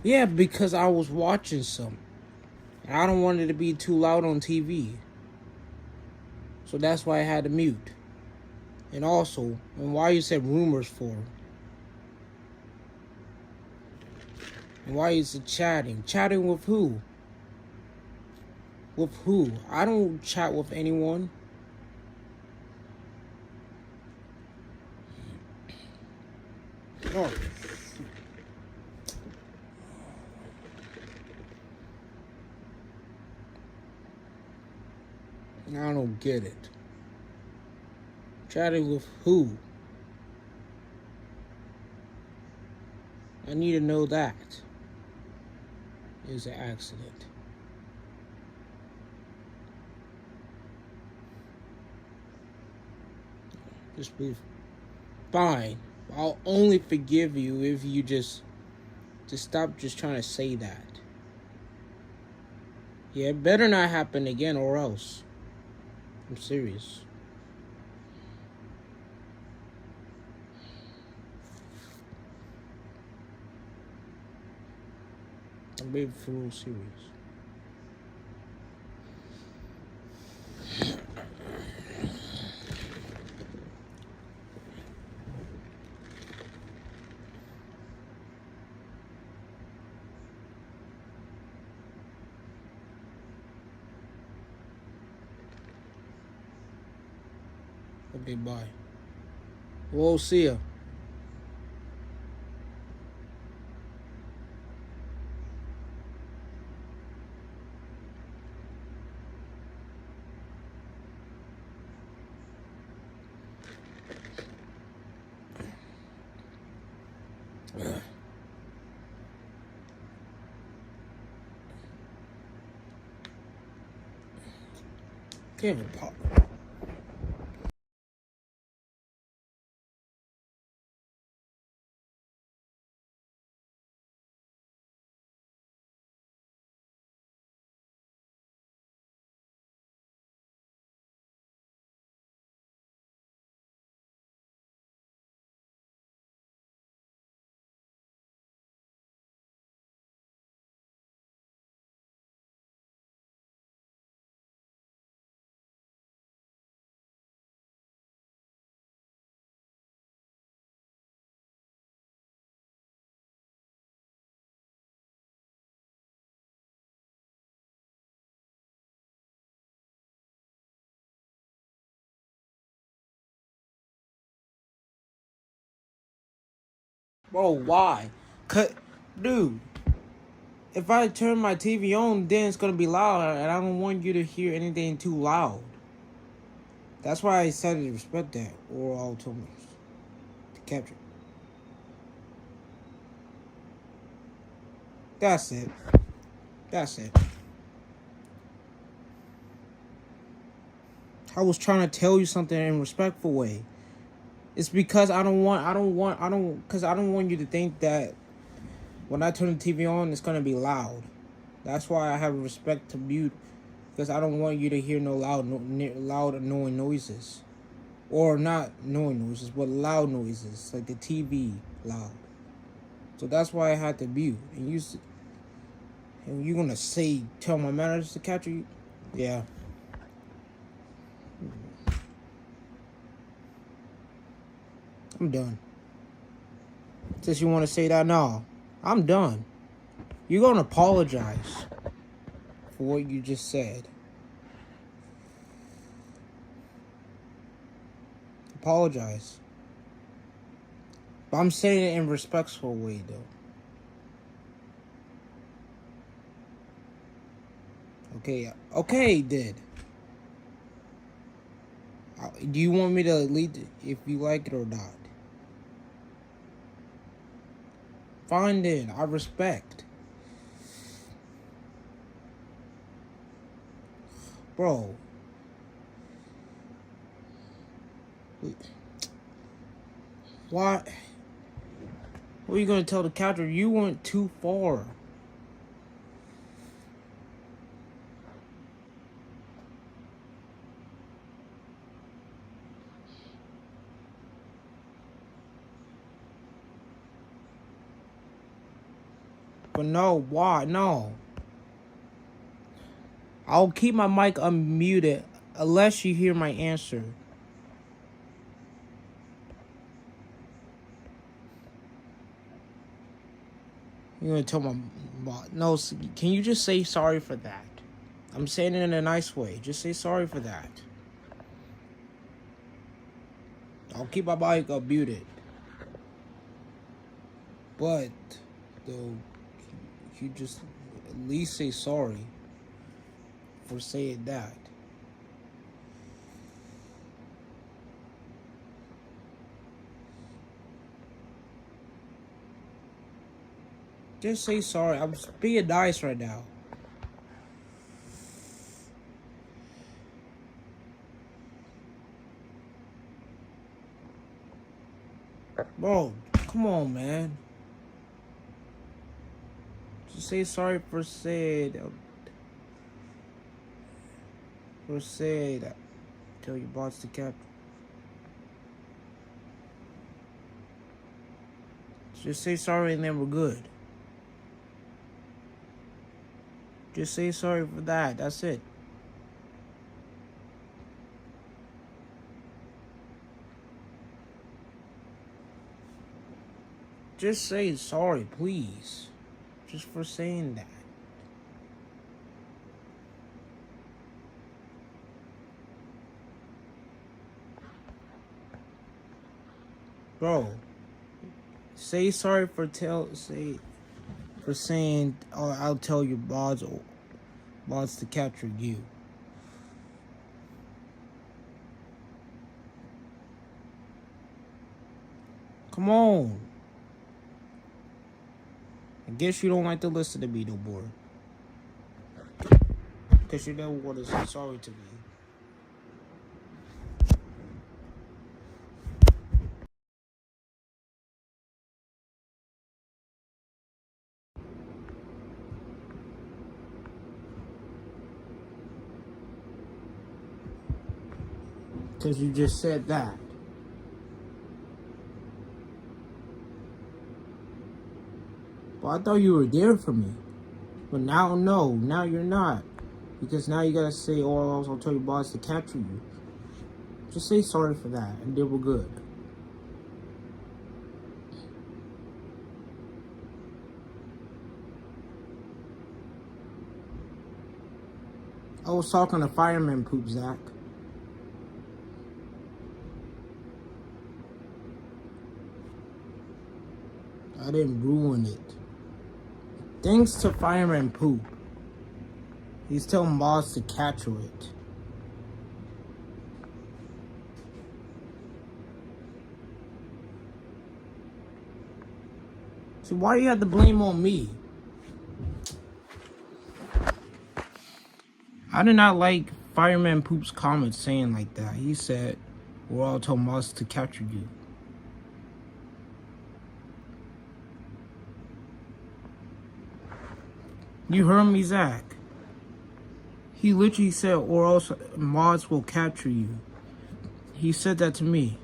Yeah, because I was watching some. And I don't want it to be too loud on TV. So that's why I had to mute. And also, and why you said rumors for? And why is it chatting? Chatting with who? With who? I don't chat with anyone. Oh. I don't get it. Chatting with who? I need to know that. It was an accident. Just be fine. I'll only forgive you if you just stop just trying to say that. Yeah, it better not happen again or else. I'm serious. I'm being for real serious. Okay, bye. We'll see ya. Can't even pop. Bro, why? Dude, if I turn my TV on, then it's gonna be loud, and I don't want you to hear anything too loud. That's why I decided to respect that, or all told me to capture. That's it. That's it. I was trying to tell you something in a respectful way. It's because I don't want you to think that when I turn the TV on, it's gonna be loud. That's why I have respect to mute, because I don't want you to hear no loud annoying noises, or not annoying noises, but loud noises like the TV loud. So that's why I had to mute. And you're gonna tell my managers to capture you? Yeah. I'm done. Since you want to say that, no, I'm done. You're gonna apologize for what you just said. Apologize. But I'm saying it in a respectful way, though. Okay, did. Do you want me to lead if you like it or not? Fine then, I respect. Bro. Why? What are you gonna tell the captor? You went too far. But no, why? No. I'll keep my mic unmuted unless you hear my answer. You're gonna tell my boss. No, can you just say sorry for that? I'm saying it in a nice way. Just say sorry for that. I'll keep my mic unmuted. But, though, you just at least say sorry for saying that. Just say sorry. I'm being nice right now. Bro, come on, man. Just say sorry for saying that. Tell your boss to capture. Just say sorry and then we're good. Just say sorry for that. That's it. Just say sorry, please. Just for saying that. Bro, say sorry for saying, oh, I'll tell your boss to capture you. Come on. I guess you don't like to listen to me no more. Because you never want to say sorry to me. Because you just said that. But I thought you were there for me. But now, no. Now you're not. Because now you gotta say, oh, I'll tell your boss to capture you. Just say sorry for that, and then we're good. I was talking to fireman poop, Zach. I didn't ruin it. Thanks to fireman poop. He's telling boss to capture it. So why do you have to blame on me? I did not like Fireman Poop's comments saying like that. He said, we're all telling boss to capture you. You heard me, Zach. He literally said, or else mods will capture you. He said that to me.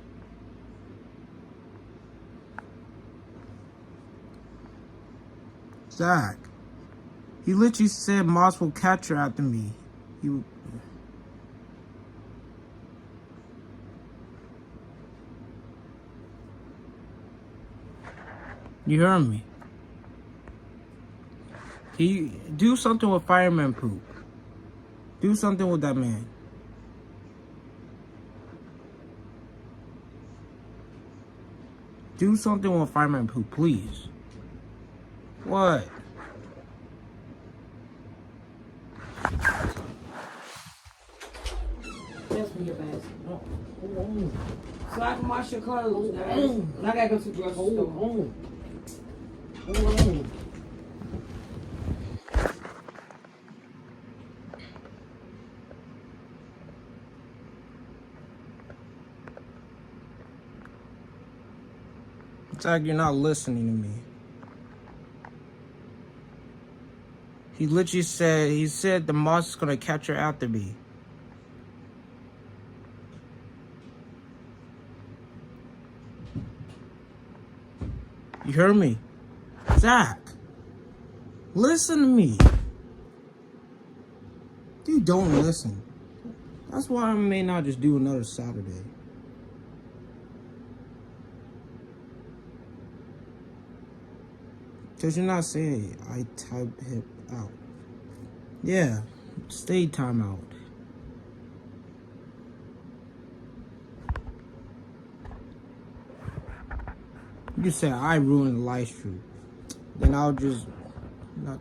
Zach. He literally said mods will capture after me. You heard me. He do something with fireman poop. Do something with that man. Do something with fireman poop, please. What? That's for your basket. No. Hold on. So I can wash your clothes, guys. And I gotta go to the grocery store. Hold on. It's like you're not listening to me. He literally said the moss is gonna catch her after me. You heard me? Zach. Listen to me. You don't listen. That's why I may not just do another Saturday. Because you're not saying I type him out. Yeah, stay timeout. You said I ruined the live stream. Then I'll just not.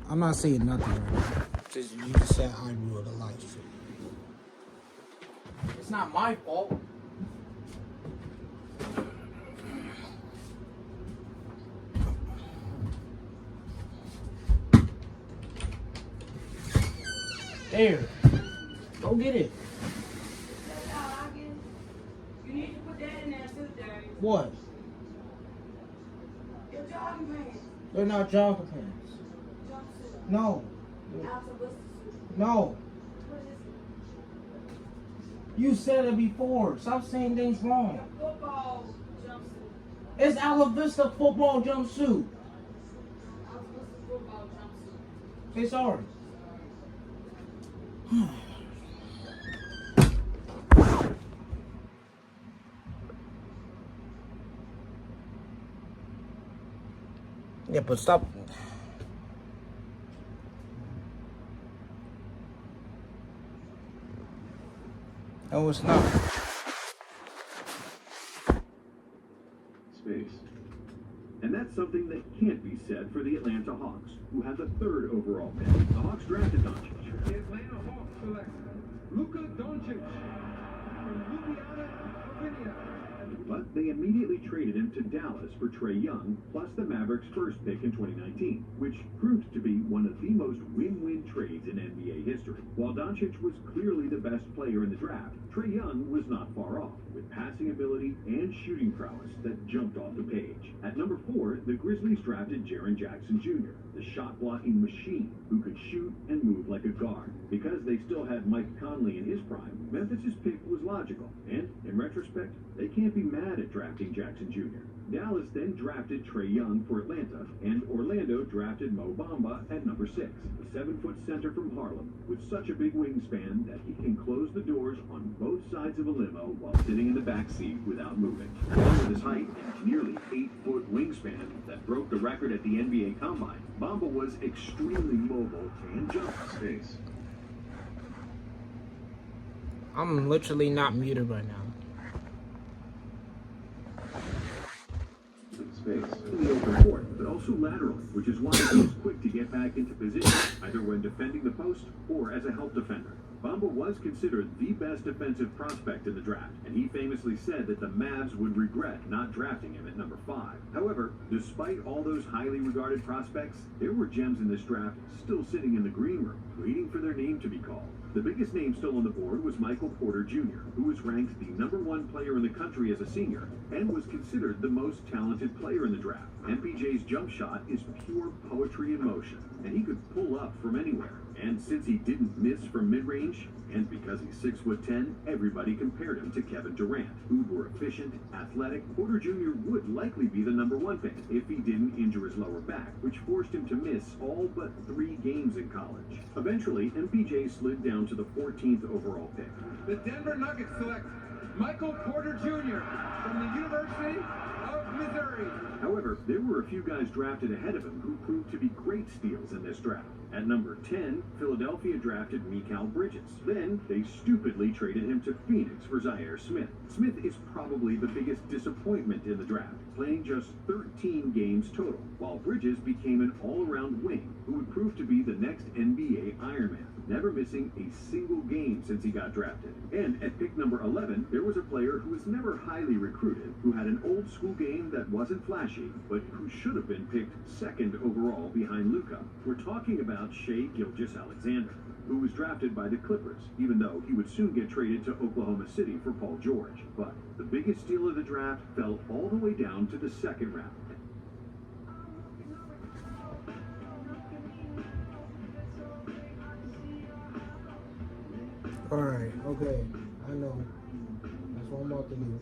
I'm not saying nothing right now. Just you just said I ruined the live stream. It's not my fault. There. Go get it. You need to put that in there too, Daddy. What? Your jogging pants. They're not jogging pants. Jumpsuit. No. Outer blister suit. No. What is You said it before. Stop saying things wrong. it? Football jumpsuit. It's Ala Vista football jumpsuit. Outer blister football jumpsuit. Say sorry. Yeah, but stop. No, it's not. Space. And that's something that can't be said for the Atlanta Hawks, who had the 3rd overall pick. The Hawks drafted Doncic. The Atlanta Hawks select Luka Doncic from Ljubljana, Slovenia. But they immediately traded him to Dallas for Trae Young, plus the Mavericks' first pick in 2019, which proved to be one of the most win-win trades in NBA history. While Doncic was clearly the best player in the draft, Trae Young was not far off, with passing ability and shooting prowess that jumped off the page. At number 4, the Grizzlies drafted Jaren Jackson Jr., the shot-blocking machine who could shoot and move like a guard. Because they still had Mike Conley in his prime, Memphis's pick was logical, and in retrospect, they can't be mad at drafting Jackson Jr. Dallas then drafted Trae Young for Atlanta, and Orlando drafted Mo Bamba at number 6, a 7-foot center from Harlem with such a big wingspan that he can close the doors on both sides of a limo while sitting in the back seat without moving. Along with his height and nearly 8-foot wingspan that broke the record at the NBA Combine, Bamba was extremely mobile and jumped space. I'm literally not muted right now. Space in the open court, but also laterally, which is why he was quick to get back into position, either when defending the post or as a help defender. Bamba was considered the best defensive prospect in the draft, and he famously said that the Mavs would regret not drafting him at number 5. However, despite all those highly regarded prospects, there were gems in this draft still sitting in the green room, waiting for their name to be called. The biggest name still on the board was Michael Porter Jr., who was ranked the number 1 player in the country as a senior, and was considered the most talented player in the draft. MPJ's jump shot is pure poetry in motion, and he could pull up from anywhere. And since he didn't miss from mid-range, and because he's 6'10", everybody compared him to Kevin Durant. Uber efficient, athletic, Porter Jr. would likely be the number 1 pick if he didn't injure his lower back, which forced him to miss all but 3 games in college. Eventually, MPJ slid down to the 14th overall pick. The Denver Nuggets select Michael Porter Jr. from the University of Missouri. However, there were a few guys drafted ahead of him who proved to be great steals in this draft. At number 10, Philadelphia drafted Mikal Bridges. Then, they stupidly traded him to Phoenix for Zaire Smith. Smith is probably the biggest disappointment in the draft, playing just 13 games total, while Bridges became an all-around wing who would prove to be the next NBA Ironman, never missing a single game since he got drafted. And at pick number 11, there was a player who was never highly recruited, who had an old-school game that wasn't flashy, but who should have been picked 2nd overall behind Luka. We're talking about Shai Gilgeous-Alexander, who was drafted by the Clippers, even though he would soon get traded to Oklahoma City for Paul George. But the biggest steal of the draft fell all the way down to the 2nd round. Alright, okay. I know. That's I'm out the league.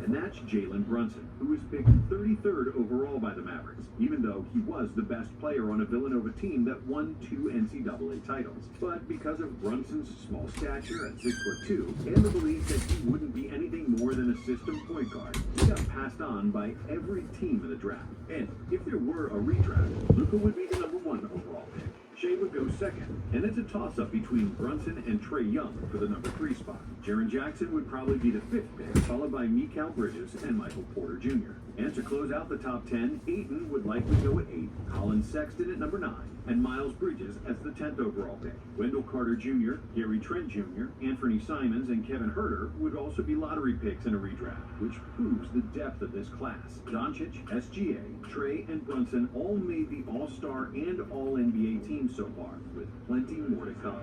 And that's Jalen Brunson, who was picked 33rd overall by the Mavericks, even though he was the best player on a Villanova team that won 2 NCAA titles. But because of Brunson's small stature at 6'2", and the belief that he wouldn't be anything more than a system point guard, he got passed on by every team in the draft. And if there were a redraft, Luka would be the #1 overall pick. Shea would go second, and it's a toss-up between Brunson and Trae Young for the #3 spot. Jaren Jackson would probably be the 5th pick, followed by Mikal Bridges and Michael Porter Jr. And to close out the top 10, Ayton would likely go at 8, Colin Sexton at #9, and Miles Bridges as the 10th overall pick. Wendell Carter Jr., Gary Trent Jr., Anthony Simons, and Kevin Huerter would also be lottery picks in a redraft, which proves the depth of this class. Doncic, SGA, Trae, and Brunson all made the All-Star and All-NBA teams so far, with plenty more to come.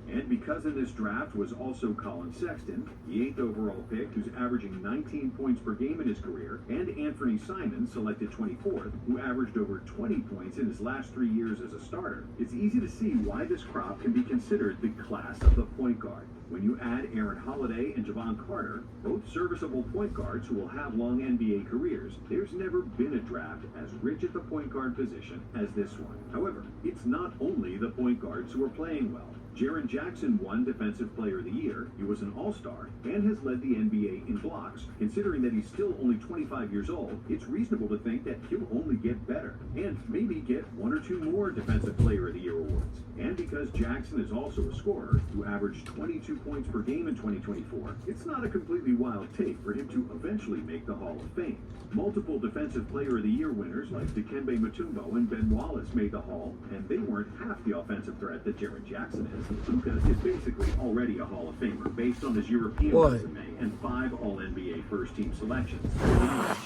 And because in this draft was also Colin Sexton, the 8th overall pick, who's averaging 19 points per game in his career, and Anthony Simons, selected 24th, who averaged over 20 points in his last 3 years as a starter, it's easy to see why this crop can be considered the class of the point guard. When you add Aaron Holiday and Javon Carter, both serviceable point guards who will have long NBA careers, there's never been a draft as rich at the point guard position as this one. However, it's not only the point guards who are playing well. Jaren Jackson won Defensive Player of the Year, he was an All-Star, and has led the NBA in blocks. Considering that he's still only 25 years old, it's reasonable to think that he'll only get better, and maybe get 1 or 2 more Defensive Player of the Year awards. And because Jackson is also a scorer, who averaged 22 points per game in 2024, it's not a completely wild take for him to eventually make the Hall of Fame. Multiple Defensive Player of the Year winners like Dikembe Mutombo and Ben Wallace made the Hall, and they weren't half the offensive threat that Jaren Jackson is. Luka is basically already a Hall of Famer based on his European resume and 5 All-NBA first-team selections.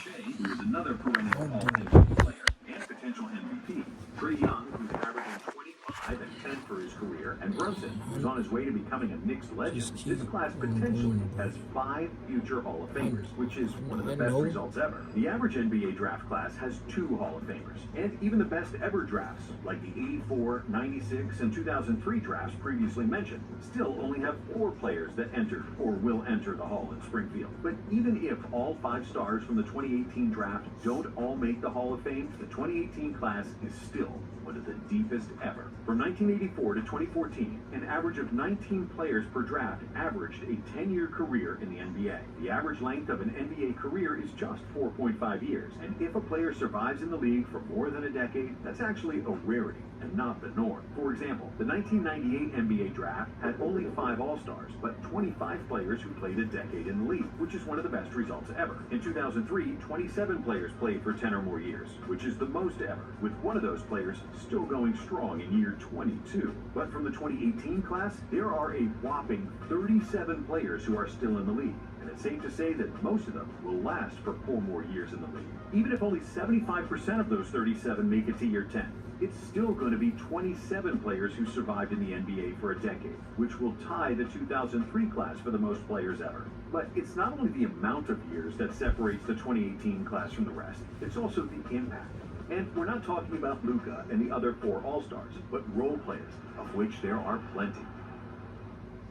Shea, who is another perennial All-NBA player and potential MVP. Trae Young, who's averaging 25 and 10 for his career, and Brunson, who's on his way to becoming a Knicks legend. This class potentially has 5 future Hall of Famers, which is one of the best results ever. The average NBA draft class has 2 Hall of Famers, and even the best ever drafts, like the 84, 96, and 2003 drafts previously mentioned, still only have 4 players that entered or will enter the Hall in Springfield. But even if all 5 stars from the 2018 draft don't all make the Hall of Fame, the 2018 class is still one of the deepest ever. From 1984 to 2014, an average of 19 players per draft averaged a 10-year career in the NBA. The average length of an NBA career is just 4.5 years, and if a player survives in the league for more than a decade, that's actually a rarity and not the norm. For example, the 1998 NBA draft had only 5 All-Stars, but 25 players who played a decade in the league, which is one of the best results ever. In 2003, 27 players played for 10 or more years, which is the most ever, with one of those players still going strong in year 22. But from the 2018 class, there are a whopping 37 players who are still in the league. And it's safe to say that most of them will last for 4 more years in the league. Even if only 75% of those 37 make it to year 10, it's still going to be 27 players who survived in the NBA for a decade, which will tie the 2003 class for the most players ever. But it's not only the amount of years that separates the 2018 class from the rest, it's also the impact. And we're not talking about Luka and the other 4 All-Stars, but role players, of which there are plenty.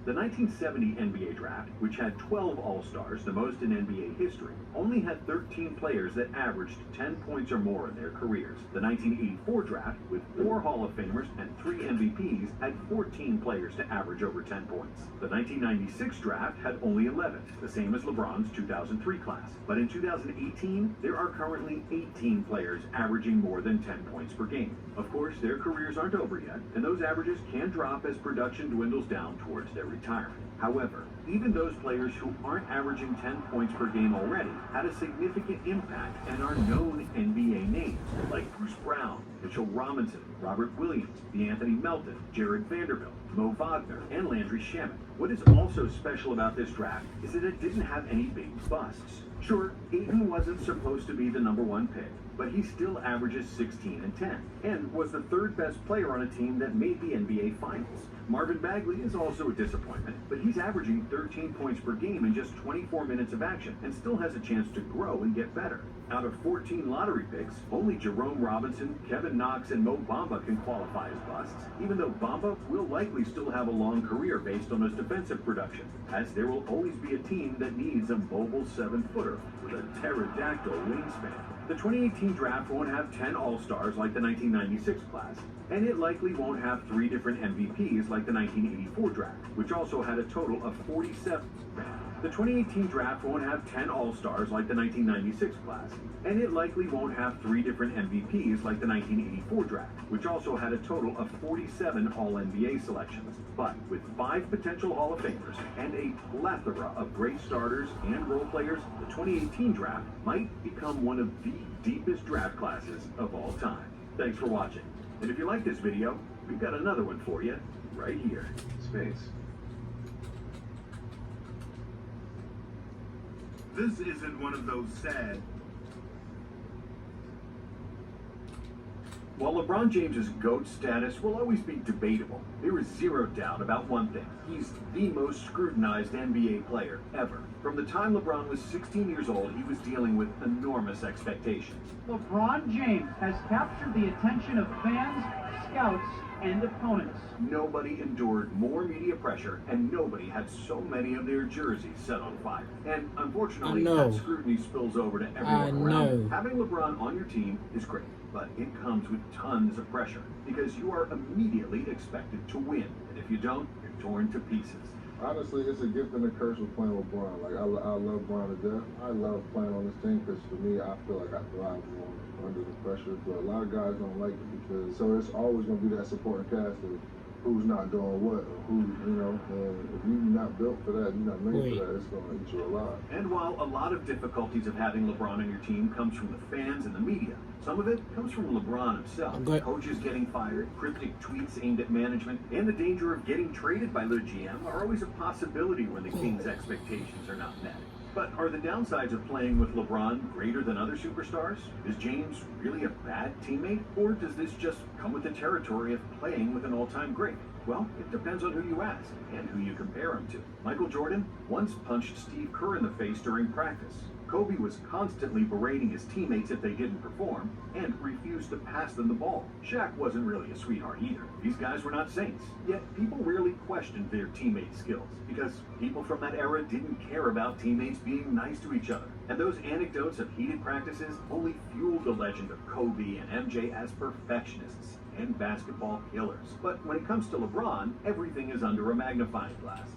The 1970 NBA draft, which had 12 All-Stars, the most in NBA history, only had 13 players that averaged 10 points or more in their careers. The 1984 draft, with 4 Hall of Famers and 3 MVPs, had 14 players to average over 10 points. The 1996 draft had only 11, the same as LeBron's 2003 class. But in 2018, there are currently 18 players averaging more than 10 points per game. Of course, their careers aren't over yet, and those averages can drop as production dwindles down towards their retirement. However, even those players who aren't averaging 10 points per game already had a significant impact and are known NBA names, like Bruce Brown, Mitchell Robinson, Robert Williams, DeAnthony Melton, Jared Vanderbilt, Mo Wagner, and Landry Shamet. What is also special about this draft is that it didn't have any big busts. Sure, Ayton wasn't supposed to be the #1 pick, but he still averages 16 and 10, and was the 3rd best player on a team that made the NBA Finals. Marvin Bagley is also a disappointment, but he's averaging 13 points per game in just 24 minutes of action and still has a chance to grow and get better. Out of 14 lottery picks, only Jerome Robinson, Kevin Knox, and Mo Bamba can qualify as busts, even though Bamba will likely still have a long career based on his defensive production, as there will always be a team that needs a mobile 7-footer with a pterodactyl wingspan. The 2018 draft won't have 10 All-Stars like the 1996 class, and it likely won't have 3 different MVPs like the 1984 draft, which also had a total of 47. The 2018 draft won't have 10 All-Stars like the 1996 class, and it likely won't have 3 different MVPs like the 1984 draft, which also had a total of 47 All-NBA selections. But with 5 potential Hall of Famers and a plethora of great starters and role players, the 2018 draft might become one of the deepest draft classes of all time. Thanks for watching. And if you like this video, we've got another one for you right here. Space. This isn't one of those sad. While LeBron James's GOAT status will always be debatable, there is zero doubt about one thing. He's the most scrutinized NBA player ever. From the time LeBron was 16 years old, he was dealing with enormous expectations. LeBron James has captured the attention of fans, scouts, and opponents. Nobody endured more media pressure, and nobody had so many of their jerseys set on fire. And unfortunately, that scrutiny spills over to everyone around. Having LeBron on your team is great, but it comes with tons of pressure because you are immediately expected to win. And if you don't, you're torn to pieces. Honestly, it's a gift and a curse with playing with Bron. Like, I love Bron to death. I love playing on this team because for me, I feel like I thrive under the pressure. But a lot of guys don't like it because, so it's always going to be that supporting cast of who's not doing what, or who, you know, and if you're not built for that, you're not made for that, it's going to eat you alive. And while a lot of difficulties of having LeBron on your team comes from the fans and the media, some of it comes from LeBron himself. Coaches getting fired, cryptic tweets aimed at management, and the danger of getting traded by their GM are always a possibility when the Kings' expectations are not met. But are the downsides of playing with LeBron greater than other superstars? Is James really a bad teammate? Or does this just come with the territory of playing with an all-time great? Well, it depends on who you ask and who you compare him to. Michael Jordan once punched Steve Kerr in the face during practice. Kobe was constantly berating his teammates if they didn't perform and refused to pass them the ball. Shaq wasn't really a sweetheart either. These guys were not saints. Yet people rarely questioned their teammates' skills because people from that era didn't care about teammates being nice to each other. And those anecdotes of heated practices only fueled the legend of Kobe and MJ as perfectionists and basketball killers. But when it comes to LeBron, everything is under a magnifying glass.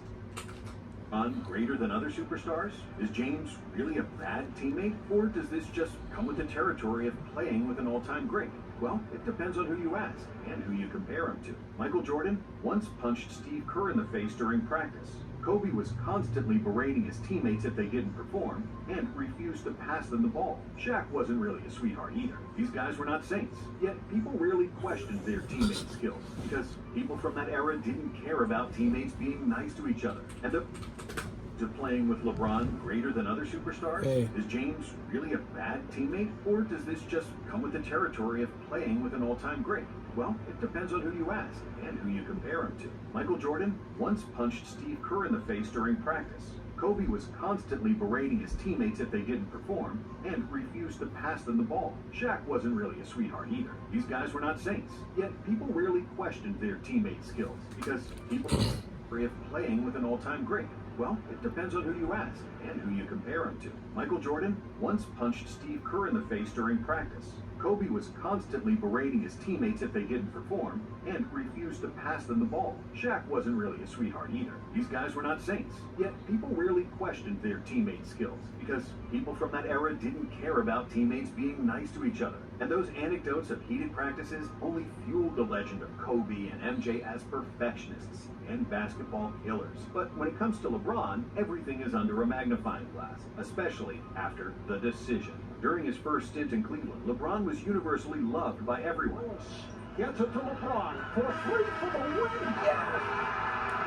Greater than other superstars? Is James really a bad teammate? Or does this just come with the territory of playing with an all-time great? Well, it depends on who you ask and who you compare him to. Michael Jordan once punched Steve Kerr in the face during practice. Kobe was constantly berating his teammates if they didn't perform and refused to pass them the ball. Shaq wasn't really a sweetheart either. These guys were not saints. Yet people rarely questioned their teammates' skills because people from that era didn't care about teammates being nice to each other. And to playing with LeBron greater than other superstars? Is James really a bad teammate? Or does this just come with the territory of playing with an all-time great? Well, it depends on who you ask and who you compare him to. Michael Jordan once punched Steve Kerr in the face during practice. Kobe was constantly berating his teammates if they didn't perform and refused to pass them the ball. Shaq wasn't really a sweetheart either. These guys were not saints. Yet people rarely questioned their teammates' skills because people of playing with an all-time great. Well, it depends on who you ask and who you compare him to. Michael Jordan once punched Steve Kerr in the face during practice. Kobe was constantly berating his teammates if they didn't perform and refused to pass them the ball. Shaq wasn't really a sweetheart either. These guys were not saints. Yet people rarely questioned their teammates' skills because people from that era didn't care about teammates being nice to each other. And those anecdotes of heated practices only fueled the legend of Kobe and MJ as perfectionists and basketball killers. But when it comes to LeBron, everything is under a magnifying glass, especially after the decision. During his first stint in Cleveland, LeBron was universally loved by everyone. Gets it to LeBron for 3 for the win. Yes!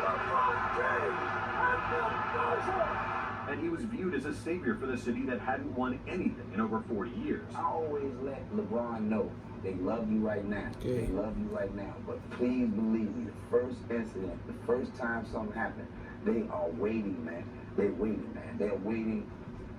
LeBron James at the buzzer! and he was viewed as a savior for the city that hadn't won anything in over 40 years. I always let LeBron know they love you right now. They love you right now. But please believe me, the first incident, the first time something happened, they are waiting, man. They're waiting, man. They're waiting.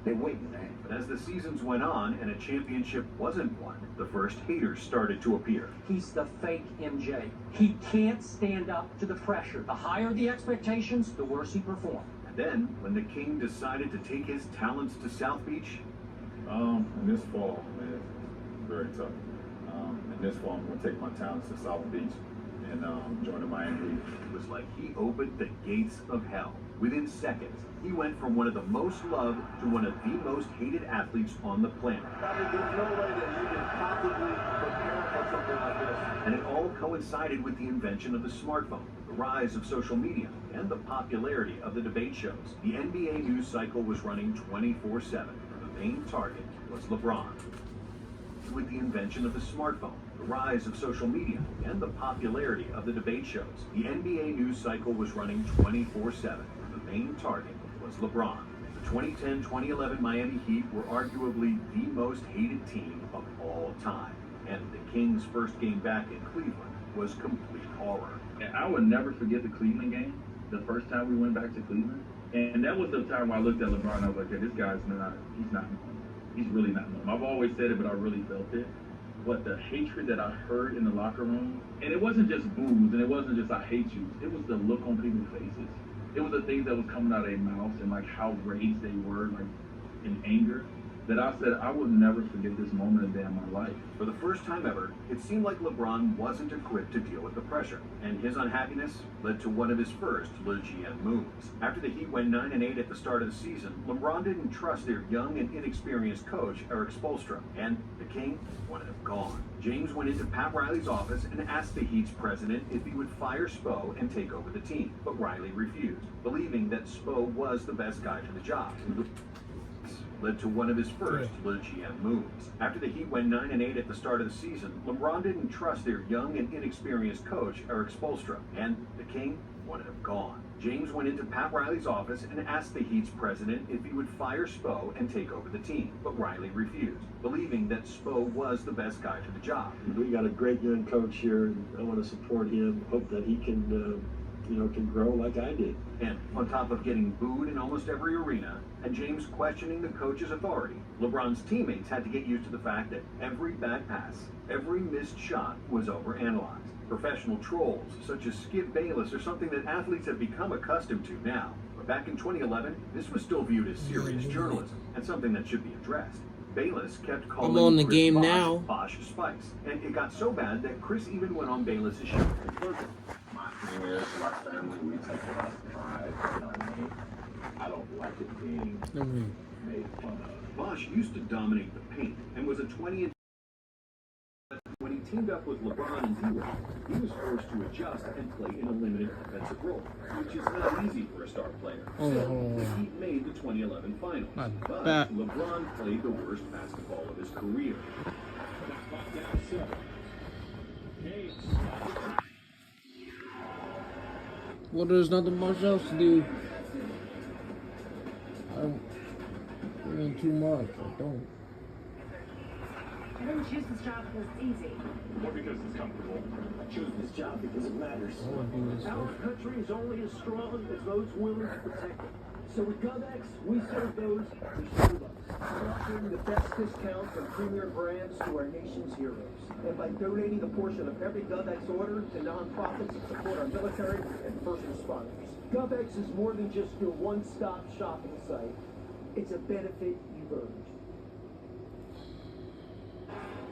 They're waiting, man. But as the seasons went on and a championship wasn't won, the first haters started to appear. He's the fake MJ. He can't stand up to the pressure. The higher the expectations, the worse he performs. And then, when the King decided to take his talents to South Beach, In this fall, man, it's very tough. And this fall, I'm gonna take my talents to South Beach and join the Miami Heat. it was like he opened the gates of hell. Within seconds, he went from one of the most loved to one of the most hated athletes on the planet. I mean, there's no way that you can possibly prepare for something like this. And it all coincided with the invention of the smartphone, the rise of social media, and the popularity of the debate shows. The NBA news cycle was running 24/7. The main target was LeBron. With the invention of the smartphone, the rise of social media, and the popularity of the debate shows, the NBA news cycle was running 24/7. The main target was LeBron. The 2010-2011 Miami Heat were arguably the most hated team of all time. And the Kings' first game back in Cleveland was complete horror. And I would never forget the Cleveland game, the first time we went back to Cleveland. And that was the time where I looked at LeBron and I was like, hey, this guy's he's really not normal. I've always said it, but I really felt it. But the hatred that I heard in the locker room, and it wasn't just boos, and it wasn't just I hate you, it was the look on people's faces. It was the things that was coming out of their mouths and like how raged they were, like in anger, that I said I would never forget this moment in damn my life. For the first time ever, it seemed like LeBron wasn't equipped to deal with the pressure, and his unhappiness led to one of his first GM moves. After the Heat went 9-8 at the start of the season, LeBron didn't trust their young and inexperienced coach, Eric Spoelstra, and the King wanted him gone. James went into Pat Riley's office and asked the Heat's president if he would fire Spo and take over the team, but Riley refused, believing that Spo was the best guy for the job. Led to one of his first GM moves. After the Heat went 9-8 at the start of the season, LeBron didn't trust their young and inexperienced coach, Eric Spoelstra, and the King wanted him gone. James went into Pat Riley's office and asked the Heat's president if he would fire Spo and take over the team, but Riley refused, believing that Spo was the best guy for the job. We got a great young coach here, and I want to support him, hope that he can can grow like I did. And on top of getting booed in almost every arena, and James questioning the coach's authority, LeBron's teammates had to get used to the fact that every bad pass, every missed shot was overanalyzed. Professional trolls, such as Skip Bayless, are something that athletes have become accustomed to now. But back in 2011, this was still viewed as serious journalism, and something that should be addressed. Bayless kept calling I'm on the Chris game Bosh, now. Bosh Spikes, and it got so bad that Chris even went on Bayless's show. My thing is, my family, we take a lot of pride, you know what I mean? I don't like it being made fun of. Bosh used to dominate the paint and was a 20 and when he teamed up with LeBron and D-Wade, he was forced to adjust and play in a limited offensive role, which is not easy for a star player. Still, the Heat made the 2011 finals, but LeBron played the worst basketball of his career. Well, there's nothing much else to do. I'm doing too much. I don't. I didn't choose this job because it's easy. Or because it's comfortable. I chose this job because it matters. Our country is only as strong as those willing to protect it. So with GovX, we serve those who serve us. We're offering the best discounts on premier brands to our nation's heroes. And by donating a portion of every GovX order to nonprofits that support our military and first responders. GovX is more than just your one-stop shopping site. It's a benefit you've earned.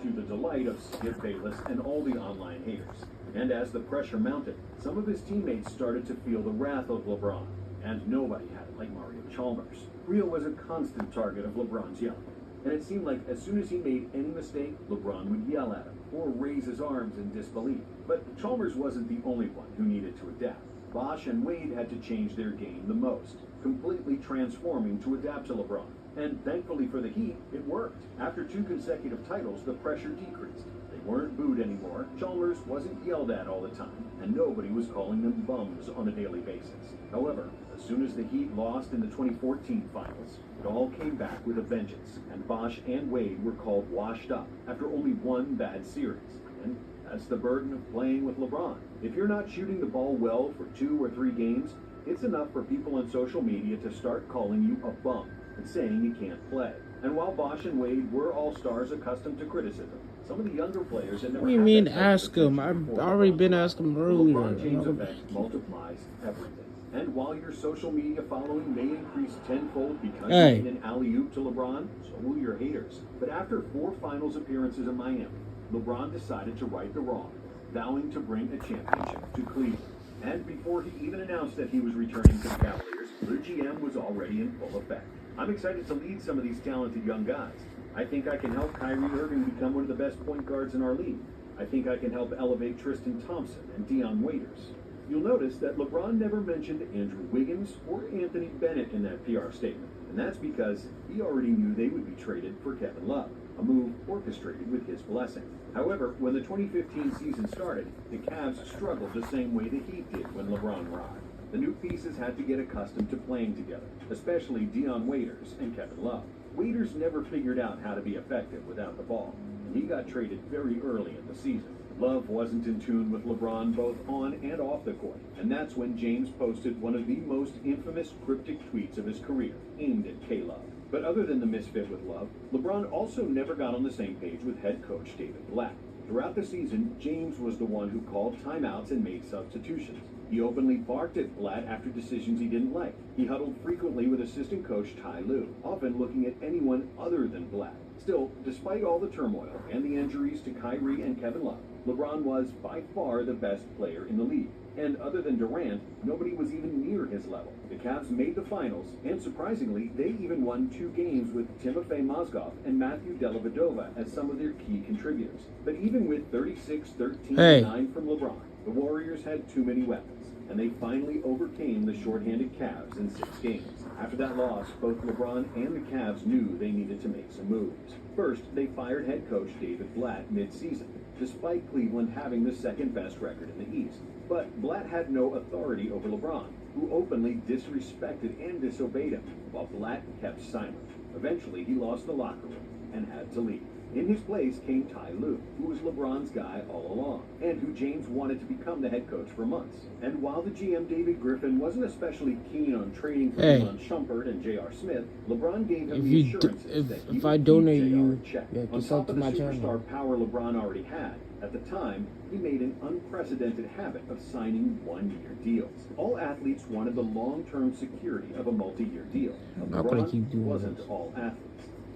To the delight of Skip Bayless and all the online haters. And as the pressure mounted, some of his teammates started to feel the wrath of LeBron. And nobody had it like Mario Chalmers. Rio was a constant target of LeBron's yelling. And it seemed like as soon as he made any mistake, LeBron would yell at him or raise his arms in disbelief. But Chalmers wasn't the only one who needed to adapt. Bosh and Wade had to change their game the most, completely transforming to adapt to LeBron. And thankfully for the Heat, it worked. After 2 consecutive titles, the pressure decreased. They weren't booed anymore, Chalmers wasn't yelled at all the time, and nobody was calling them bums on a daily basis. However, as soon as the Heat lost in the 2014 finals, it all came back with a vengeance, and Bosh and Wade were called washed up after only 1 bad series. And that's the burden of playing with LeBron. If you're not shooting the ball well for 2 or 3 games, it's enough for people on social media to start calling you a bum and saying you can't play. And while Bosh and Wade were all-stars accustomed to criticism, some of the younger players had never What do you mean ask him? I've already been asking him earlier. LeBron James' effect multiplies everything. And while your social media following may increase tenfold because you made an alley-oop to LeBron, so will your haters. But after 4 finals appearances in Miami, LeBron decided to right the wrong, vowing to bring a championship to Cleveland. And before he even announced that he was returning to the Cavaliers, the GM was already in full effect. I'm excited to lead some of these talented young guys. I think I can help Kyrie Irving become one of the best point guards in our league. I think I can help elevate Tristan Thompson and Dion Waiters. You'll notice that LeBron never mentioned Andrew Wiggins or Anthony Bennett in that PR statement, and that's because he already knew they would be traded for Kevin Love, a move orchestrated with his blessing. However, when the 2015 season started, the Cavs struggled the same way the Heat did when LeBron arrived. The new pieces had to get accustomed to playing together, especially Dion Waiters and Kevin Love. Waiters never figured out how to be effective without the ball, and he got traded very early in the season. Love wasn't in tune with LeBron both on and off the court, and that's when James posted one of the most infamous cryptic tweets of his career, aimed at K-Love. But other than the misfit with Love, LeBron also never got on the same page with head coach David Blatt. Throughout the season, James was the one who called timeouts and made substitutions. He openly barked at Blatt after decisions he didn't like. He huddled frequently with assistant coach Ty Lue, often looking at anyone other than Blatt. Still, despite all the turmoil and the injuries to Kyrie and Kevin Love, LeBron was by far the best player in the league. And other than Durant, nobody was even near his level. The Cavs made the finals, and surprisingly, they even won 2 games with Timofey Mozgov and Matthew Dellavedova as some of their key contributors. But even with 36-13-9 from LeBron, the Warriors had too many weapons, and they finally overcame the shorthanded Cavs in 6 games. After that loss, both LeBron and the Cavs knew they needed to make some moves. First, they fired head coach David Blatt mid-season, despite Cleveland having the second-best record in the East. But Blatt had no authority over LeBron, who openly disrespected and disobeyed him, while Blatt kept silent. Eventually, he lost the locker room and had to leave. In his place came Ty Lue, who was LeBron's guy all along, and who James wanted to become the head coach for months. And while the GM David Griffin wasn't especially keen on trading for Iman Shumpert and J.R. Smith, LeBron gave him the assurances that he would keep J.R. in check. On top of the superstar power LeBron already had, at the time, he made an unprecedented habit of signing 1-year deals. All athletes wanted the long-term security of a multi-year deal. LeBron wasn't all athletes.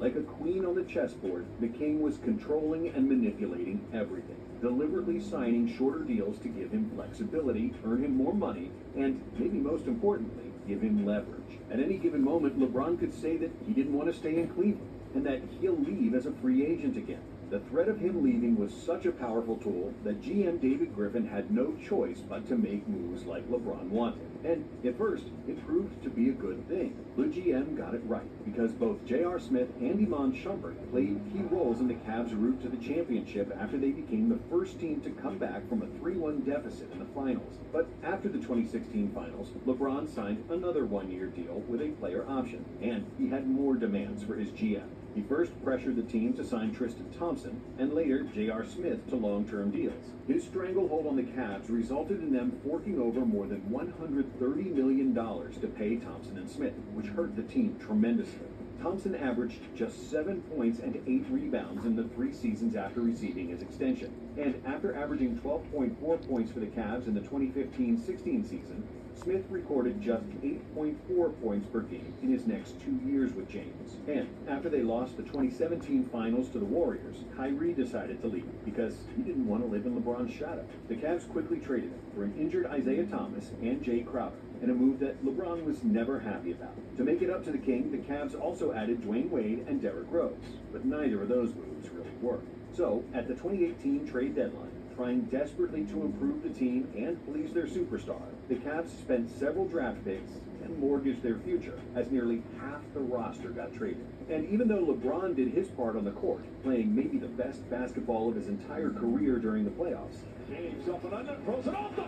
Like a queen on the chessboard, the king was controlling and manipulating everything, deliberately signing shorter deals to give him flexibility, earn him more money, and, maybe most importantly, give him leverage. At any given moment, LeBron could say that he didn't want to stay in Cleveland, and that he'll leave as a free agent again. The threat of him leaving was such a powerful tool that GM David Griffin had no choice but to make moves like LeBron wanted. And at first, it proved to be a good thing. The GM got it right, because both J.R. Smith and Iman Shumpert played key roles in the Cavs' route to the championship after they became the first team to come back from a 3-1 deficit in the finals. But after the 2016 finals, LeBron signed another 1-year deal with a player option, and he had more demands for his GM. He first pressured the team to sign Tristan Thompson, and later J.R. Smith to long-term deals. His stranglehold on the Cavs resulted in them forking over more than $130 million to pay Thompson and Smith, which hurt the team tremendously. Thompson averaged just 7 points and 8 rebounds in the 3 seasons after receiving his extension. And after averaging 12.4 points for the Cavs in the 2015-16 season, Smith recorded just 8.4 points per game in his next 2 years with James. And after they lost the 2017 finals to the Warriors, Kyrie decided to leave because he didn't want to live in LeBron's shadow. The Cavs quickly traded him for an injured Isaiah Thomas and Jay Crowder, in a move that LeBron was never happy about. To make it up to the king, the Cavs also added Dwayne Wade and Derrick Rose, but neither of those moves really worked. So, at the 2018 trade deadline, trying desperately to improve the team and please their superstar, the Cavs spent several draft picks and mortgage their future, as nearly half the roster got traded. And even though LeBron did his part on the court, playing maybe the best basketball of his entire career during the playoffs, James up and under, throws it off the...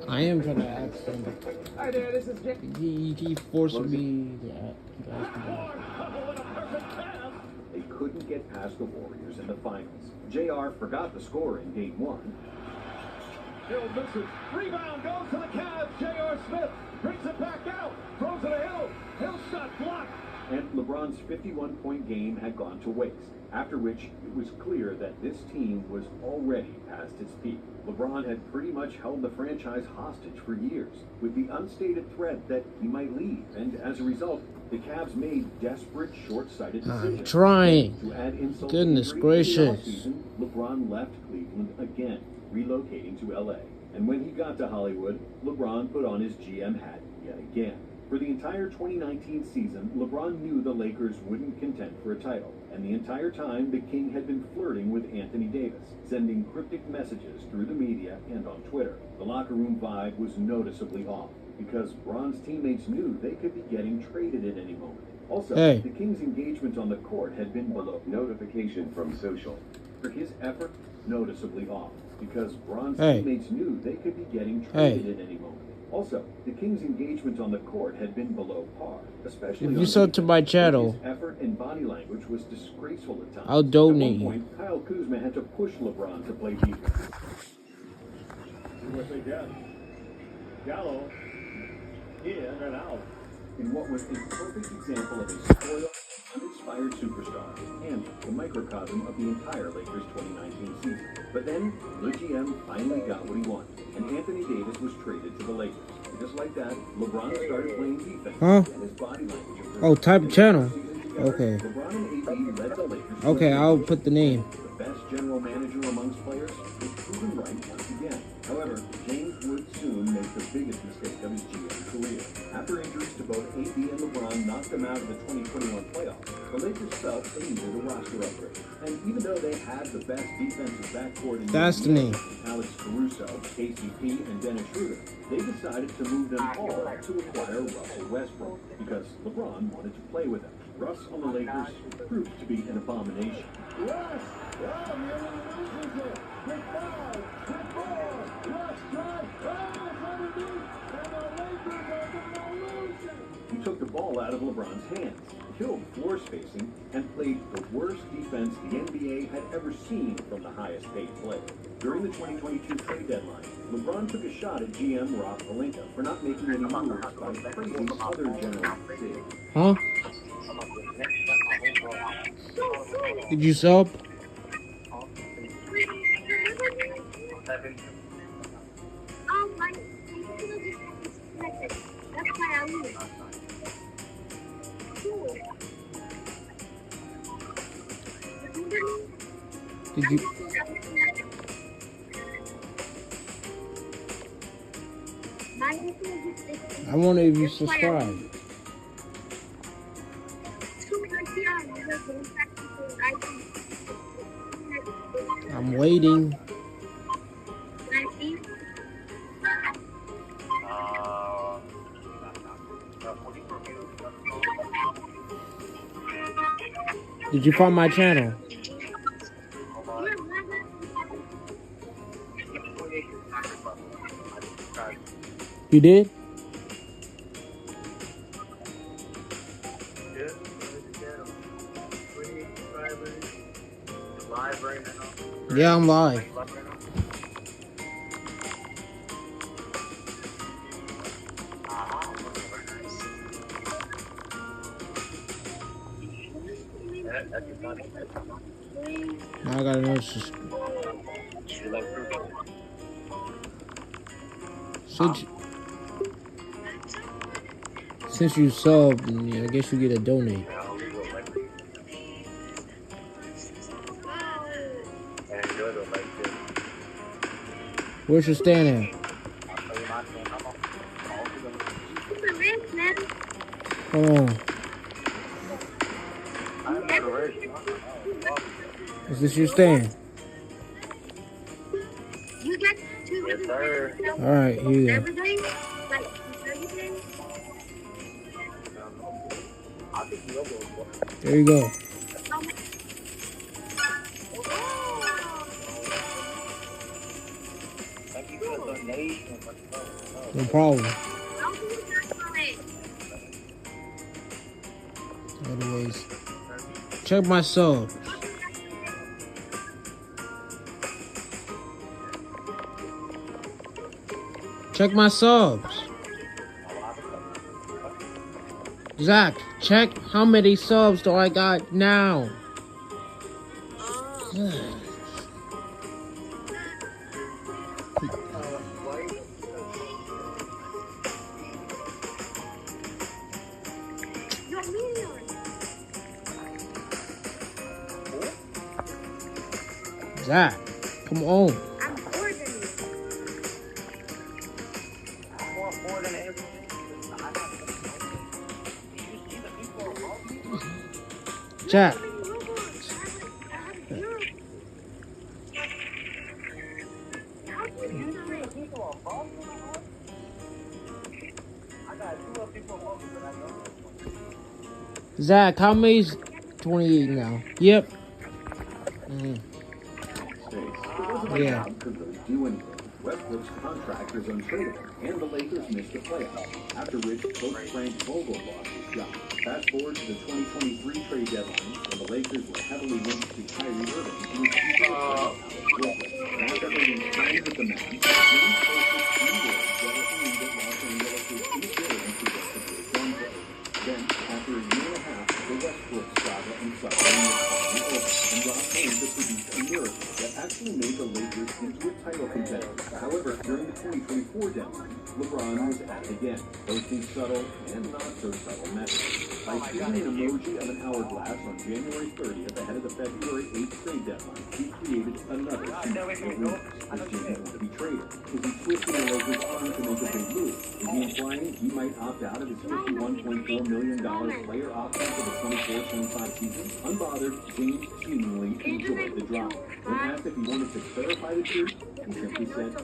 I am trying to ask him. Hi there, this is Jake. He forcing me to ask him. They couldn't get past the Warriors in the finals. JR forgot the score in game 1. Hill misses. Rebound goes to the Cavs. J.R. Smith brings it back out. Throws it to Hill. Hill shot blocked. And LeBron's 51-point game had gone to waste, after which it was clear that this team was already past its peak. LeBron had pretty much held the franchise hostage for years, with the unstated threat that he might leave, and as a result, the Cavs made desperate, short-sighted decisions. I'm trying. To add insult to Goodness injury, gracious. in the offseason, LeBron left Cleveland again, relocating to LA. And when he got to Hollywood, LeBron put on his GM hat yet again. For the entire 2019 season, LeBron knew the Lakers wouldn't contend for a title. And the entire time, the King had been flirting with Anthony Davis, sending cryptic messages through the media and on Twitter. The locker room vibe was noticeably off, because Bron's teammates knew they could be getting traded at any moment. Also, the King's engagement on the court had been below. Notification from social. For his effort, noticeably off, because Bron's teammates knew they could be getting traded at any moment. Also, the Kings' engagement on the court had been below par, especially If you sub to my channel, his effort and body language was disgraceful at times. I'll donate At you. one point, Kyle Kuzma had to push LeBron to play defense. See what they get. Gallo in and out. In what was a perfect example of a spoiled, uninspired superstar, and the microcosm of the entire Lakers 2019 season. But then, the GM finally got what he wanted, and Anthony Davis was traded to the Lakers. And just like that, LeBron started playing defense, and his body language improved. Oh, type of channel. Okay. LeBron and AD led the Lakers. Okay, I'll put the name. The best general manager amongst players was proven right once again. However, James would soon make the biggest mistake of his GM career. After injuries to both AD and LeBron knocked them out of the 2021 playoffs, the Lakers felt they needed a roster upgrade. And even though they had the best defensive backcourt in That's the name. Alex Caruso, KCP, and Dennis Schroeder, they decided to move them all to acquire Russell Westbrook because LeBron wanted to play with him. Russ on the Lakers proved to be an abomination. Russ! Oh, the eliminations there. With foul. With ball. Russ drive. Oh, it's underneath. And the Lakers are going to lose it. He took the ball out of LeBron's hands, killed floor spacing, and played the worst defense the NBA had ever seen from the highest paid player. During the 2022 trade deadline, LeBron took a shot at GM Rob Pelinka for not making any moves by praising other generals did. Huh? Did you sub? Did you? I wonder if you subscribe. I'm waiting. Did you find my channel? You did? Yeah, I'm live. Now I gotta know since you subbed, I guess you get a donate. Where's your stand at? Hold on. Is this your stand? You get to Yes, sir. Alright, here you go. Everything? Like, everything? I think you will. There you go. Thank you for the donation. No problem. Anyways, check my subs. Check my subs. Zach, check how many subs do I got now. Zach, come on. I'm more than you. More than everything. Jack. Zach, how many's 28 now? Yep. Yeah. Westbrook's contract is untradeable, and the Lakers missed the playoffs after Rich coach Frank Vogel lost his job. Fast forward to the 2023 trade deadline, when the Lakers were heavily linked to Kyrie Irving, who was keeping the playoff out of Brooklyn. After being signed with the man, Jimmy posted 3 words that assumed that Los Angeles was indifferent to what the Bulls done for him. Then, after a year and a half, the Westbrook saga and suffering was finally over, and Ross Haynes had produced a miracle that actually made the Lakers into a title contender. However, during the 2024 deadline, LeBron was at it again, posting subtle and not so subtle messages. By tweeting an emoji of an hourglass on January 30th ahead of the February 8th trade deadline, he created another season of rumors. Is Jimmy going to be traded? Is he twisting the Lakers' arm to make a big move? Is he implying he might opt out of his $51.4 million player option for the 24-25 season? Unbothered, James seemingly enjoyed the drama. When asked if he wanted to clarify the truth, he simply said no,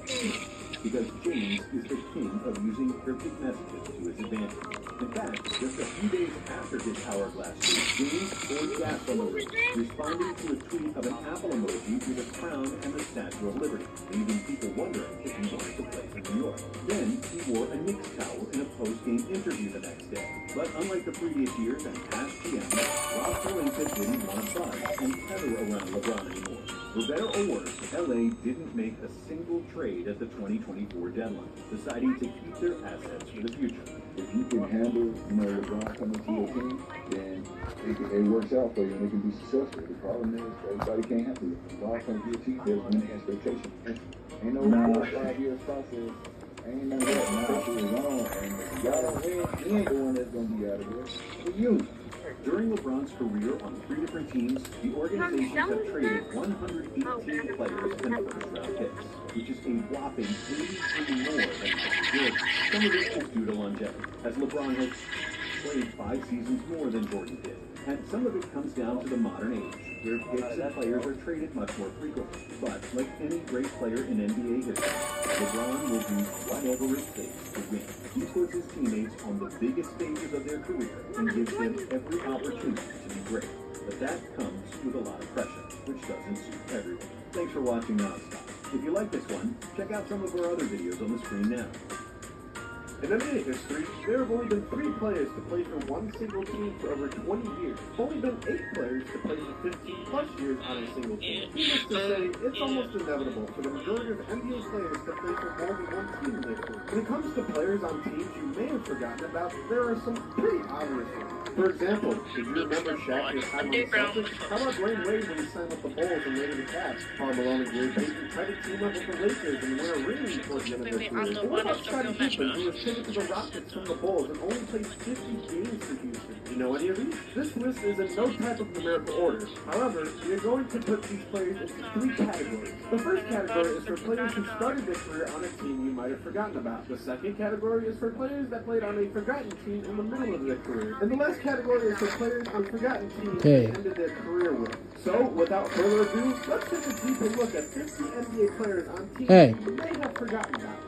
because James is the king of using cryptic messages to his advantage. In fact, just a few days after his hourglass tweet, James poured gas on the ring, responding to a tweet of an apple emoji with a crown and the Statue of Liberty, leaving people wondering if he wanted to play for New York. Then, he wore a Knicks towel in a post-game interview the next day. But unlike the previous years and past GMs, Rob Pelinka didn't want to buzz and tether around LeBron anymore. For better or worse, LA didn't make a single trade at the 2024 deadline, deciding to keep their assets for the future. If you can handle, LeBron coming to your team, then it works out for you and it can be successful. The problem is everybody can't handle it. LeBron comes to your team, there's many expectations. Ain't no 5 years process. Ain't none of that. Now shit is on, and if y'all don't win, you ain't the one that's gonna be out of here. For you. During LeBron's career on 3 different teams, the organizations have traded 118 players and first-round picks, which is a whopping 83 more than Michael Jordan. Some of this is due to longevity, as LeBron has played 5 seasons more than Jordan did. And some of it comes down to the modern age, where picks and players are traded much more frequently. But, like any great player in NBA history, LeBron will do whatever it takes to win. He puts his teammates on the biggest stages of their career and gives them every opportunity to be great. But that comes with a lot of pressure, which doesn't suit everyone. Thanks for watching Nonstop. If you like this one, check out some of our other videos on the screen now. In NBA history, there have only been 3 players to play for one single team for over 20 years. Only been 8 players to play for 15 plus years on a single team. Needless to say, it's almost inevitable for the majority of NBA players to play for more than one team in their career. When it comes to players on teams you may have forgotten about, there are some pretty obvious ones. For example, if you remember Shaq his time on the Celtics, how about Dwayne Wade when he signed with the Bulls and later the Cavs? Karl Malone and Gary Payton tried to team up with the Lakers and win a ring towards the end of their career. What about Scottie Pippen, who was traded to the Rockets from the Bulls and only played 50 games for Houston. You know any of these? This list is in no type of numerical order. However, we are going to put these players into 3 categories. The first category is for players who started their career on a team you might have forgotten about. The second category is for players that played on a forgotten team in the middle of their career. And the last category is for players on forgotten teams they ended their career with. So, without further ado, let's take a deeper look at 50 NBA players on teams you may have forgotten about.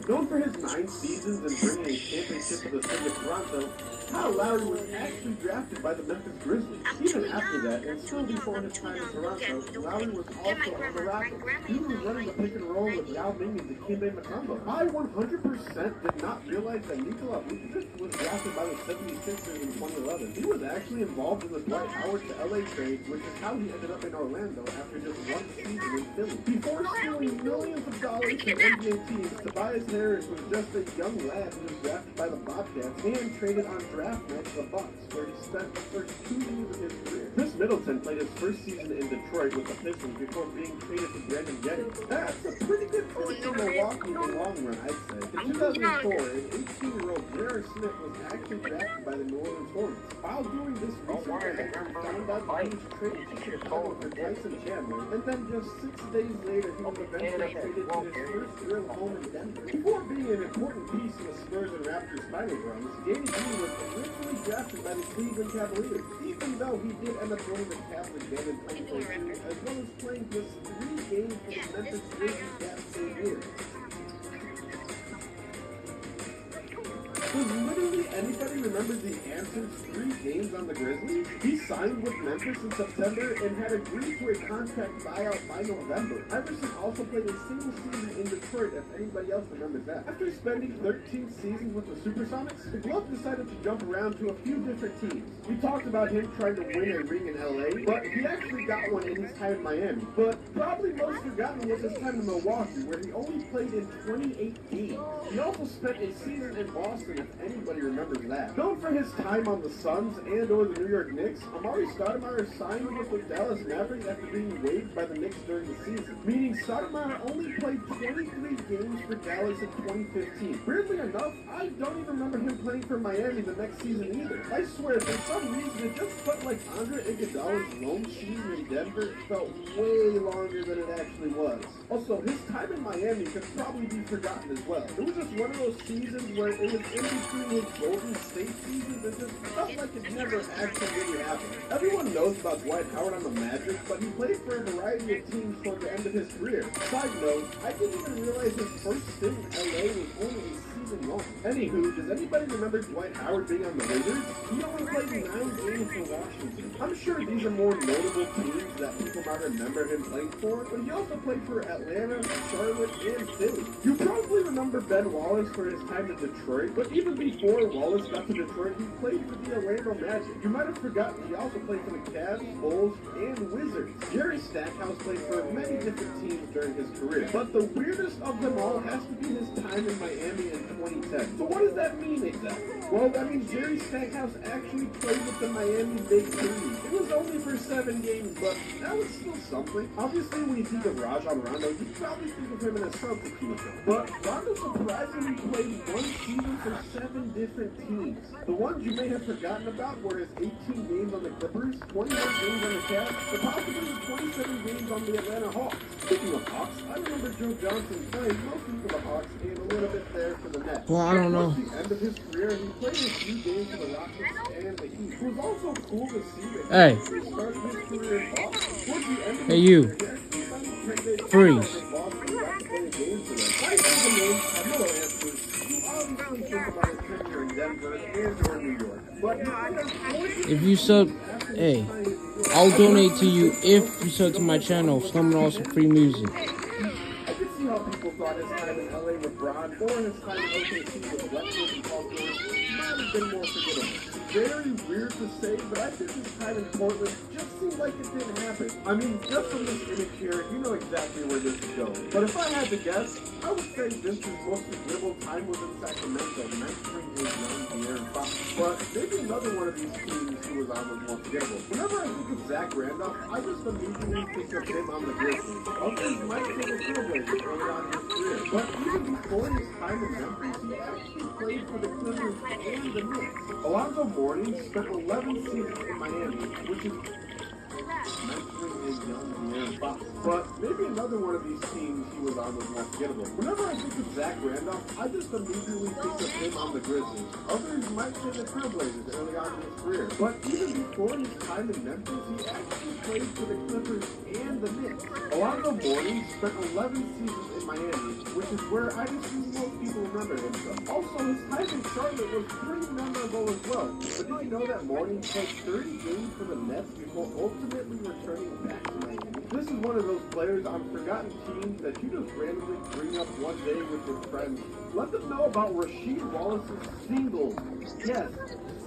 Known for his 9 seasons and bringing a championship to the city of Toronto, Kyle Lowry was actually drafted by the Memphis Grizzlies. Even after that, and still before his time in Toronto, Lowry was also on the Raptors. He was running the pick and roll with Yao Ming and Dikembe Mutombo. I 100% did not realize that Nikola Vucevic was drafted by the 76ers in 2011. He was actually involved in the Dwight Howard to LA trade, which is how he ended up in Orlando after just 1 season in Philly. Before stealing millions of dollars from NBA teams, Tobias Harris was just a young lad who was drafted by the Bobcats and traded on draft night to the Bucks, where he spent the first 2 years of his career. Chris Middleton played his first season in Detroit with the Pistons before being traded to Brandon Jennings. That's a pretty good fit for Milwaukee in the long run, I'd say. In 2004, an 18-year-old J.R. Smith was actually drafted by the New Orleans Hornets. While doing this research, he found out that he was traded to Chicago for Tyson Chandler, and then just 6 days later, he was eventually traded to his first real home in Denver. Before being an important piece in the Spurs and Raptors final runs, Danny Green was originally drafted by the Cleveland Cavaliers, even though he did end up joining the Cavs again in 2022, as well as playing just 3 games for the Memphis Grizzlies that same year. Does literally anybody remember the answer's 3 games on the Grizzlies? He signed with Memphis in September and had agreed to a contract buyout by November. Iverson also played a single season in Detroit, if anybody else remembers that. After spending 13 seasons with the Supersonics, the Glove decided to jump around to a few different teams. We talked about him trying to win a ring in LA, but he actually got one in his time in Miami. But probably most forgotten was his time in Milwaukee, where he only played in 28 games. He also spent a season in Boston, if anybody remembers that. Known for his time on the Suns and or the New York Knicks, Amari Stoudemire signed with the Dallas Mavericks after being waived by the Knicks during the season, meaning Stoudemire only played 23 games for Dallas in 2015. Weirdly enough, I don't even remember him playing for Miami the next season either. I swear, for some reason, it just felt like Andre Iguodala's lone season in Denver felt way longer than it actually was. Also, his time in Miami could probably be forgotten as well. It was just one of those seasons where it was in between his Golden State seasons and just felt like it never actually really happened. Everyone knows about Dwight Howard on the Magic, but he played for a variety of teams toward the end of his career. Side note, I didn't even realize his first stint in LA was only a season long. Anywho, does anybody remember Dwight Howard being on the Wizards? He only played 9 games for Washington. I'm sure these are more notable teams that people might remember him playing for, but he also played for Atlanta, Charlotte, and Philly. You probably remember Ben Wallace for his time in Detroit, but even before Wallace got to Detroit, he played for the Orlando Magic. You might have forgotten he also played for the Cavs, Bulls, and Wizards. Jerry Stackhouse played for many different teams during his career, but the weirdest of them all has to be his time in Miami in 2010. So what does that mean exactly? Well, that means Jerry Stackhouse actually played with the Miami Big Three. It was only for 7 games, but that was still something. Obviously, when you think of Rajon Rondo, you probably think of him in a Celtics uniform. But Rondo surprisingly played 1 season for 7 different teams. The ones you may have forgotten about were his 18 games on the Clippers, 21 games on the Cavs, and possibly 27 games on the Atlanta Hawks. Speaking of Hawks, I remember Joe Johnson playing mostly for the Hawks and a little bit there for the Nets. Well, I don't know. Towards the end of his career, he played a few games for the Rockets and the Heat. It was also cool to see that Hey. he started his career in Boston. Towards the end of Hey, his you. career, he actually signed a 10-day Freeze. contract in Boston and got to play games for them. I think the names have no answers. You obviously think about his tenure in Denver and or New York. But If you sub, hey, I'll donate to you if you sub to my channel. Snowman also free music. I could see how people thought his time in LA with Bron or his time in OKC with Westbrook and Paul George might have been more forgettable. Very weird to say, but I think his time in Portland just seemed like it didn't happen. I mean, just from this image here, you know exactly where this is going. But if I had to guess, I would say Vincent's most forgettable time was in Sacramento, mentoring his young De'Aaron Fox. But maybe another one of these teams he was on was more forgettable. Whenever I think of Zach Randolph, I just immediately think of him on the Grizzlies. Others might say the Trailblazers early on in his career. But even before his time in Memphis, he actually played for the Clippers and the Knicks. Alonzo Mourning spent 11 seasons in Miami, which is mentoring his young De'Aaron Fox. But maybe another one of these teams he was on was more forgettable. Whenever I think of Zach Randolph, I just immediately think of him on the Grizzlies. Others might say the Trailblazers early on in his career. But even before his time in Memphis, he actually played for the Clippers and the Knicks. Alonzo Mourning spent 11 seasons in Miami, which is where I assume most people remember him from. Also, his time in Charlotte was pretty memorable as well. But did you know that Mourning played 30 games for the Nets before ultimately returning back to Miami? This is one of those players on forgotten teams that you just randomly bring up one day with your friends. Let them know about Rasheed Wallace's single, yes,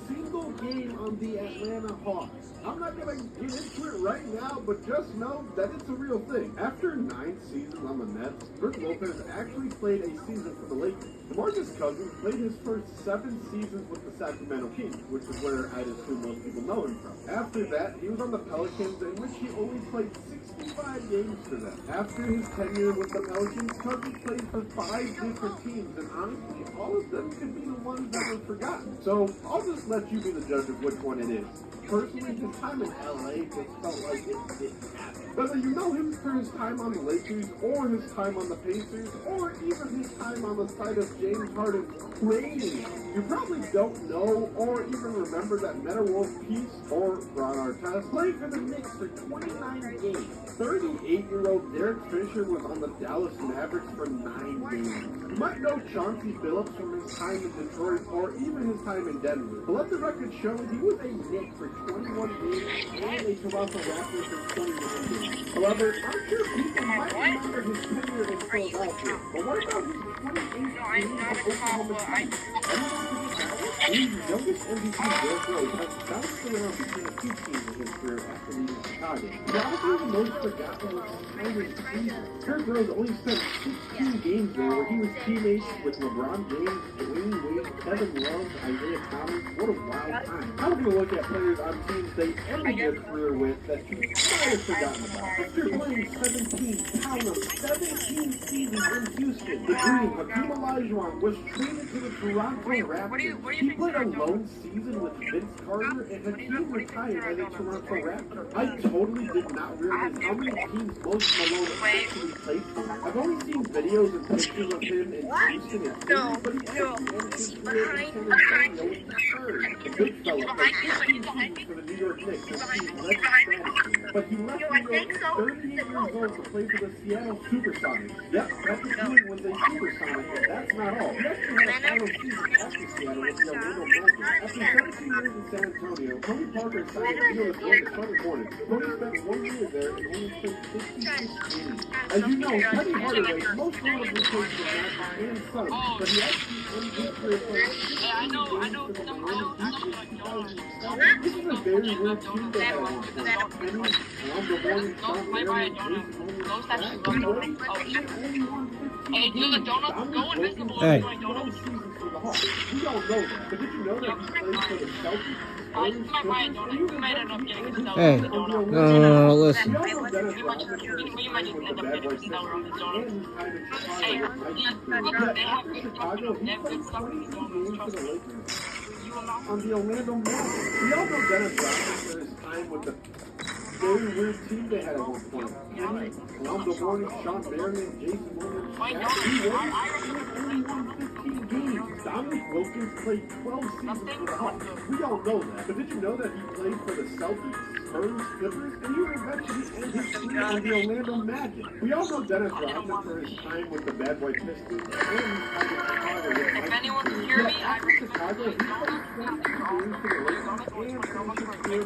single game on the Atlanta Hawks. I'm not going to get into it right now, but just know that it's a real thing. After 9 seasons on the Nets, Brook Lopez actually played a season for the Lakers. DeMarcus Cousins played his first 7 seasons with the Sacramento Kings, which is where I'd assume most people know him from. After that, he was on the Pelicans, in which he only played 65 games for them. After his tenure with the Pelicans, Cousins played for 5 different teams, and honestly, all of them could be the ones that were forgotten. So I'll just let you be the judge of which one it is. Personally, his time in LA just felt like it didn't happen. Whether you know him for his time on the Lakers, or his time on the Pacers, or even his time on the side of James Harden's crazy, you probably don't know or even remember that Metta World Peace or Ron Artest played for the Knicks for 29 games. 38-year-old Derek Fisher was on the Dallas Mavericks for 9 games. You might know Chauncey Billups from his time in Detroit or even his time in Denver. But let the record show he was a Knick for 21 games and a Toronto Raptor for 29 games. However, I'm sure people might remember his tenure in Philadelphia. But what about his 28 games with Oklahoma City? He's the youngest MVP Derrick Rose has bounced around between a few teams in his career after leaving Chicago. Probably the most forgotten was his time in Cleveland. Derrick Rose only spent 16 games there where he was teammates with LeBron James, Dwayne Wade, Kevin Love, Isaiah Thomas. What a wild time. I'm going to look at players on teams they ended their career with that you might have forgotten about. After playing 17 seasons in Houston, the Dream, Hakeem Olajuwon, was traded to the Toronto Raptors. He played a lone season with Vince Carter and Hakeem retired as a Toronto Raptor. I totally did not realize how many teams Moses Malone actually played for. I've only seen videos and pictures of him in Houston and Philly, but he actually ended his career in San Antonio with the Spurs. The big fella played 15 seasons for the New York Knicks and Steve led the but he left New York at 38 years old to play for the Seattle Supersonics. Yep, Patrick Ewing was a Supersonic, but that's not all. He actually had a final season after Seattle with the Orlando Magic. After 17 years in San Antonio, Tony Parker signed a deal with the Charlotte Hornets. Tony spent 1 year there and only played 56 games. As you know, Teddy Hardaway most notably played for the Magic and Suns, but he actually ended his career playing 16 games for the Miami Heat in 2007. This is a very weird team that had one point. Ronaldo, Morning, Sean, Marion, Jason, Morning, Hey, do the donuts go invisible? Hey. We all know that, but did you know that he played for the Celtics? Might end up getting a Hey, no, listen. We might just end up getting $50 on the donuts. Hey, they have good stuff in these donuts, trust me. On the Orlando Magic. We all know Dennis Rodman for his time with the very weird team they had at one point. Alonzo Mourning, Sean Marion, Jason Williams. Only won 15 games. Dominic Wilkins played 12 seasons for the Hawks. We all know that. But did you know that he played for the Celtics, Spurs, Clippers, and he would eventually end his career on the Orlando Magic? We all know Dennis Rodman for his time with the Bad Boy Pistons and his time in Chicago with Mike. If anyone can hear me, I Chicago, he played 22 games for the Lakers and finished his career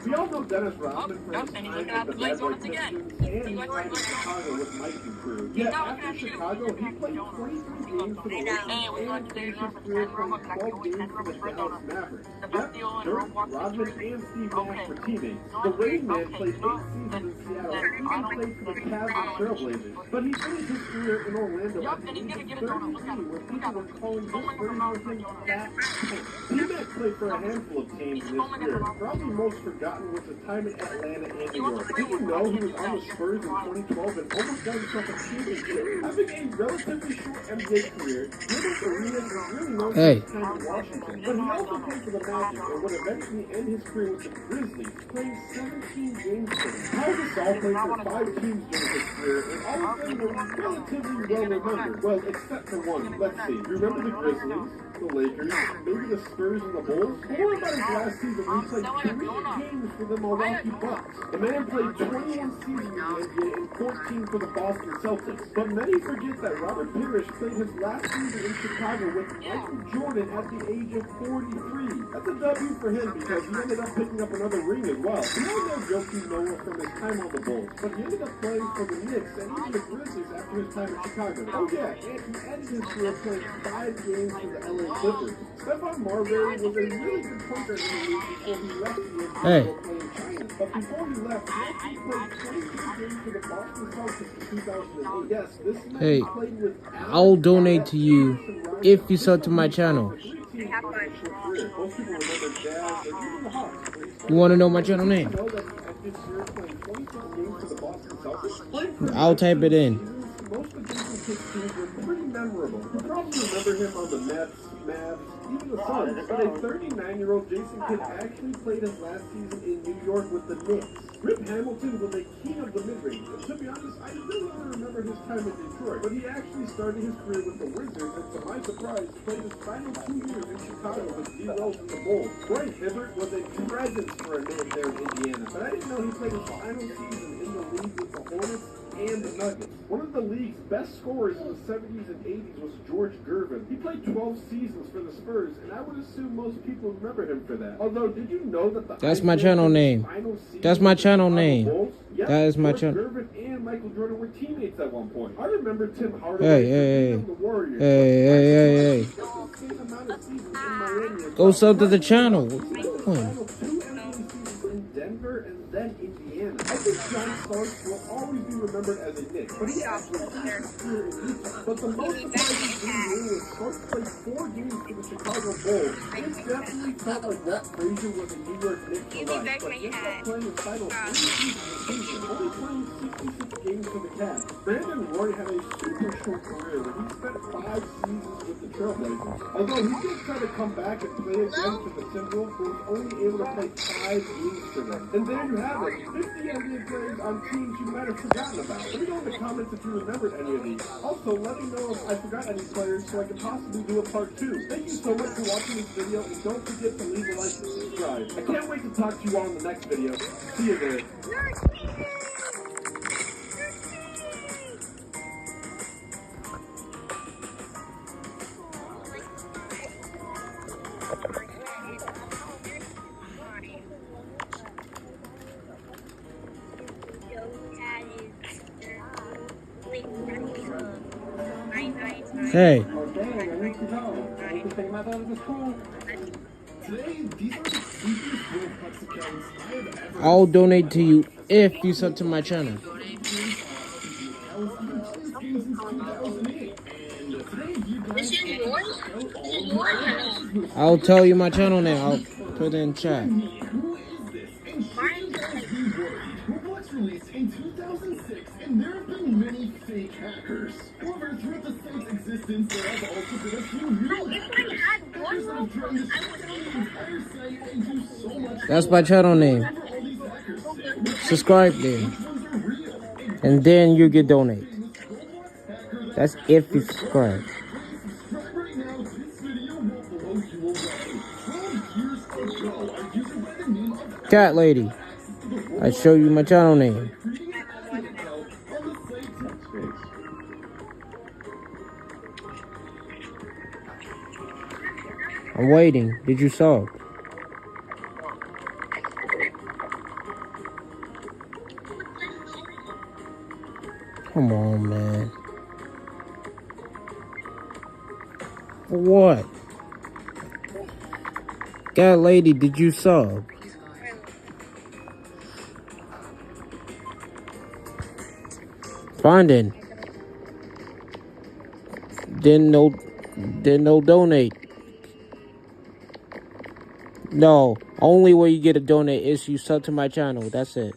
We all know Dennis Rodman for his time with the Bad Boy Pistons and his time in Chicago with Mike's crew. Yet after Chicago, he played 23 games for the Lakers and finished his career playing 12 games for the Dallas Mavericks. Yep, Dirk, Rodman, and Steve Nash were teammates. The Rain Man played 8 seasons in Seattle and even played for the Cavs and Trailblazers. But he finished his career in Orlando at the age of 33, where people were calling this version of him Fat Tank. T-Mac played for a handful of teams in his career. Probably most forgotten was his time in Atlanta and New York. Did you know he was on the Spurs in 2012 and almost got himself a championship? Having a relatively short NBA career, Gilbert Arenas was really known for his time in Washington, but he also played for the Magic and would eventually end his career with the Grizzlies, playing 17 games for them. How Gasol played for 5 teams during his career, and all of them were relatively well remembered. Well, except for one. Let's see. Remember the Grizzlies, the Lakers, maybe the Spurs and the Bulls? But what about his last season when he played 3 games for the Milwaukee Bucks? The man played 21 seasons in the NBA and 14 for the Boston Celtics. But many forget that Robert Parrish played his last season in Chicago with Michael Jordan at the age of 43. That's a W for him because he ended up picking up another ring as well. We all know Joakim Noah from his time on the Bulls, but he ended up playing for the Knicks and even the Grizzlies after his time in Chicago. Oh yeah, and he ended his career playing 5 games for the LA Clippers. Stephon Marbury was a really good pointer in the league before he left the NBA to go play in China. But before he left, he actually played 22 games for the Boston Celtics in 2008. Yes, this man played with I'll donate to you if you sub to my channel. You want to know my channel name? I'll type it in. Most of Jason's teams were pretty memorable. You probably remember him on the Mets, Mavs, even the Suns. But a 39-year-old Jason Kidd actually played his last season in New York with the Knicks. Rip Hamilton was a king of the mid-range, and to be honest, I really only remember his time in Detroit. But he actually started his career with the Wizards, and to my surprise, played his final 2 years in Chicago with D. Rose and the Bulls. Roy Hibbert was a presence for a man there in Indiana, but I didn't know he played his final season in the league with the Hornets and the Nuggets. One of the league's best scorers in the 70s and 80s was George Gervin. He played 12 seasons for the Spurs, and I would assume most people remember him for that. Although, did you know that the That's my channel name. That's my channel name. That is my channel. Gervin and Michael Jordan were teammates at one point. I remember Tim Hardaway Hey. the Warriors. Hey. Go sub to the channel. Denver and then Indiana. I think John Starks will always be remembered as a Knick, but he actually finished his career in Utah. But the most surprising thing here was Starks played 4 games for the Chicago Bulls. It definitely felt like Walt Frazier was a New York Knick for life, but just up playing his final 3 seasons in Cleveland, only playing 66 games for the Cavs. Brandon Roy had a super short career where he spent 5 seasons with the Trailblazers. Although he did try to come back and play again for the Timberwolves, he was only able to play 5 games for them. And there you have it, 50 NBA players on teams you might have forgotten about. Let me know in the comments if you remembered any of these. Also, let me know if I forgot any players so I can possibly do a part 2. Thank you so much for watching this video, and don't forget to leave a like and subscribe. I can't wait to talk to you all in the next video. See you there. Hey. I'll donate to you if you sub to my channel. This is yours? This is your channel. I'll tell you my channel name. I'll put it in chat. Roblox released in 2006, and there have been many fake hackers. However, throughout the site's existence, there have also been a few real hackers. Hackers that have tried to destroy the entire site and do so much. That's my channel name. Subscribe there. And then you get donate. That's if you subscribe. Cat lady. I show you my channel name. I'm waiting. Did you sub? Come on, man. What? God, lady, did you sub? Finding. Then no donate. No, only way you get a donate is you sub to my channel. That's it.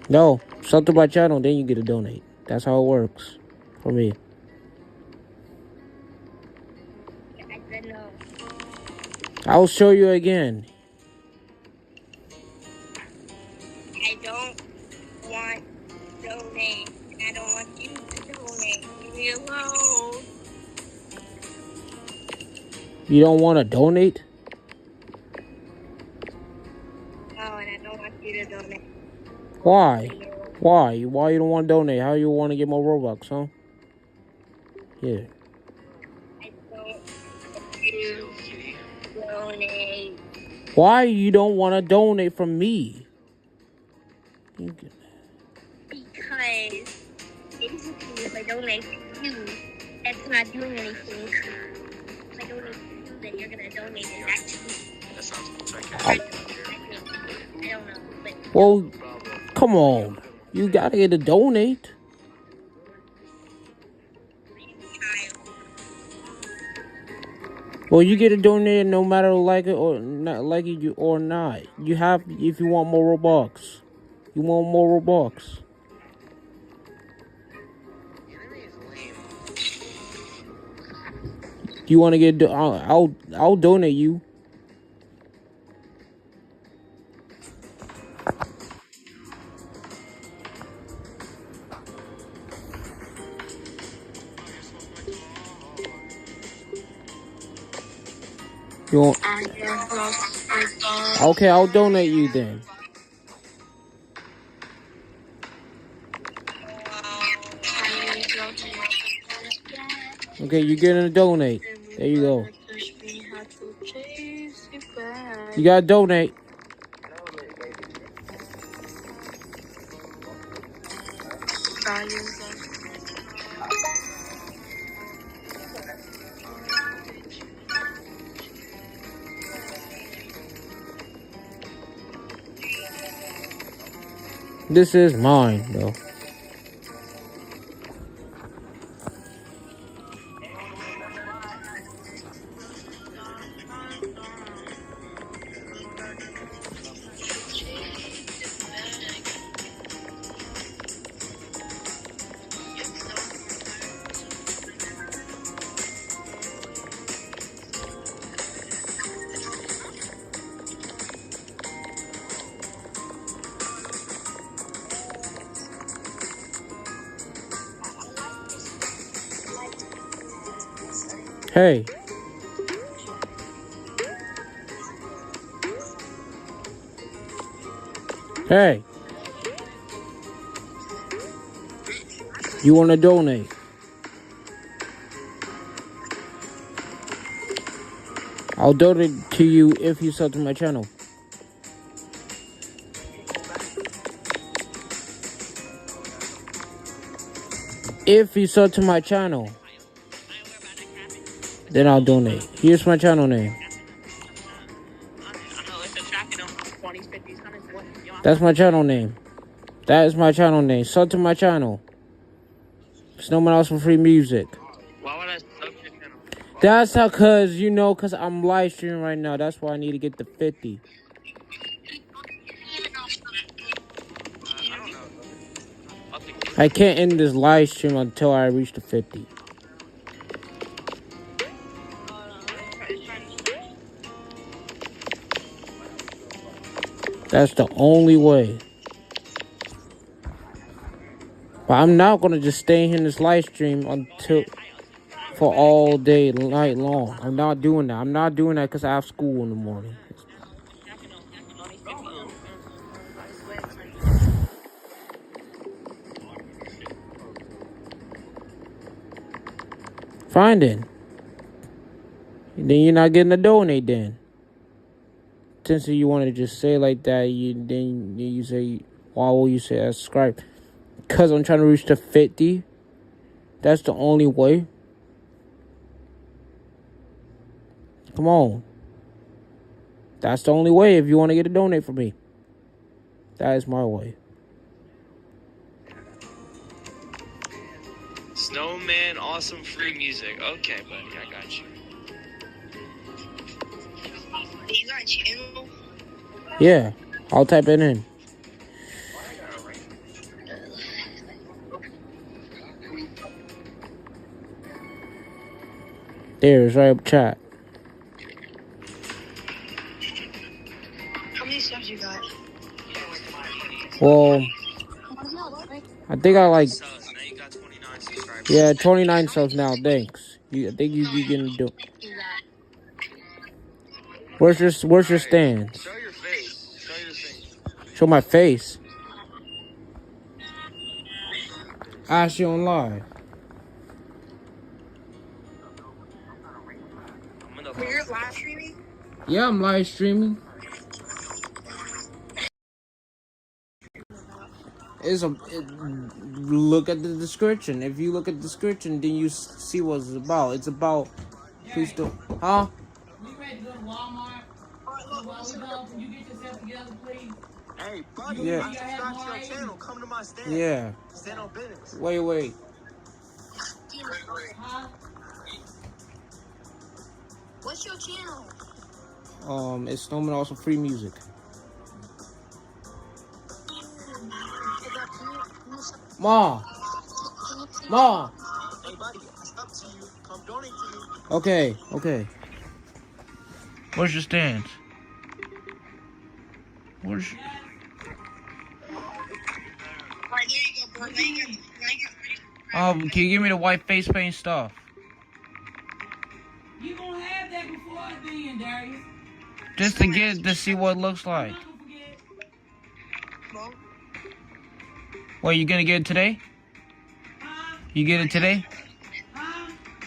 No, sub to my channel, then you get a donate. That's how it works for me. I'll show you again. I don't want to donate. I don't want you to donate. Leave me alone. You don't want to donate? No, and I don't want you to donate. Why? Why you don't want to donate? How you want to get more Robux, huh? Yeah. I don't want you to donate. Why you don't want to donate from me? Because basically if I donate to you, that's not doing anything. If I donate to you, then you're going to donate it back to me. That sounds like I don't know, but... Well, come on. You gotta get a donate. Well, you get a donate no matter like it or not, like it or not. You have if you want more Robux. You want more Robux. You want to get? I'll donate you. You want? Okay, I'll donate you then. Okay, you're getting a donate. There you go. You gotta donate. This is mine, though. Hey. Hey. You want to donate? I'll donate to you if you sub to my channel. If you sub to my channel, then I'll donate. Here's my channel name. That's my channel name. That is my channel name. Sub to my channel. Snowman also free music. Why would I sub to your channel? That's how, cause I'm live streaming right now. That's why I need to get the 50. I can't end this live stream until I reach the 50. That's the only way. But I'm not gonna just stay here in this live stream for all day, night long. I'm not doing that. I'm not doing that because I have school in the morning. Fine then. Then you're not getting a donate then. Since you want to just say like that, then you say Why will you say I subscribe? Because I'm trying to reach to 50. That's the only way. Come on. That's the only way if you want to get a donate from me. That is my way. Snowman, awesome free music. Okay, buddy, I got you. You got a channel? Yeah, I'll type it in. There's right up chat. How many subs you got? Well, I think I like. Subs, man. You got 29 subscribers. Yeah, 29 subs now. Thanks. I think you can do. Where's your stance? Show your face. Show your face. Show my face. Ask you on live. You're live streaming? Yeah, I'm live streaming. Look at the description. If you look at the description, then you see what it's about. It's about. Please do. Huh? We ready to go to Walmart. So while we go, can you get yourself together, please? Hey, buddy, Yeah. I subscribe to your channel. Come to my stand. Yeah. Stand on business. Wait. Huh? What's your channel? It's Snowman, also free music. Ma. Hey, buddy, it's up to you. Come donate to me. Okay. Where's your stance? Where's... Alright, there you go, bro. Now you got Can you give me the white face paint stuff? You gonna have that before then, Darius. Just to see what it looks like. Wait, you gonna get it today? You get it today?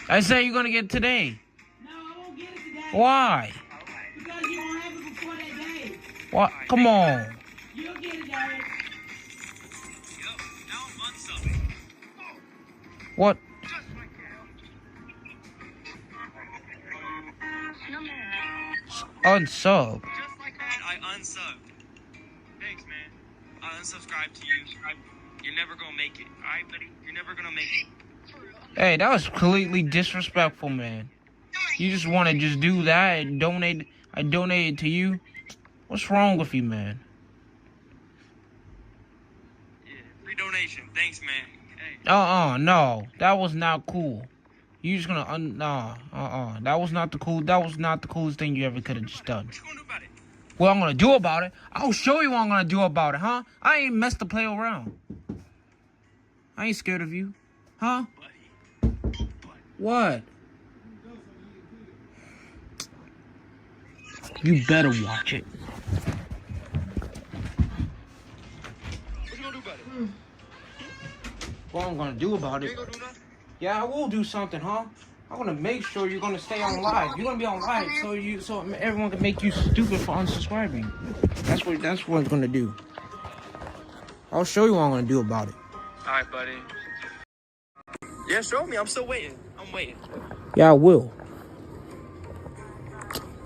I said you're gonna get it today. No, I won't get it today. Why? Because you won't have it before that day. What? Come on. You'll get it, Darius. What? Unsub. Just like that, I unsubbed. Thanks, man. I unsubscribed to you. You're never gonna make it. Alright, buddy? You're never gonna make it. Hey, that was completely disrespectful, man. You just want to just do that and donate. I donated to you. What's wrong with you, man? Yeah, free donation. Thanks, man. Hey. No. That was not cool. You just gonna That was not the coolest thing you ever could have just done. What you gonna do about it? What I'm gonna do about it? I'll show you what I'm gonna do about it, huh? I ain't messed to play around. I ain't scared of you. Huh? What? You better watch it. What you gonna do about it? What I'm gonna do about it? You ain't gonna do nothing? Yeah, I will do something, huh? I'm gonna make sure you're gonna stay on live. You're gonna be on live so everyone can make you stupid for unsubscribing. That's what I'm gonna do. I'll show you what I'm gonna do about it. Alright, buddy. Yeah, show me. I'm still waiting. I'm waiting. Yeah, I will.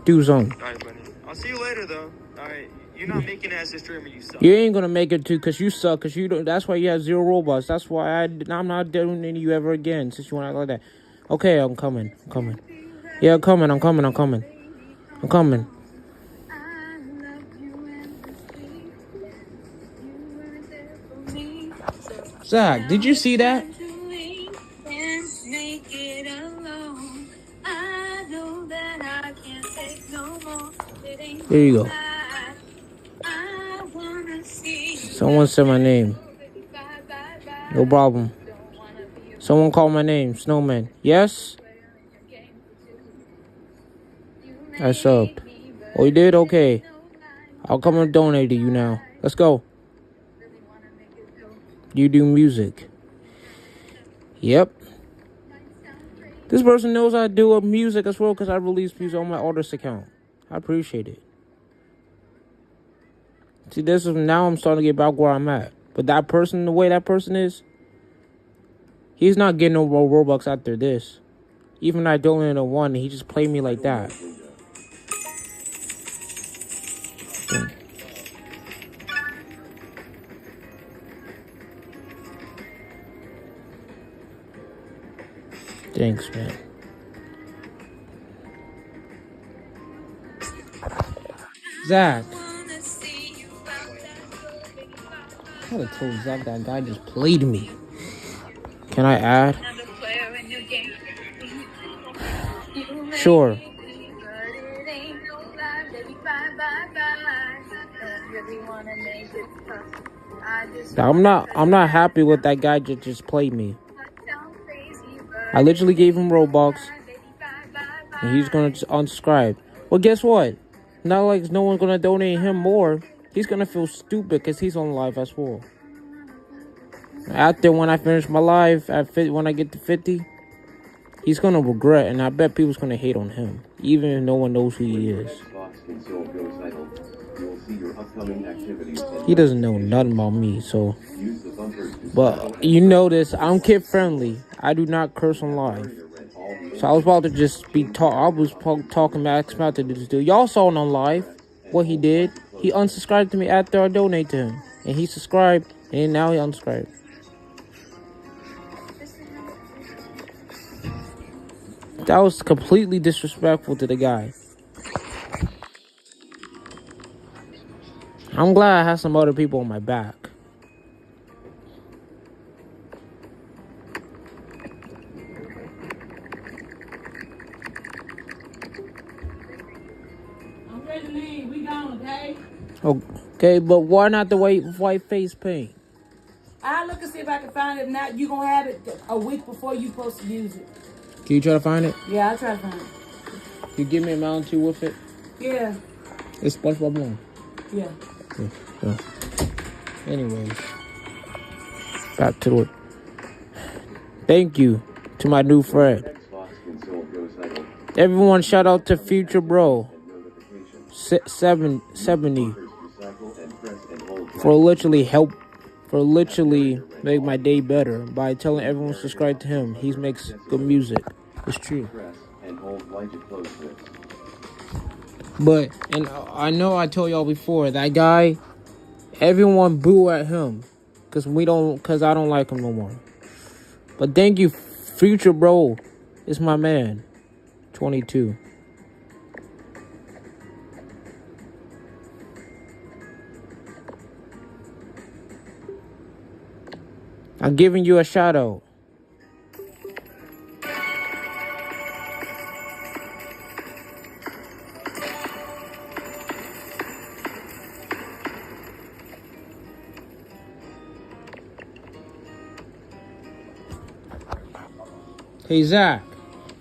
Do something. Alright, buddy. I'll see you later, though. Alright. You're not making it as a streamer, you suck. You ain't gonna make it too, cause you suck. Cause you don't. That's why you have 0 Robux. That's why I'm not doing you ever again. Since you want to act like that. Okay, I'm coming. Yeah, I'm coming. Zach, did you see that? There you go. Someone said my name. No problem. Someone called my name. Snowman. Yes? I subbed. Oh, you did? Okay. I'll come and donate to you now. Let's go. You do music. Yep. This person knows I do music as well because I release music on my artist account. I appreciate it. See, this is now I'm starting to get back where I'm at. But that person, the way that person is, he's not getting no more Robux after this. Even I donated a 1, he just played me like that. Thanks, man. Zach. I could have told Zach that guy just played me. Can I add? Sure. I'm not happy with that guy just played me. I literally gave him Robux, and he's gonna just unsubscribe. Well, guess what? Not like no one's gonna donate him more. He's gonna feel stupid because he's on live as well. After when I finish my live when I get to 50, he's gonna regret, and I bet people's gonna hate on him, even if no one knows who he is. He doesn't know nothing about me, so. But you notice I'm kid friendly. I do not curse on live. So I was about to just be talking max about to this dude. Y'all saw it on live. What he did? He unsubscribed to me after I donate to him, and he subscribed, and now he unsubscribed. That was completely disrespectful to the guy. I'm glad I have some other people on my back. I'm ready to leave. We gone, okay? Okay, but why not the white face paint? I'll look and see if I can find it. If not, you gonna have it a week before you supposed to use it. Can you try to find it? Yeah, I'll try to find it. You give me a Mountain Dew with it? Yeah. It's SpongeBob one. Yeah. So, anyways, back to it. Thank you to my new friend. Everyone, shout out to Future Bro 70 for literally make my day better by telling everyone to subscribe to him. He makes good music. It's true. But, and I know I told y'all before, that guy, everyone boo at him. Cause I don't like him no more. But thank you, Future Bro. It's my man. 22. I'm giving you a shout out. Hey Zach,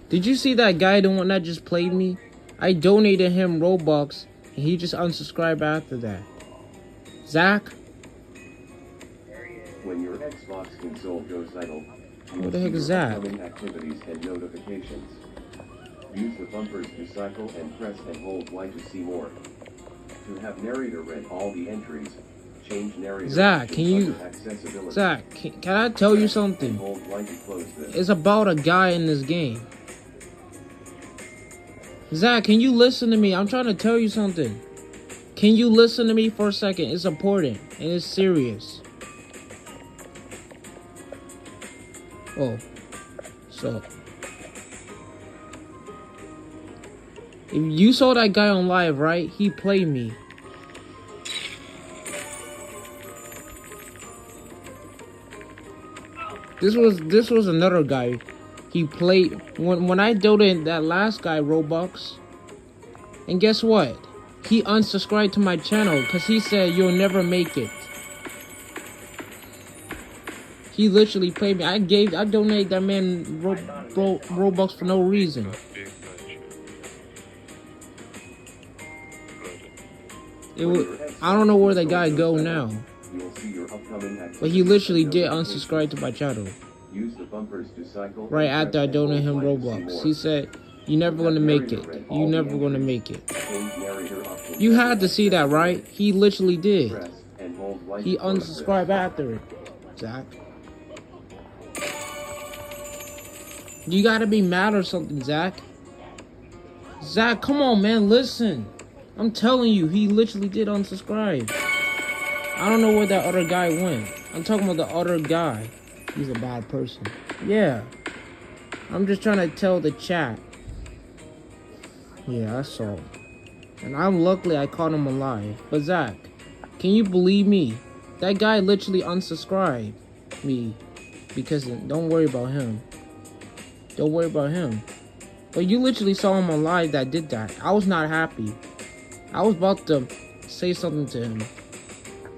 did you see that guy, the one that just played me? I donated him Robux, and he just unsubscribed after that. Zach? When your Xbox console goes idle, what the heck is that? Activities and notifications. Use the bumpers to cycle and press and hold Y to see more. To have narrator read all the entries, change narrator. Zach, can I tell you something? It's about a guy in this game. Zach, can you listen to me? I'm trying to tell you something. Can you listen to me for a second? It's important and it's serious. Oh, so if you saw that guy on live, right? He played me. This was another guy. He played when I donated that last guy Robux. And guess what? He unsubscribed to my channel because he said you'll never make it. He literally played me. I donated that man Robux for no reason. I don't know where the guy go now. But he literally did unsubscribe to my channel. Right after I donated him Robux. He said, you're never gonna make it. You're never gonna make it. You had to see that, right? He literally did. Press and hold Y He to close this. unsubscribed after it, Zach. You gotta be mad or something, Zach. Zach, come on, man, listen. I'm telling you, he literally did unsubscribe. I don't know where that other guy went. I'm talking about the other guy. He's a bad person. Yeah. I'm just trying to tell the chat. Yeah, I saw. And I'm luckily I caught him alive. But Zach, can you believe me? That guy literally unsubscribed me. Because don't worry about him. Don't worry about him. But you literally saw him alive that did that. I was not happy. I was about to say something to him.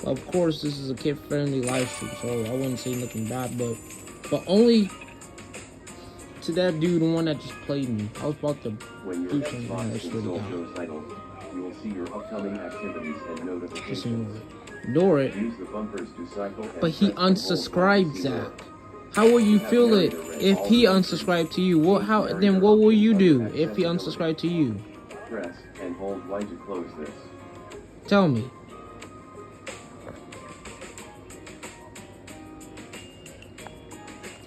But of course, this is a kid-friendly live stream, so I wouldn't say nothing bad. But only to that dude, the one that just played me. I was about to When your do something. I Xbox swear to console God. shows titles, you will see your upcoming activities and Just notifications. ignore it. Ignore it. Use the bumpers to cycle and But he press and hold Y to unsubscribed, see more. Zach. How will you feel it if he unsubscribed to you? What? How? Then what will you do if he unsubscribed to you? Press and hold Y to close this. Tell me.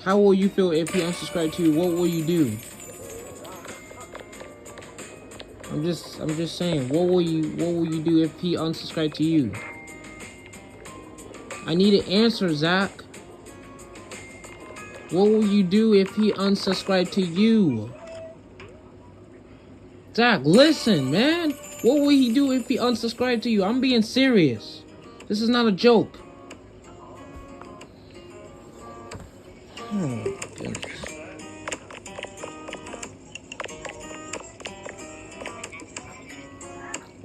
How will you feel if he unsubscribed to you? What will you do? I'm just saying. What will you do if he unsubscribed to you? I need an answer, Zach. What will you do if he unsubscribed to you? Zach, listen, man. What will he do if he unsubscribed to you? I'm being serious. This is not a joke. Oh, goodness.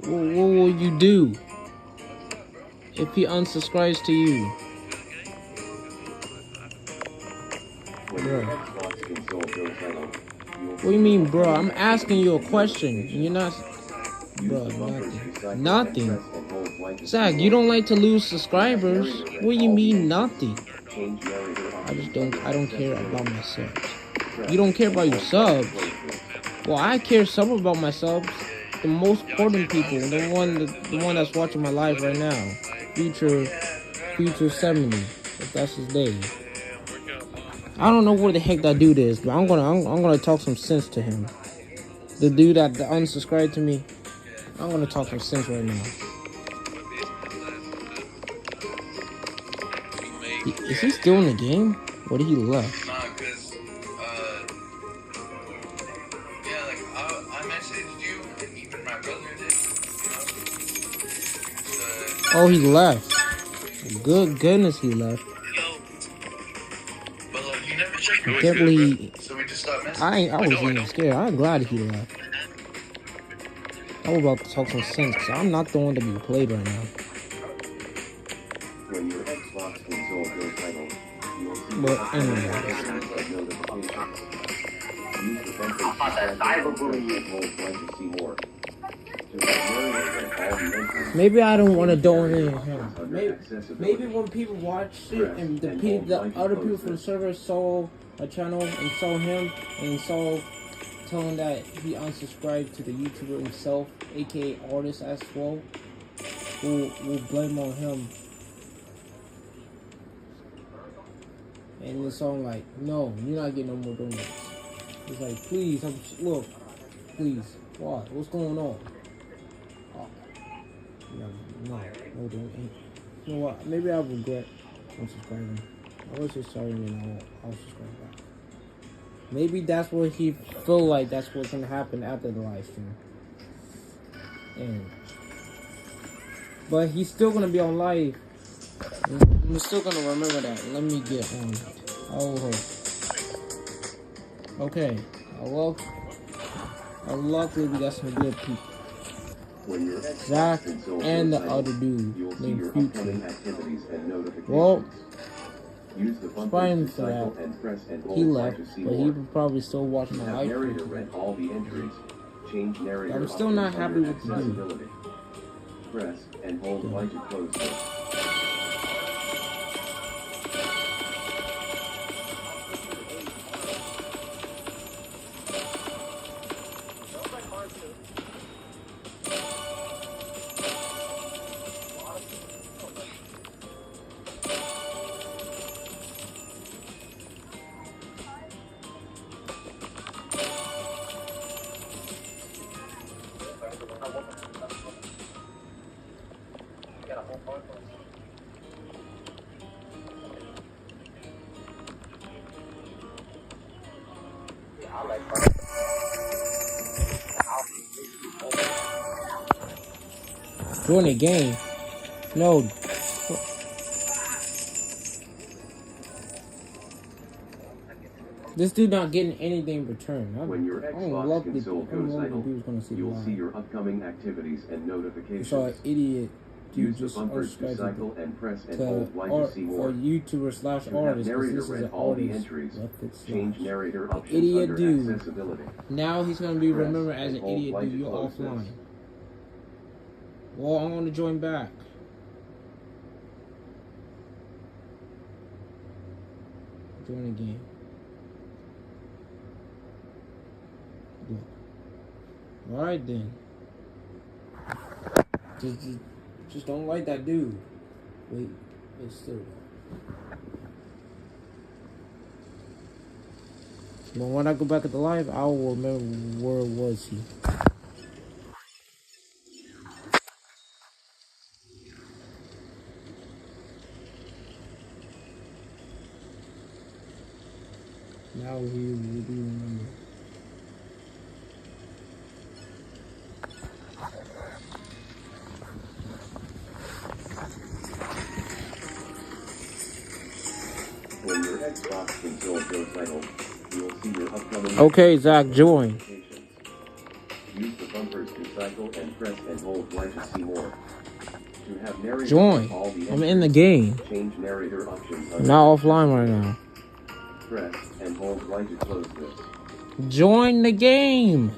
What will you do if he unsubscribes to you? Bro. What do you mean, bro? I'm asking you a question. You're not... Bro, nothing. Nothing. Zach, you don't like to lose subscribers. What do you mean, nothing? I don't care about my subs. You don't care about your subs? Well, I care some about my subs. The most important people, the one that's watching my live right now. Future 70, if that's his name. I don't know where the heck that dude is, but I'm gonna talk some sense to him. The dude that unsubscribed to me, I'm gonna talk some sense right now. Is he still in the game? Or did he left? Nah, cause, yeah, like, I messaged you, and even my brother did, you know? Oh, he left. Good goodness, he left. But, like, you never checked I can't believe. so we just stopped messaging. I was even scared. I'm glad he left. I was about to talk some sense, because I'm not the one to be played right now. When your Xbox console shows titles, you will see But anyways. notifications. Use the bumpers to cycle and hold Y to see more. To have narrated all the entries, Maybe I don't want to donate him. Maybe when people watch it and the other people from the server saw my channel and saw him and saw telling that he unsubscribed to the YouTuber himself, aka artist as well, we'll blame on him. And it's all like, no, you're not getting no more donations. It's like, please, look, please, what? What's going on? No, donation. You know what? Maybe I'll regret unsubscribing. I was just sorry, and I'll subscribe back. Maybe that's what he feel like. That's what's gonna happen after the live stream. But he's still gonna be on live. I'm still gonna remember that. Let me get on it. Oh, okay. Luckily we got some good people. Zach and the other dude named Future. Well, surprising for that. He left, but he was probably still watching my live stream. I'm still not happy with the dude. Press and hold Y to close this. Join the game. No. This dude not getting anything in return. When your Xbox console goes idle, you'll see your upcoming activities and notifications. I saw an idiot use the bumpers to cycle and press and hold Y to see more. For YouTuber / artist, narrator this is read an all the artist. entries. Change narrator options Idiot under dude. accessibility. Now he's gonna be Press remembered as and an hold idiot Y to dude. You're close offline. this. Well, I'm gonna join back. Join the game. All right then. Just don't like that dude. Wait, it's still. But when I go back at the live, I will remember where was he. Now he will be remembered. When your Xbox console goes idle, you'll see your upcoming. Okay, Zach, join. Use the bumpers to cycle and press and hold Y to see more. To have narrator Join. all the I'm in the game. Change narrator options. I'm not offline right now. Press and hold Y to close this. Join the game.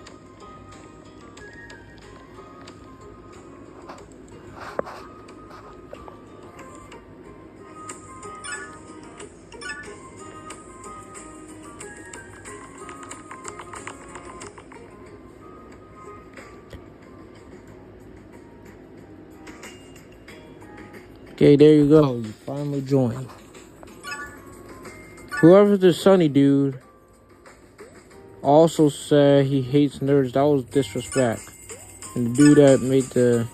Okay, there you go. You finally joined. Whoever's the sunny dude also said he hates nerds. That was disrespect. And the dude that made the...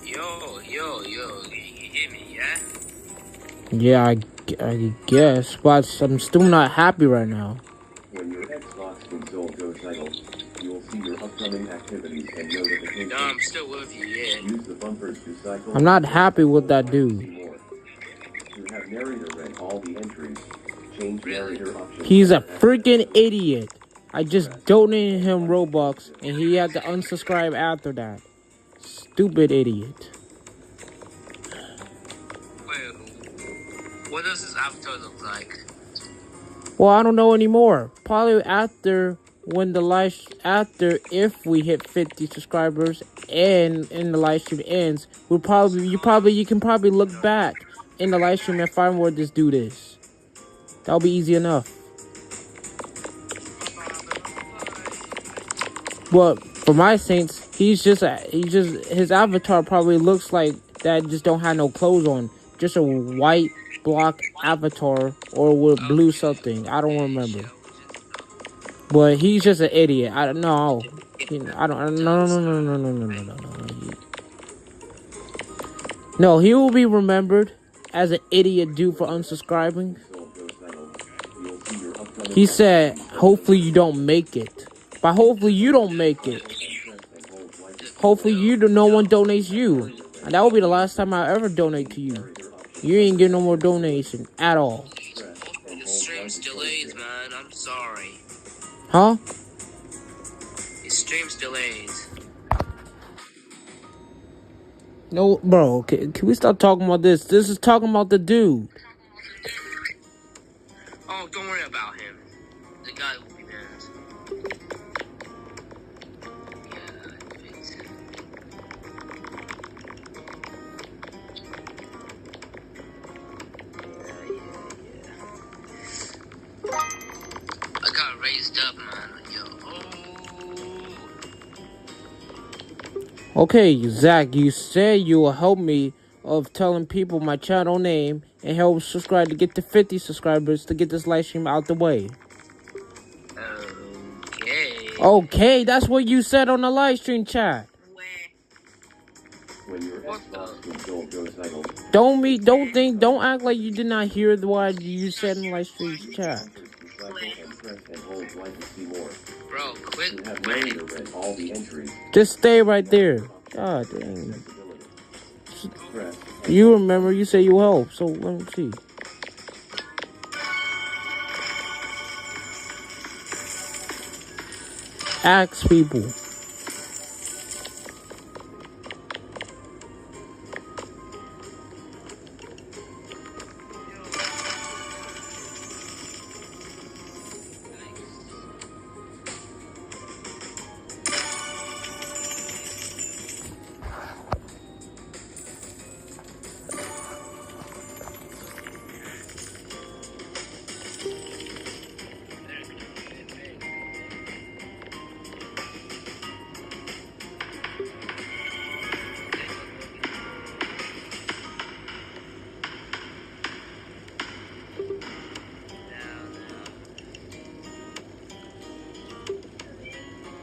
Yo, you hear me, yeah? Yeah, I guess. But I'm still not happy right now. When your Xbox console goes idle, you'll see your upcoming activities and notifications. No, I'm still with you, yeah. Use the bumpers to cycle. I'm not happy with that dude. To have narrator read all the entries, change narrator options. He's a freaking idiot. I just donated him Robux and he had to unsubscribe after that. Stupid idiot. Wait, what does his avatar look like? Well, I don't know anymore. Probably after when the if we hit 50 subscribers and in the live stream ends, you can probably look back in the live stream and find where this dude is. That'll be easy enough. But for my saints, his avatar probably looks like that, just don't have no clothes on, just a white block avatar or with blue something. I don't remember. But he's just an idiot. I don't know. No. No, he will be remembered as an idiot dude for unsubscribing. He said, hopefully you don't make it. But hopefully you don't make it. Hopefully no one donates you. And that will be the last time I ever donate to you. You ain't getting no more donation at all. The stream's delayed, man. I'm sorry. Huh? The stream's delayed. No, bro. Can we stop talking about this? This is talking about the dude. Oh, don't worry about him. The guy will be mad. I got raised up, man. Okay, Zach, you said you will help me of telling people my channel name and help subscribe to get to 50 subscribers to get this live stream out the way. Okay, that's what you said on the live stream chat. When your Xbox console goes idle, Don't act like you did not hear what you said in the live stream chat. cycle and press and hold Y to see more. Bro, quit. To have narrator read all the entries. Just stay right there. God dang. Press. You remember you say you help, so let me see. Ask people.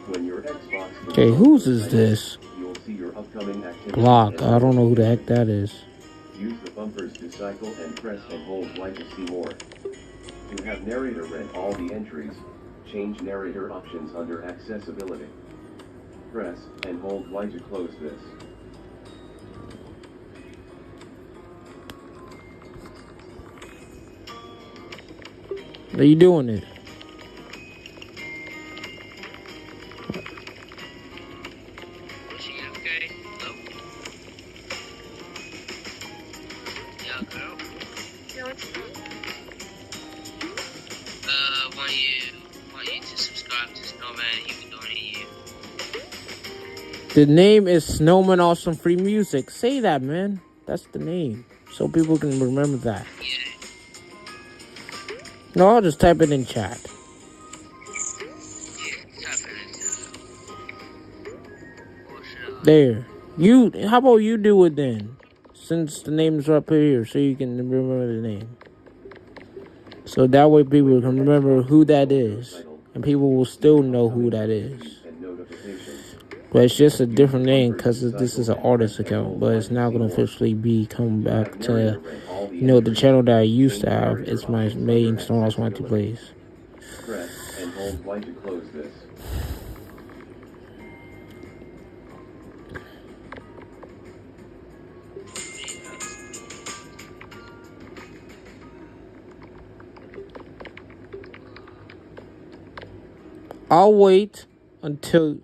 When your Xbox Okay, whose is this? You'll see your upcoming activity. Block. I don't know who the heck that is. Use the bumpers to cycle and press and hold Y to see more. To have narrator read all the entries, change narrator options under accessibility. Press and hold Y to close this. Are you doing it? Want you to subscribe to Snowman. He be doing it you. The name is Snowman Awesome Free Music. Say that, man. That's the name. So people can remember that. No, I'll just type it in chat. There. How about you do it then? Since the name's up here, so you can remember the name. So that way people can remember who that is. And people will still know who that is. But it's just a different name because this is an artist account. But it's now going to officially be coming back to, the channel that I used to have. It's my main Snowman 20 plays. Press and hold Y to close this. I'll wait until...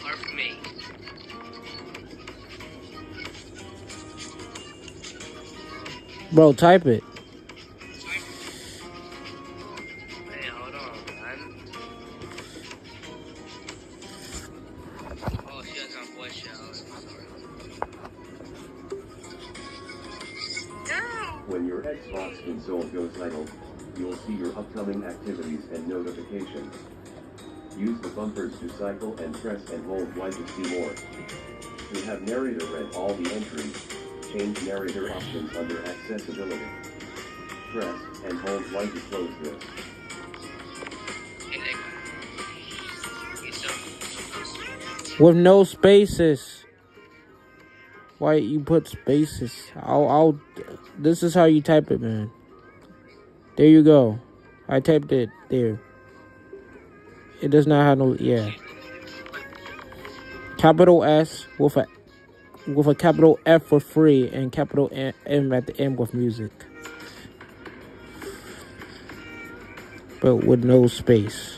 Heart for me. Bro, type it. Hey, hold on, man. Oh, she has on voice chat. When your Xbox console goes idle, you'll see your upcoming activities and notifications. Use the bumpers to cycle and press and hold Y to see more. To have narrator read all the entries, change narrator options under accessibility. Press and hold Y to close this. With no spaces. Why you put spaces? This is how you type it, man. There you go. I typed it there. It does not have no, yeah. Capital S with a capital F for free and capital M at the end with music. But with no space.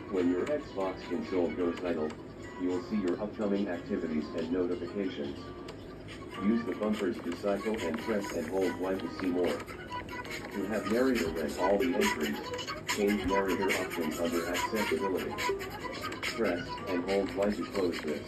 When your Xbox console goes idle, you will see your upcoming activities and notifications. Use the bumpers to cycle and press and hold Y to see more. To have narrator read all the entries, change narrator options under accessibility. Press and hold Y to close this.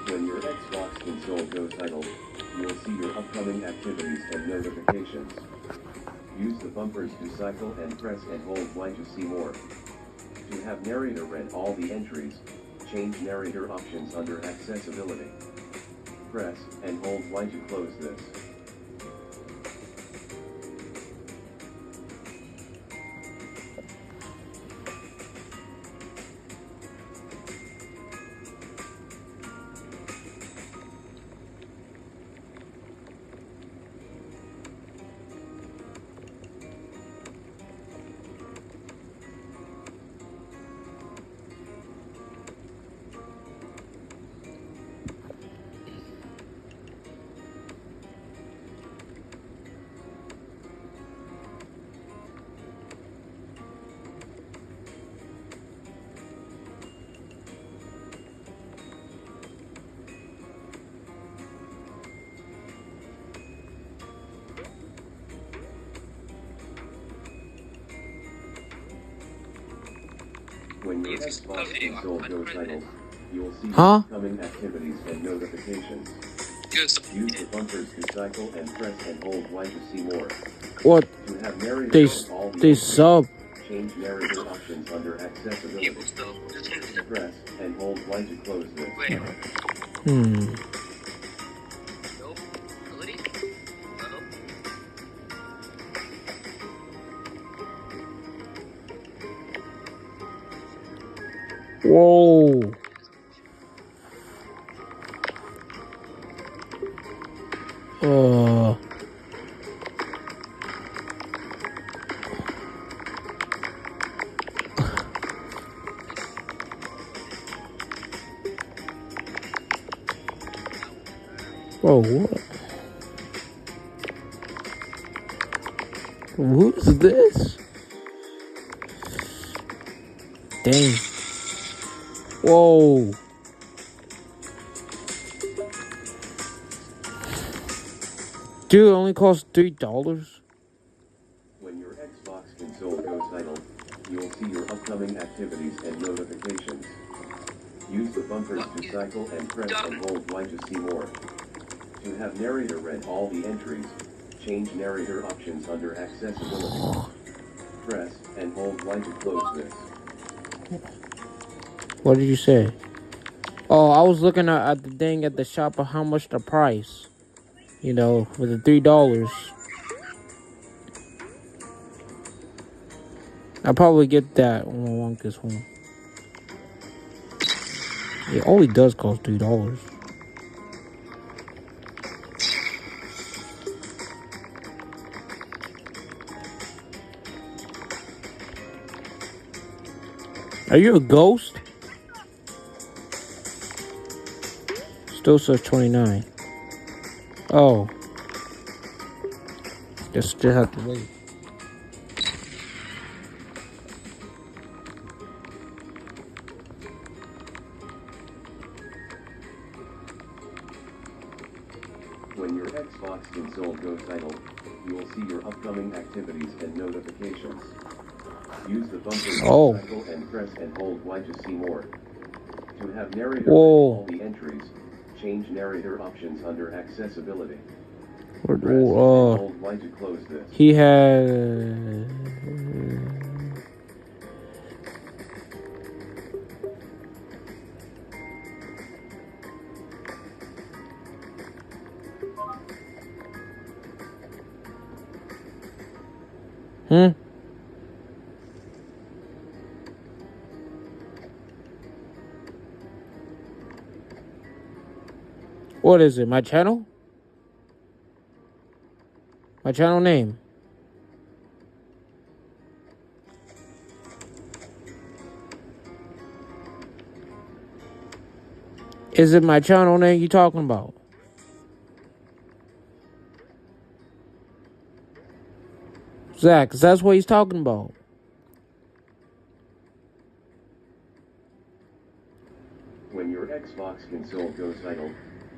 When your Xbox console goes idle, you'll see your upcoming activities and notifications. Use the bumpers to cycle and press and hold Y to see more. To have narrator read all the entries, change narrator options under accessibility. Press and hold Y to close this. When your Xbox console goes idle, you'll see upcoming activities and notifications. Use the bumpers to cycle and press and hold Y to see more. What? To have narrator They sub. Change narrator options under accessibility. Press and hold Y to close this. Whoa. Whoa, what? Who's this? Dang. Whoa. Dude, it only costs $3. When your Xbox console goes idle, you'll see your upcoming activities and notifications. Use the bumpers to cycle and press and hold Y to see more. To have narrator read all the entries, change narrator options under accessibility. Press and hold Y to close this. What did you say? Oh, I was looking at the thing at the shop of how much the price. You know, for the $3. I'll probably get that when I want this one. It only does cost $3. Are you a ghost? Still says 29. Oh. Just still have to wait. When your Xbox console goes idle, you will see your upcoming activities and notifications. Use the bumpers to cycle and press and hold Y to see more. To have narrator read all the entries, change narrator options under accessibility. Press and hold Y to close this. He had... What is it? My channel? My channel name? Is it my channel name you talking about? Zach, 'cause that's what he's talking about. When your Xbox console goes idle,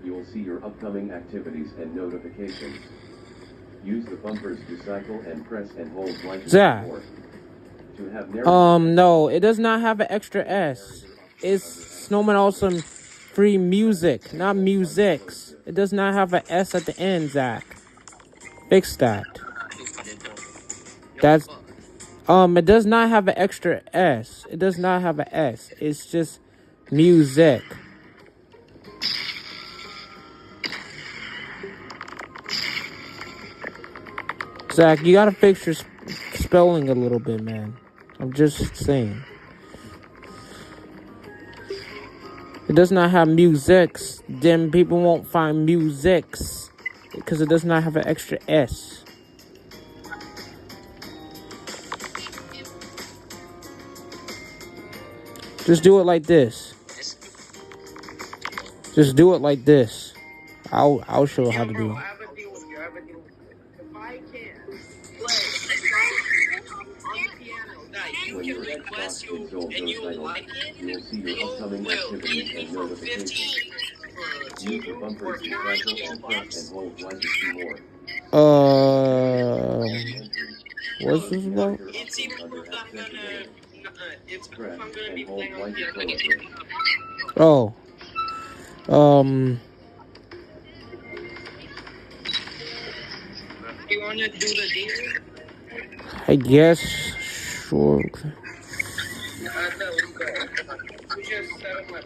you will see your upcoming activities and notifications. Use the bumpers to cycle and press and hold Y to Zach. support. To have No, it does not have an extra S. It's Snowman Awesome Free Music, not musics. It does not have an S at the end, Zach. Fix that. That's it does not have an extra S. It does not have an S. It's just music. Zach, you gotta fix your spelling a little bit, man. I'm just saying. It does not have musics. Then people won't find musics because it does not have an extra S. Just do it like this. Just do it like this. I'll show you how to do it. When your Xbox console goes idle, you will see your upcoming activities and notifications. Use the bumpers to cycle and press and hold Y to see more. What's this about? It's either I'm gonna, it's Press I'm gonna be and hold playing Y on to the close other. it. Oh. You wanna do the deal? I guess. Sure. No, we go. We just set up my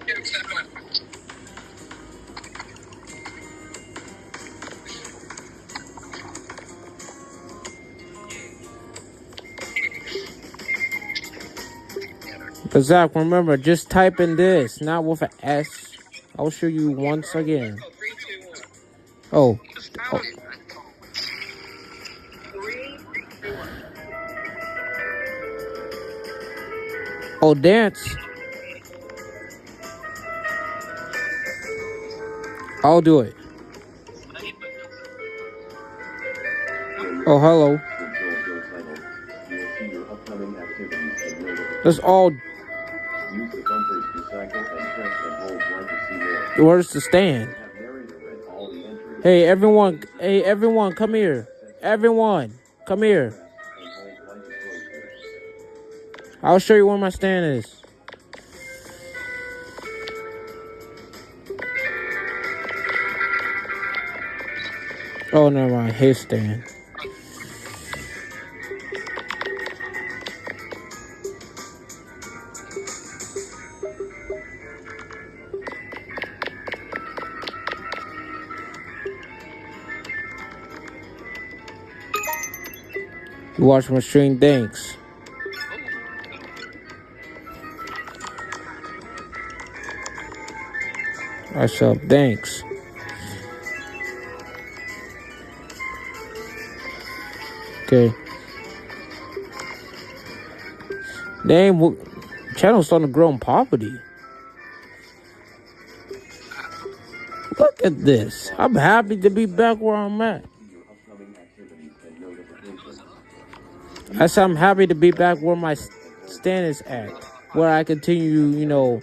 But Zach, remember, just type in this, not with an S. I'll show you once again. Oh. Oh, dance. I'll do it. Oh, hello. That's all. Use the bumpers to cycle and press and hold Y to see more. Where's the stand? Hey, everyone. Hey, everyone, come here. Everyone, come here. I'll show you where my stand is. Oh, never mind. His stand. You watch my stream, thanks. I sub, thanks. Okay. Damn, channel's starting to grow in poverty. Look at this. I'm happy to be back where I'm at. I said I'm happy to be back where my stand is at. Where I continue,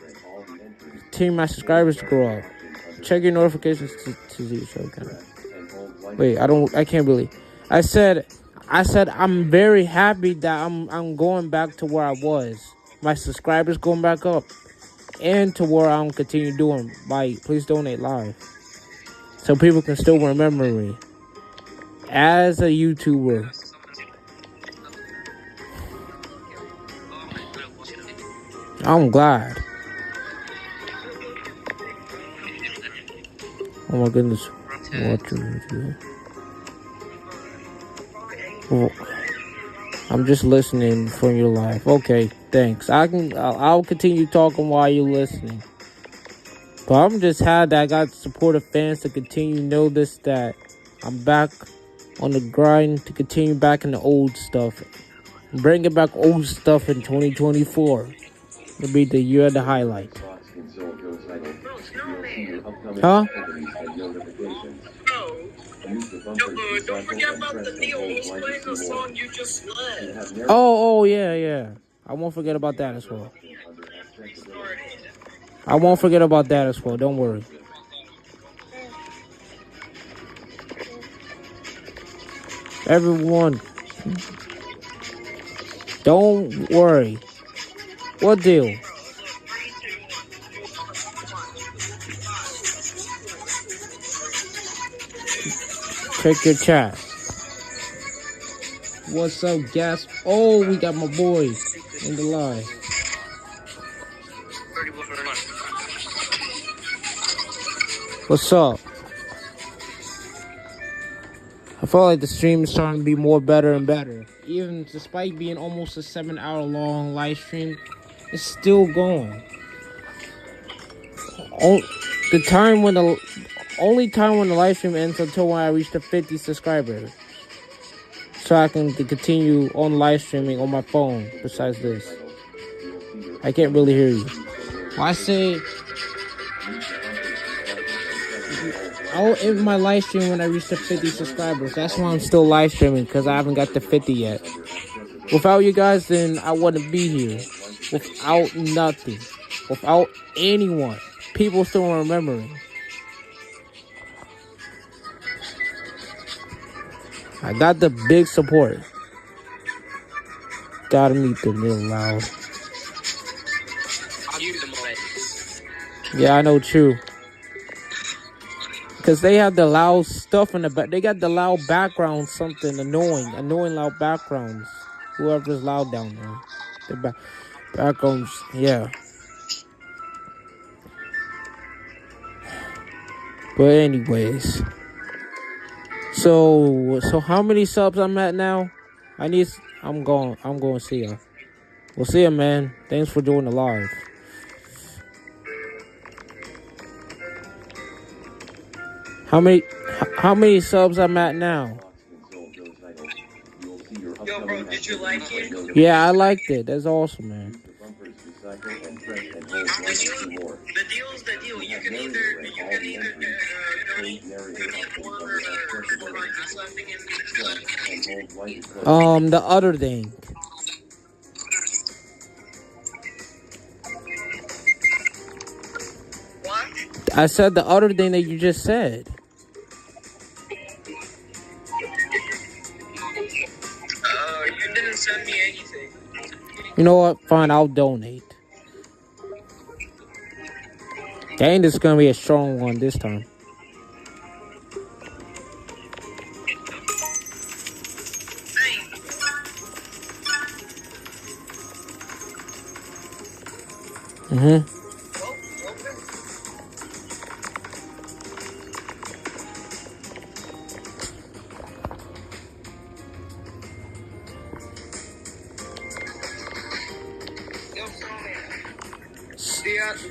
continue my subscribers to grow up. Check your notifications to see the show again. Wait, I can't believe. I said I'm very happy that I'm going back to where I was. My subscribers going back up. And to where I'm continue doing by Please Donate Live. So people can still remember me. As a YouTuber. I'm glad. Oh my goodness. What do you do? Oh. I'm just listening from your live. Okay, thanks. I'll continue talking while you're listening. But I'm just happy that I got supportive fans to continue know this, that I'm back on the grind to continue back in the old stuff. Bringing back old stuff in 2024. It'll be the year of the highlight. Huh? Don't forget about the deal. Who's playing the song you just led? Oh, yeah. I won't forget about that as well. I won't forget about that as well. Don't worry. Everyone, don't worry. What deal? Check your chat. What's up, Gasp? Oh, we got my boy in the live. What's up? I feel like the stream is starting to be more better and better. Even despite being almost a 7-hour long live stream, it's still going. Only time when the live stream ends until when I reach the 50 subscribers. So I can continue on live streaming on my phone besides this. I can't really hear you. Well, I say I'll end my live stream when I reach the 50 subscribers. That's why I'm still live streaming, because I haven't got the 50 yet. Without you guys, then I wouldn't be here. Without nothing. Without anyone. People still remembering. I got the big support. Gotta meet the little loud. Yeah, I know, true. Because they have the loud stuff in the back. They got the loud background, something annoying loud backgrounds. Whoever's loud down there. The backgrounds, yeah. But anyways. So how many subs I'm at now? I'm going to see ya. We'll see ya, man. Thanks for doing the live. How many subs I'm at now? Yo, bro, did you like it? Yeah, I liked it. That's awesome, man. The deal's the deal. You can either the other thing. What? I said the other thing that you just said. You didn't send me anything. You know what? Fine, I'll donate. Dang, this is gonna be a strong one this time.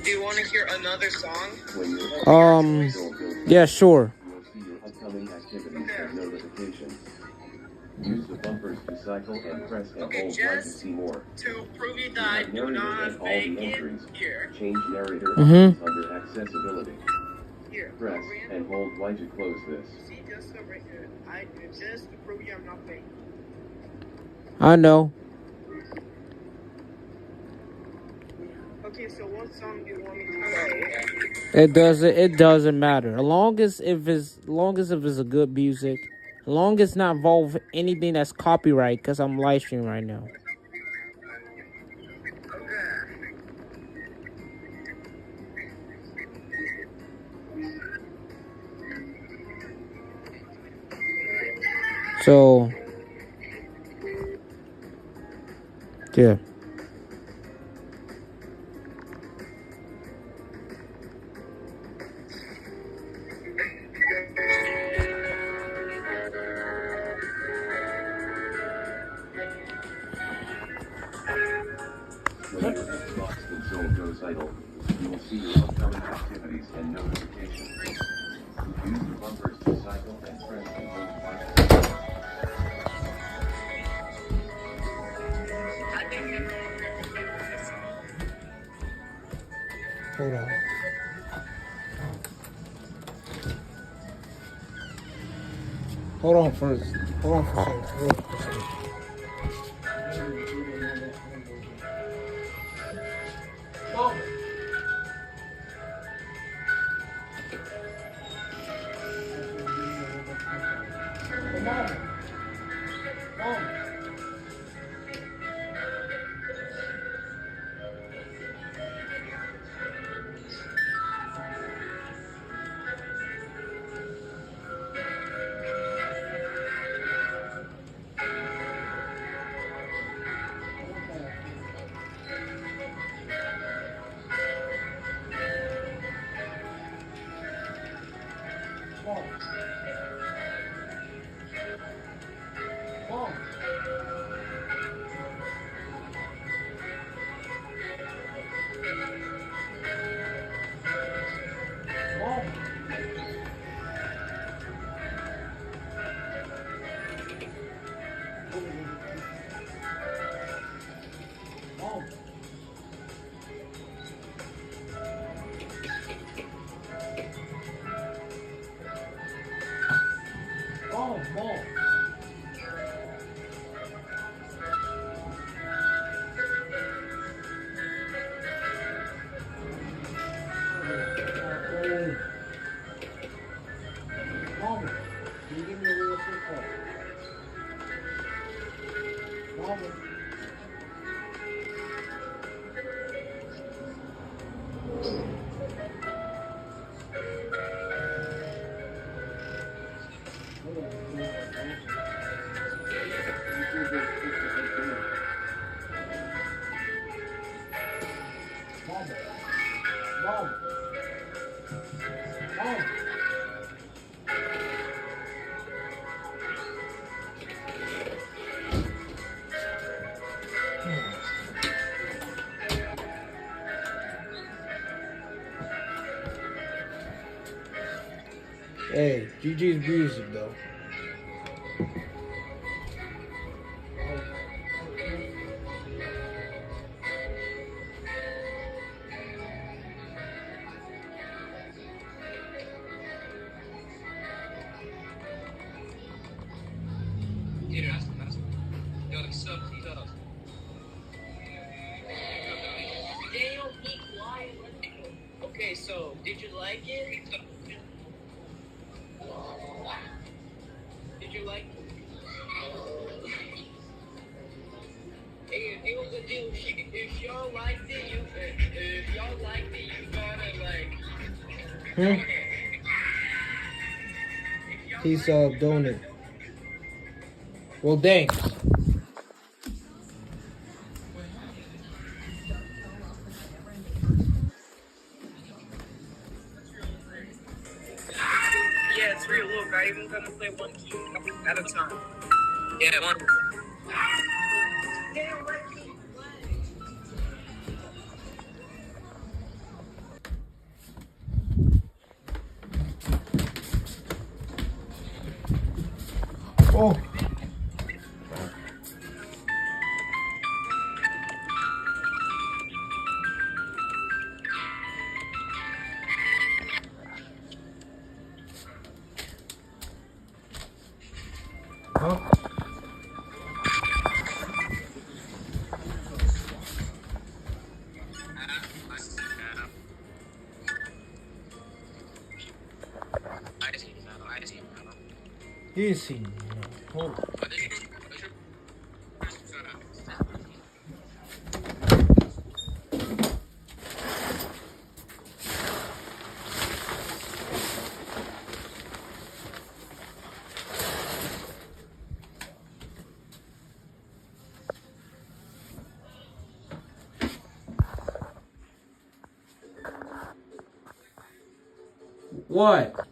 Do you want to hear another song? Yeah, sure. Use the bumpers to cycle and press and hold Y to see more. To prove you that I do not fake it, here. Change narrator options under accessibility. Here. Press and hold Y to close this. See, just to prove you I'm not fake. I know. Okay, so what song do you want me to play? It doesn't matter. As long as if it's a good music. As long as it's not involve anything that's copyright, because I'm live streaming right now. So yeah. title, you will see your upcoming activities and notifications. Use the bumpers to cycle and press and hold Y. Hold on. Hold on first. Hold on for a second. Hold on for a second. Hey, GG's music though. Daniel, be quiet. Okay, so did you like it? Did you like it? Hey, it was a deal. If y'all liked it, you gotta like. He's donate. Well, thanks. Yeah, it's real. Look, I even gonna play one key at a time. Yeah, one. Oh. Huh? Easy. Hold on. What?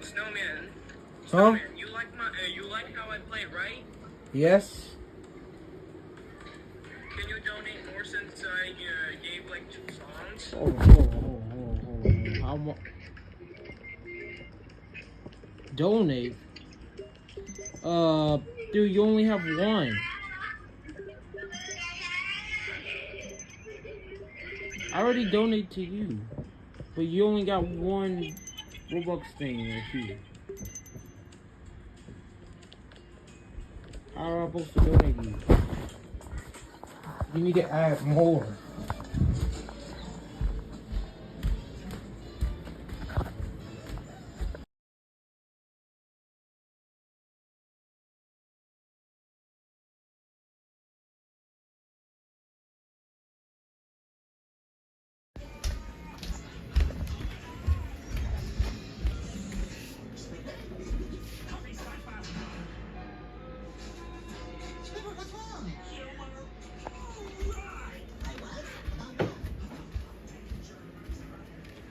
Snowman. Huh? Snowman, you like how I played, right? Yes. Can you donate more since I gave like 2 songs? Hold on. How much? Donate? Dude, you only have one. I already donated to you, but you only got one Robux thing right here. How am I supposed to donate to you? You need to add more.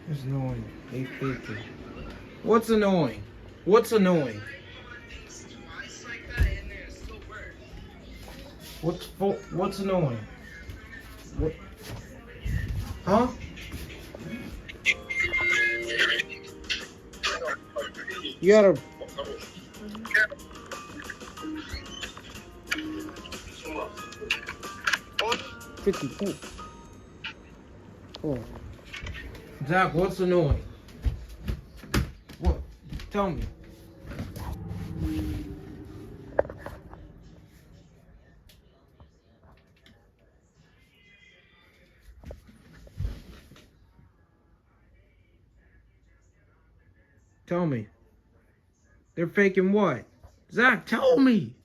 It's annoying. They fake it. What's annoying? What's annoying? What's annoying? What? Huh? You gotta. $54. Oh. Zach, what's annoying? What? Tell me. Tell me. They're faking what? Zach, tell me.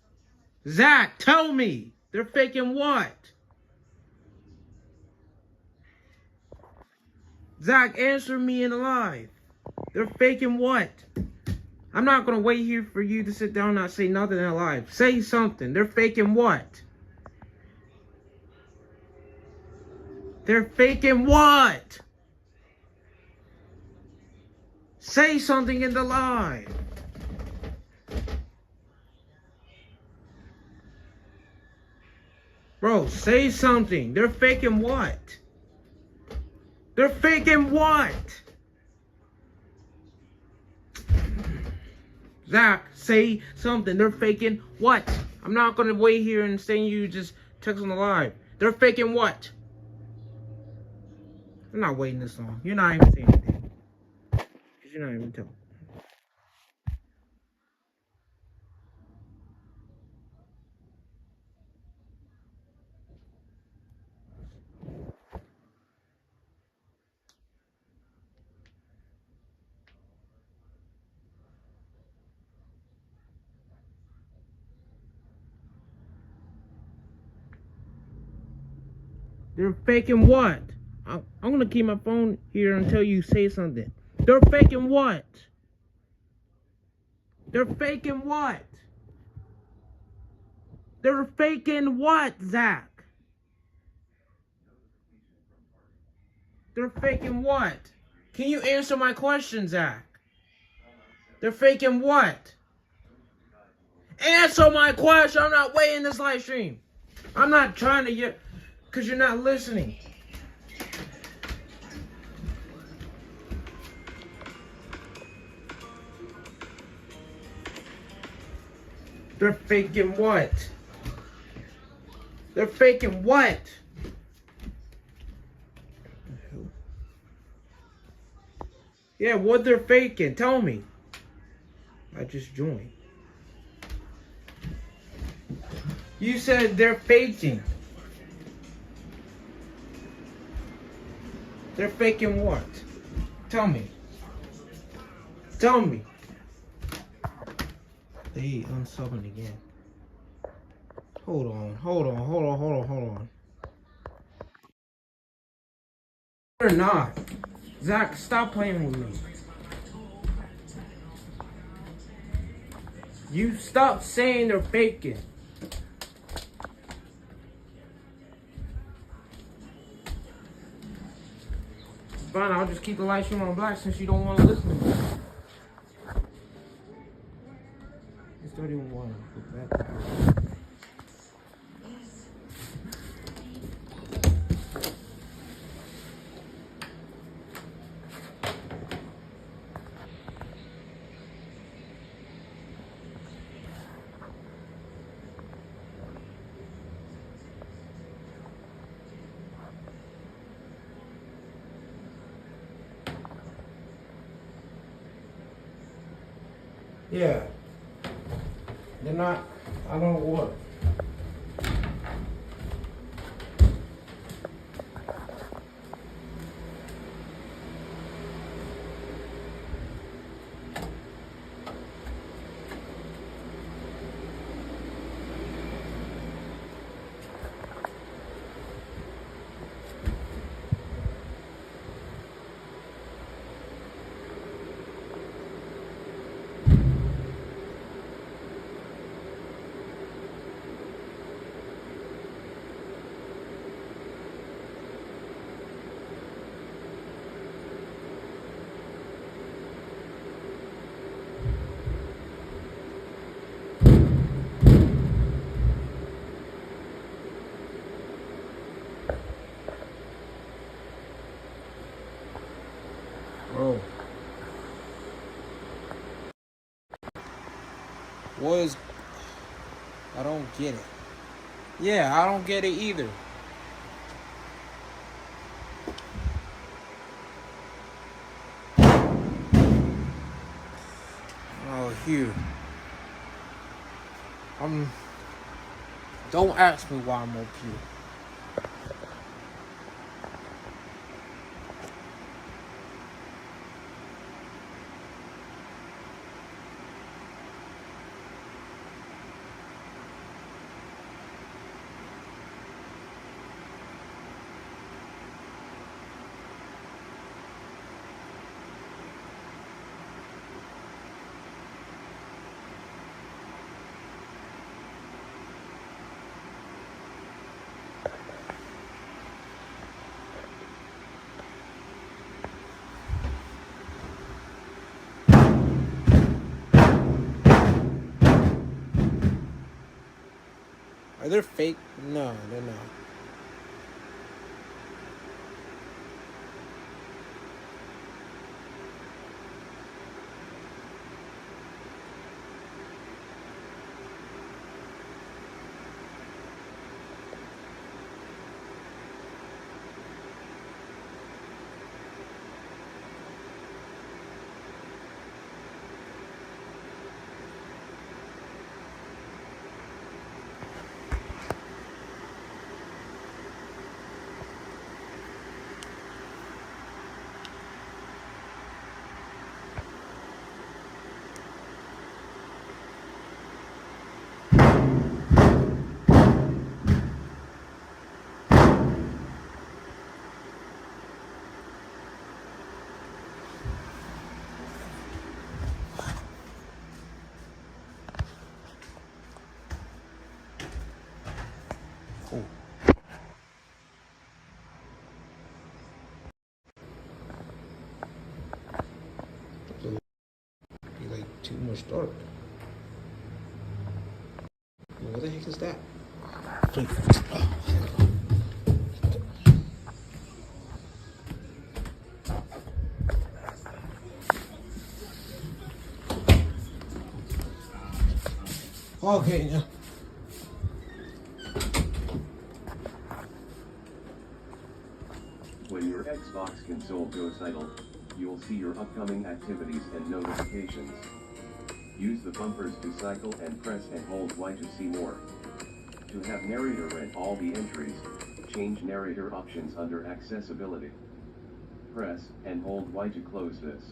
Zach, tell me. They're faking what? Zach, answer me in the live. They're faking what? I'm not going to wait here for you to sit down and not say nothing in live. Say something. They're faking what? They're faking what? Say something in the live. Bro, say something. They're faking what? They're faking what? Zach, say something. They're faking what? I'm not going to wait here and say you just text on the live. They're faking what? I'm not waiting this long. You're not even saying anything. Because you're not even telling. They're faking what? I'm going to keep my phone here until you say something. They're faking what? They're faking what? They're faking what, Zach? They're faking what? Can you answer my question, Zach? They're faking what? Answer my question. I'm not waiting this live stream. I'm not trying to get... Because you're not listening. They're faking what? They're faking what? Yeah, what they're faking? Tell me. I just joined. You said they're faking. They're faking what? Tell me. Tell me. They unsubbing again. Hold on. They're not. Zach, stop playing with me. You stop saying they're faking. Fine, I'll just keep the live stream on black since you don't want to listen to me. 31 with that. Yeah. They're not, I don't know what. Bro. What is... I don't get it. Yeah, I don't get it either. Oh, Hugh. Don't ask me why I'm up here. Are they fake? No, they're not. Cool. Be like too much dark. What the heck is that? Please. Okay, now. When your Xbox console goes idle, you will see your upcoming activities and notifications. Use the bumpers to cycle and press and hold Y to see more. To have narrator read all the entries, change narrator options under accessibility. Press and hold Y to close this.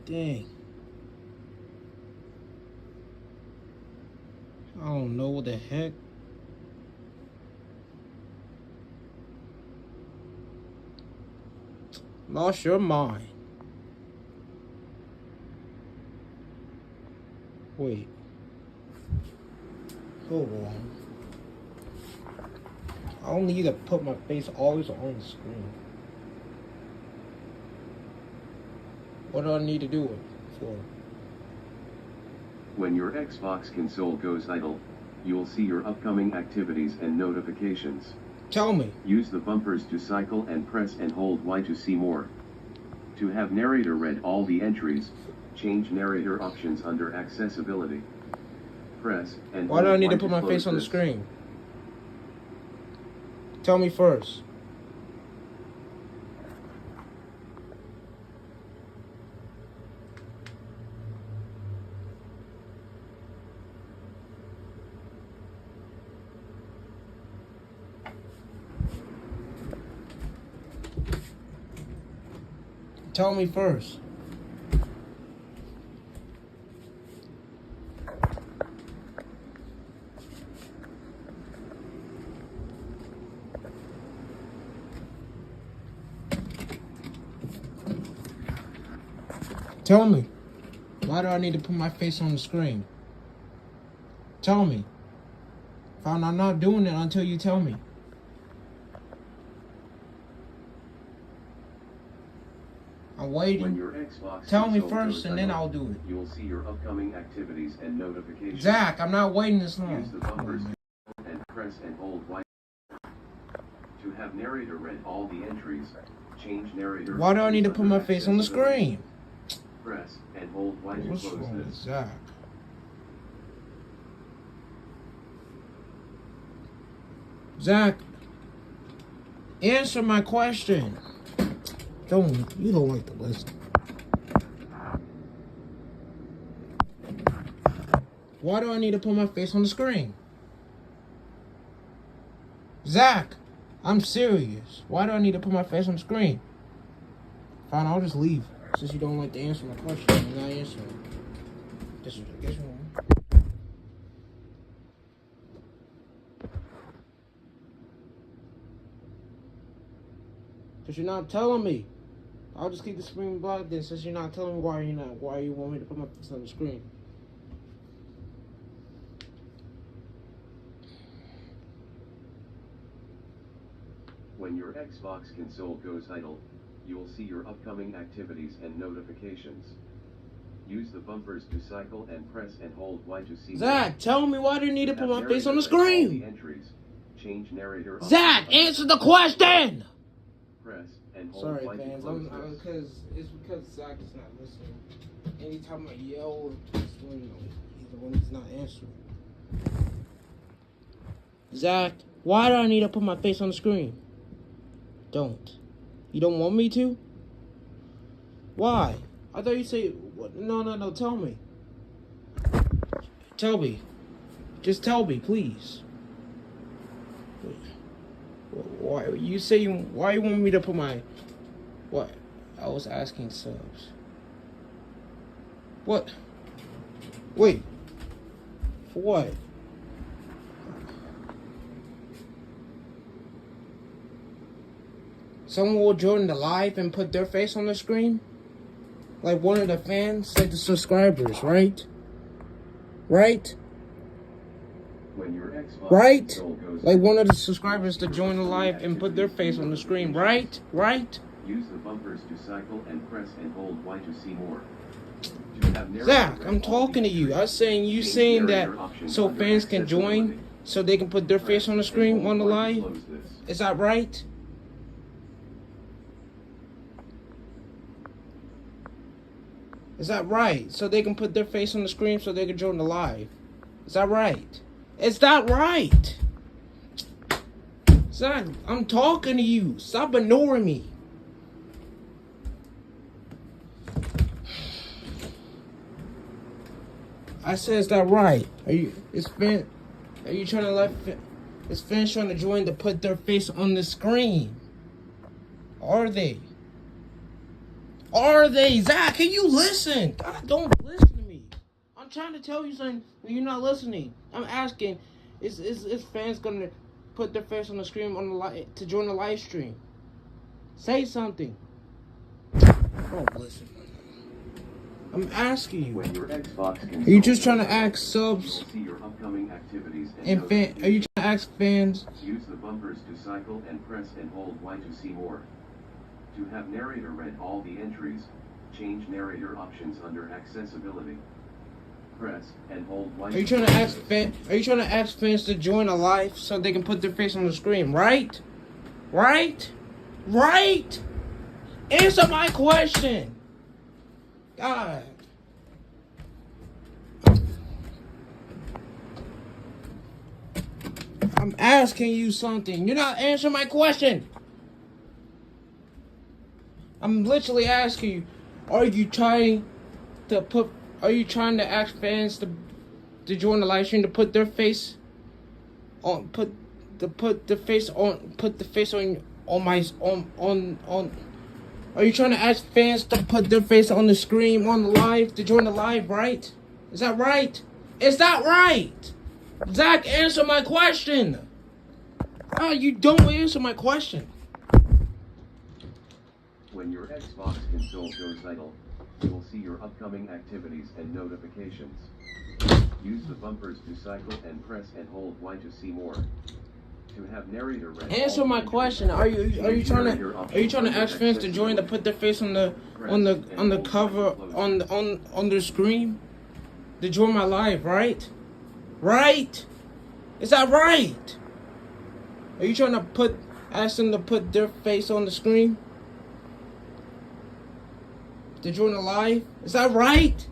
Dang. I don't know what the heck. Lost your mind. Wait. Hold on. I don't need to put my face always on the screen. What do I need to do it for? When your Xbox console goes idle, you'll see your upcoming activities and notifications. Tell me. Use the bumpers to cycle and press and hold Y to see more. To have narrator read all the entries, change narrator options under accessibility. Press and Why do I hold need Y to put my close face on the this. screen? Tell me first. Tell me first. Tell me. Why do I need to put my face on the screen? Tell me. I'm not doing it until you tell me. I'm waiting. When your Xbox Tell me console first goes and then idle, I'll do it. You'll see your upcoming activities and notifications. Zach, I'm not waiting this long. Use the bumpers and press and hold Y. To have narrator read all the entries, change narrator. Why do I need to put under my face on the accessibility. screen? Press and hold Y to What's close wrong with this. Zach? Zach, answer my question. You don't like to listen. Why do I need to put my face on the screen? Zach, I'm serious. Why do I need to put my face on the screen? Fine, I'll just leave. Since you don't like to answer my question, I'm not answering. Guess you won't. Because you're not telling me. I'll just keep the screen blocked then, since you're not telling me why you want me to put my face on the screen. When your Xbox console goes idle, you'll see your upcoming activities and notifications. Use the bumpers to cycle and press and hold Y to see. Zach, tell me why do you need to put Have my face on the narrator read all screen? the entries. Change narrator. Zach, answer the question! Press and hold Sorry, Y to fans. close this. Because Zach is not listening. Anytime I yell, he's the one who's not answering. Zach, why do I need to put my face on the screen? Don't. You don't want me to? Why? I thought you say no. Tell me. Tell me. Just tell me, please. Why you want me to put my... What? I was asking subs. What? Wait. For what? Someone will join the live and put their face on the screen? Like one of the fans, like the subscribers, right? Right? When your Xbox Right? console goes Like one of the subscribers to join the live and put their face on the screen, right? Right? Use the bumpers to cycle and press and hold Y to see more. To have narrator Zach, read I'm all talking to the you. I was saying you change saying that narrator options so under fans can join, accessibility. so they can put their face on the screen on the Hold Y to live. close this. Is that right? Is that right? So they can put their face on the screen so they can join the live. Is that right? Is that right? Zach, I'm talking to you. Stop ignoring me. I said, is that right? Are you trying to let is fans trying to join to put their face on the screen? Are they? Are they? Zach, can you listen? God, don't listen to me. I'm trying to tell you something, and you're not listening. I'm asking, is fans gonna put their face on the screen to join the live stream? Say something. Don't listen. I'm asking you. When your Xbox console Are you just trying to ask subs see your upcoming activities and fan? Are you trying to ask fans? Use the bumpers to cycle and press and hold Y to see more. To have narrator read all the entries, change narrator options under accessibility. Press and hold Y. Are you trying to ask fans to join a live so they can put their face on the screen? Right? Right? Right? Answer my question. God. I'm asking you something. You're not answering my question. I'm literally asking you, are you trying to ask fans to join the live stream to put their face on are you trying to ask fans to put their face on the screen on the live to join the live, right? Is that right? Is that right? Zach, answer my question. Oh, you don't answer my question. When your Xbox console goes idle, you will see your upcoming activities and notifications. Use the bumpers to cycle and press and hold Y to see more. To have narrator read. Answer my question. Are you trying to ask fans to join to put their face on the cover on their screen to join my live, right? Right? Is that right? Are you trying to ask them to put their face on the screen to join the live? Is that right?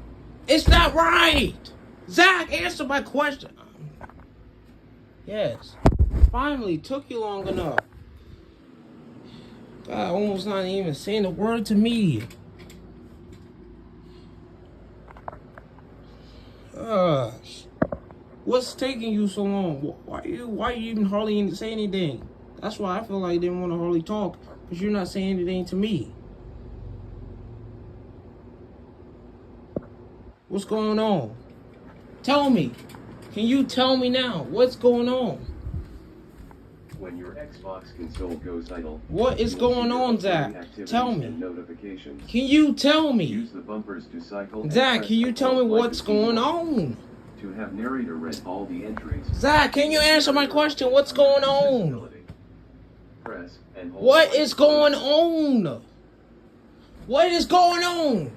Is that right? Zach, answer my question. Yes. Finally, took you long enough. God, almost not even saying a word to me. Gosh. What's taking you so long? Why you even hardly say anything? That's why I feel like I didn't want to hardly talk, because you're not saying anything to me. What's going on? Tell me. Can you tell me now? What's going on? When your Xbox console goes idle, what is going on, Zach? Tell me. Notifications. Can you tell me? Use the bumpers to cycle. Zach, can you tell me what's going on? To have narrator read all the entries. Zach, can you answer my question? What's going on? Press and hold. What is going on? What is going on?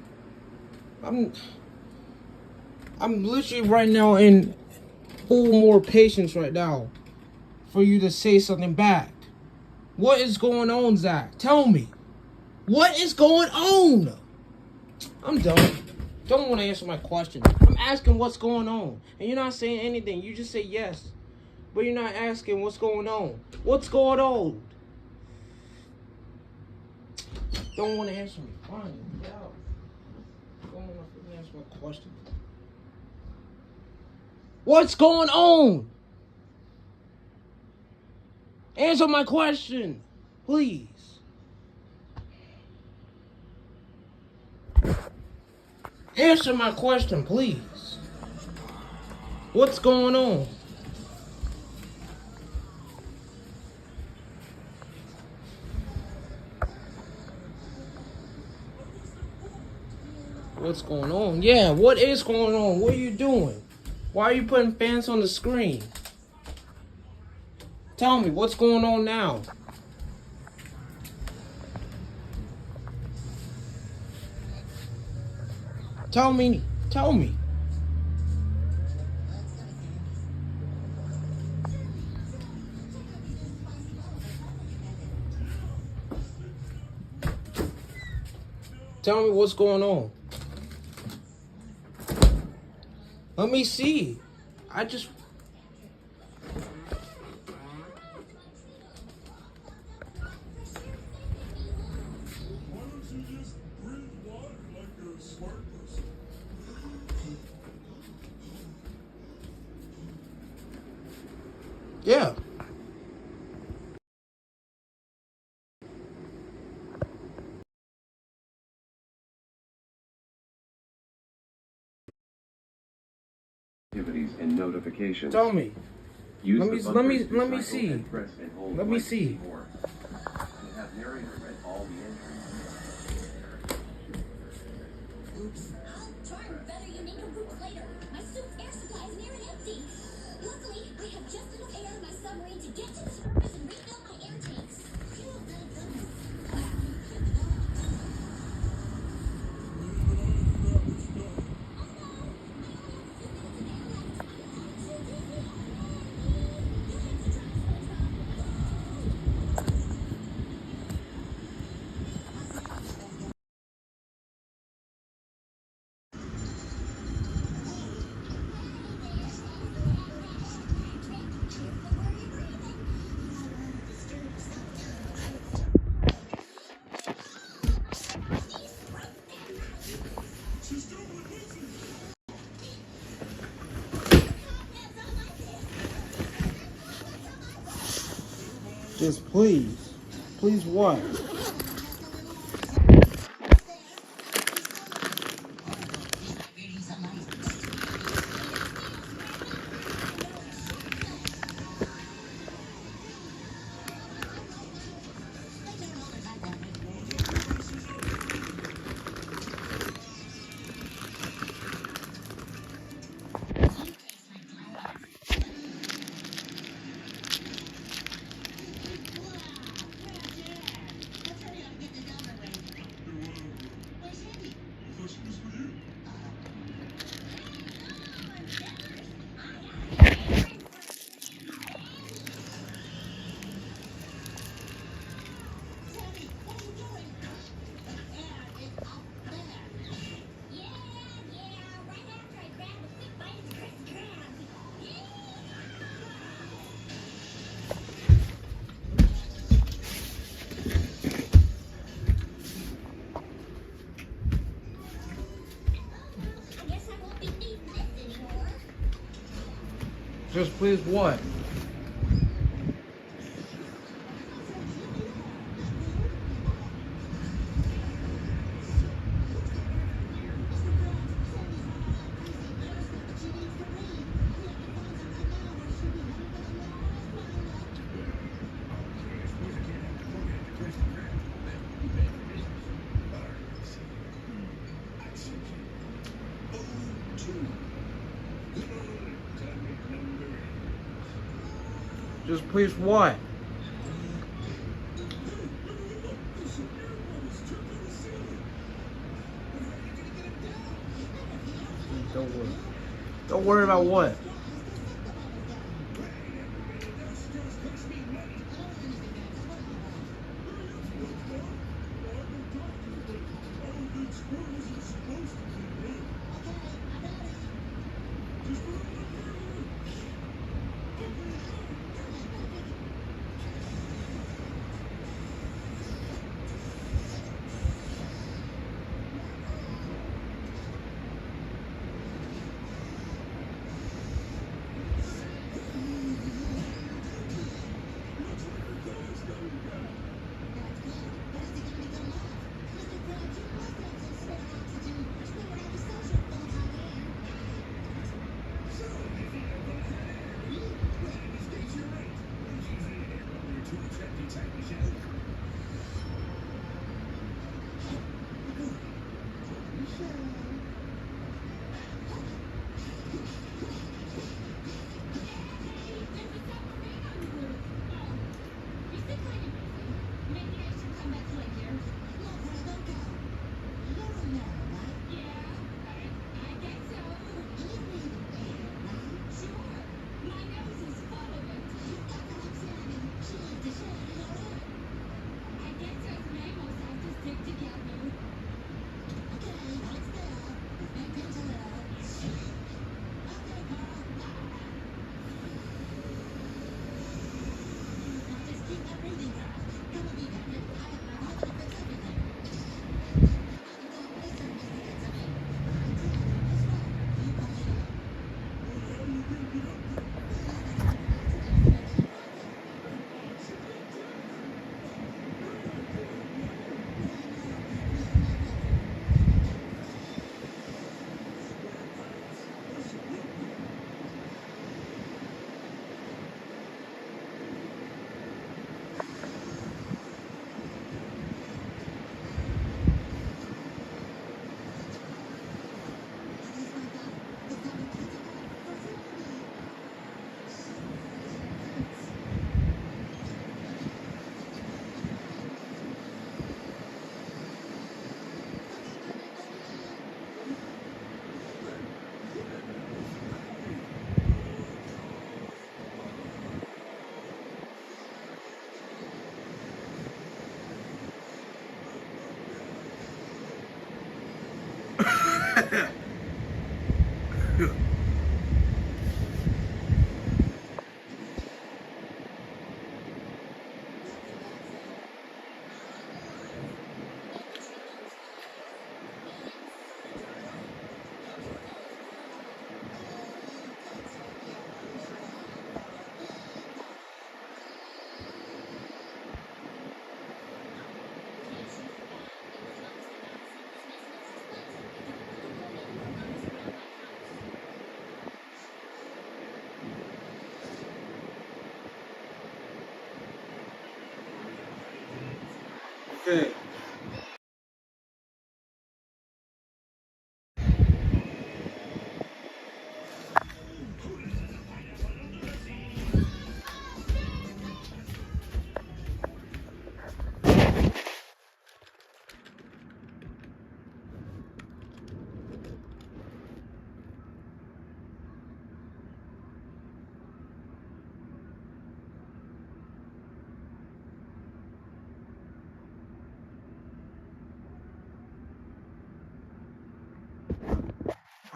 I'm literally right now in full more patience right now for you to say something back. What is going on, Zach? Tell me. What is going on? I'm done. Don't want to answer my question. I'm asking what's going on. And you're not saying anything. You just say yes. But you're not asking what's going on. What's going on? Don't want to answer me. Fine. Get out. Don't want to answer my question. What's going on? Answer my question, please. Answer my question, please. What's going on? What's going on? Yeah, what is going on? What are you doing? Why are you putting fans on the screen? Tell me, what's going on now? Tell me. Tell me. Tell me what's going on. Let me see. I just... Yeah. Activities and notifications. Tell me. Use let me the see. Let me see. To have narrator read all the entries. Charm better unique group later. My suit's air supply is nearly empty. Luckily, I have just enough air in my submarine to get to the surface and refill my air tanks. Just please. Please what? Just please what? Just please what? Don't worry. Don't worry about what?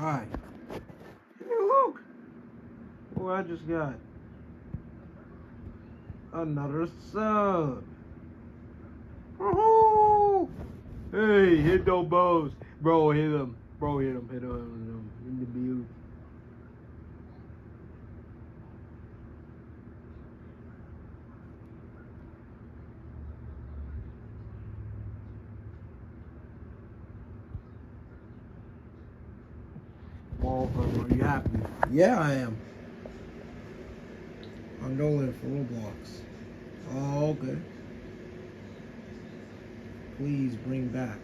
Hi. Hey, look. What I just got. Another sub. Woohoo! Hey, hit those balls. Bro, hit him. Bro, hit him. Hit him. In the build. Oh, bro, are you happy? Yeah, I am. I'm going for Roblox. Oh, okay. Please bring back.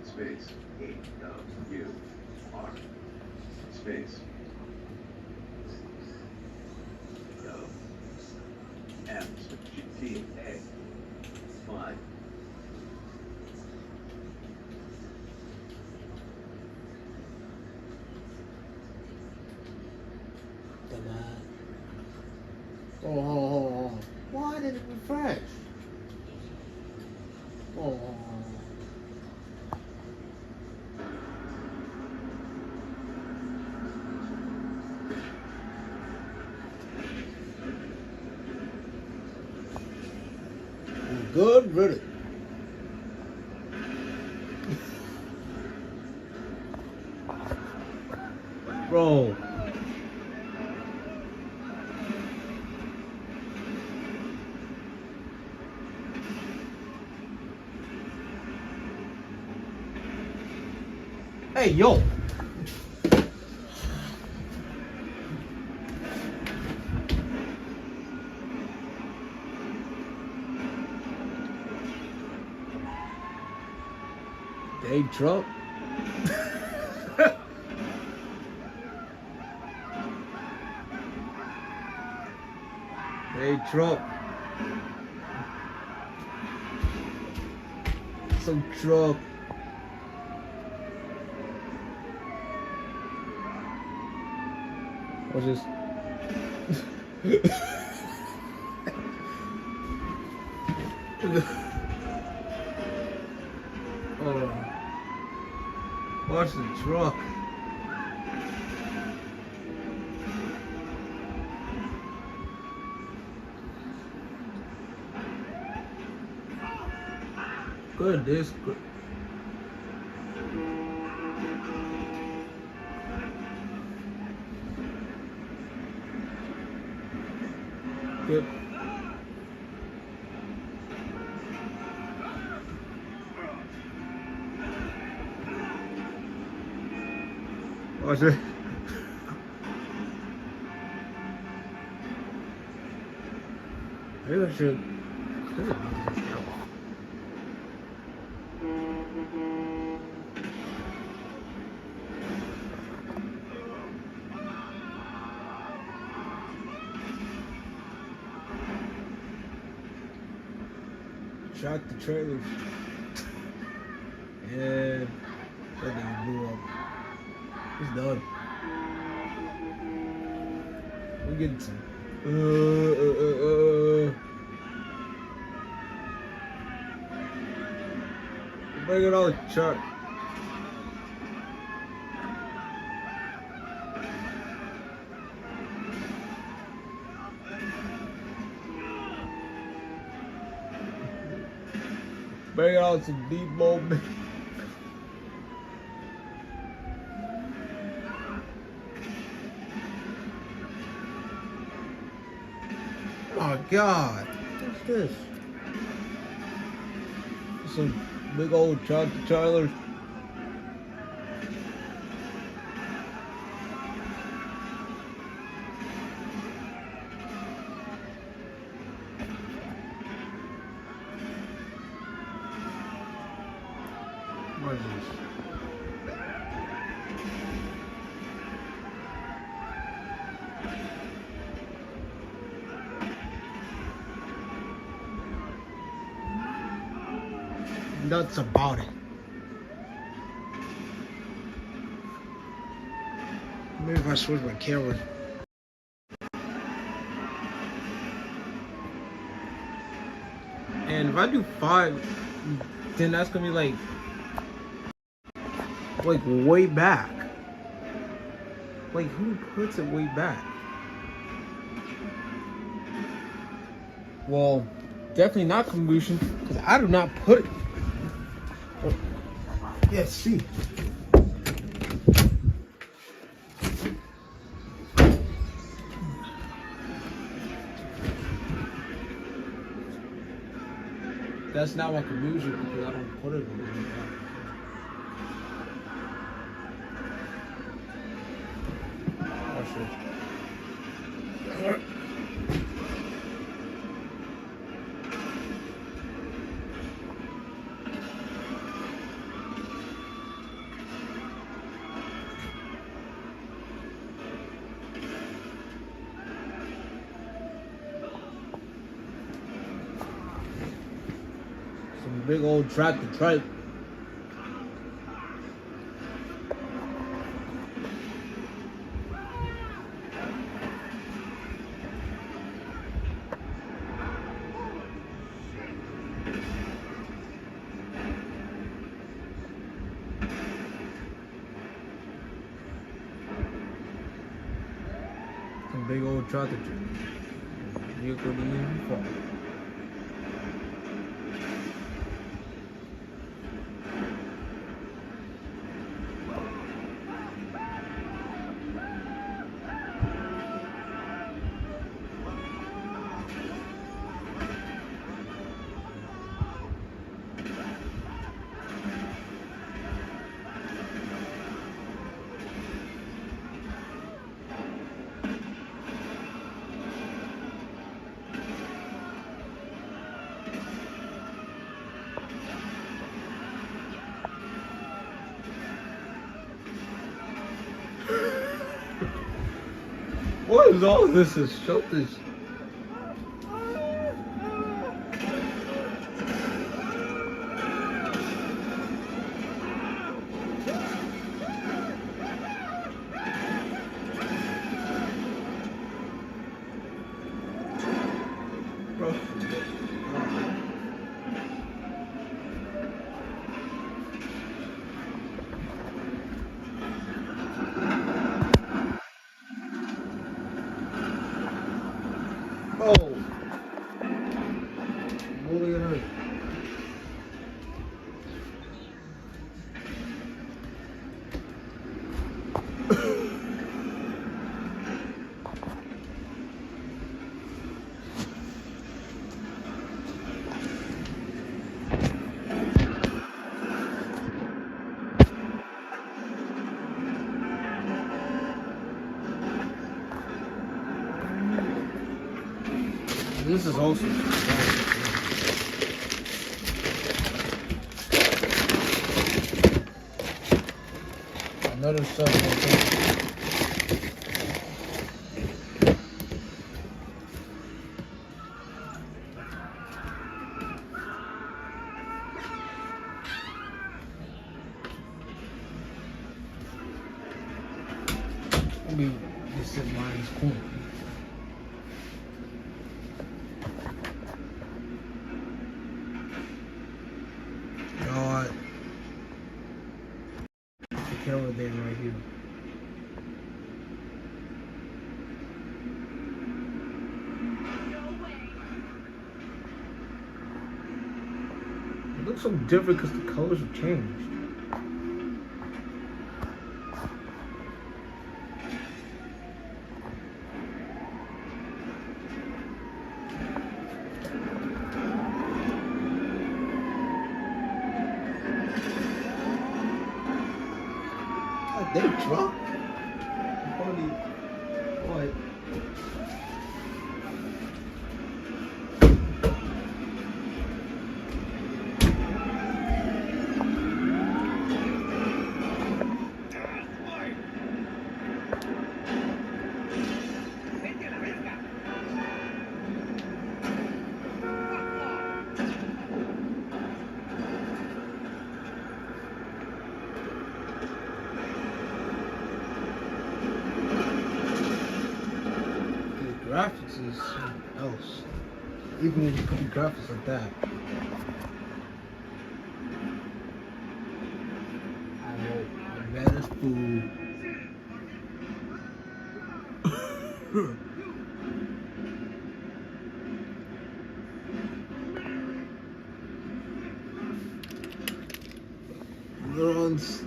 Space A-W-R space F-G-T-A 5 Oh. Why did it refresh? Oh. Good riddance. Bro. Hey, yo. Hey, Trump. Hey, Trump. Some Trump. What's this? Oh. Watch the truck. Good, this good. Good. Watch it. Maybe I should. Shot the trailers. And that thing blew up. It's done. We're getting some. Bring it on, Chuck. Bring it on some deep moment. Oh God, what's this? Some big old tractor trailers. What is this? nuts about it. Maybe if I switch my camera. And if I do 5, then that's gonna be like way back. Like, who puts it way back? Well, definitely not Combustion, because I do not put it. Oh. Yeah, see. That's not my Combustion, because I don't put it in there. Some big old tractor trike. Big old tractor vehicle to even fall. What is all this? Show this. Bro. Oh, look at her. This is also another subject. Maybe this is mine's cool. Camera there right here. It looks so different because the colors have changed. They drunk? Holy boy. graphics is something else. Even if you put the graphics like that. Oh, that is food.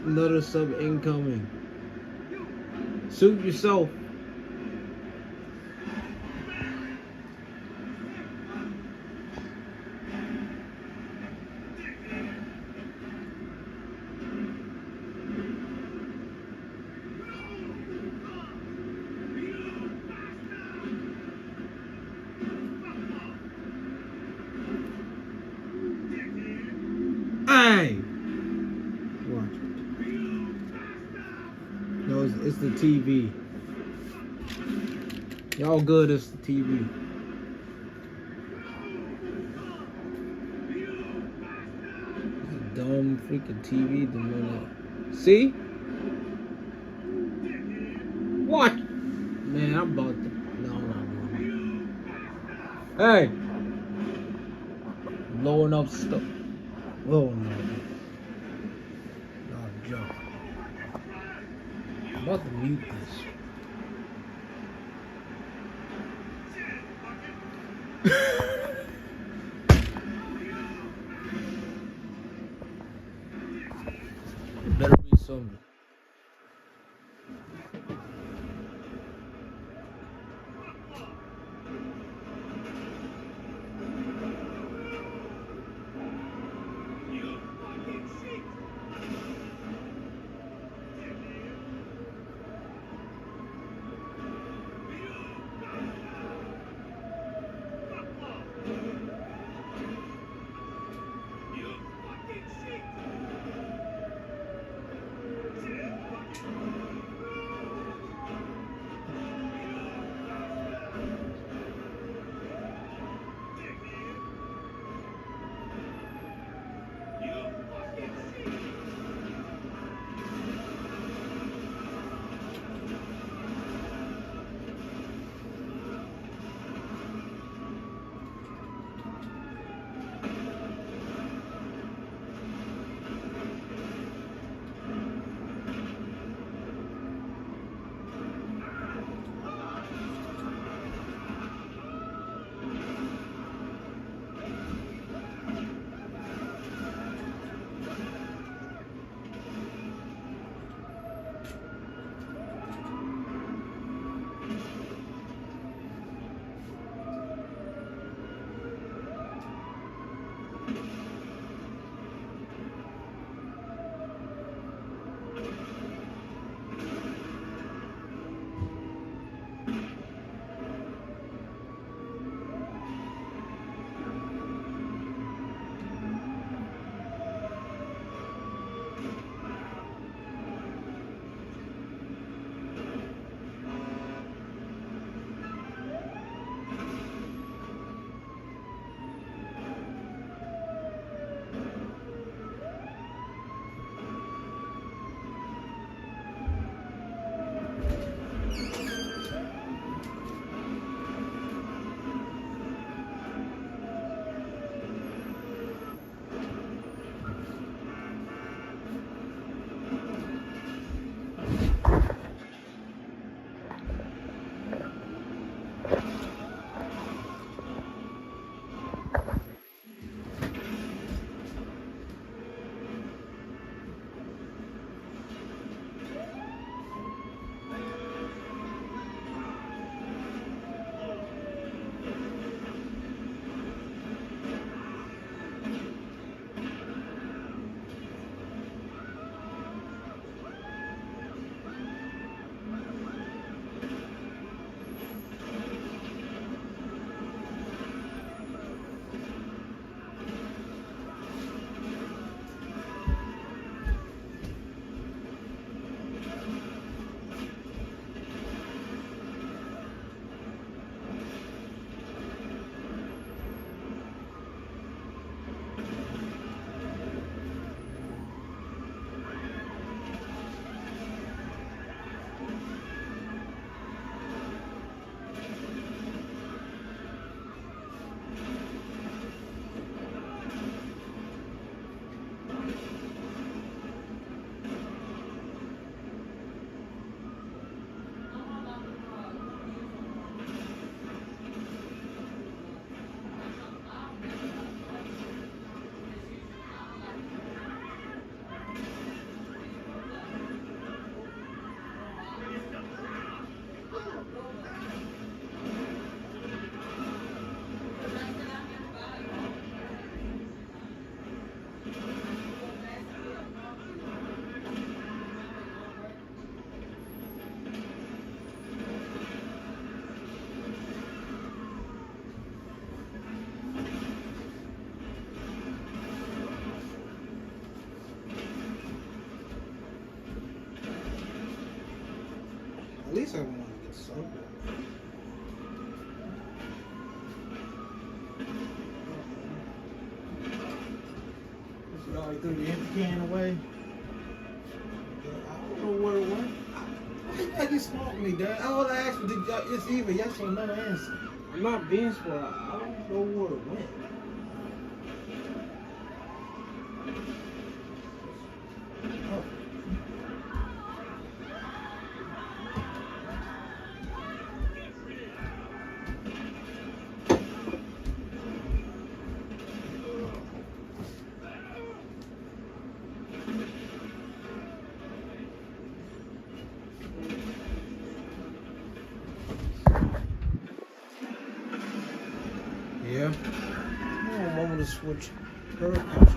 Another sub incoming. Suit yourself. Hey! Watch it. No, it's the TV. Y'all good, it's the TV. It's a dumb freaking TV. The one that... See? What? Man, I'm about to... No, I'm not doing it. Hey! Blowing up stuff. Blowing up. Not a joke. I'm about to mute this. Better be something. At least I want to get something. So y'all threw the empty can away. I don't know where it went. I just smoked me, Dad. All I asked was, it's either yes or no answer. I'm not being spoiled. I don't know where it went. Oh. Yeah. I want to switch her house.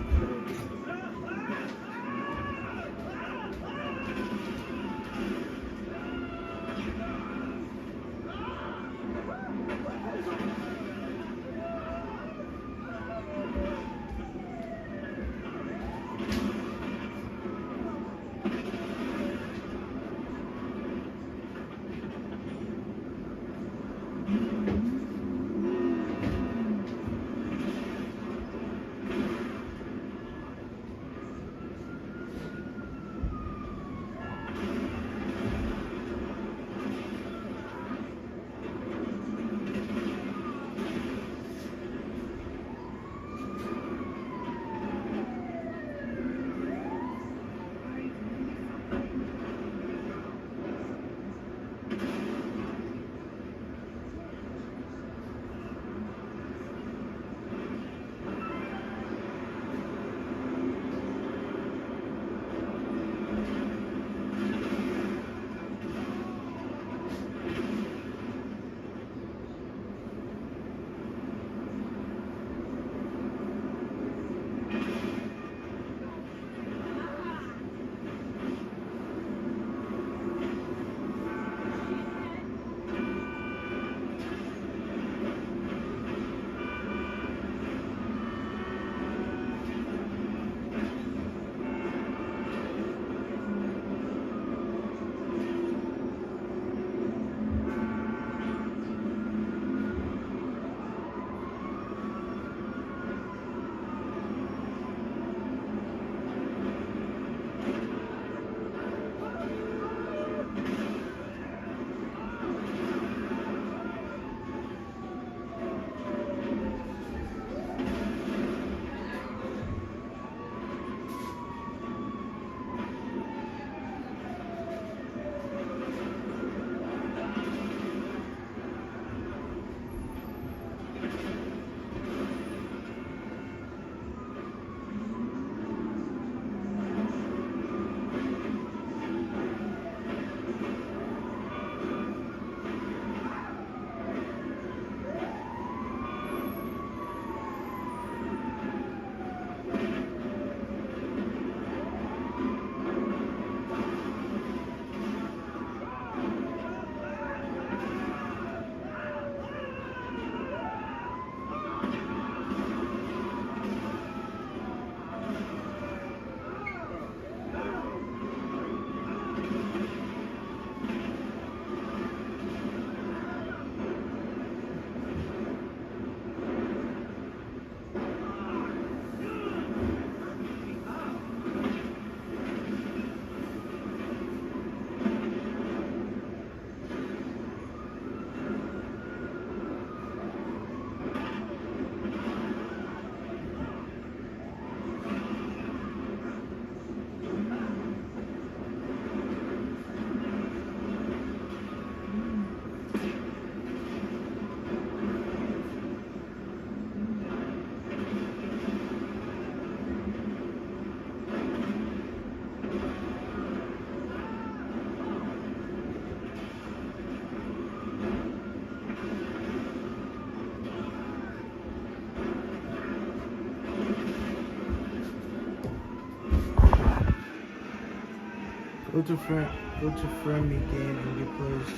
Go to friendly game and get players.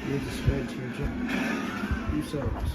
Use the spread to your jump. Do subs.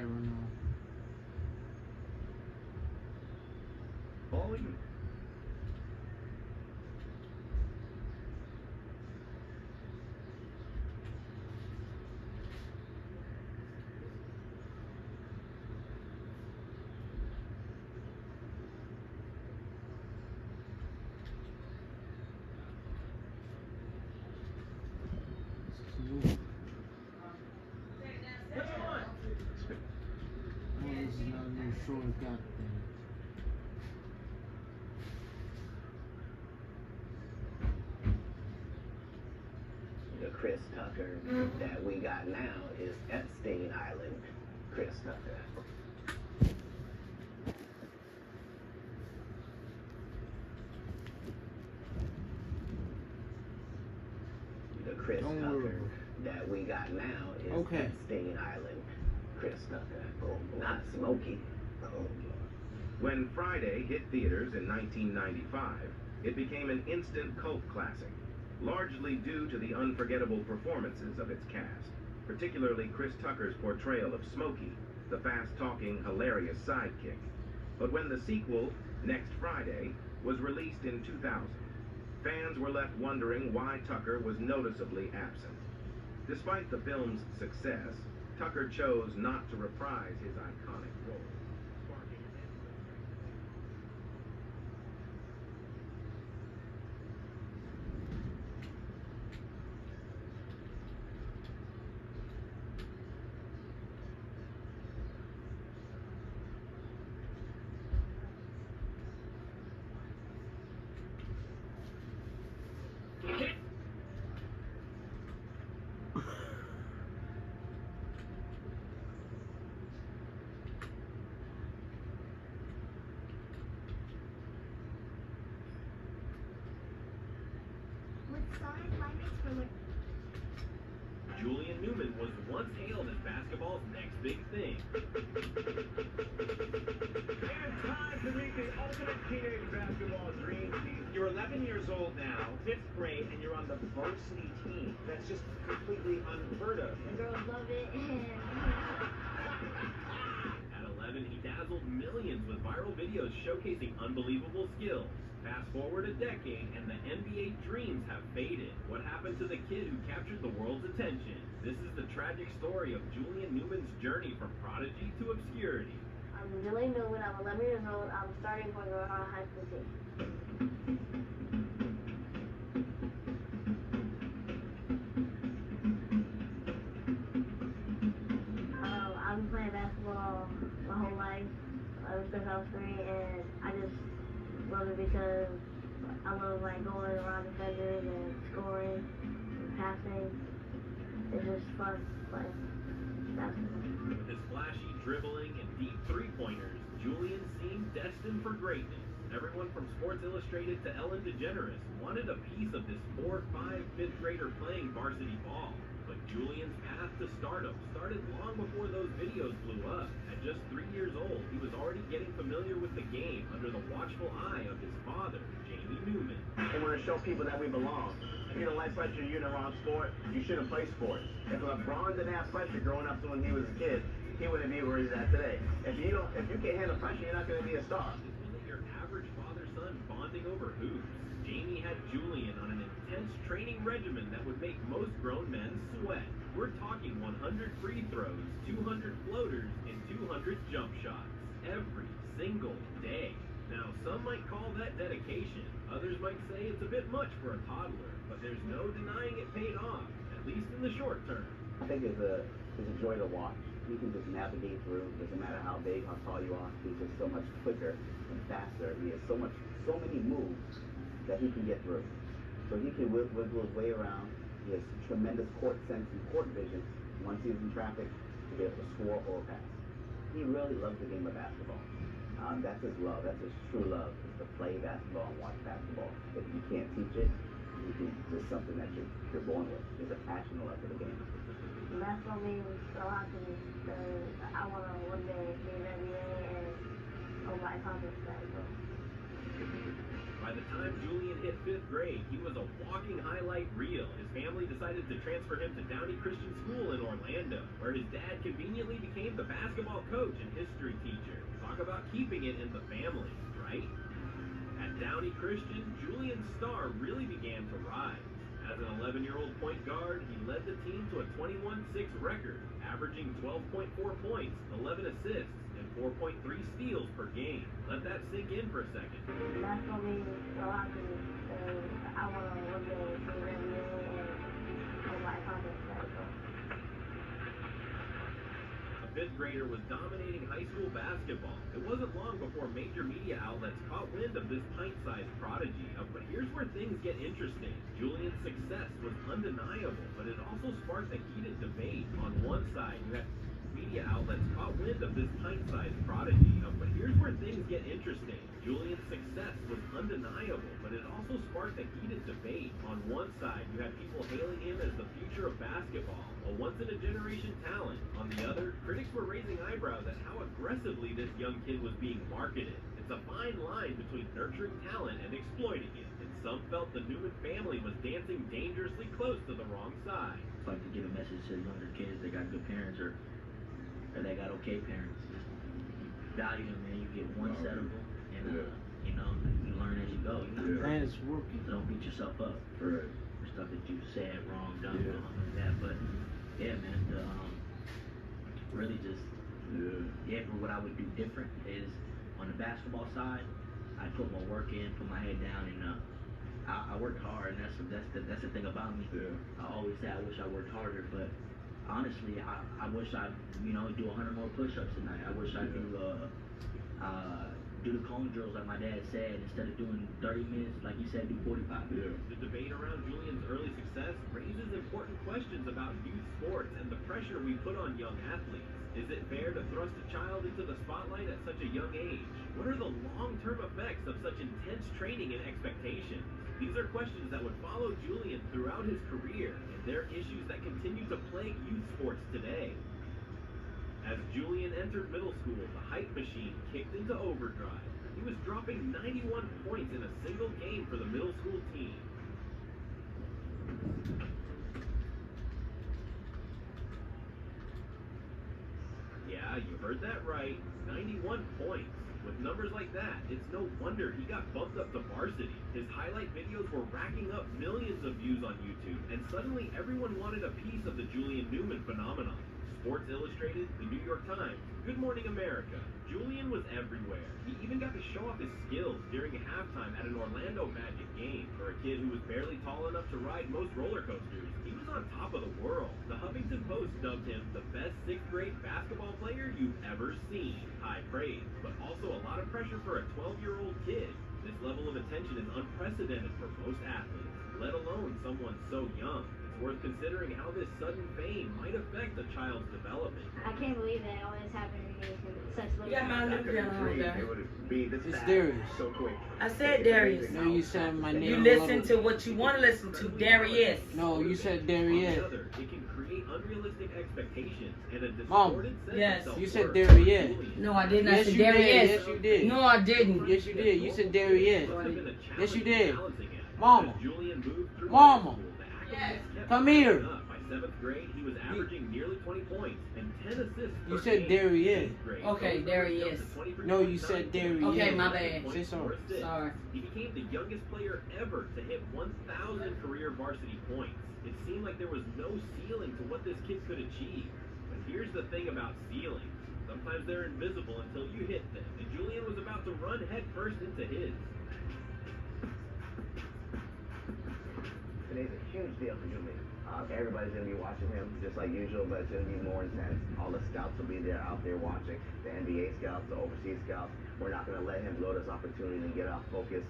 quiet right now. All you Oh, this is not a new short got thing. The Chris Tucker that we got now is Epstein Island Chris Tucker. The Chris Tucker that we got now is Epstein Island Chris Tucker. Oh, not Smokey. Oh, When Friday hit theaters in 1995, it became an instant cult classic, largely due to the unforgettable performances of its cast, particularly Chris Tucker's portrayal of Smokey, the fast-talking, hilarious sidekick. But when the sequel, Next Friday, was released in 2000, fans were left wondering why Tucker was noticeably absent. Despite the film's success, Tucker chose not to reprise his iconic role. Julian Newman was once hailed as basketball's next big thing. And time to meet the ultimate teenage basketball dream team. You're 11 years old now, 5th grade, and you're on the varsity team. That's just completely unheard of. The girls love it. At 11, he dazzled millions with viral videos showcasing unbelievable skills. Fast forward a decade, and the NBA dreams have faded. What happened to the kid who captured the world's attention? This is the tragic story of Julian Newman's journey from prodigy to obscurity. I'm Julian Newman. I'm 11 years old. I'm starting point guard on a high school team. I've been playing basketball my whole life, ever since I was 3, and I just love it because I love like going around defenders and scoring and passing. It's just fun playing basketball. With his flashy dribbling and deep three-pointers, Julian seemed destined for greatness. Everyone from Sports Illustrated to Ellen DeGeneres wanted a piece of this 4th, 5th, 5th grader playing varsity ball. But Julian's path to stardom started long before those videos blew up. At just 3 years old, he was already getting familiar with the game under the watchful eye of his father, Jamie Newman. They want to show people that we belong. If you don't like pressure, you're in the wrong sport, you shouldn't play sports. If LeBron didn't have pressure growing up when he was a kid, he wouldn't be where he's at today. If you can't handle pressure, you're not going to be a star. This wasn't your average father-son bonding over hoops. Jamie had Julian on an intense training regimen that would make most grown men sweat. We're talking 100 free throws, 200 floaters, and 200 jump shots every single day. Now, some might call that dedication. Others might say it's a bit much for a toddler, but there's no denying it paid off, at least in the short term. I think it's a joy to watch. He can just navigate through. Doesn't matter how big, how tall you are. He's just so much quicker and faster. He has so many moves that he can get through. So he can wiggle his way around. He has tremendous court sense and court vision. Once he's in traffic, to be able to score or pass. He really loves the game of basketball. That's his love. That's his true love, is to play basketball and watch basketball. If you can't teach it, it's something that you're born with. It's a passion and love for the game. Basketball means a lot to me because I want to one day be in the NBA and hope I accomplish that. So By the time Julian hit 5th grade, he was a walking highlight reel. His family decided to transfer him to Downey Christian School in Orlando, where his dad conveniently became the basketball coach and history teacher. Talk about keeping it in the family, right? At Downey Christian, Julian's star really began to rise. As an 11-year-old point guard, he led the team to a 21-6 record, averaging 12.4 points, 11 assists, and 4.3 steals per game. Let that sink in for a second. That's gonna be a lot to me, because I want to one day be an NBA and hope I accomplish that. A 5th grader was dominating high school basketball. It wasn't long before major media outlets caught wind of this pint-sized prodigy. But here's where things get interesting. Julian's success was undeniable, but it also sparked a heated debate. On one side, you had media outlets caught wind of this pint-sized prodigy. But here's where things get interesting. Julian's success was undeniable, but it also sparked a heated debate. On one side, you had people hailing him as the future of basketball, a once-in-a-generation talent. On the other, critics were raising eyebrows at how aggressively this young kid was being marketed. It's a fine line between nurturing talent and exploiting it, and some felt the Newman family was dancing dangerously close to the wrong side. It's like to give a message to younger kids that got good parents or that got okay parents. Just value them, man. You get one set of them, and you know, you learn as you go. You know? And it's working. So don't beat yourself up for stuff that you said wrong, done wrong, like that. But yeah, man, really just for what I would do different is on the basketball side, I put my work in, put my head down, and I worked hard, and that's the thing about me. I always say I wish I worked harder, but honestly, I wish I do 100 more push-ups tonight. I wish I do the cone drills like my dad said, instead of doing 30 minutes, like you said, do 45. The debate around Julian's early success raises important questions about youth sports and the pressure we put on young athletes. Is it fair to thrust a child into the spotlight at such a young age? What are the long-term effects of such intense training and expectations? These are questions that would follow Julian throughout his career, and they're issues that continue to plague youth sports today. As Julian entered middle school, the hype machine kicked into overdrive. He was dropping 91 points in a single game for the middle school team. Yeah, you heard that right. 91 points. With numbers like that, it's no wonder he got bumped up to varsity. His highlight videos were racking up millions of views on YouTube, and suddenly everyone wanted a piece of the Julian Newman phenomenon. Sports Illustrated, the New York Times, Good Morning America. Julian was everywhere. He even got to show off his skills during a halftime at an Orlando Magic game. For a kid who was barely tall enough to ride most roller coasters, he was on top of the world. The Huffington Post dubbed him the best 6th grade basketball player you've ever seen. High praise, but also a lot of pressure for a 12-year-old kid. This level of attention is unprecedented for most athletes, let alone someone so young. Worth considering how this sudden fame might affect a child's development. I can't believe that all this happened to me in such little Yeah, my new It's Darius. So quick. I said Darius. No, you said my name. You listen to what you want to listen to, Darius. No, you said Darius. On the other, it can create unrealistic expectations and a Mom, distorted sense yes. of You said self-worth. Darius. No, I did not Yes, say you Darius. did. Yes, you did. No, I didn't. Yes, you did. You said Darius. Must have been a Yes, you challenge did. balancing it. Mama. As Julian moved through Mama. high school, the accolades kept Come here. piling up. By 7th grade, he was averaging nearly 20 points and 10 assists You per said game. Darius. 8th grade, Okay, those Darius. numbers jumped to 20%. No, you said Darius. Okay, my bad. Say sorry. Sorry. He became the youngest player ever to hit 1,000 career varsity points. It seemed like there was no ceiling to what this kid could achieve. But here's the thing about ceilings. Sometimes they're invisible until you hit them, and Julian was about to run headfirst into his. Today's a huge deal for Julian. Everybody's going to be watching him just like usual, but it's going to be more intense. All the scouts will be there out there watching. The NBA scouts, the overseas scouts. We're not going to let him blow this opportunity to get off focus.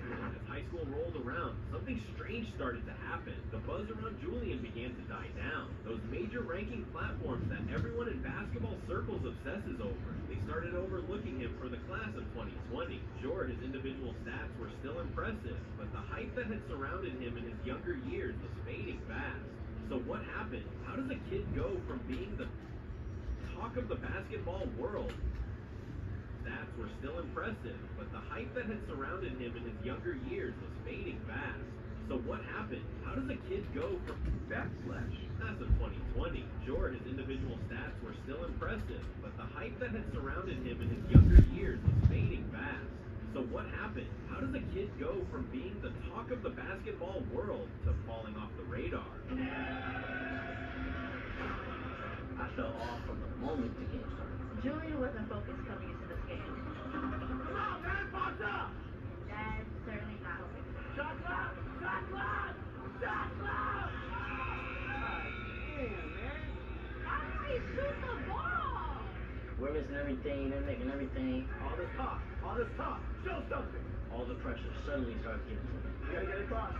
As high school rolled around, something strange started to happen. The buzz around Julian began to die down. Those major ranking platforms that everyone in basketball circles obsesses over, they started overlooking him for the class of 2020. Sure, his individual stats were still impressive, but the hype that had surrounded him in his younger years was fading fast. So what happened? How does a kid go from being the talk of the basketball world stats were still impressive, but the hype that had surrounded him in his younger years was fading fast. So what happened? How does a kid go from backslash? That's of 2020. Sure, his individual stats were still impressive, but the hype that had surrounded him in his younger years was fading fast. So what happened? How does a kid go from being the talk of the basketball world to falling off the radar? I fell off from the moment the game started. Julian wasn't focused coming into this game. Come on, man, box up! That's certainly not helping. Shot clock! Shot clock! Shot clock! God damn, man. Why did he shoot the ball? We're missing everything, they're making everything. All this talk, show something. All the pressure suddenly starts getting to me. You gotta get across.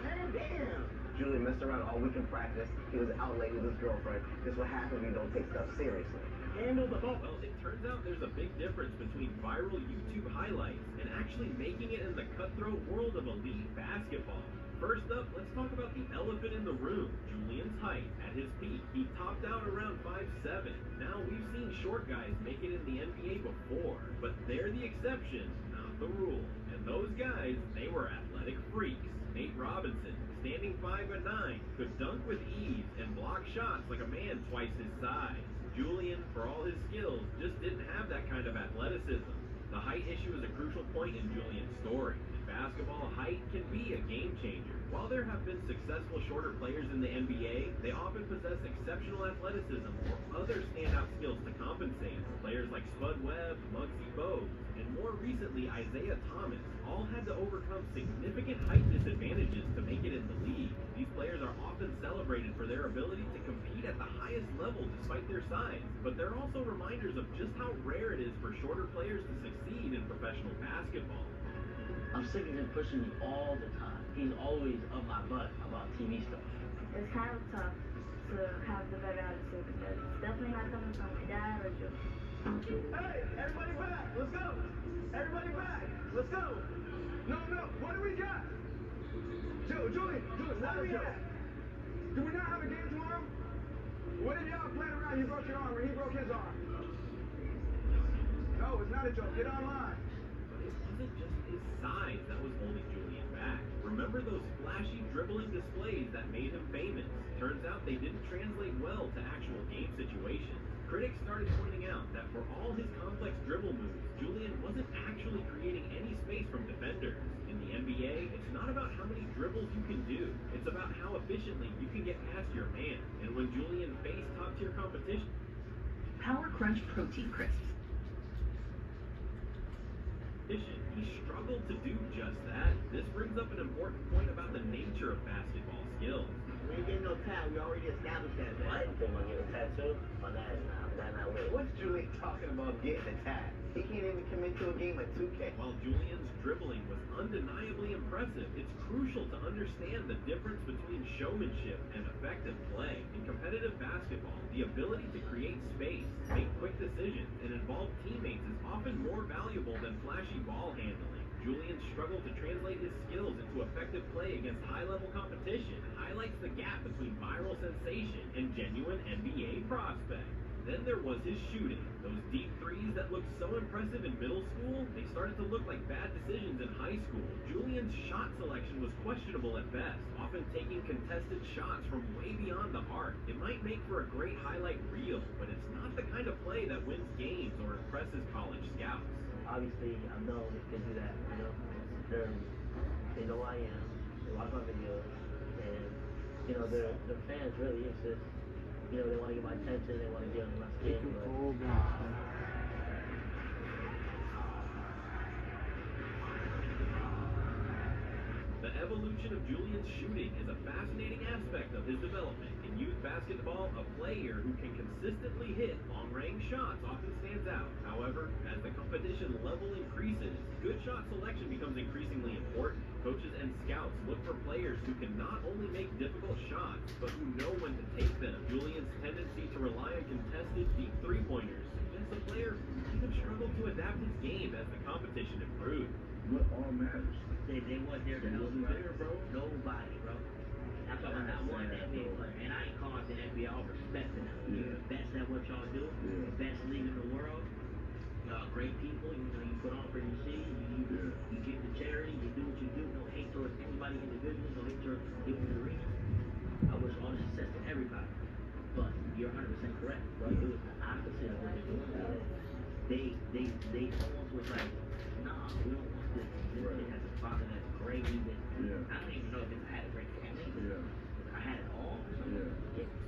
Man, damn. Julian messed around all week in practice. He was out late with his girlfriend. This is what happens when you don't take stuff seriously. Handle the ball. Well, it turns out there's a big difference between viral YouTube highlights and actually making it in the cutthroat world of elite basketball. First up, let's talk about the elephant in the room, Julian's height. At his peak, he topped out around 5'7". Now, we've seen short guys make it in the NBA before, but they're the exception, not the rule. And those guys, they were athletic freaks. Nate Robinson, standing 5'9", could dunk with ease and block shots like a man twice his size. Julian, for all his skills, just didn't have that kind of athleticism. The height issue is a crucial point in Julian's story. In basketball, height can be a game changer. While there have been successful shorter players in the NBA, they often possess exceptional athleticism or other standout skills to compensate. Players like Spud Webb, Muggsy Bogues, and more recently Isaiah Thomas all had to overcome significant height disadvantages to make it in the league. These players are often celebrated for their ability to compete at the highest level despite their size, but they're also reminders of just how rare it is for shorter players to succeed in professional basketball. I'm sick of him pushing me all the time. He's always up my butt about TV stuff. It's kind of tough to have the better attitude because it's definitely not coming from my dad or Julian. Hey, everybody back. Let's go. Everybody back. Let's go. No, what do we got? Julian, what do we got? Do we not have a game tomorrow? What if y'all playing around? You broke your arm or he broke his arm? No, it's not a joke. Get online. But it wasn't just his size that was holding Julian back. Remember those flashy dribbling displays that made him famous? Turns out they didn't translate well to actual game situations. Critics started pointing out that for all his complex dribble moves, Julian wasn't actually creating any space from defenders. In the NBA, it's not about how many dribbles you can do, it's about how efficiently you can get past your man. And when Julian faced top-tier competition, Power Crunch Protein Crisps. He struggled to do just that. This brings up an important point about the nature of basketball skills. We ain't getting no tat. We already established that, man. What? You think I'm getting a tattoo? My dad's not lit. What's Julian talking about getting a tat? He can't even commit to a game at 2K. While Julian's dribbling was undeniably impressive, it's crucial to understand the difference between showmanship and effective play. In competitive basketball, the ability to create space, make quick decisions, and involve teammates is often more valuable than flashy ball handling. Julian struggled to translate his skills into effective play against high-level competition and highlights the gap between viral sensation and genuine NBA prospect. Then there was his shooting. Those deep threes that looked so impressive in middle school, they started to look like bad decisions in high school. Julian's shot selection was questionable at best, often taking contested shots from way beyond the arc. It might make for a great highlight reel, but it's not the kind of play that wins games or impresses college scouts. Obviously, I know they do that, you know. They know who I am, they watch my videos, and, you know, their fans really, it's just, you know, they want to get my attention, they want to get on my skin, The evolution of Julian's shooting is a fascinating aspect of his development. In youth basketball, a player who can consistently hit long-range shots often stands out. However, as the competition level increases, good shot selection becomes increasingly important. Coaches and scouts look for players who can not only make difficult shots, but who know when to take them. Julian's tendency to rely on contested deep three-pointers suggests a player who even struggled to adapt his game as the competition improved. What all matters? They weren't there to help, bro. Nobody, bro. I'm talking about not one NBA player. And I ain't calling the NBA, all respect to them. You're the best at what y'all do, the best league in the world. Y'all great people, you know, you put on for your city, you give to charity, you do what you do, no hate towards anybody individually, no hate towards people in the region. I wish all the success to everybody. But you're 100% correct. What it was the opposite of what they're doing. They almost was like, nah, we don't want this. This kid has a father that's great. I don't even know if I had a great family. I had it all.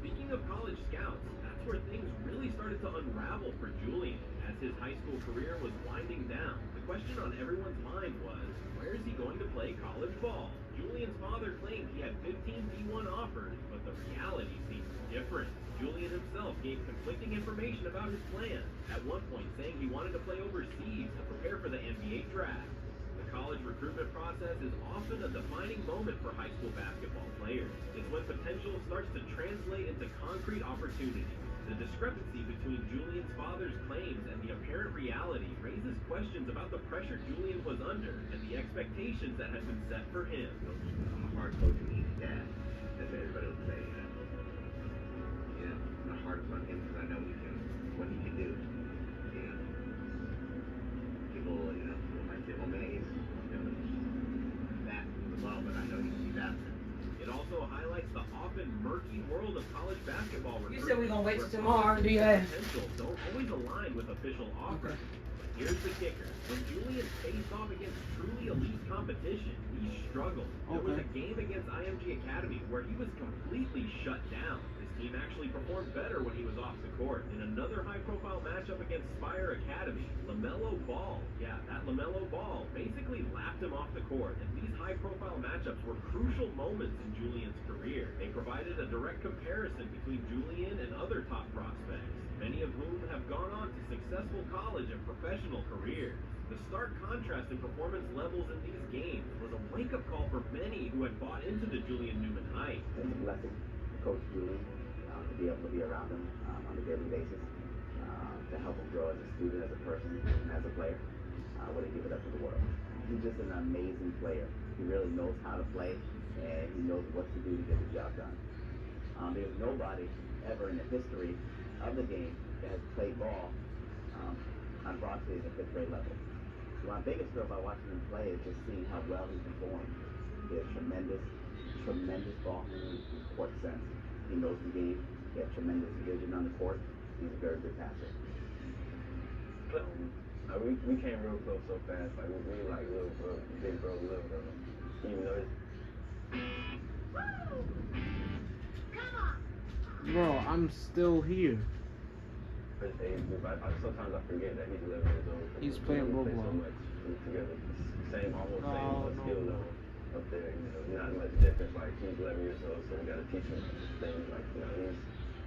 Speaking of college scouts, that's where things really started to unravel for Julian. As his high school career was winding down, the question on everyone's mind was, where is he going to play college ball? Julian's father claimed he had 15 D1 offers, but the reality seemed different. Julian himself gave conflicting information about his plans, at one point saying he wanted to play overseas to prepare for the NBA draft. The college recruitment process is often a defining moment for high school basketball players. It's when potential starts to translate into concrete opportunities. The discrepancy between Julian's father's claims and the apparent reality raises questions about the pressure Julian was under and the expectations that had been set for him. I'm a hard coaching dad, as everybody would say. You know, my heart is on him because I know what he can do. You know, people, might say, "Oh man, he's that as well," but I know he's absent. It also highlights the often murky world of college basketball recruitment. You said we're gonna wait till tomorrow, do you? Potential don't always align with official offers. But here's the kicker. When Julian faced off against truly elite competition, he struggled. There was a game against IMG Academy where he was completely shut down. His team actually performed better when he was off the court. In another high-profile matchup against Spire Academy, LaMelo Ball, that LaMelo Ball, basically lapped him off the court. And these high-profile matchups were crucial moments in Julian's career. They provided a direct comparison between Julian and other top prospects, many of whom have gone on to successful college and professional careers. The stark contrast in performance levels in these games was a wake-up call for many who had bought into the Julian Newman hype. It's a blessing to coach Julian, to be able to be around him on a daily basis, to help him grow as a student, as a person, and as a player. I wouldn't give it up to the world. He's just an amazing player. He really knows how to play, and he knows what to do to get the job done. There's nobody ever in the history of the game that has played ball on varsity at the 5th grade level. So my biggest thrill by watching him play is just seeing how well he performs. He has tremendous ball handling and court sense. He knows the game. He has tremendous vision on the court. He's a very good passer. We came real close so fast. Like we like little bro, big bro, little bro. Even though Bro, I'm still here. his age group, sometimes I forget that he's 11 years old. He's playing We play Roblox. so much together. Same skill No. level up there. Not much difference. Like he's 11 years old, so we gotta teach him things. Like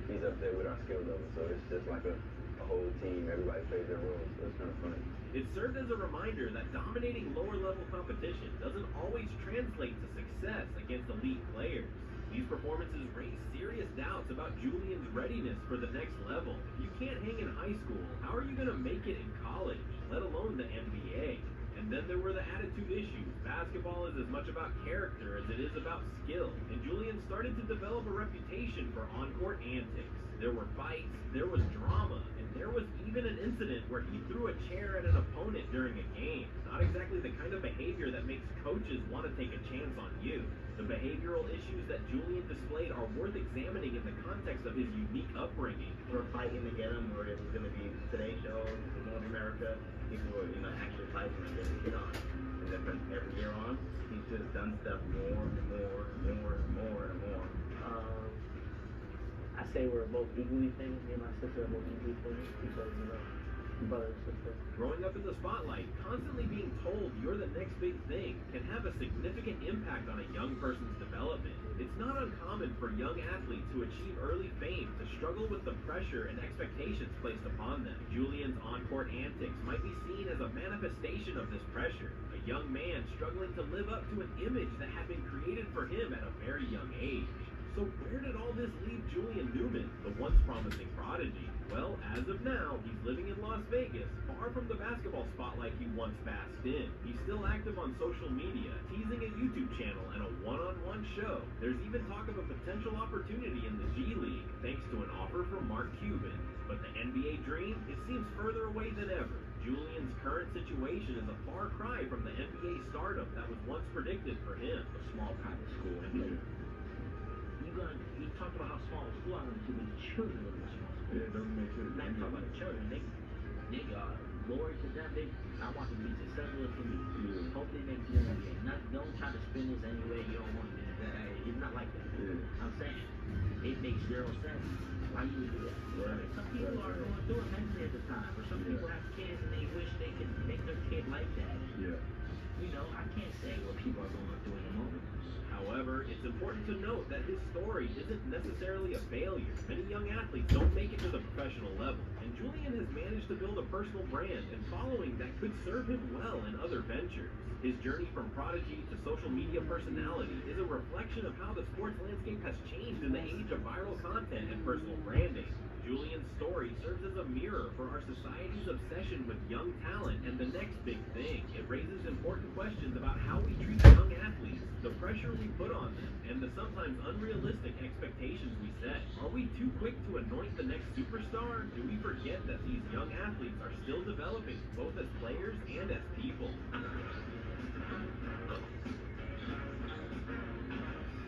he's up there with our skill level. So it's just like a whole team. Everybody plays their roles. So it's kind of fun. It served as a reminder that dominating lower-level competition doesn't always translate to success against elite players. These performances raise serious doubts about Julian's readiness for the next level. If you can't hang in high school, how are you going to make it in college, let alone the NBA? And then there were the attitude issues. Basketball is as much about character as it is about skill. And Julian started to develop a reputation for on-court antics. There were fights, there was drama, and there was even an incident where he threw a chair at an opponent during a game. Not exactly the kind of behavior that makes coaches want to take a chance on you. The behavioral issues that Julian displayed are worth examining in the context of his unique upbringing. We're fighting to get him, or it was going to be Today Show, Good Morning America. People were, actually fighting and getting hit on. And then from every year on, he's just done stuff more and more and more and more and more. I say we're both equally famous. Me and my sister are both equally famous because, brother and sister. Growing up in the spotlight, constantly being told you're the next big thing can have a significant impact on a young person's development. It's not uncommon for young athletes who achieve early fame to struggle with the pressure and expectations placed upon them. Julian's on-court antics might be seen as a manifestation of this pressure. A young man struggling to live up to an image that had been created for him at a very young age. So where did all this leave Julian Newman, the once promising prodigy? Well, as of now, he's living in Las Vegas, far from the basketball spotlight he once basked in. He's still active on social media, teasing a YouTube channel and a one-on-one show. There's even talk of a potential opportunity in the G League, thanks to an offer from Mark Cuban. But the NBA dream, it seems further away than ever. Julian's current situation is a far cry from the NBA stardom that was once predicted for him. A small private school, and you talked about how small the school I went to, but the children live in a small school. Yeah, it doesn't make sense. Not talking about the children, they glory to them. I want them to be successful for me. Yeah. Hope they make the NBA. Don't try to spin this anyway. You don't want to do that. It's not like that. Yeah. I'm saying it makes zero sense. Why you would do that? Right. Some people are going through it mentally at the time, or some people have kids and they wish they could make their kid like that. Yeah. You know, I can't say what people are going through in the moment. However, it's important to note that his story isn't necessarily a failure. Many young athletes don't make it to the professional level, and Julian has managed to build a personal brand and following that could serve him well in other ventures. His journey from prodigy to social media personality is a reflection of how the sports landscape has changed in the age of viral content and personal branding. Julian's story serves as a mirror for our society's obsession with young talent and the next big thing. It raises important questions about how we treat young athletes, the pressure we put on them, and the sometimes unrealistic expectations we set. Are we too quick to anoint the next superstar? Do we forget that these young athletes are still developing, both as players and as people?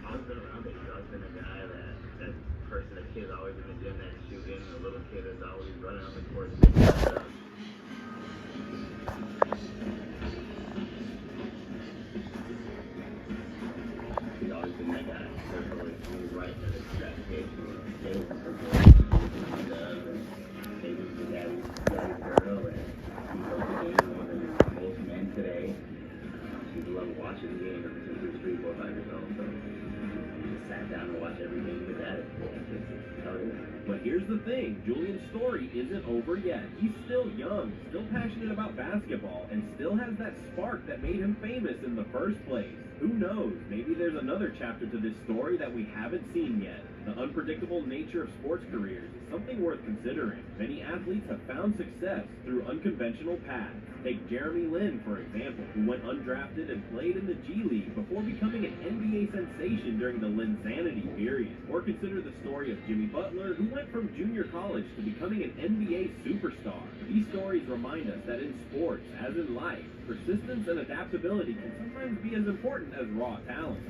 I've been around it. I've been a guy that person, that kid always in the gym that's shooting, a little kid is always running on the court and making stuff. He's always been that guy. There's always right that it's gratification or skills or maybe his daddy's girl, and he loves the game more than most men today. She loves watching the game ever since he was 3, 4, 5 years old. So sat down and watched every game with that. But here's the thing, Julian's story isn't over yet. He's still young, still passionate about basketball, and still has that spark that made him famous in the first place. Who knows, maybe there's another chapter to this story that we haven't seen yet. The unpredictable nature of sports careers is something worth considering. Many athletes have found success through unconventional paths. Take Jeremy Lin, for example, who went undrafted and played in the G League before becoming an NBA sensation during the Linsanity period. Or consider the story of Jimmy Butler, who went from junior college to becoming an NBA superstar. These stories remind us that in sports, as in life, persistence and adaptability can sometimes be as important as raw talent.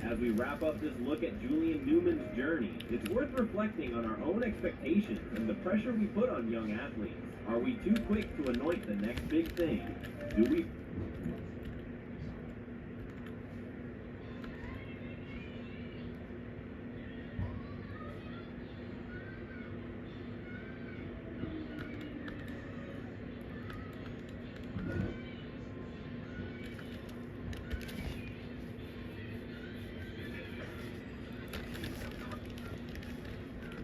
As we wrap up this look at Julian Newman's journey, it's worth reflecting on our own expectations and the pressure we put on young athletes. Are we too quick to anoint the next big thing? Do we...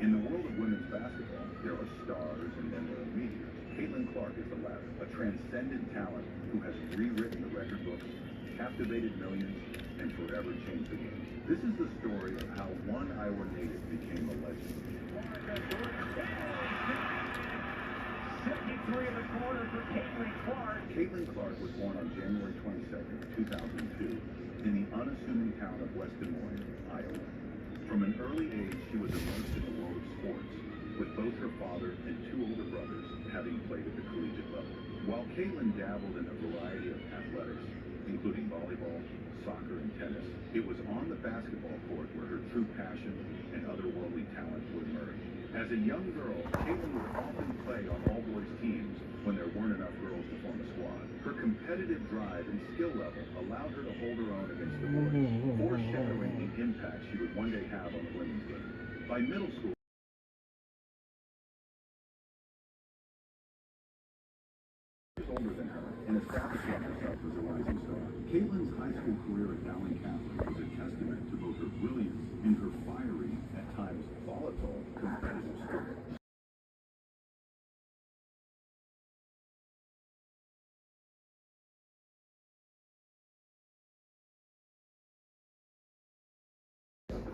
In the world of women's basketball, there are stars and then there are meteors. Caitlin Clark is the latter, a transcendent talent who has rewritten the record books, captivated millions, and forever changed the game. This is the story of how one Iowa native became a legend. 53 in the corner for Caitlin Clark. Caitlin Clark was born on January 22nd, 2002, in the unassuming town of West Des Moines, Iowa. From an early age, she was immersed in the world of sports, with both her father and 2 older brothers having played at the collegiate level. While Caitlin dabbled in a variety of athletics, including volleyball, soccer, and tennis, it was on the basketball court where her true passion and otherworldly talent would emerge. As a young girl, Caitlin would often play on all-boys teams when there weren't enough girls to form a squad. Her competitive drive and skill level allowed her to hold her own against the boys, foreshadowing the impact she would one day have on the women's game. By middle school, older than her and established herself as a rising star. Caitlin's high school career at Dowling Catholic was a testament to both her brilliance and her fiery, at times volatile, competitive spirit.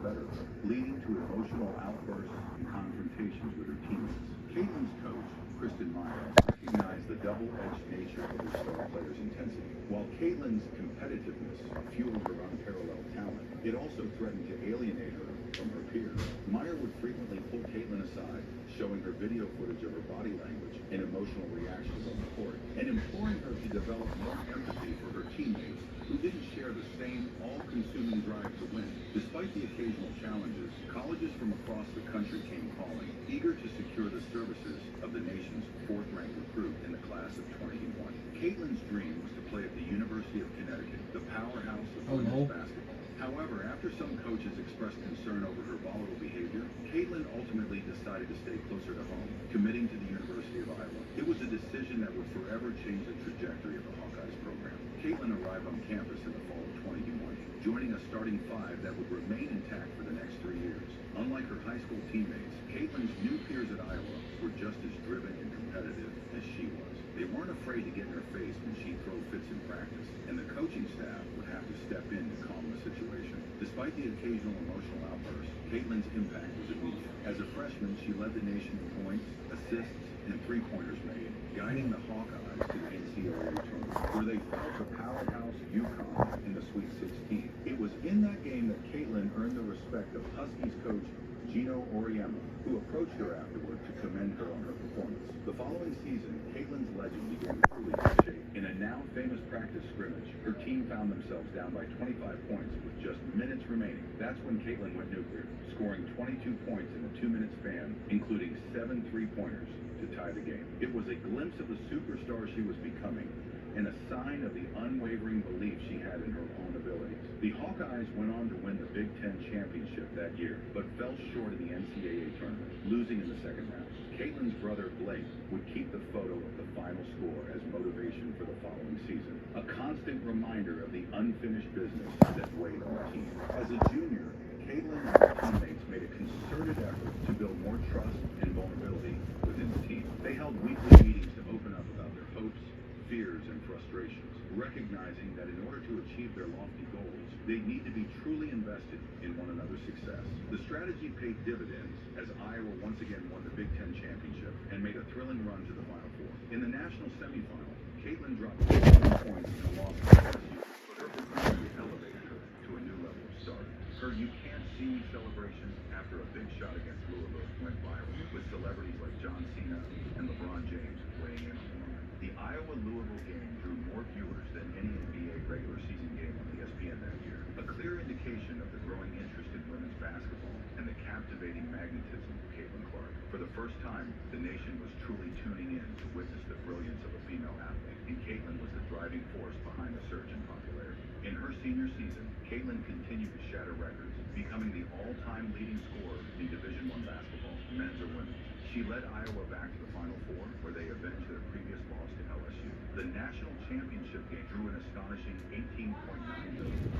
Better, leading to emotional outbursts and confrontations with her teammates. Caitlin's coach, Kristen Meyer, recognized the double-edged nature of her star player's intensity. While Caitlin's competitiveness fueled her unparalleled talent, it also threatened to alienate her from her peers. Meyer would frequently pull Caitlin aside, showing her video footage of her body language and emotional reactions on the court, and imploring her to develop more empathy for her teammates who didn't share the same all-consuming drive to win. Despite the occasional challenges, colleges from across the country came calling, eager to secure the services of the nation's fourth-ranked recruit in the class of 2021. Caitlin's dream was to play at the University of Connecticut, the powerhouse of women's basketball. However, after some coaches expressed concern over her volatile behavior, Caitlin ultimately decided to stay closer to home, committing to the University of Iowa. It was a decision that would forever change the trajectory of the Hawkeyes program. Caitlin arrived on campus in the fall of 2021, joining a starting five that would remain intact for the next 3 years. Unlike her high school teammates, Caitlin's new peers at Iowa were just as driven and competitive as she was. They weren't afraid to get in her face when she'd throw fits in practice, and the coaching staff would have to step in to calm the situation. Despite the occasional emotional outbursts, Caitlin's impact was immediate. As a freshman, she led the nation in points, assists, and three-pointers made, guiding the Hawkeyes to the NCAA tournament, where they fell to powerhouse UConn in the Sweet 16. It was in that game that Caitlin earned the respect of Huskies coach Gino Auriemma, who approached her afterward to commend her on her performance. The following season, Caitlin's legend began to truly take shape. In a now famous practice scrimmage, her team found themselves down by 25 points with just minutes remaining. That's when Caitlin went nuclear, scoring 22 points in a 2-minute span, including 7 three-pointers to tie the game. It was a glimpse of the superstar she was becoming, and a sign of the unwavering belief she had in her own abilities. The Hawkeyes went on to win the Big Ten championship that year, but fell short in the NCAA tournament, losing in the second round. Caitlin's brother Blake would keep the photo of the final score as motivation for the following season, a constant reminder of the unfinished business that weighed on the team. As a junior, Caitlin and her teammates made a concerted effort to build more trust and vulnerability within the team. They held weekly meetings to open up about their hopes, fears, and frustrations, recognizing that in order to achieve their lofty goals, they need to be truly invested in one another's success. The strategy paid dividends as Iowa once again won the Big Ten championship and made a thrilling run to the Final Four. In the national semifinal, Caitlin dropped 15 points in a loss to LSU, but her performance elevated her to a new level of stardom. Her "you can't see me" celebration after a big shot against Louisville went viral, with celebrities like John Cena and LeBron James weighing in on the moment. The Iowa-Louisville game drew more viewers than any NBA regular season game on ESPN that year, a clear indication of the growing interest in women's basketball and the captivating magnetism of Caitlin Clark. For the first time, the nation was truly tuning in to witness the brilliance of a female athlete, and Caitlin was the driving force behind the surge in popularity. In her senior season, Caitlin continued to shatter records, becoming the all-time leading scorer in Division I basketball, men's or women's. She led Iowa back to the Final Four, where they avenged their previous loss to LSU. The national championship game drew an astonishing 18.9 million.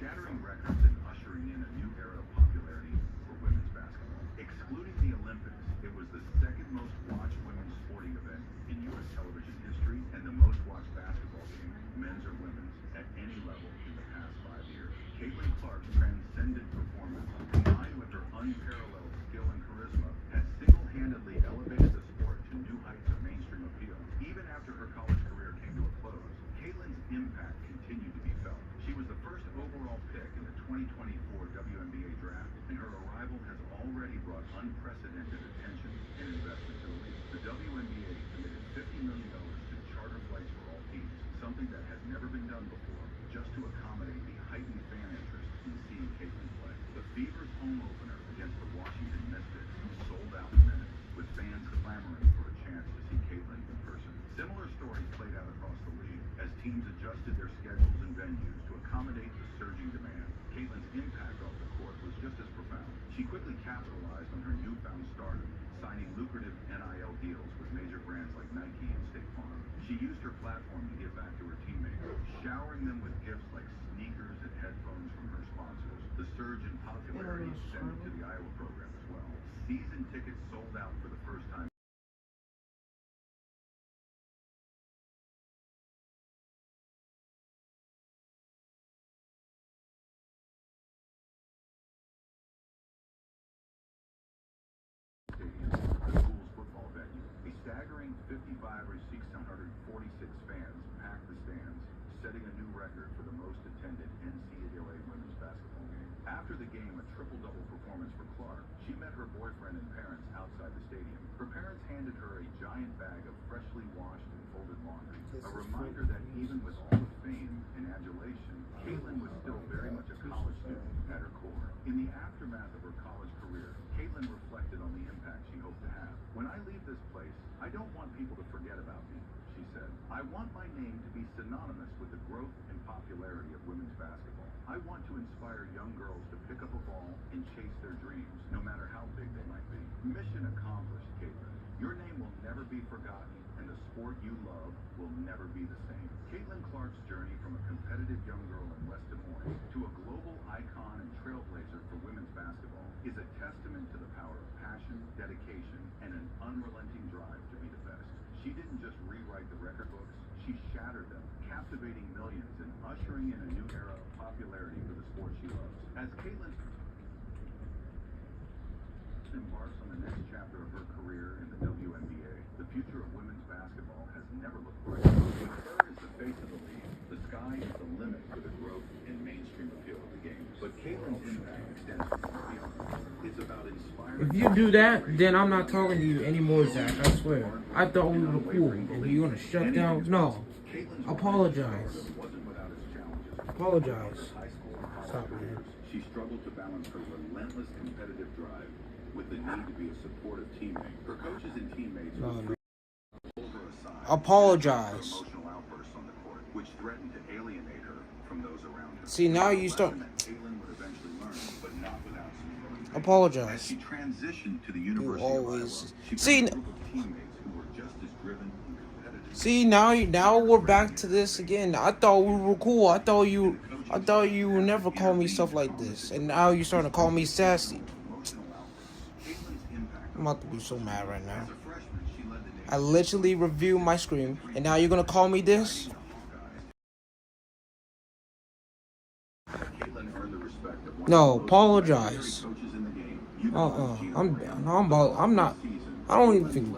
Shattering records and ushering in a new era of popularity for women's basketball. Excluding the Olympics, it was the second most watched women's sporting event in U.S. television history and the most watched basketball game, men's or women's, at any level in the past 5 years. Caitlin Clark's transcendent performance, combined with her unparalleled skill and charisma, has single-handedly elevated the sport to new heights of mainstream appeal. Even after her college career came to a close, Caitlin's impact continued to be felt. She was the first overall pick in the 2024 WNBA draft, and her arrival has already brought unprecedented attention and investment to the league. The WNBA committed $50 million to charter flights for all teams, something that had never been done before, just to accommodate the heightened fan interest in seeing Caitlin play. The Fever's home opener against the Washington Mystics sold out in minutes, with fans clamoring for a chance to see Caitlin in person. Similar stories played out across the league as teams adjusted their schedules and venues to accommodate the surging found stardom, signing lucrative NIL deals with major brands like Nike and State Farm. She used her platform to give back to her teammates, showering them with gifts like sneakers and headphones from her sponsors. The surge in popularity extended to the Iowa program as well. Season tickets sold out for the first time. The school's football venue. A staggering 55 or 646 fans packed the stands, setting a new record for the most attended NCAA women's basketball game. After the game, a triple-double performance for Clark. She met her boyfriend and parents outside the stadium. Her parents handed her a giant bag of freshly washed and folded laundry, a reminder that even with all the fame and adulation, Caitlin was still very much a college student at her core. In the aftermath of her college career, Caitlin reflected on the impact she hoped to have. When I leave this place, I don't want people to forget about me, she said. I want my name to be synonymous with the growth and popularity of women's basketball. I want to inspire young girls to pick up a ball and chase their dreams, no matter how big they might be. Mission accomplished, Caitlin. Your name will never be forgotten, and the sport you love will never be the same. Caitlin Clark's journey from a competitive young girl in West Des Moines to a global icon and trailblazer for women's basketball is a testament to the power of passion, dedication, and an unrelenting drive to be the best. She didn't just rewrite the record books, she shattered them, captivating millions and ushering in a new era of popularity for the sport she loves. As Caitlin embarks on the next chapter of her career in the WNBA, the future of women's basketball has never looked brighter. Her is the face of the league. The sky is the limit for the growth and mainstream appeal of the game. But Caitlin's impact extends far beyond. It's about inspiring. If you do that, then I'm not talking to you anymore, Zach. I swear. I thought we were cool, and you're gonna shut down. No. Apologize. Apologize. Stop, man. She struggled to balance her relentless competitive drive with the need to be a supportive teammate. Her coaches and teammates No. pulled her aside. Apologize. Emotional outbursts on the court, which threatened to alienate her from those around her. See, now you start. Caitlin would eventually learn, but not without some growing pains. Apologize. As she transitioned to the University You of always Iowa, she see. found a group of teammates who were just as driven and competitive. See, now we're back to this again. I thought we were cool. I thought you would never call me stuff like this, and now you're starting to call me sassy. I'm about to be so mad right now. I literally reviewed my screen, and now you're gonna call me this? No, apologize. I'm not. I don't even think.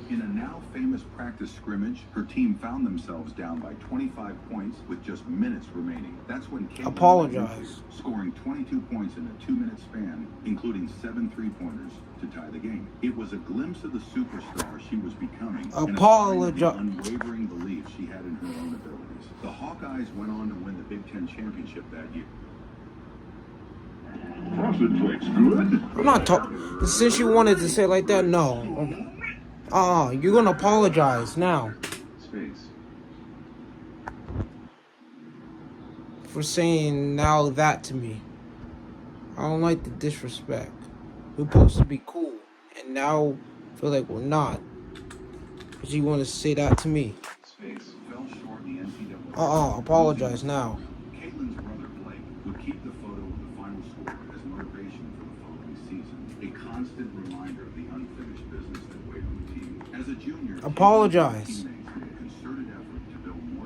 In a now famous practice scrimmage, her team found themselves down by 25 points with just minutes remaining. That's when Caitlin Apologize. Scoring 22 points in a 2-minute span, including 7 3-pointers to tie the game. It was a glimpse of the superstar she was becoming. Apologize. And a unwavering belief she had in her own abilities. The Hawkeyes went on to win the Big Ten championship that year. I'm not talking. Since you wanted to say it like that, no. You're gonna apologize now for saying now that to me. I don't like the disrespect. We're supposed to be cool, and now feel like we're not. But you want to say that to me? Apologize now. Caitlin's brother Blake would keep the photo of the final score as motivation for the following season, a constant reminder of the unfinished business that weighed on the team. As a junior, Apologize.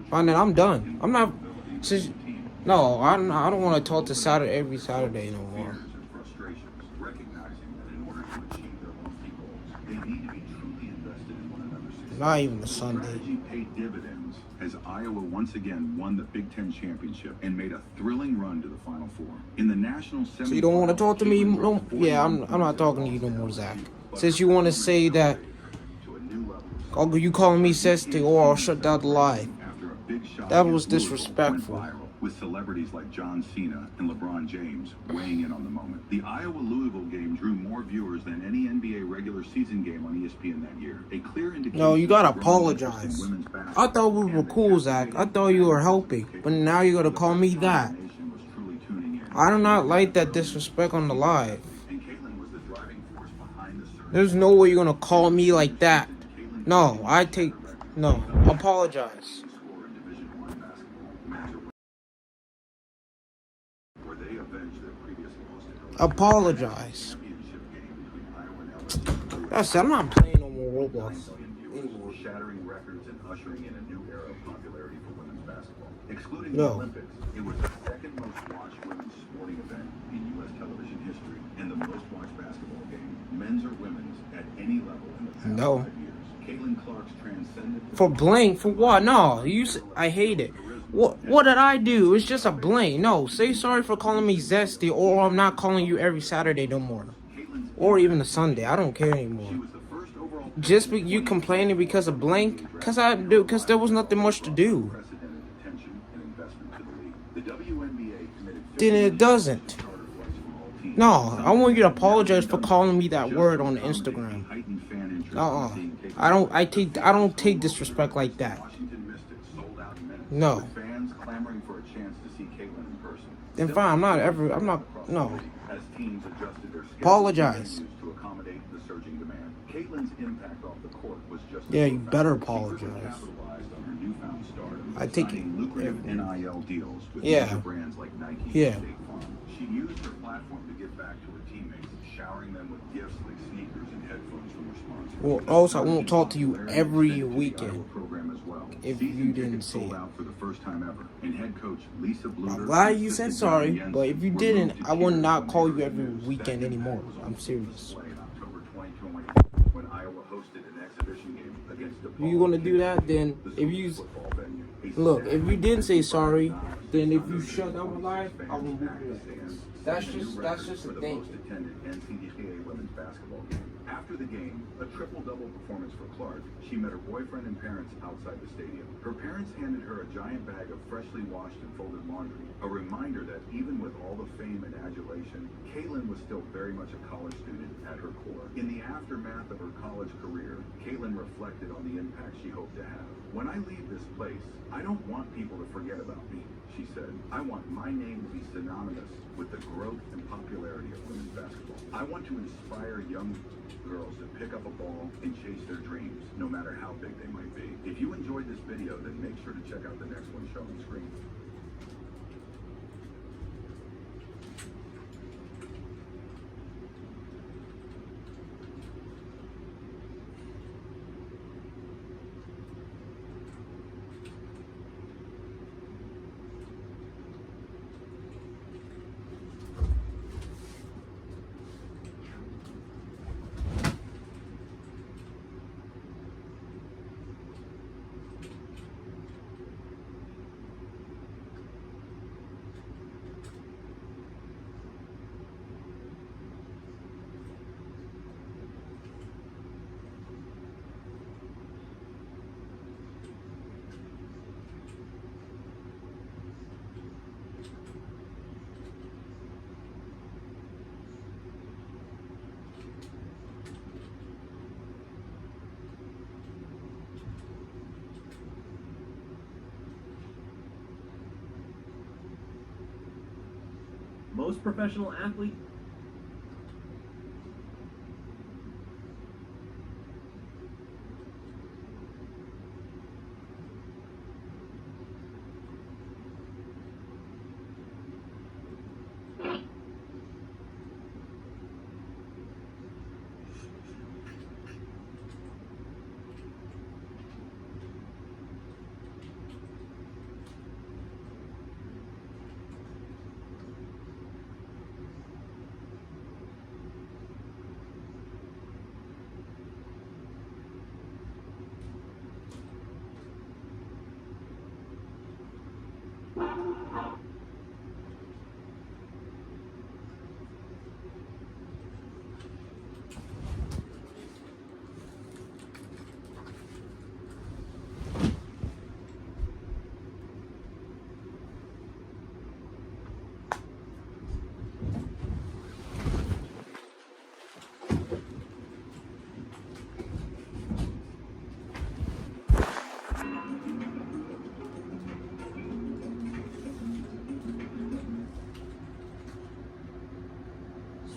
Fine, then I'm done. I'm not. No, I don't want to talk to Saturday every Saturday no more. Not even a Sunday. Paid dividends as Iowa once again won the Big Ten championship and made a thrilling run to the Final Four. In the national semifinals, So you don't want to talk to me? No, yeah, I'm not talking to you no more, Zach. Since you want to say that, you calling me sexy or I'll shut down the live. That was disrespectful. With celebrities like John Cena and LeBron James weighing in on the moment. The Iowa-Louisville game drew more viewers than any NBA regular season game on ESPN that year. A clear indication. No, you gotta apologize. I thought we were cool, Zach. I thought you were helping, but now you're gonna call me that. I do not like that disrespect on the live. There's no way you're gonna call me like that. No, no, apologize. Apologize. That's it, I'm not playing no more Roblox anymore. Shattering records and ushering in a new era of popularity for women's basketball. Excluding the No. Olympics, it was the second most watched women's sporting event in U.S. television history and the most watched basketball game, men's or women's, at any level in the past 5 years. Caitlin Clark's transcendent... For blank? For what? No, I hate it. What did I do? It's just a blank. No, say sorry for calling me Zesty, or I'm not calling you every Saturday no more. Or even a Sunday. I don't care anymore. Just you complaining because of blank? Because there was nothing much to do. Then it doesn't. No, I want you to apologize for calling me that word on Instagram. I don't take disrespect like that. No. Then fine, no. Apologize. Yeah, you better apologize. I take it. NIL deals with Yeah. brands like Nike and Yeah. State Farm. She used her platform to give back to her teammates, showering them with gifts like sneakers and headphones from her sponsors. Well, also, I won't talk to you every weekend if you didn't say it. For the first time ever. And head coach Lisa Bluter, I'm glad you said sorry, but if you didn't, I will not call you every weekend anymore. I'm serious. when Iowa hosted an exhibition game against the If you're gonna do that, then if you didn't say sorry, then if you shut down my life, I will move you. That's just a thing. NCAA women's basketball game. After the game, a triple-double performance for Clark, she met her boyfriend and parents outside the stadium. Her parents handed her a giant bag of freshly washed and folded laundry, a reminder that even with all the fame and adulation, Caitlin was still very much a college student at her core. In the aftermath of her college career, Caitlin reflected on the impact she hoped to have. When I leave this place, I don't want people to forget about me, she said. I want my name to be synonymous with the growth and popularity of women's basketball. I want to inspire young girls to pick up a ball and chase their dreams, no matter how big they might be. If you enjoyed this video, then make sure to check out the next one shown on screen. Most professional athletes.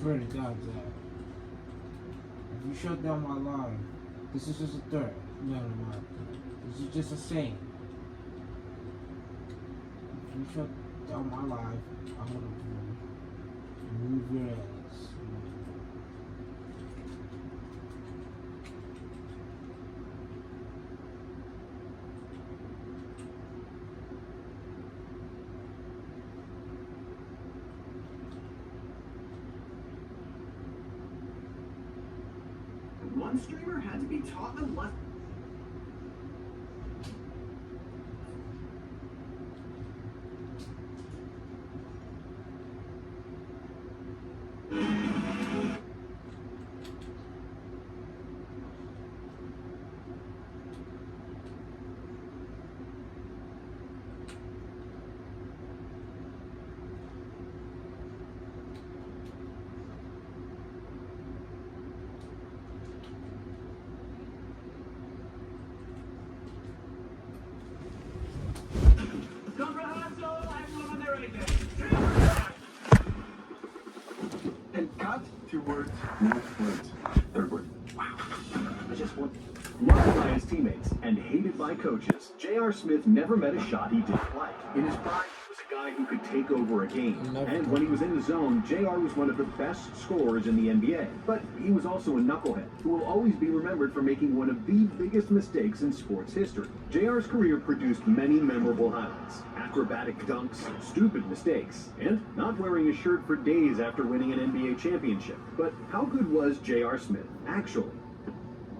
Swear to God, Zach. If you shut down my live, this is just a threat. Yeah, this is just a saying. If you shut down my live, I'm gonna move your ass. One streamer had to be taught a lesson. And cut 2 words, next words, 3rd word. Wow. I just want. Loved by his teammates and hated by coaches, J.R. Smith never met a shot he didn't like. In his prime, he was a guy who could take over a game. And when he was in the zone, J.R. was one of the best scorers in the NBA. But he was also a knucklehead who will always be remembered for making one of the biggest mistakes in sports history. J.R.'s career produced many memorable highlights. Acrobatic dunks, stupid mistakes, and not wearing a shirt for days after winning an NBA championship. But how good was J.R. Smith, actually?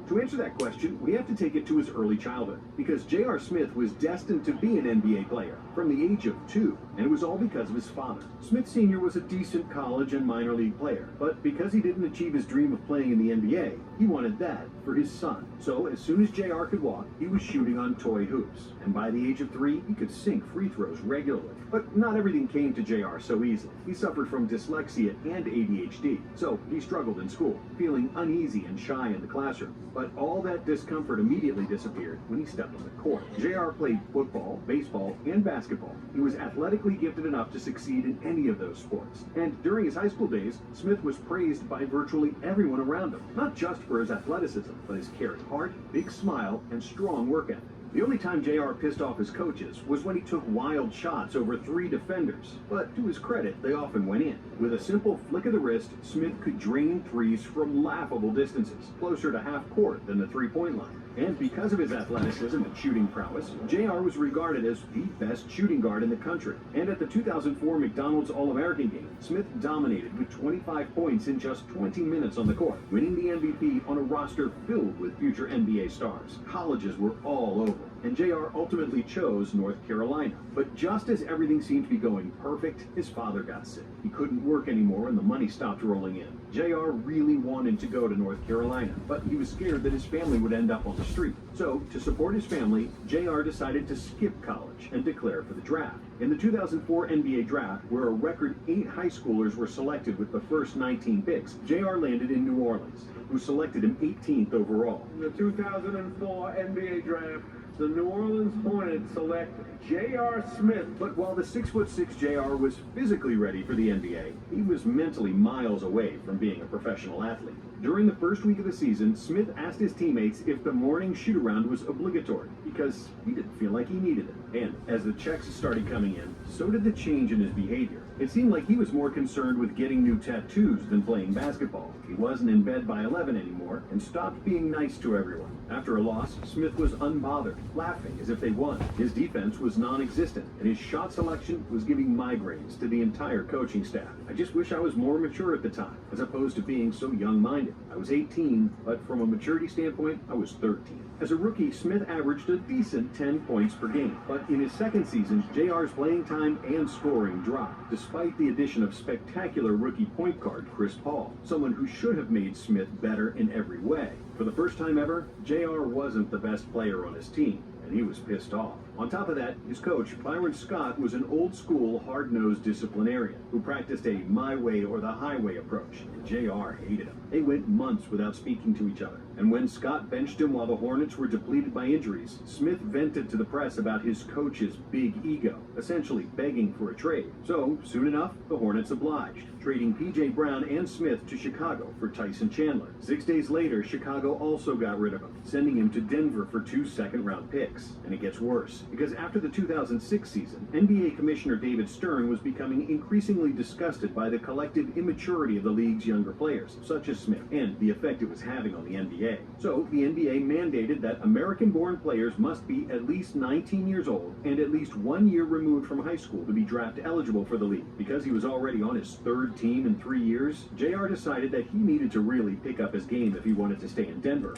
To answer that question, we have to take it to his early childhood, because J.R. Smith was destined to be an NBA player from the age of 2, and it was all because of his father. Smith Sr. was a decent college and minor league player, but because he didn't achieve his dream of playing in the NBA, he wanted that for his son. So as soon as J.R. could walk, he was shooting on toy hoops, and by the age of 3, he could sink free throws regularly. But not everything came to J.R. so easily. He suffered from dyslexia and ADHD, so he struggled in school, feeling uneasy and shy in the classroom. But all that discomfort immediately disappeared when he stepped on the court. J.R. played football, baseball, and basketball. He was athletically gifted enough to succeed in any of those sports. And during his high school days, Smith was praised by virtually everyone around him, not just for his athleticism, but his caring heart, big smile, and strong work ethic. The only time J.R. pissed off his coaches was when he took wild shots over 3 defenders. But to his credit, they often went in. With a simple flick of the wrist, Smith could drain threes from laughable distances, closer to half court than the three-point line. And because of his athleticism and shooting prowess, J.R. was regarded as the best shooting guard in the country. And at the 2004 McDonald's All-American game, Smith dominated with 25 points in just 20 minutes on the court, winning the MVP on a roster filled with future NBA stars. Colleges were all over, and J.R. ultimately chose North Carolina. But just as everything seemed to be going perfect, his father got sick. He couldn't work anymore and the money stopped rolling in. J.R. really wanted to go to North Carolina, but he was scared that his family would end up on the street. So, to support his family, J.R. decided to skip college and declare for the draft. In the 2004 NBA draft, where a record 8 high schoolers were selected with the first 19 picks, J.R. landed in New Orleans, who selected him 18th overall. In the 2004 NBA draft, the New Orleans Hornets select J.R. Smith. But while the 6'6" J.R. was physically ready for the NBA, he was mentally miles away from being a professional athlete. During the first week of the season, Smith asked his teammates if the morning shoot-around was obligatory, because he didn't feel like he needed it. And as the checks started coming in, so did the change in his behavior. It seemed like he was more concerned with getting new tattoos than playing basketball. He wasn't in bed by 11 anymore, and stopped being nice to everyone. After a loss, Smith was unbothered, laughing as if they won. His defense was non-existent, and his shot selection was giving migraines to the entire coaching staff. I just wish I was more mature at the time, as opposed to being so young-minded. I was 18, but from a maturity standpoint, I was 13. As a rookie, Smith averaged a decent 10 points per game, but in his second season, JR's playing time and scoring dropped, despite the addition of spectacular rookie point guard Chris Paul, someone who should have made Smith better in every way. For the first time ever, JR wasn't the best player on his team, and he was pissed off. On top of that, his coach, Byron Scott, was an old-school, hard-nosed disciplinarian who practiced a my way or the highway approach. JR hated him. They went months without speaking to each other. And when Scott benched him while the Hornets were depleted by injuries, Smith vented to the press about his coach's big ego, essentially begging for a trade. So, soon enough, the Hornets obliged, trading P.J. Brown and Smith to Chicago for Tyson Chandler. 6 days later, Chicago also got rid of him, sending him to Denver for 2 second-round picks. And it gets worse, because after the 2006 season, NBA Commissioner David Stern was becoming increasingly disgusted by the collective immaturity of the league's younger players, such as Smith, and the effect it was having on the NBA. So, the NBA mandated that American-born players must be at least 19 years old and at least 1 year removed from high school to be draft eligible for the league. Because he was already on his 3rd team in 3 years, JR decided that he needed to really pick up his game if he wanted to stay in Denver.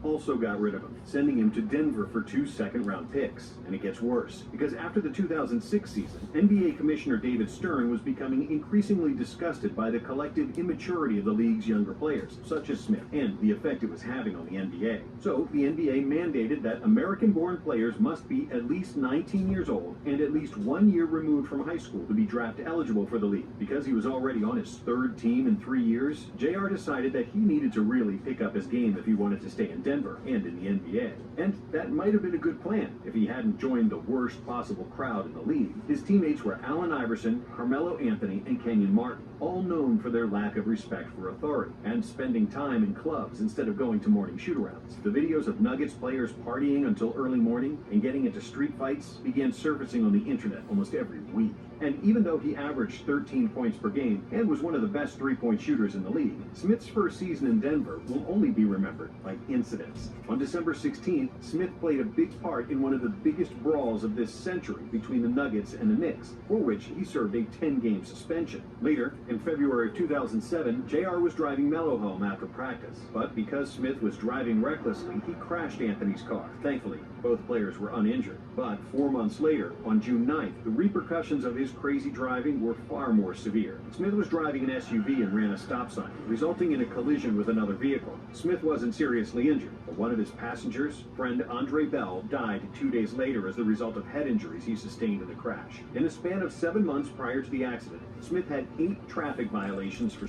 Also got rid of him, sending him to Denver for 2 second-round picks. And it gets worse, because after the 2006 season, NBA Commissioner David Stern was becoming increasingly disgusted by the collective immaturity of the league's younger players, such as Smith, and the effect it was having on the NBA. So, the NBA mandated that American-born players must be at least 19 years old and at least 1 year removed from high school to be draft eligible for the league. Because he was already on his 3rd team in 3 years, JR decided that he needed to really pick up his game if he wanted to stay in Denver and in the NBA. And that might have been a good plan if he hadn't joined the worst possible crowd in the league. His teammates were Allen Iverson, Carmelo Anthony, and Kenyon Martin, all known for their lack of respect for authority and spending time in clubs instead of going to morning shoot-arounds. The videos of Nuggets players partying until early morning and getting into street fights began surfacing on the internet almost every week. And even though he averaged 13 points per game and was one of the best three-point shooters in the league, Smith's first season in Denver will only be remembered by incidents. On December 16th, Smith played a big part in one of the biggest brawls of this century between the Nuggets and the Knicks, for which he served a 10-game suspension. Later, in February of 2007, JR was driving Melo home after practice, but because Smith was driving recklessly, he crashed Anthony's car. Thankfully, both players were uninjured. But 4 months later, on June 9th, the repercussions of his crazy driving were far more severe. Smith was driving an SUV and ran a stop sign, resulting in a collision with another vehicle. Smith wasn't seriously injured, but one of his passengers, friend Andre Bell, died 2 days later as the result of head injuries he sustained in the crash. In a span of 7 months prior to the accident, Smith had 8 traffic violations for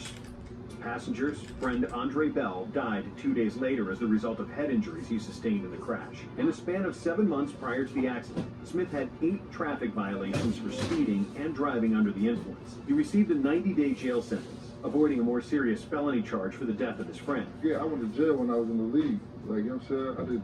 passengers. Friend Andre Bell died 2 days later as the result of head injuries he sustained in the crash. In a span of 7 months prior to the accident, Smith had 8 traffic violations for speeding and driving under the influence. He received a 90-day jail sentence, avoiding a more serious felony charge for the death of his friend. Yeah, I went to jail when I was in the league. Like, you know what I'm saying? I did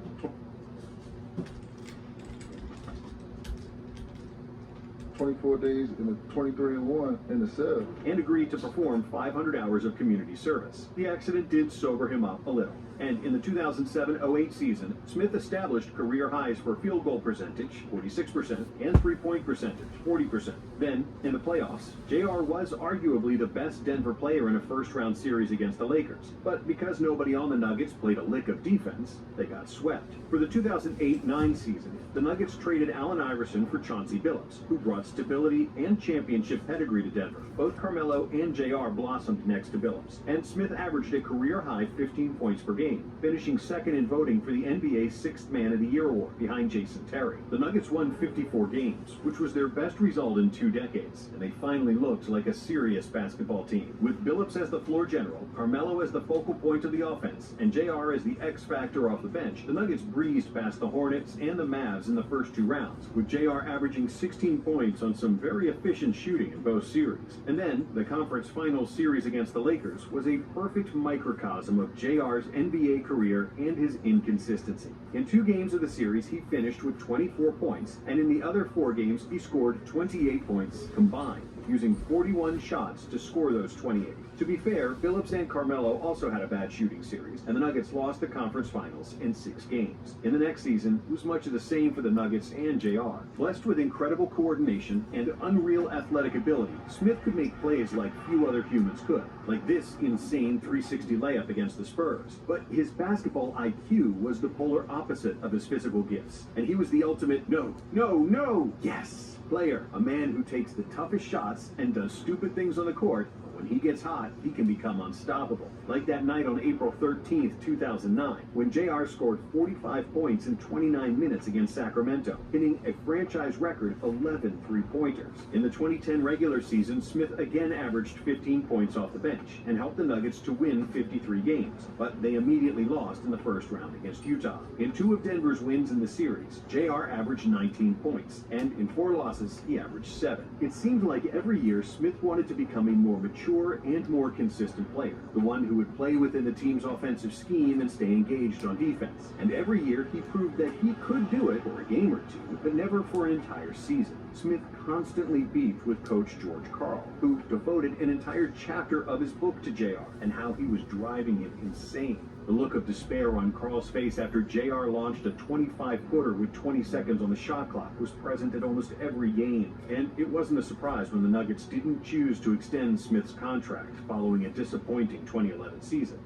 24 days in the 23-1 in the cell. And agreed to perform 500 hours of community service. The accident did sober him up a little. And in the 2007-08 season, Smith established career highs for field goal percentage, 46%, and three-point percentage, 40%. Then, in the playoffs, JR was arguably the best Denver player in a first-round series against the Lakers. But because nobody on the Nuggets played a lick of defense, they got swept. For the 2008-09 season, the Nuggets traded Allen Iverson for Chauncey Billups, who brought stability and championship pedigree to Denver. Both Carmelo and JR blossomed next to Billups, and Smith averaged a career-high 15 points per game, finishing second in voting for the NBA's Sixth Man of the Year award, behind Jason Terry. The Nuggets won 54 games, which was their best result in 2 decades, and they finally looked like a serious basketball team. With Billups as the floor general, Carmelo as the focal point of the offense, and JR as the X-factor off the bench, the Nuggets breezed past the Hornets and the Mavs in the first 2 rounds, with JR averaging 16 points on some very efficient shooting in both series. And then, the conference finals series against the Lakers was a perfect microcosm of JR's NBA career and his inconsistency. In 2 games of the series, he finished with 24 points, and in the other 4 games, he scored 28 points combined, using 41 shots to score those 28. To be fair, Billups and Carmelo also had a bad shooting series, and the Nuggets lost the conference finals in 6 games. In the next season, it was much of the same for the Nuggets and JR. Blessed with incredible coordination and unreal athletic ability, Smith could make plays like few other humans could, like this insane 360 layup against the Spurs. But his basketball IQ was the polar opposite of his physical gifts, and he was the ultimate no, yes player, a man who takes the toughest shots and does stupid things on the court when he gets hot, he can become unstoppable. Like that night on April 13th, 2009, when JR scored 45 points in 29 minutes against Sacramento, hitting a franchise record 11 three-pointers. In the 2010 regular season, Smith again averaged 15 points off the bench and helped the Nuggets to win 53 games, but they immediately lost in the first round against Utah. In 2 of Denver's wins in the series, JR averaged 19 points, and in 4 losses, he averaged 7. It seemed like every year Smith wanted to become a more mature and more consistent player, the one who would play within the team's offensive scheme and stay engaged on defense. And every year he proved that he could do it for a game or two, but never for an entire season. Smith constantly beefed with coach George Karl, who devoted an entire chapter of his book to JR and how he was driving him insane. The look of despair on Karl's face after JR launched a 25-footer with 20 seconds on the shot clock was present at almost every game, and it wasn't a surprise when the Nuggets didn't choose to extend Smith's contract following a disappointing 2011 season.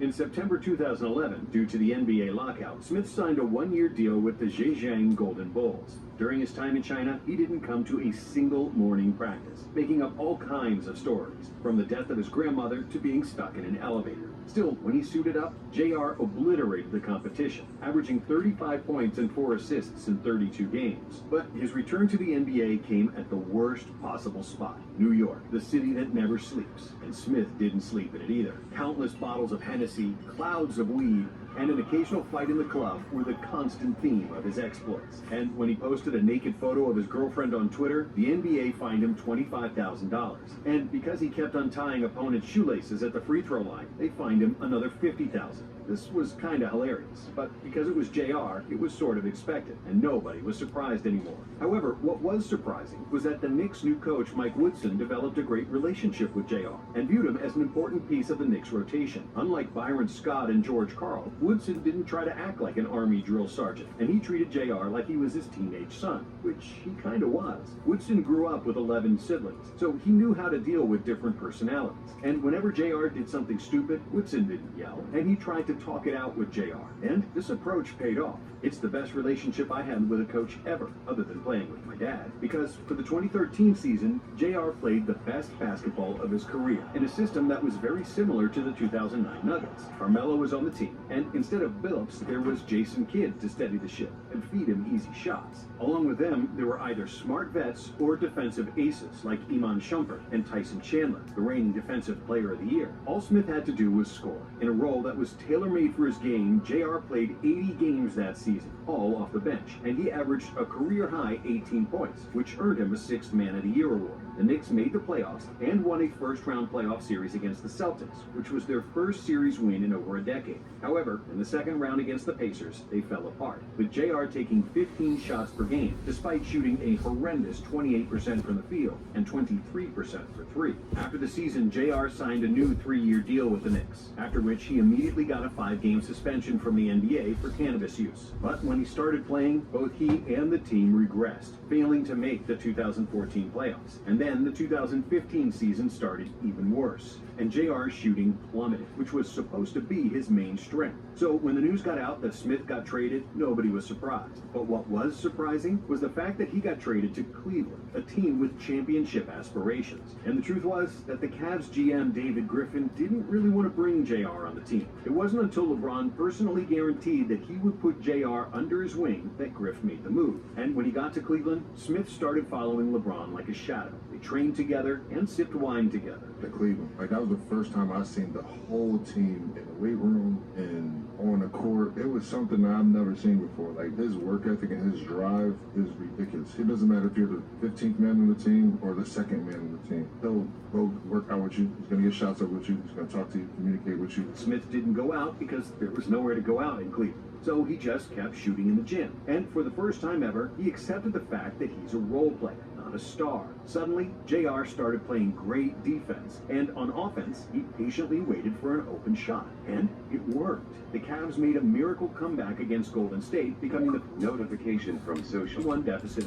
In September 2011, due to the NBA lockout, Smith signed a 1-year deal with the Zhejiang Golden Bulls. During his time in China, he didn't come to a single morning practice, making up all kinds of stories, from the death of his grandmother to being stuck in an elevator. Still, when he suited up, JR obliterated the competition, averaging 35 points and 4 assists in 32 games. But his return to the NBA came at the worst possible spot, New York, the city that never sleeps. And Smith didn't sleep in it either. Countless bottles of Hennessy, clouds of weed, and an occasional fight in the club were the constant theme of his exploits. And when he posted a naked photo of his girlfriend on Twitter, the NBA fined him $25,000. And because he kept untying opponents' shoelaces at the free throw line, they fined him another $50,000. This was kinda hilarious, but because it was JR, it was sort of expected, and nobody was surprised anymore. However, what was surprising was that the Knicks' new coach, Mike Woodson, developed a great relationship with JR, and viewed him as an important piece of the Knicks' rotation. Unlike Byron Scott and George Karl, Woodson didn't try to act like an Army drill sergeant, and he treated JR like he was his teenage son, which he kinda was. Woodson grew up with 11 siblings, so he knew how to deal with different personalities. And whenever JR did something stupid, Woodson didn't yell, and he tried to talk it out with JR. And this approach paid off. It's the best relationship I had with a coach ever, other than playing with my dad, because for the 2013 season, JR played the best basketball of his career in a system that was very similar to the 2009 Nuggets. Carmelo was on the team, and instead of Billups, there was Jason Kidd to steady the ship and feed him easy shots. Along with them, there were either smart vets or defensive aces like Iman Shumpert and Tyson Chandler, the reigning defensive player of the year. All Smith had to do was score. In a role that was tailor-made for his game, JR played 80 games that season, all off the bench, and he averaged a career-high 18 points, which earned him a 6th Man of the Year award. The Knicks made the playoffs and won a first-round playoff series against the Celtics, which was their first series win in over a decade. However, in the second round against the Pacers, they fell apart, with JR taking 15 shots per game, despite shooting a horrendous 28% from the field and 23% for 3. After the season, JR signed a new 3-year deal with the Knicks, after which he immediately got a 5-game suspension from the NBA for cannabis use. But when he started playing, both he and the team regressed, failing to make the 2014 playoffs. And then the 2015 season started even worse, and JR's shooting plummeted, which was supposed to be his main strength. So when the news got out that Smith got traded, nobody was surprised. But what was surprising was the fact that he got traded to Cleveland, a team with championship aspirations. And the truth was that the Cavs GM David Griffin didn't really want to bring JR on the team. It wasn't until LeBron personally guaranteed that he would put JR under his wing that Griff made the move. And when he got to Cleveland, Smith started following LeBron like a shadow. They trained together and sipped wine together. At Cleveland, like that was the first time I seen the whole team in the weight room and on the court. It was something that I've never seen before. Like his work ethic and his drive is ridiculous. It doesn't matter if you're the 15th man on the team or the 2nd man on the team. He'll go work out with you. He's gonna get shots up with you. He's gonna talk to you, communicate with you. Smith didn't go out because there was nowhere to go out in Cleveland. So he just kept shooting in the gym. And for the first time ever, he accepted the fact that he's a role player, not a star. Suddenly, JR started playing great defense. And on offense, he patiently waited for an open shot. And it worked. The Cavs made a miracle comeback against Golden State, becoming the notification from social 1 deficit.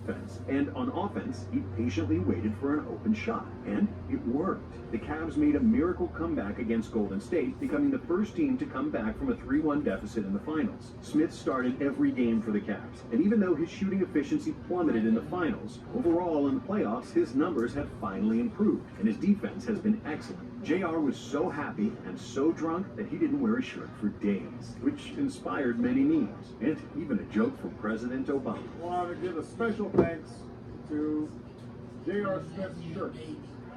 defense, and on offense, he patiently waited for an open shot, and it worked. The Cavs made a miracle comeback against Golden State, becoming the first team to come back from a 3-1 deficit in the finals. Smith started every game for the Cavs, and even though his shooting efficiency plummeted in the finals, overall in the playoffs, his numbers have finally improved, and his defense has been excellent. JR was so happy and so drunk that he didn't wear a shirt for days, which inspired many memes, and even a joke from President Obama. I want to give a special thanks to J.R. Smith's shirt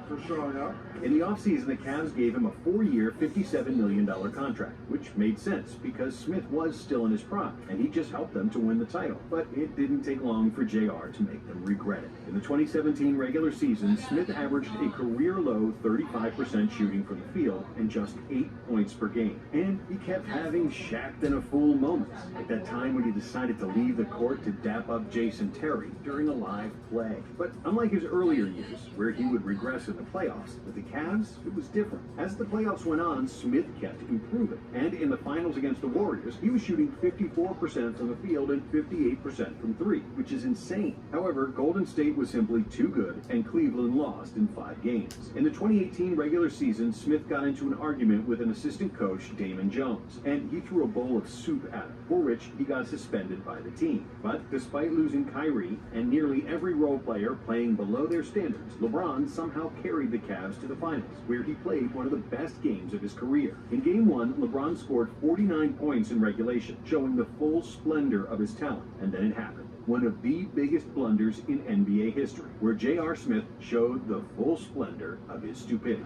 for showing up. In the offseason, the Cavs gave him a 4-year, $57 million contract, which made sense because Smith was still in his prime, and he just helped them to win the title. But it didn't take long for JR to make them regret it. In the 2017 regular season, Smith averaged a career-low 35% shooting from the field and just 8 points per game. And he kept having Shaq-than-a-fool moments, like that time when he decided to leave the court to dap up Jason Terry during a live play. But unlike his earlier years, where he would regress in the playoffs, with the Cavs, it was different. As the playoffs went on, Smith kept improving. And in the finals against the Warriors, he was shooting 54% from the field and 58% from three, which is insane. However, Golden State was simply too good, and Cleveland lost in 5 games. In the 2018 regular season, Smith got into an argument with an assistant coach, Damon Jones, and he threw a bowl of soup at him, for which he got suspended by the team. But despite losing Kyrie and nearly every role player playing below their standards, LeBron somehow carried the Cavs to the finals, where he played one of the best games of his career. In Game 1, LeBron scored 49 points in regulation, showing the full splendor of his talent, and then it happened. One of the biggest blunders in NBA history, where J.R. Smith showed the full splendor of his stupidity.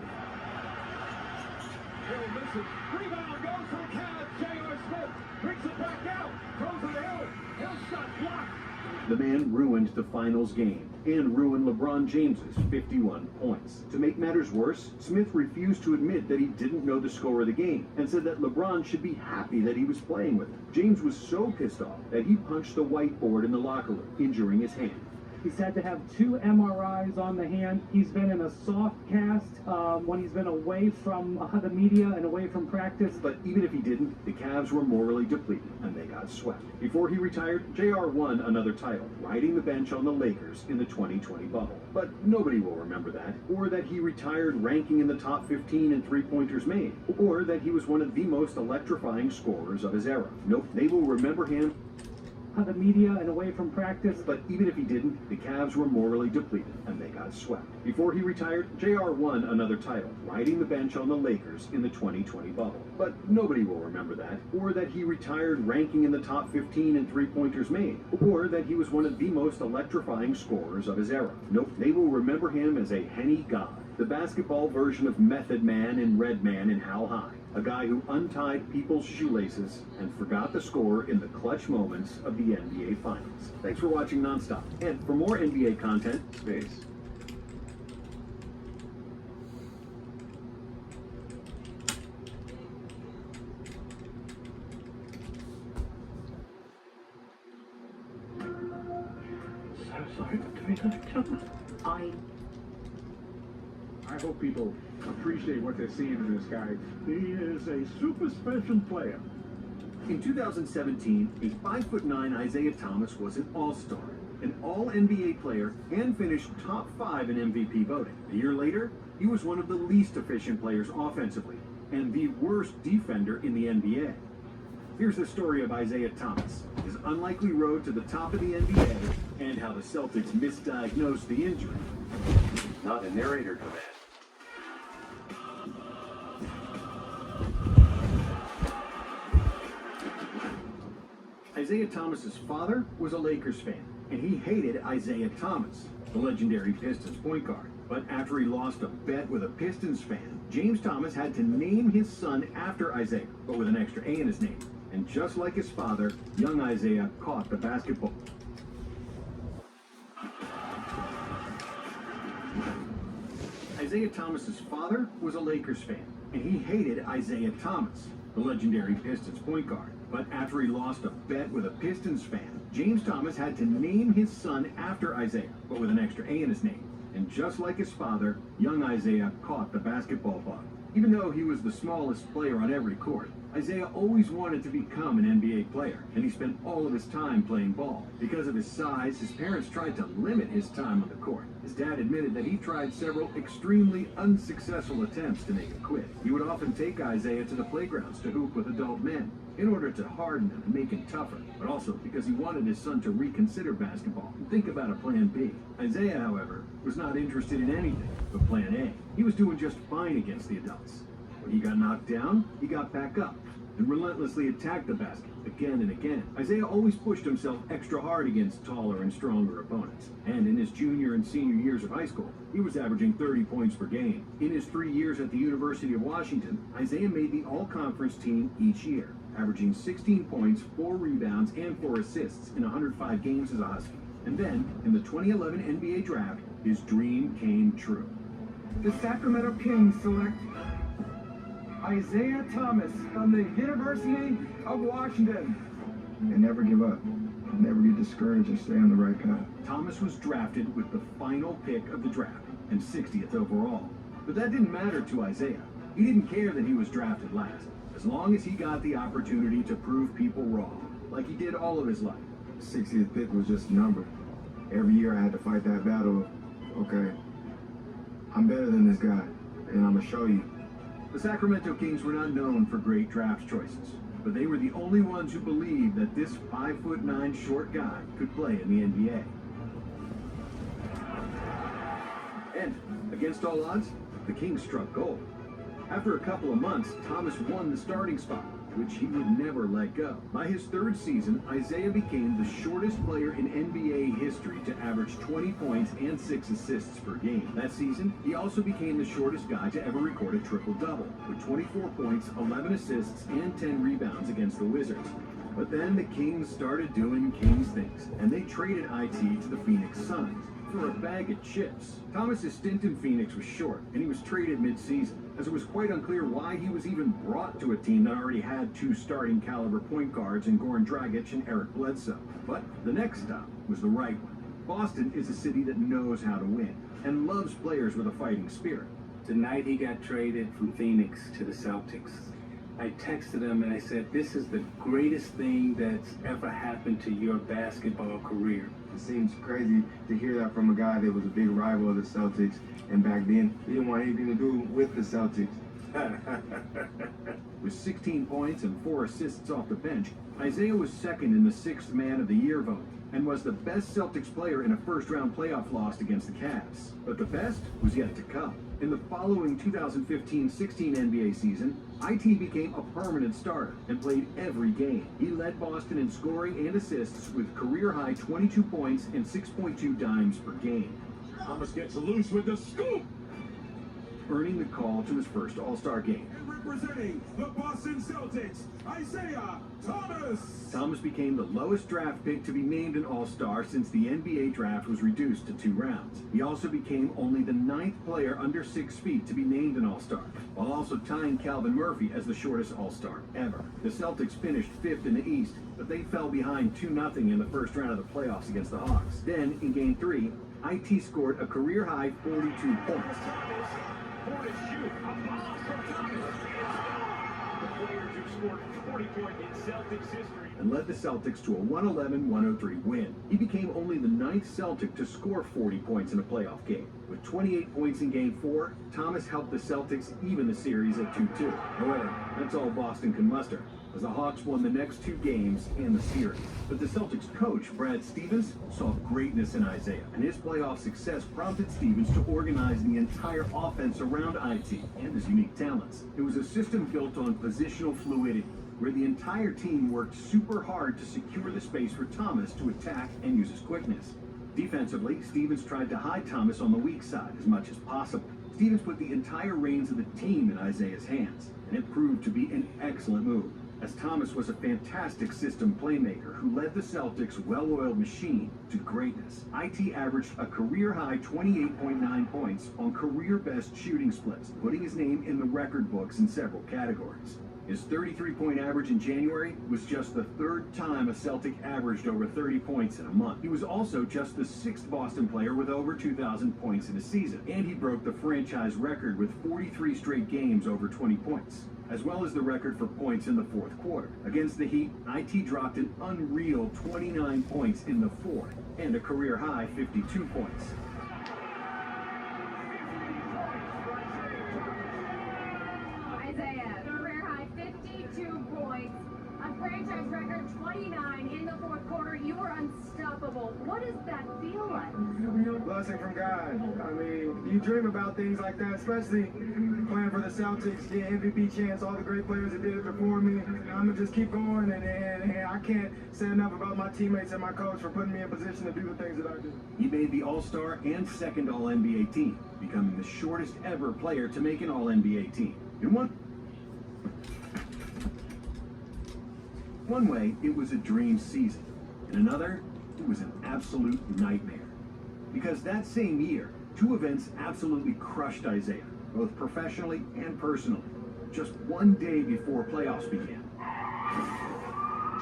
Rebound goes for the Cavs. J.R. Smith brings it back out, throws it out. Hill shot blocked. The man ruined the finals game and ruined LeBron James's 51 points. To make matters worse, Smith refused to admit that he didn't know the score of the game and said that LeBron should be happy that he was playing with him. James was so pissed off that he punched the whiteboard in the locker room, injuring his hand. He's had to have 2 MRIs on the hand. He's been in a soft cast when he's been away from the media and away from practice. But even if he didn't, the Cavs were morally depleted, and they got swept. Before he retired, JR won another title, riding the bench on the Lakers in the 2020 bubble. But nobody will remember that, or that he retired ranking in the top 15 in three-pointers made, or that he was one of the most electrifying scorers of his era. Nope, they will remember him the media and away from practice. But even if he didn't, the Cavs were morally depleted, and they got swept. Before he retired, JR won another title, riding the bench on the Lakers in the 2020 bubble. But nobody will remember that, or that he retired ranking in the top 15 in three-pointers made, or that he was one of the most electrifying scorers of his era. Nope, they will remember him as a henny god, the basketball version of Method Man and Red Man in How High, a guy who untied people's shoelaces and forgot the score in the clutch moments of the NBA Finals. Thanks for watching Nonstop. And for more NBA content, space. So sorry for doing that, John. I hope people appreciate what they're seeing in this guy. He is a super special player. In 2017, a 5'9" Isaiah Thomas was an all-star, an all-NBA player, and finished top 5 in MVP voting. A year later, he was one of the least efficient players offensively, and the worst defender in the NBA. Here's the story of Isaiah Thomas, his unlikely road to the top of the NBA, and how the Celtics misdiagnosed the injury. Not a narrator command. Isaiah Thomas's father was a Lakers fan, and he hated Isaiah Thomas, the legendary Pistons point guard. But after he lost a bet with a Pistons fan, James Thomas had to name his son after Isaiah, but with an extra A in his name. And just like his father, young Isaiah caught the basketball. Isaiah Thomas's father was a Lakers fan, and he hated Isaiah Thomas, the legendary Pistons point guard. But after he lost a bet with a Pistons fan, James Thomas had to name his son after Isaiah, but with an extra A in his name. And just like his father, young Isaiah caught the basketball bug. Even though he was the smallest player on every court, Isaiah always wanted to become an NBA player, and he spent all of his time playing ball. Because of his size, his parents tried to limit his time on the court. His dad admitted that he tried several extremely unsuccessful attempts to make him quit. He would often take Isaiah to the playgrounds to hoop with adult men in order to harden him and make him tougher, but also because he wanted his son to reconsider basketball and think about a plan B. Isaiah, however, was not interested in anything but plan A. He was doing just fine against the adults. When he got knocked down, he got back up and relentlessly attacked the basket again and again. Isaiah always pushed himself extra hard against taller and stronger opponents. And in his junior and senior years of high school, he was averaging 30 points per game. In his 3 years at the University of Washington, Isaiah made the all-conference team each year, averaging 16 points, 4 rebounds, and 4 assists in 105 games as a Husky. And then, in the 2011 NBA draft, his dream came true. The Sacramento Kings select Isaiah Thomas from the University of Washington. And never give up. Never get discouraged and stay on the right path. Thomas was drafted with the final pick of the draft and 60th overall. But that didn't matter to Isaiah. He didn't care that he was drafted last, as long as he got the opportunity to prove people wrong, like he did all of his life. 60th pick was just a number. Every year I had to fight that battle of, okay, I'm better than this guy, and I'm going to show you. The Sacramento Kings were not known for great draft choices, but they were the only ones who believed that this 5'9" short guy could play in the NBA. And, against all odds, the Kings struck gold. After a couple of months, Thomas won the starting spot, which he would never let go. By his 3rd season, Isaiah became the shortest player in NBA history to average 20 points and 6 assists per game. That season, he also became the shortest guy to ever record a triple-double, with 24 points, 11 assists, and 10 rebounds against the Wizards. But then the Kings started doing Kings things, and they traded IT to the Phoenix Suns for a bag of chips. Thomas's stint in Phoenix was short, and he was traded mid-season, as it was quite unclear why he was even brought to a team that already had 2 starting caliber point guards in Goran Dragic and Eric Bledsoe. But the next stop was the right one. Boston is a city that knows how to win and loves players with a fighting spirit. Tonight he got traded from Phoenix to the Celtics. I texted him and I said, this is the greatest thing that's ever happened to your basketball career. It seems crazy to hear that from a guy that was a big rival of the Celtics, and back then, he didn't want anything to do with the Celtics. With 16 points and 4 assists off the bench, Isaiah was second in the 6th Man of the Year vote, and was the best Celtics player in a first-round playoff loss against the Cavs. But the best was yet to come. In the following 2015-16 NBA season, IT became a permanent starter and played every game. He led Boston in scoring and assists with career-high 22 points and 6.2 dimes per game. Thomas gets loose with the scoop, earning the call to his first All-Star game. and representing the Boston Celtics, Isaiah Thomas. Thomas became the lowest draft pick to be named an All-Star since the NBA draft was reduced to 2 rounds. He also became only the 9th player under 6 feet to be named an All-Star, while also tying Calvin Murphy as the shortest All-Star ever. The Celtics finished 5th in the East, but they fell behind 2-0 in the first round of the playoffs against the Hawks. Then, in Game 3, IT scored a career-high 42 points. For to shoot, a bomb from Thomas. The players who scored 40 points in Celtics history. And led the Celtics to a 111-103 win. He became only the 9th Celtic to score 40 points in a playoff game. With 28 points in Game 4, Thomas helped the Celtics even the series at 2-2. However, that's all Boston can muster, as the Hawks won the next 2 games and the series. But the Celtics coach, Brad Stevens, saw greatness in Isaiah, and his playoff success prompted Stevens to organize the entire offense around IT and his unique talents. It was a system built on positional fluidity, where the entire team worked super hard to secure the space for Thomas to attack and use his quickness. Defensively, Stevens tried to hide Thomas on the weak side as much as possible. Stevens put the entire reins of the team in Isaiah's hands, and it proved to be an excellent move, as Thomas was a fantastic system playmaker who led the Celtics' well-oiled machine to greatness. IT averaged a career-high 28.9 points on career-best shooting splits, putting his name in the record books in several categories. His 33-point average in January was just the third time a Celtic averaged over 30 points in a month. He was also just the sixth Boston player with over 2,000 points in a season, and he broke the franchise record with 43 straight games over 20 points, as well as the record for points in the fourth quarter. Against the Heat, IT dropped an unreal 29 points in the fourth, and a career-high 52 points. Isaiah, career-high 52 points, a franchise record 29 in the fourth quarter. You were unstoppable. What does that feel like? Blessing from God. I mean, you dream about things like that, especially playing for the Celtics, getting MVP chance, all the great players that did it before me. I'm gonna just keep going, and I can't say enough about my teammates and my coach for putting me in position to do the things that I do. He made the All-Star and second All-NBA team, becoming the shortest ever player to make an All-NBA team. In one way, it was a dream season. In another, it was an absolute nightmare. Because that same year, two events absolutely crushed Isaiah, both professionally and personally, just one day before playoffs began.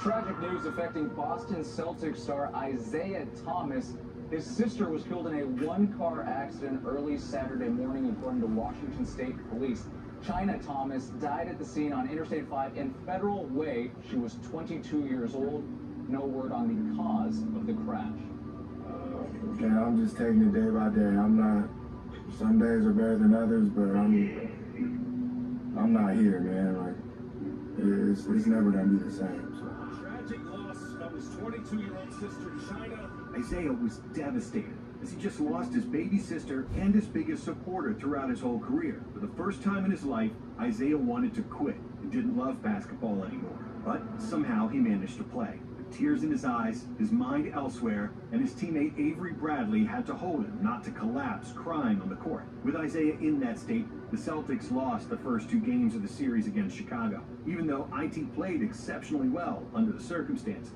Tragic news affecting Boston Celtics star Isaiah Thomas. His sister was killed in a one-car accident early Saturday morning, according to Washington State Police. China Thomas died at the scene on Interstate 5 in Federal Way. She was 22 years old. No word on the cause of the crash. Okay, I'm just taking it day by day. I'm not. Some days are better than others, but I'm not here, man. Like it's never gonna be the same. So. Tragic loss of his 22-year-old sister China. Isaiah was devastated, as he just lost his baby sister and his biggest supporter throughout his whole career. For the first time in his life, Isaiah wanted to quit and didn't love basketball anymore. But somehow he managed to play. With tears in his eyes, his mind elsewhere, and his teammate Avery Bradley had to hold him not to collapse crying on the court. With Isaiah in that state, the Celtics lost the first two games of the series against Chicago, even though IT played exceptionally well under the circumstances.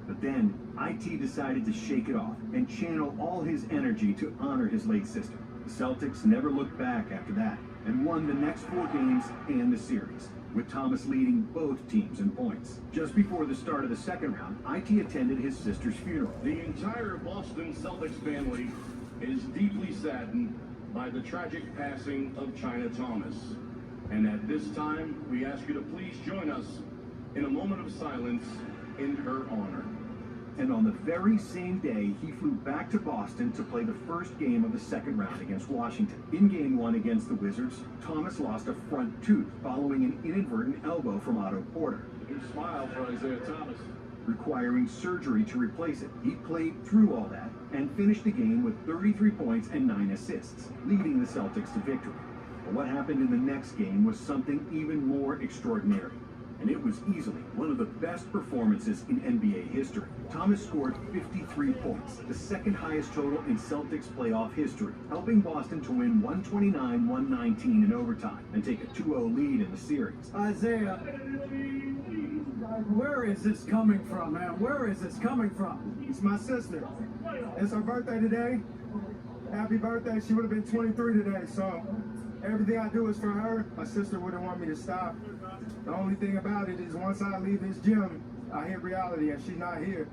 But then, IT decided to shake it off and channel all his energy to honor his late sister. The Celtics never looked back after that and won the next four games and the series, with Thomas leading both teams in points. Just before the start of the second round, IT attended his sister's funeral. The entire Boston Celtics family is deeply saddened by the tragic passing of China Thomas. And at this time, we ask you to please join us in a moment of silence in her honor. And on the very same day, he flew back to Boston to play the first game of the second round against Washington. In game one against the Wizards, Thomas lost a front tooth following an inadvertent elbow from Otto Porter. A big smile for Isaiah Thomas. Requiring surgery to replace it. He played through all that and finished the game with 33 points and 9 assists, leading the Celtics to victory. But what happened in the next game was something even more extraordinary. And it was easily one of the best performances in NBA history. Thomas scored 53 points, the second highest total in Celtics playoff history, helping Boston to win 129-119 in overtime and take a 2-0 lead in the series. Isaiah, where is this coming from, man? Where is this coming from? It's my sister. It's her birthday today. Happy birthday. She would have been 23 today, so everything I do is for her. My sister wouldn't want me to stop. The only thing about it is once I leave this gym, I hit reality and she's not here.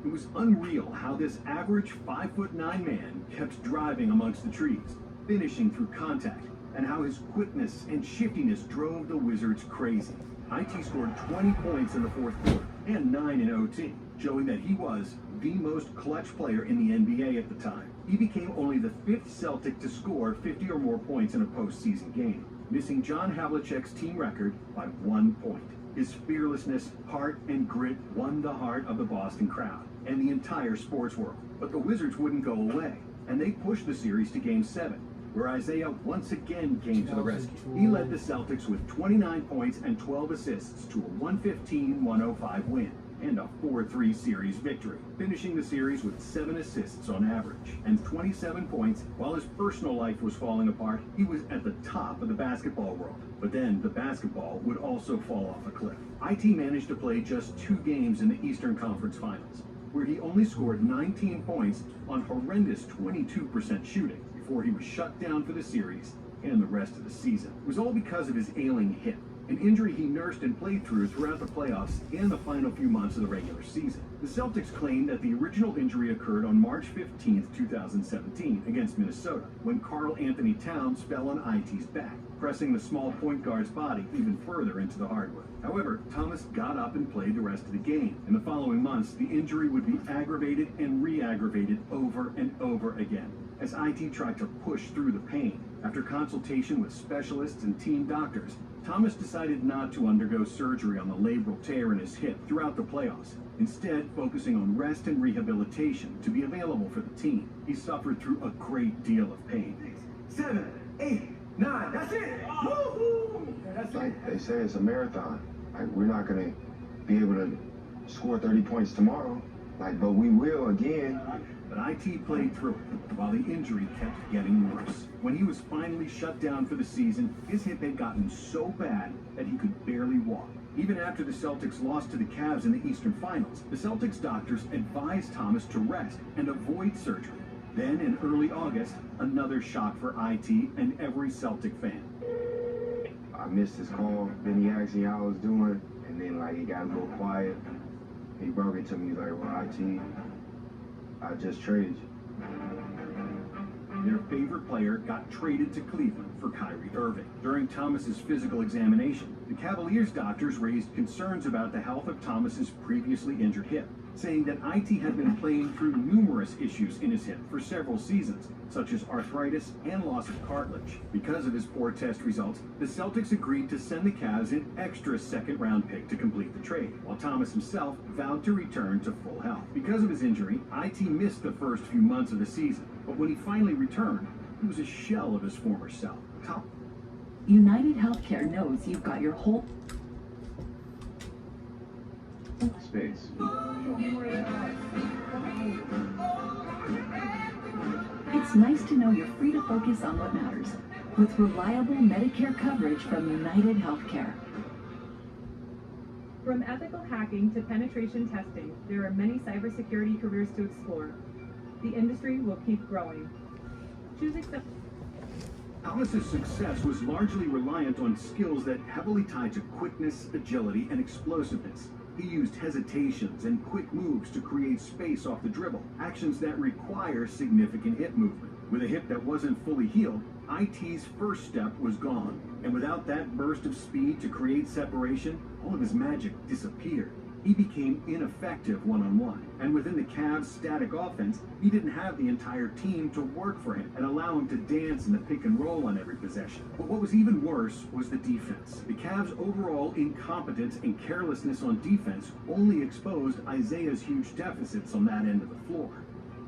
It was unreal how this average 5'9" man kept driving amongst the trees, finishing through contact, and how his quickness and shiftiness drove the Wizards crazy. IT scored 20 points in the fourth quarter and 9 in OT, showing that he was the most clutch player in the NBA at the time. He became only the 5th Celtic to score 50 or more points in a postseason game, missing John Havlicek's team record by 1 point. His fearlessness, heart, and grit won the heart of the Boston crowd and the entire sports world. But the Wizards wouldn't go away, and they pushed the series to Game 7, where Isaiah once again came to the rescue. He led the Celtics with 29 points and 12 assists to a 115-105 win and a 4-3 series victory, finishing the series with 7 assists on average and 27 points. While his personal life was falling apart, he was at the top of the basketball world. But then the basketball would also fall off a cliff. IT managed to play just 2 games in the Eastern Conference Finals, where he only scored 19 points on horrendous 22% shooting before he was shut down for the series and the rest of the season. It was all because of his ailing hip, an injury he nursed and played through throughout the playoffs and the final few months of the regular season. The Celtics claimed that the original injury occurred on March 15, 2017 against Minnesota, when Karl Anthony Towns fell on IT's back, pressing the small point guard's body even further into the hardwood. However, Thomas got up and played the rest of the game. In the following months, the injury would be aggravated and re-aggravated over and over again, as IT tried to push through the pain. After consultation with specialists and team doctors, Thomas decided not to undergo surgery on the labral tear in his hip throughout the playoffs, instead focusing on rest and rehabilitation to be available for the team. He suffered through a great deal of pain. 7, 8, 9, that's it! Woo-hoo! That's like they say, it's a marathon. Like, we're not going to be able to score 30 points tomorrow, like, but we will again. But IT played through it, while the injury kept getting worse. When he was finally shut down for the season, his hip had gotten so bad that he could barely walk. Even after the Celtics lost to the Cavs in the Eastern Finals, the Celtics doctors advised Thomas to rest and avoid surgery. Then, in early August, another shock for IT and every Celtic fan. I missed his call, then he asked me how I was doing, and then, like, it got a little quiet. He broke it to me, like, well, IT, I just traded you. Their favorite player got traded to Cleveland for Kyrie Irving. During Thomas's physical examination, the Cavaliers doctors raised concerns about the health of Thomas's previously injured hip, saying that IT had been playing through numerous issues in his hip for several seasons, such as arthritis and loss of cartilage. Because of his poor test results, the Celtics agreed to send the Cavs an extra second-round pick to complete the trade, while Thomas himself vowed to return to full health. Because of his injury, IT missed the first few months of the season, but when he finally returned, he was a shell of his former self. United Healthcare knows you've got your whole Space. It's nice to know you're free to focus on what matters with reliable Medicare coverage from United Healthcare. From ethical hacking to penetration testing, there are many cybersecurity careers to explore. The industry will keep growing. Choose accept. Thomas's success was largely reliant on skills that heavily tied to quickness, agility, and explosiveness. He used hesitations and quick moves to create space off the dribble, actions that require significant hip movement. With a hip that wasn't fully healed, IT's first step was gone, and without that burst of speed to create separation, all of his magic disappeared. He became ineffective one-on-one, and within the Cavs' static offense, he didn't have the entire team to work for him and allow him to dance in the pick and roll on every possession. But what was even worse was the defense. The Cavs' overall incompetence and carelessness on defense only exposed Isaiah's huge deficits on that end of the floor.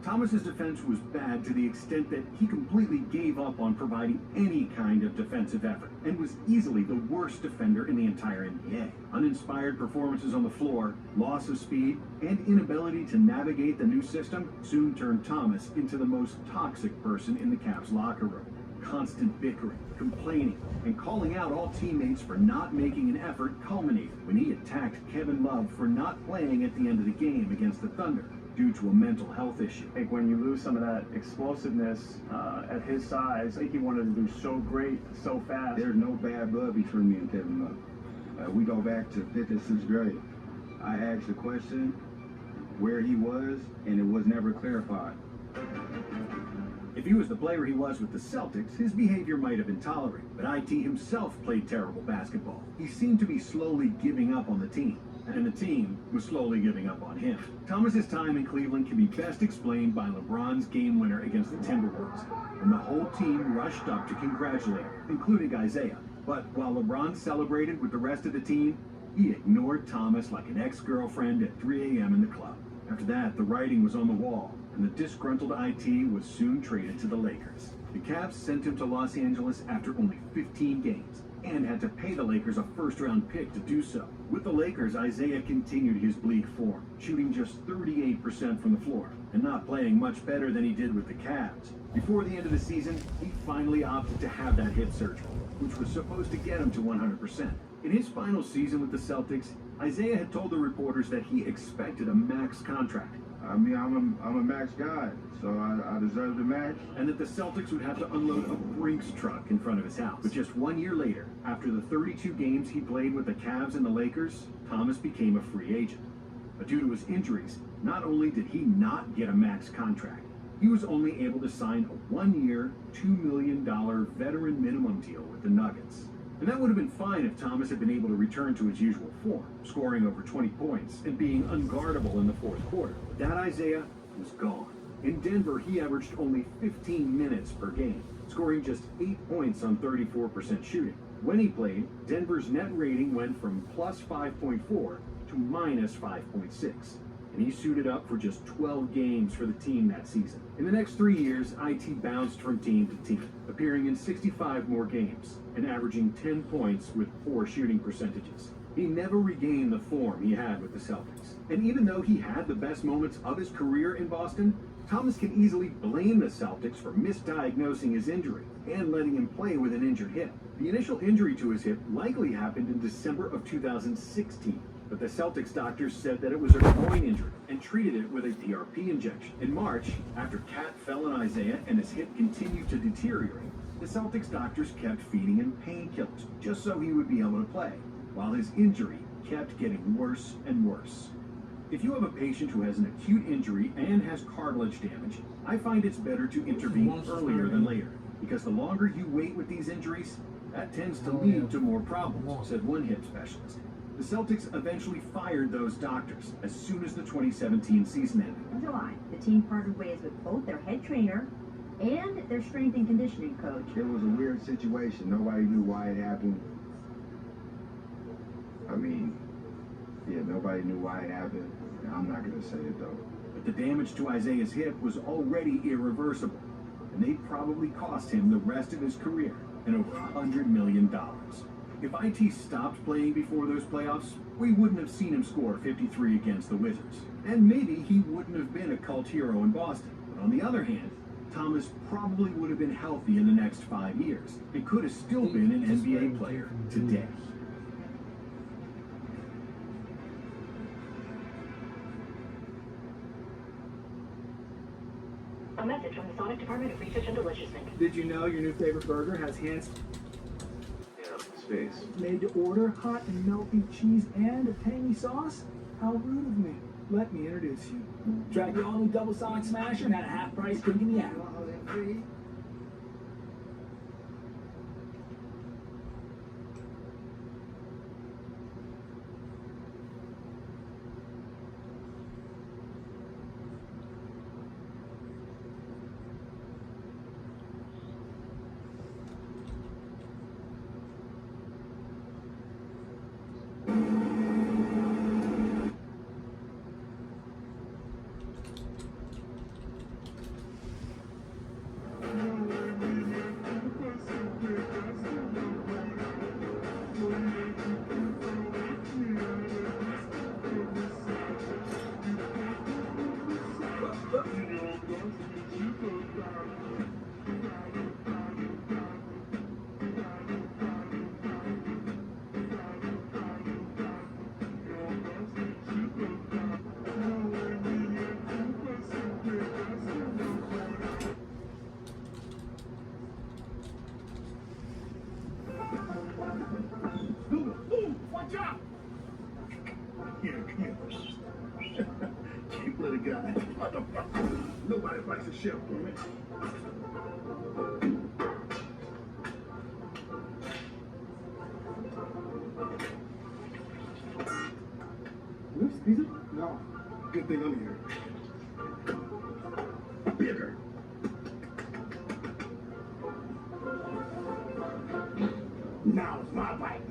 Thomas's defense was bad to the extent that he completely gave up on providing any kind of defensive effort and was easily the worst defender in the entire NBA. Uninspired performances on the floor, loss of speed, and inability to navigate the new system soon turned Thomas into the most toxic person in the Cavs locker room. Constant bickering, complaining, and calling out all teammates for not making an effort culminated when he attacked Kevin Love for not playing at the end of the game against the Thunder due to a mental health issue. I think when you lose some of that explosiveness at his size, I think he wanted to do so great, so fast. There's no bad blood between me and Kevin Love. We go back to 5th and 6th grade. I asked a question where he was, and it was never clarified. If he was the player he was with the Celtics, his behavior might have been tolerated, but IT himself played terrible basketball. He seemed to be slowly giving up on the team, and the team was slowly giving up on him. Thomas's time in Cleveland can be best explained by LeBron's game winner against the Timberwolves, when the whole team rushed up to congratulate him, including Isaiah. But while LeBron celebrated with the rest of the team, he ignored Thomas like an ex-girlfriend at 3 a.m. in the club. After that, the writing was on the wall, and the disgruntled IT was soon traded to the Lakers. The Cavs sent him to Los Angeles after only 15 games, and had to pay the Lakers a first-round pick to do so. With the Lakers, Isaiah continued his bleak form, shooting just 38% from the floor, and not playing much better than he did with the Cavs. Before the end of the season, he finally opted to have that hip surgery, which was supposed to get him to 100%. In his final season with the Celtics, Isaiah had told the reporters that he expected a max contract. I mean, I'm a max guy, so I deserve the max. And that the Celtics would have to unload a Brinks truck in front of his house. But just 1 year later, after the 32 games he played with the Cavs and the Lakers, Thomas became a free agent. But due to his injuries, not only did he not get a max contract, he was only able to sign a 1 year, $2 million veteran minimum deal with the Nuggets. And that would have been fine if Thomas had been able to return to his usual form, scoring over 20 points and being unguardable in the fourth quarter. But that Isaiah was gone. In Denver, he averaged only 15 minutes per game, scoring just 8 points on 34% shooting. When he played, Denver's net rating went from plus 5.4 to minus 5.6. And he suited up for just 12 games for the team that season. In the next 3 years, IT bounced from team to team, appearing in 65 more games and averaging 10 points with poor shooting percentages. He never regained the form he had with the Celtics. And even though he had the best moments of his career in Boston, Thomas can easily blame the Celtics for misdiagnosing his injury and letting him play with an injured hip. The initial injury to his hip likely happened in December of 2016. But the Celtics doctors said that it was a groin injury and treated it with a PRP injection. In March, after Cat fell on Isaiah and his hip continued to deteriorate, the Celtics doctors kept feeding him painkillers just so he would be able to play, while his injury kept getting worse and worse. If you have a patient who has an acute injury and has cartilage damage, I find it's better to intervene earlier than later, because the longer you wait with these injuries, that tends to lead to more problems, said one hip specialist. The Celtics eventually fired those doctors as soon as the 2017 season ended. In July, the team parted ways with both their head trainer and their strength and conditioning coach. It was a weird situation. Nobody knew why it happened. I mean, yeah, nobody knew why it happened. I'm not going to say it, though. But the damage to Isaiah's hip was already irreversible, and they probably cost him the rest of his career and over $100 million. If IT stopped playing before those playoffs, we wouldn't have seen him score 53 against the Wizards. And maybe he wouldn't have been a cult hero in Boston. But on the other hand, Thomas probably would have been healthy in the next 5 years and could have still been an NBA player today. A message from the Sonic Department of Research and Deliciousness. Did you know your new favorite burger has hands Space. made to order, hot and melty cheese and a tangy sauce? How rude of me. Let me introduce you. Try the all-new Double Sonic Smasher and at a half price picking me out. Watch out! Here. Cute little guy. Nobody likes a chef, man. Oops, pizza? No. Good thing I'm here. Bigger. Now it's my bite.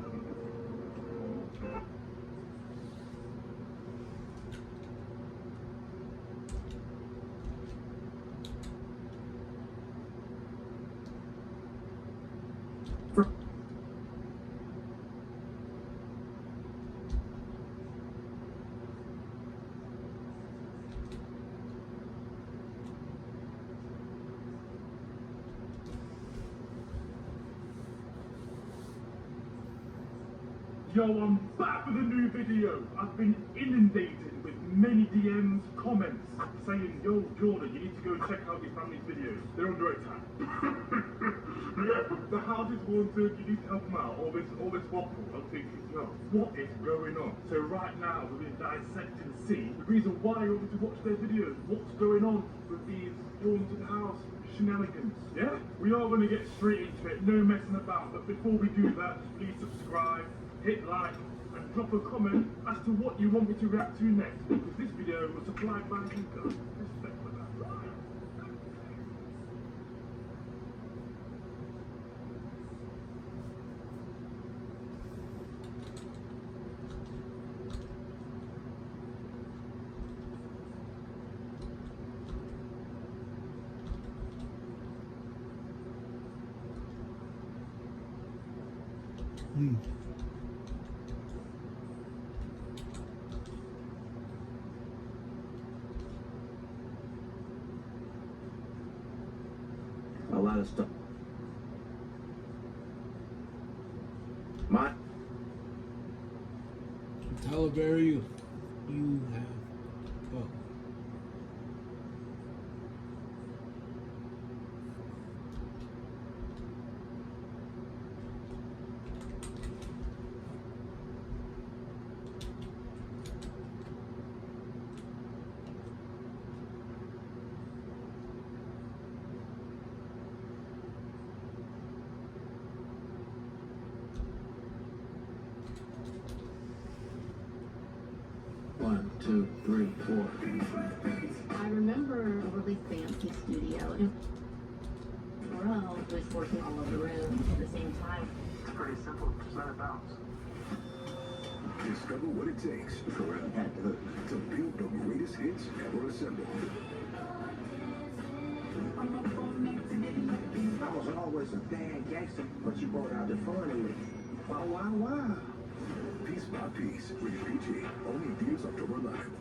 Yo, I'm back with a new video. I've been inundated with many DMs, comments saying, yo, Jordan, you need to go and check out your family's videos. They're under attack. The house is haunted, you need to help them out. All this waffle. I'm thinking, yo, what is going on? So right now, we're going to dissect and see the reason why you want me to watch their videos. What's going on with these haunted house shenanigans? Yeah? We are going to get straight into it, no messing about. But before we do that, please subscribe, hit like, and drop a comment as to what you want me to react to next, because this video was supplied by you guys. Respect for that. A lot of stuff. Tyler Berry, you have. Oh. One, two, three, four. I remember a really fancy studio, and Ronaldo was working all over the room at the same time. It's pretty simple, just let it bounce. Discover what it takes to build the greatest hits ever assembled. I was always a bad gangster, but you brought out the fun in me. Wow. Piece by piece, rated PG, only in theaters October 11th.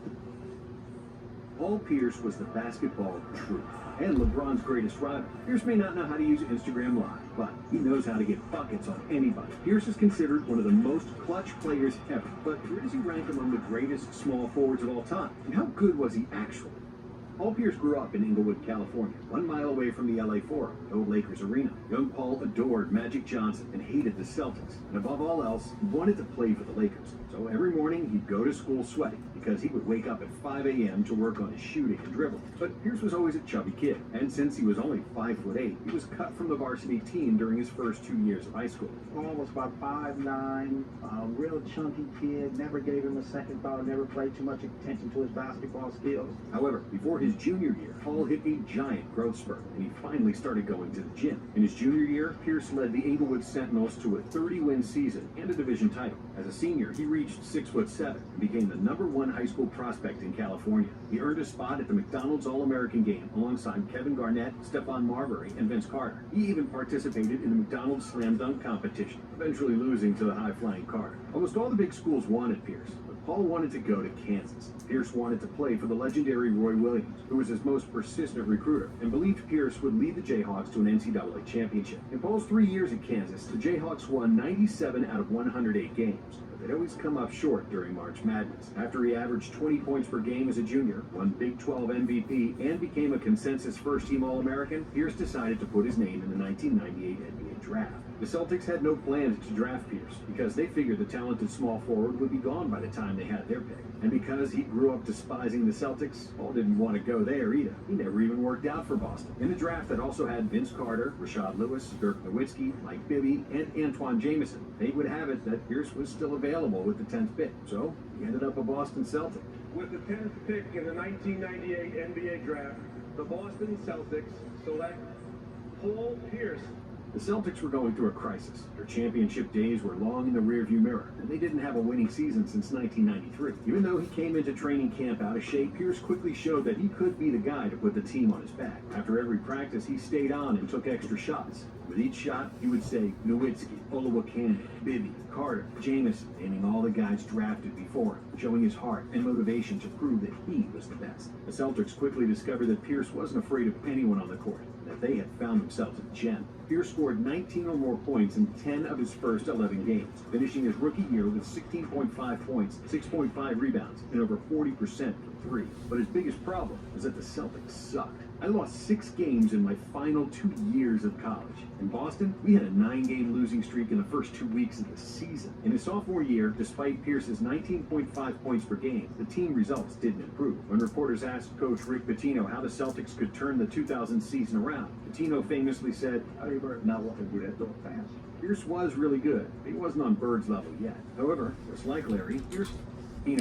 Paul Pierce was the basketball truth and LeBron's greatest rival. Pierce may not know how to use Instagram Live, but he knows how to get buckets on anybody. Pierce is considered one of the most clutch players ever, but where does he rank among the greatest small forwards of all time? And how good was he actually? Paul Pierce grew up in Inglewood, California, 1 mile away from the LA Forum, the old Lakers arena. Young Paul adored Magic Johnson and hated the Celtics. And above all else, he wanted to play for the Lakers. So every morning, he'd go to school sweating because he would wake up at 5 a.m. to work on his shooting and dribbling. But Pierce was always a chubby kid. And since he was only 5'8", he was cut from the varsity team during his first 2 years of high school. Paul was about 5'9", a real chunky kid, never gave him a second thought, never paid too much attention to his basketball skills. However, before his junior year, Paul hit a giant growth spurt, and he finally started going to the gym. In his junior year, Pierce led the Inglewood Sentinels to a 30-win season and a division title. As a senior, he reached 6'7" and became the #1 high school prospect in California. He earned a spot at the McDonald's All-American game alongside Kevin Garnett, Stephon Marbury, and Vince Carter. He even participated in the McDonald's slam dunk competition, eventually losing to the high-flying Carter. Almost all the big schools wanted Pierce, but Paul wanted to go to Kansas. Pierce wanted to play for the legendary Roy Williams, who was his most persistent recruiter, and believed Pierce would lead the Jayhawks to an NCAA championship. In Paul's 3 years at Kansas, the Jayhawks won 97 out of 108 games. They'd always come up short during March Madness. After he averaged 20 points per game as a junior, won Big 12 MVP, and became a consensus first-team All-American, Pierce decided to put his name in the 1998 NBA draft. The Celtics had no plans to draft Pierce because they figured the talented small forward would be gone by the time they had their pick. And because he grew up despising the Celtics, Paul didn't want to go there either. He never even worked out for Boston. In the draft that also had Vince Carter, Rashad Lewis, Dirk Nowitzki, Mike Bibby, and Antoine Jameson, they would have it that Pierce was still available with the 10th pick. So he ended up a Boston Celtic. With the 10th pick in the 1998 NBA draft, the Boston Celtics select Paul Pierce. The Celtics were going through a crisis. Their championship days were long in the rearview mirror, and they didn't have a winning season since 1993. Even though he came into training camp out of shape, Pierce quickly showed that he could be the guy to put the team on his back. After every practice, he stayed on and took extra shots. With each shot, he would say Nowitzki, Olowokandi, Bibby, Carter, Jameson, naming all the guys drafted before him, showing his heart and motivation to prove that he was the best. The Celtics quickly discovered that Pierce wasn't afraid of anyone on the court. that they had found themselves a gem. Pierce scored 19 or more points in 10 of his first 11 games, finishing his rookie year with 16.5 points, 6.5 rebounds, and over 40% from three. But his biggest problem was that the Celtics sucked. I lost 6 games in my final 2 years of college. In Boston, we had a 9-game losing streak in the first 2 weeks of the season. In his sophomore year, despite Pierce's 19.5 points per game, the team results didn't improve. When reporters asked Coach Rick Pitino how the Celtics could turn the 2000 season around, Pitino famously said, "Not what to do that though fast." Pierce was really good, but he wasn't on Bird's level yet. However, just like Larry, Pierce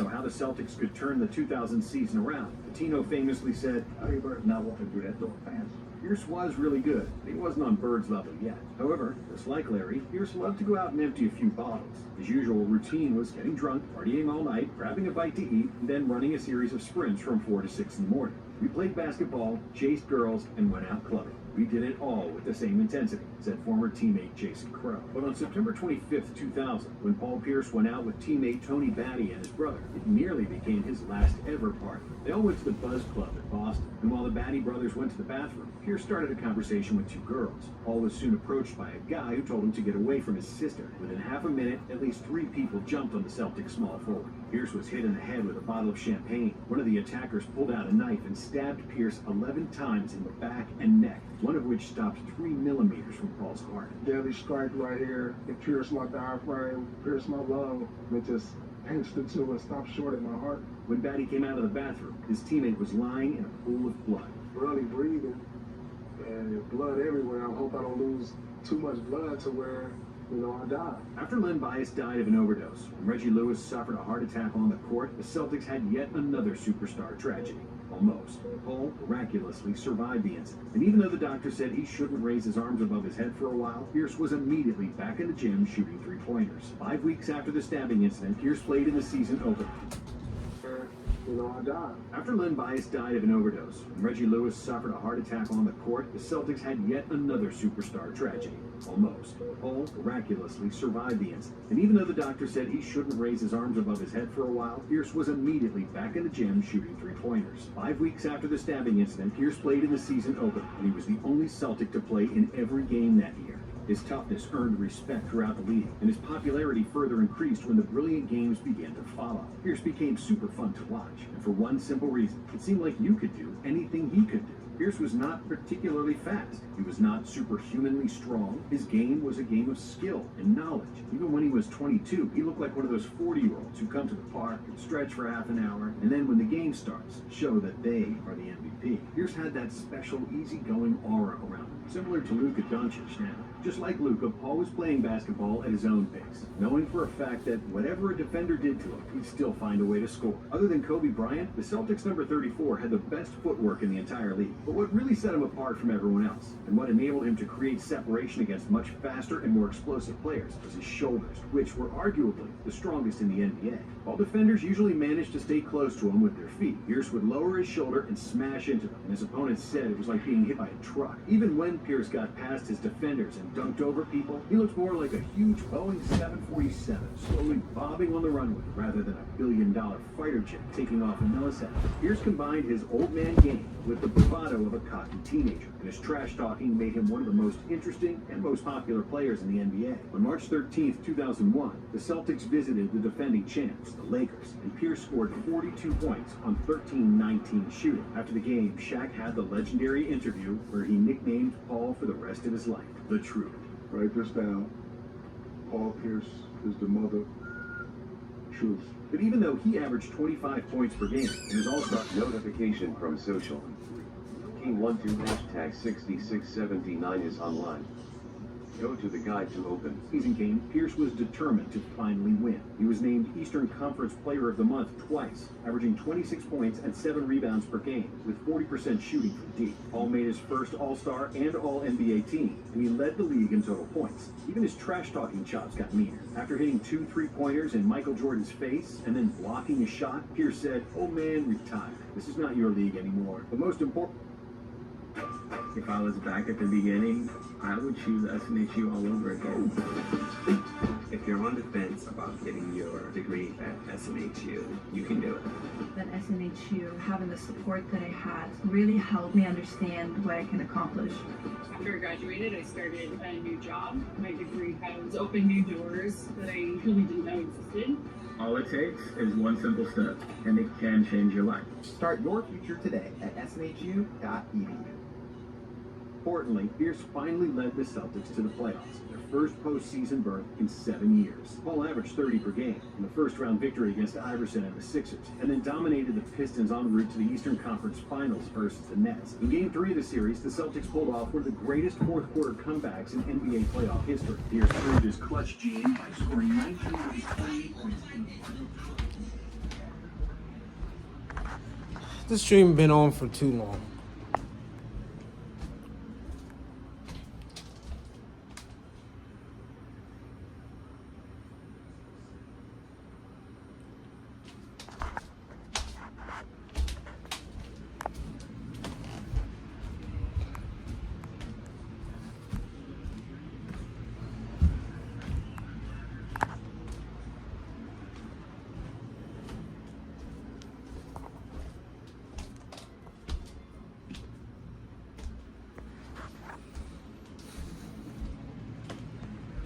how the Celtics could turn the 2000 season around. Pitino famously said, "Not what to do that though fast." Pierce was really good, but he wasn't on Bird's level yet. However, just like Larry, Pierce loved to go out and empty a few bottles. His usual routine was getting drunk, partying all night, grabbing a bite to eat, and then running a series of sprints from 4 to 6 in the morning. We played basketball, chased girls, and went out clubbing. We did it all with the same intensity, said former teammate Jason Crow. But on September 25th, 2000, when Paul Pierce went out with teammate Tony Batty and his brother, it nearly became his last ever party. They all went to the Buzz Club in Boston, and while the Batty brothers went to the bathroom, Pierce started a conversation with 2 girls. Paul was soon approached by a guy who told him to get away from his sister. Within half a minute, at least 3 people jumped on the Celtics small forward. Pierce was hit in the head with a bottle of champagne. One of the attackers pulled out a knife and stabbed Pierce 11 times in the back and neck, one of which stopped 3 millimeters from Paul's heart. Deadly strike right here. It pierced my diaphragm, pierced my lung, and it just pinched into and stopped short at my heart. When Batty came out of the bathroom, his teammate was lying in a pool of blood. Barely breathing, and there's blood everywhere. I hope I don't lose too much blood to where, I die. After Len Bias died of an overdose, and Reggie Lewis suffered a heart attack on the court, the Celtics had yet another superstar tragedy. Almost. Paul miraculously survived the incident. And even though the doctor said he shouldn't raise his arms above his head for a while, Pierce was immediately back in the gym shooting 3-pointers. 5 weeks after the stabbing incident, Pierce played in the season opener. I died. After Len Bias died of an overdose, and Reggie Lewis suffered a heart attack on the court, the Celtics had yet another superstar tragedy. Almost. Paul miraculously survived the incident. And even though the doctor said he shouldn't raise his arms above his head for a while, Pierce was immediately back in the gym shooting 3-pointers. 5 weeks after the stabbing incident, Pierce played in the season opener, and he was the only Celtic to play in every game that year. His toughness earned respect throughout the league, and his popularity further increased when the brilliant games began to follow. Pierce became super fun to watch, and for one simple reason. It seemed like you could do anything he could do. Pierce was not particularly fast. He was not superhumanly strong. His game was a game of skill and knowledge. Even when he was 22, he looked like one of those 40-year-olds who come to the park and stretch for half an hour, and then when the game starts, show that they are the MVP. Pierce had that special, easygoing aura around him, similar to Luka Doncic now. Just like Luka, Paul was playing basketball at his own pace, knowing for a fact that whatever a defender did to him, he'd still find a way to score. Other than Kobe Bryant, the Celtics' number 34 had the best footwork in the entire league. But what really set him apart from everyone else, and what enabled him to create separation against much faster and more explosive players, was his shoulders, which were arguably the strongest in the NBA. While defenders usually managed to stay close to him with their feet, Pierce would lower his shoulder and smash into them, and his opponents said it was like being hit by a truck. Even when Pierce got past his defenders and dunked over people, he looked more like a huge Boeing 747, slowly bobbing on the runway, rather than a billion-dollar fighter jet taking off in millisecond. Pierce combined his old man game with the bravado of a cocky teenager, and his trash-talking made him one of the most interesting and most popular players in the NBA. On March 13th, 2001, the Celtics visited the defending champs, the Lakers, and Pierce scored 42 points on 13-19 shooting. After the game, Shaq had the legendary interview where he nicknamed Paul for the rest of his life, The Truth. Write this down. Paul Pierce is the mother truth. But even though he averaged 25 points per game in his All-Star Notification from social. King12 #6679 is online. Go to the guide to open. season game, Pierce was determined to finally win. He was named Eastern Conference Player of the Month twice, averaging 26 points and 7 rebounds per game, with 40% shooting from deep. Paul made his first All-Star and All-NBA team, and he led the league in total points. Even his trash-talking chops got meaner. After hitting 2 3-pointers in Michael Jordan's face and then blocking a shot, Pierce said, "Oh man, retire. This is not your league anymore." But most important, if I was back at the beginning, I would choose SNHU all over again. If you're on the fence about getting your degree at SNHU, you can do it. At SNHU, having the support that I had really helped me understand what I can accomplish. After I graduated, I started a new job. My degree has opened new doors that I really didn't know existed. All it takes is one simple step, and it can change your life. Start your future today at snhu.edu. Importantly, Pierce finally led the Celtics to the playoffs, their first postseason berth in 7 years. Paul averaged 30 per game in the first-round victory against Iverson and the Sixers, and then dominated the Pistons en route to the Eastern Conference Finals versus the Nets. In Game 3 of the series, the Celtics pulled off one of the greatest fourth-quarter comebacks in NBA playoff history. Pierce proved his clutch gene by scoring 19 of his 28 points. This stream been on for too long.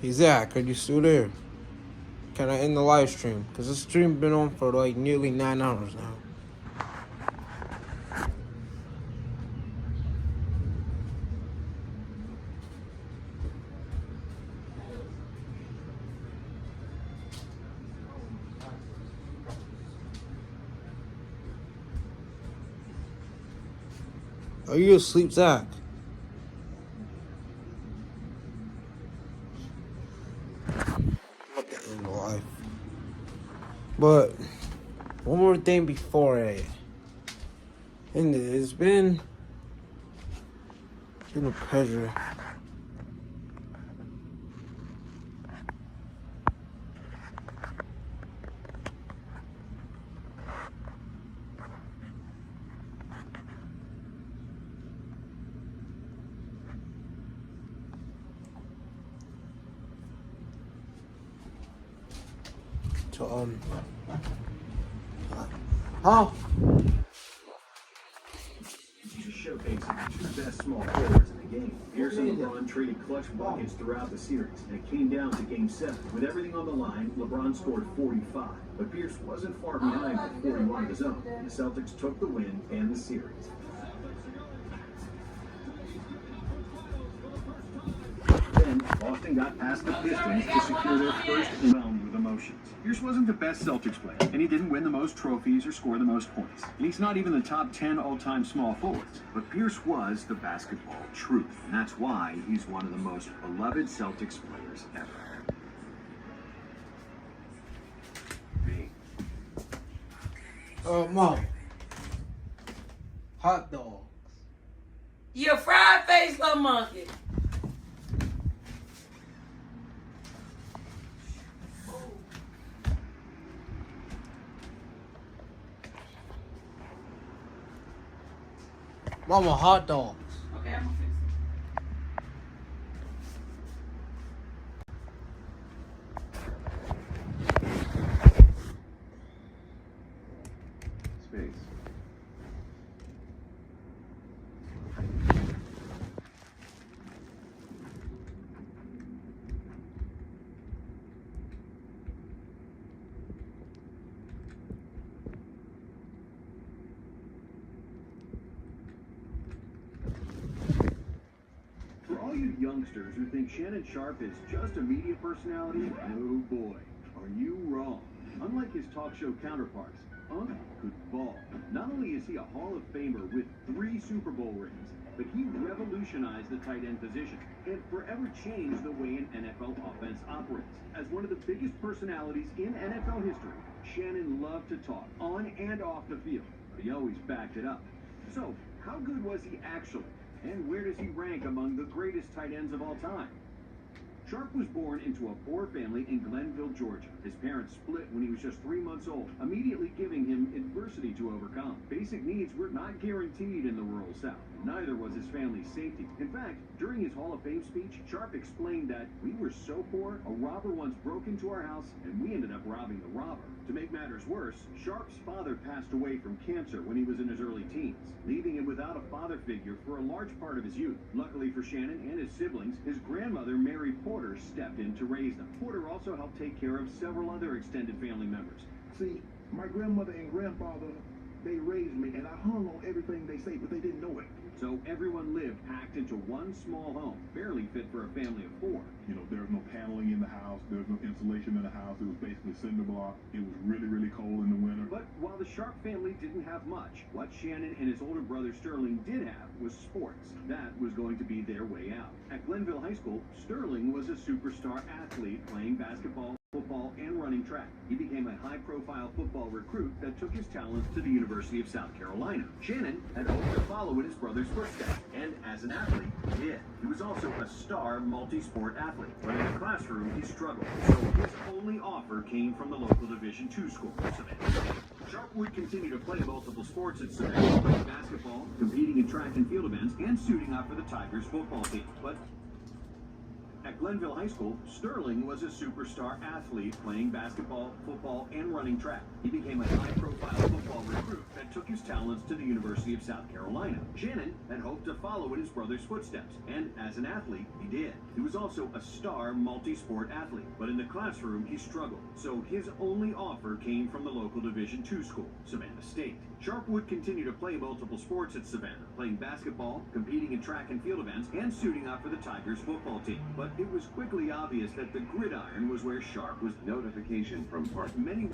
Hey Zach, are you still there? Can I end the live stream? Because this stream been on for like nearly 9 hours now. Are you asleep, Zach? But one more thing before I end it. It's been a pleasure. To Showcasing the two best small forwards in the game. Pierce and LeBron traded clutch buckets throughout the series, and it came down to Game 7. With everything on the line, LeBron scored 45, but Pierce wasn't far behind with 41 of his own. The Celtics took the win and the series. Then, Boston got past the Pistons to secure their first round with emotions. Pierce wasn't the best Celtics player, and he didn't win the most trophies or score the most points. And he's not even the top 10 all-time small forwards. But Pierce was the basketball truth, and that's why he's one of the most beloved Celtics players ever. Mom. Hot dogs. You fried face little monkey. Mama, hot dogs. Okay, I'm gonna fix it. Space. All you youngsters who think Shannon Sharpe is just a media personality, oh boy, are you wrong. Unlike his talk show counterparts, Unc could ball. Not only is he a Hall of Famer with 3 Super Bowl rings, but he revolutionized the tight end position and forever changed the way an NFL offense operates. As one of the biggest personalities in NFL history, Shannon loved to talk on and off the field, but he always backed it up. So, how good was he actually? And where does he rank among the greatest tight ends of all time? Sharp was born into a poor family in Glenville, Georgia. His parents split when he was just 3 months old, immediately giving him adversity to overcome. Basic needs were not guaranteed in the rural South. Neither was his family's safety. In fact, during his Hall of Fame speech, Sharp explained that we were so poor, a robber once broke into our house, and we ended up robbing the robber. To make matters worse, Sharp's father passed away from cancer when he was in his early teens, leaving him without a father figure for a large part of his youth. Luckily for Shannon and his siblings, his grandmother, Mary Porter, stepped in to raise them. Porter also helped take care of several other extended family members. See, my grandmother and grandfather, they raised me, and I hung on everything they say, but they didn't know it. So everyone lived packed into one small home, barely fit for a family of 4. You know, there was no paneling in the house. There was no insulation in the house. It was basically cinder block. It was really, really cold in the winter. But while the Sharp family didn't have much, what Shannon and his older brother Sterling did have was sports. That was going to be their way out. At Glenville High School, Sterling was a superstar athlete playing basketball, football, and running track. He became a high-profile football recruit that took his talents to the University of South Carolina. Shannon had hoped to follow in his brother's footsteps, and as an athlete, he did. He was also a star multi-sport athlete, but in the classroom, he struggled. So his only offer came from the local Division II school, Savannah. Sharp would continue to play multiple sports at Savannah, playing basketball, competing in track and field events, and suiting up for the Tigers football team. But at Glenville High School, Sterling was a superstar athlete playing basketball, football, and running track. He became a high-profile football recruit that took his talents to the University of South Carolina. Shannon had hoped to follow in his brother's footsteps, and as an athlete, he did. He was also a star multi-sport athlete, but in the classroom, he struggled. So his only offer came from the local Division II school, Savannah State. Sharp would continue to play multiple sports at Savannah, playing basketball, competing in track and field events, and suiting up for the Tigers football team. But it was quickly obvious that the gridiron was where Sharp was. Notification from Many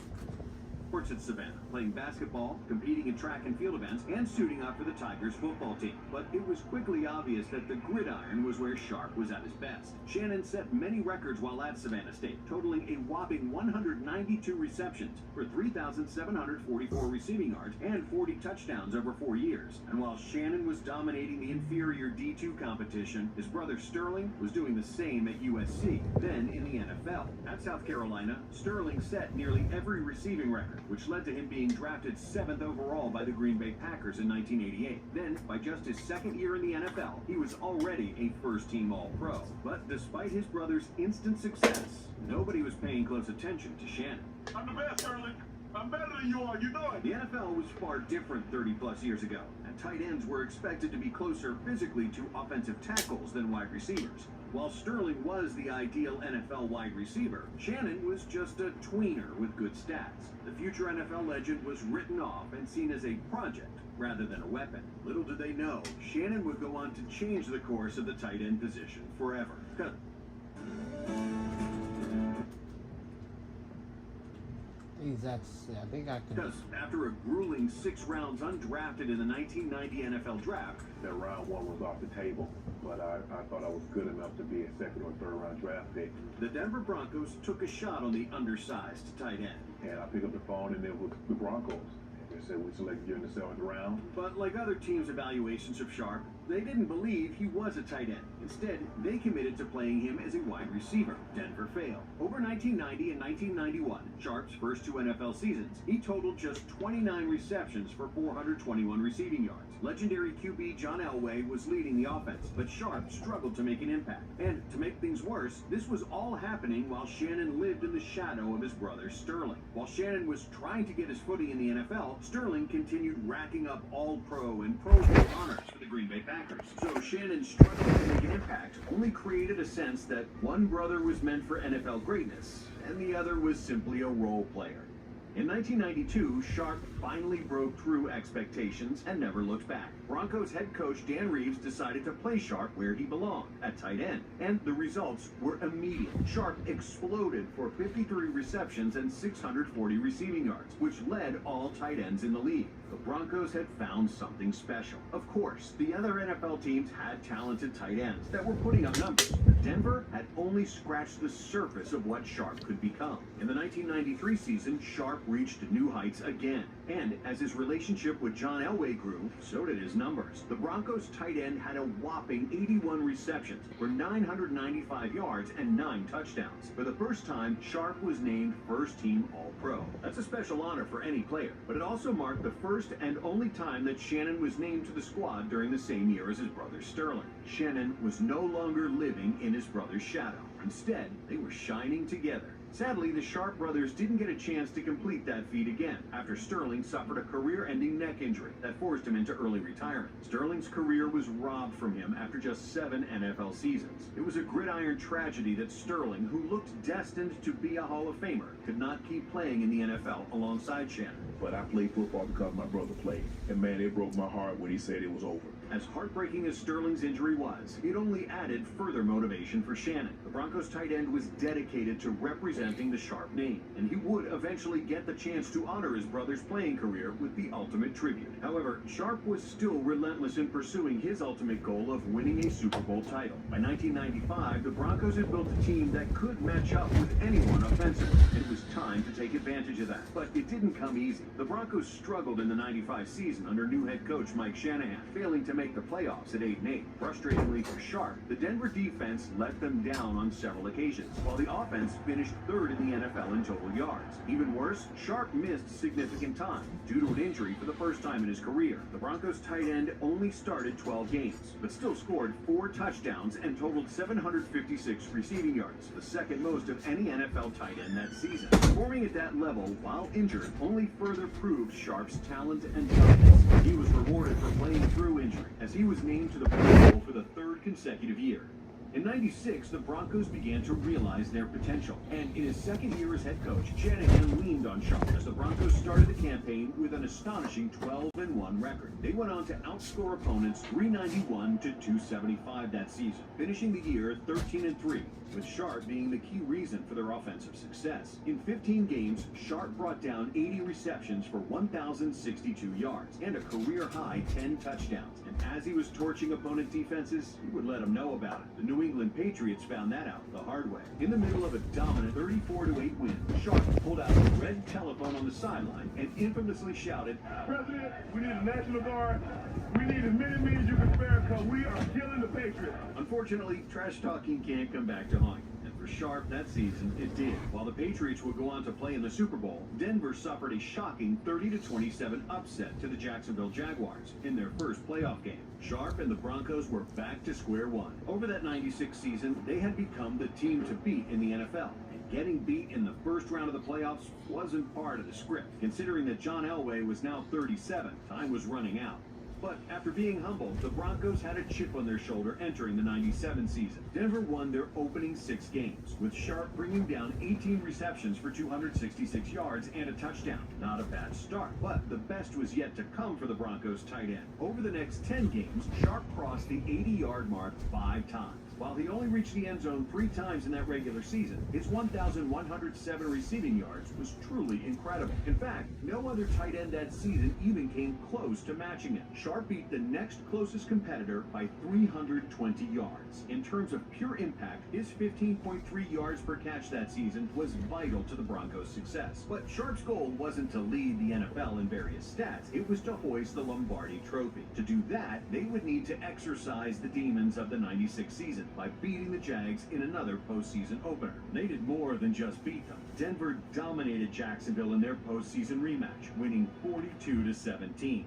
sports at Savannah, playing basketball, competing in track and field events, and suiting up for the Tigers football team. But it was quickly obvious that the gridiron was where Sharp was at his best. Shannon set many records while at Savannah State, totaling a whopping 192 receptions for 3,744 receiving yards and 40 touchdowns over 4 years. And while Shannon was dominating the inferior D2 competition, his brother Sterling was doing the same at USC, then in the NFL. At South Carolina, Sterling set nearly every receiving record, which led to him being drafted 7th overall by the Green Bay Packers in 1988. Then, by just his second year in the NFL, he was already a first-team All-Pro. But despite his brother's instant success, nobody was paying close attention to Shannon. I'm the best, Sterling. I'm better than you are, you know it. The NFL was far different 30-plus years ago, and tight ends were expected to be closer physically to offensive tackles than wide receivers. While Sterling was the ideal NFL wide receiver, Shannon was just a tweener with good stats. The future NFL legend was written off and seen as a project rather than a weapon. Little did they know, Shannon would go on to change the course of the tight end position forever. I think I can. Because after a grueling 6 rounds undrafted in the 1990 NFL draft, that round 1 was off the table, but I thought I was good enough to be a 2nd or 3rd round draft pick. The Denver Broncos took a shot on the undersized tight end. And I picked up the phone, and it was the Broncos. They said we selected you in the 7th round. But like other teams' evaluations of Sharp, they didn't believe he was a tight end. Instead, they committed to playing him as a wide receiver. Denver failed. Over 1990 and 1991, Sharp's first 2 NFL seasons, he totaled just 29 receptions for 421 receiving yards. Legendary QB John Elway was leading the offense, but Sharp struggled to make an impact. And to make things worse, this was all happening while Shannon lived in the shadow of his brother Sterling. While Shannon was trying to get his footing in the NFL, Sterling continued racking up All-Pro and Pro Bowl honors for the Green Bay Packers. So Shannon's struggle to make an impact only created a sense that one brother was meant for NFL greatness, and the other was simply a role player. In 1992, Sharp finally broke through expectations and never looked back. Broncos head coach Dan Reeves decided to play Sharp where he belonged, at tight end. And the results were immediate. Sharp exploded for 53 receptions and 640 receiving yards, which led all tight ends in the league. The Broncos had found something special. Of course, the other NFL teams had talented tight ends that were putting up numbers, but Denver had only scratched the surface of what Sharp could become. In the 1993 season, Sharp reached new heights again. And as his relationship with John Elway grew, so did his numbers. The Broncos tight end had a whopping 81 receptions for 995 yards and 9 touchdowns. For the first time, Sharp was named first-team All-Pro. That's a special honor for any player, but it also marked the first and only time that Shannon was named to the squad during the same year as his brother Sterling. Shannon was no longer living in his brother's shadow. Instead, they were shining together. Sadly, the Sharp brothers didn't get a chance to complete that feat again after Sterling suffered a career-ending neck injury that forced him into early retirement. Sterling's career was robbed from him after just 7 NFL seasons. It was a gridiron tragedy that Sterling, who looked destined to be a Hall of Famer, could not keep playing in the NFL alongside Shannon. But I played football because my brother played. And man, it broke my heart when he said it was over. As heartbreaking as Sterling's injury was, it only added further motivation for Shannon. The Broncos tight end was dedicated to representing the Sharp name, and he would eventually get the chance to honor his brother's playing career with the ultimate tribute. However, Sharp was still relentless in pursuing his ultimate goal of winning a Super Bowl title. By 1995, the Broncos had built a team that could match up with anyone offensively. It was time to take advantage of that, but it didn't come easy. The Broncos struggled in the 95 season under new head coach Mike Shanahan, failing to make the playoffs at 8-8. Frustratingly for Sharp, the Denver defense let them down on several occasions, while the offense finished third in the NFL in total yards. Even worse, Sharp missed significant time due to an injury for the first time in his career. The Broncos tight end only started 12 games, but still scored 4 touchdowns and totaled 756 receiving yards, the second most of any NFL tight end that season. Performing at that level while injured only further proved Sharp's talent and toughness. He was rewarded for playing through injury, as he was named to the Pro Bowl for the 3rd consecutive year. In '96, the Broncos began to realize their potential, and in his second year as head coach, Shanahan leaned on Sharp as the Broncos started the campaign with an astonishing 12-1 record. They went on to outscore opponents 391 to 275 that season, finishing the year 13-3, with Sharp being the key reason for their offensive success. In 15 games, Sharp brought down 80 receptions for 1,062 yards and a career-high 10 touchdowns. And as he was torching opponent defenses, he would let them know about it. The New England Patriots found that out the hard way. In the middle of a dominant 34-8 win, Sharp pulled out a red telephone on the sideline and infamously shouted, "President, we need a National Guard. We need as many men as you can spare because we are killing the Patriots." Unfortunately, trash talking can't come back to haunt you. And for Sharp that season, it did. While the Patriots would go on to play in the Super Bowl, Denver suffered a shocking 30-27 upset to the Jacksonville Jaguars in their first playoff game. Sharp and the Broncos were back to square one. Over that '96 season, they had become the team to beat in the NFL. Getting beat in the first round of the playoffs wasn't part of the script. Considering that John Elway was now 37, time was running out. But after being humbled, the Broncos had a chip on their shoulder entering the '97 season. Denver won their opening 6 games, with Sharp bringing down 18 receptions for 266 yards and a touchdown. Not a bad start, but the best was yet to come for the Broncos tight end. Over the next 10 games, Sharp crossed the 80-yard mark 5 times. While he only reached the end zone 3 times in that regular season, his 1,107 receiving yards was truly incredible. In fact, no other tight end that season even came close to matching it. Sharp beat the next closest competitor by 320 yards. In terms of pure impact, his 15.3 yards per catch that season was vital to the Broncos' success. But Sharp's goal wasn't to lead the NFL in various stats, it was to hoist the Lombardi Trophy. To do that, they would need to exorcise the demons of the '96 season by beating the Jags in another postseason opener. They did more than just beat them. Denver dominated Jacksonville in their postseason rematch, winning 42-17.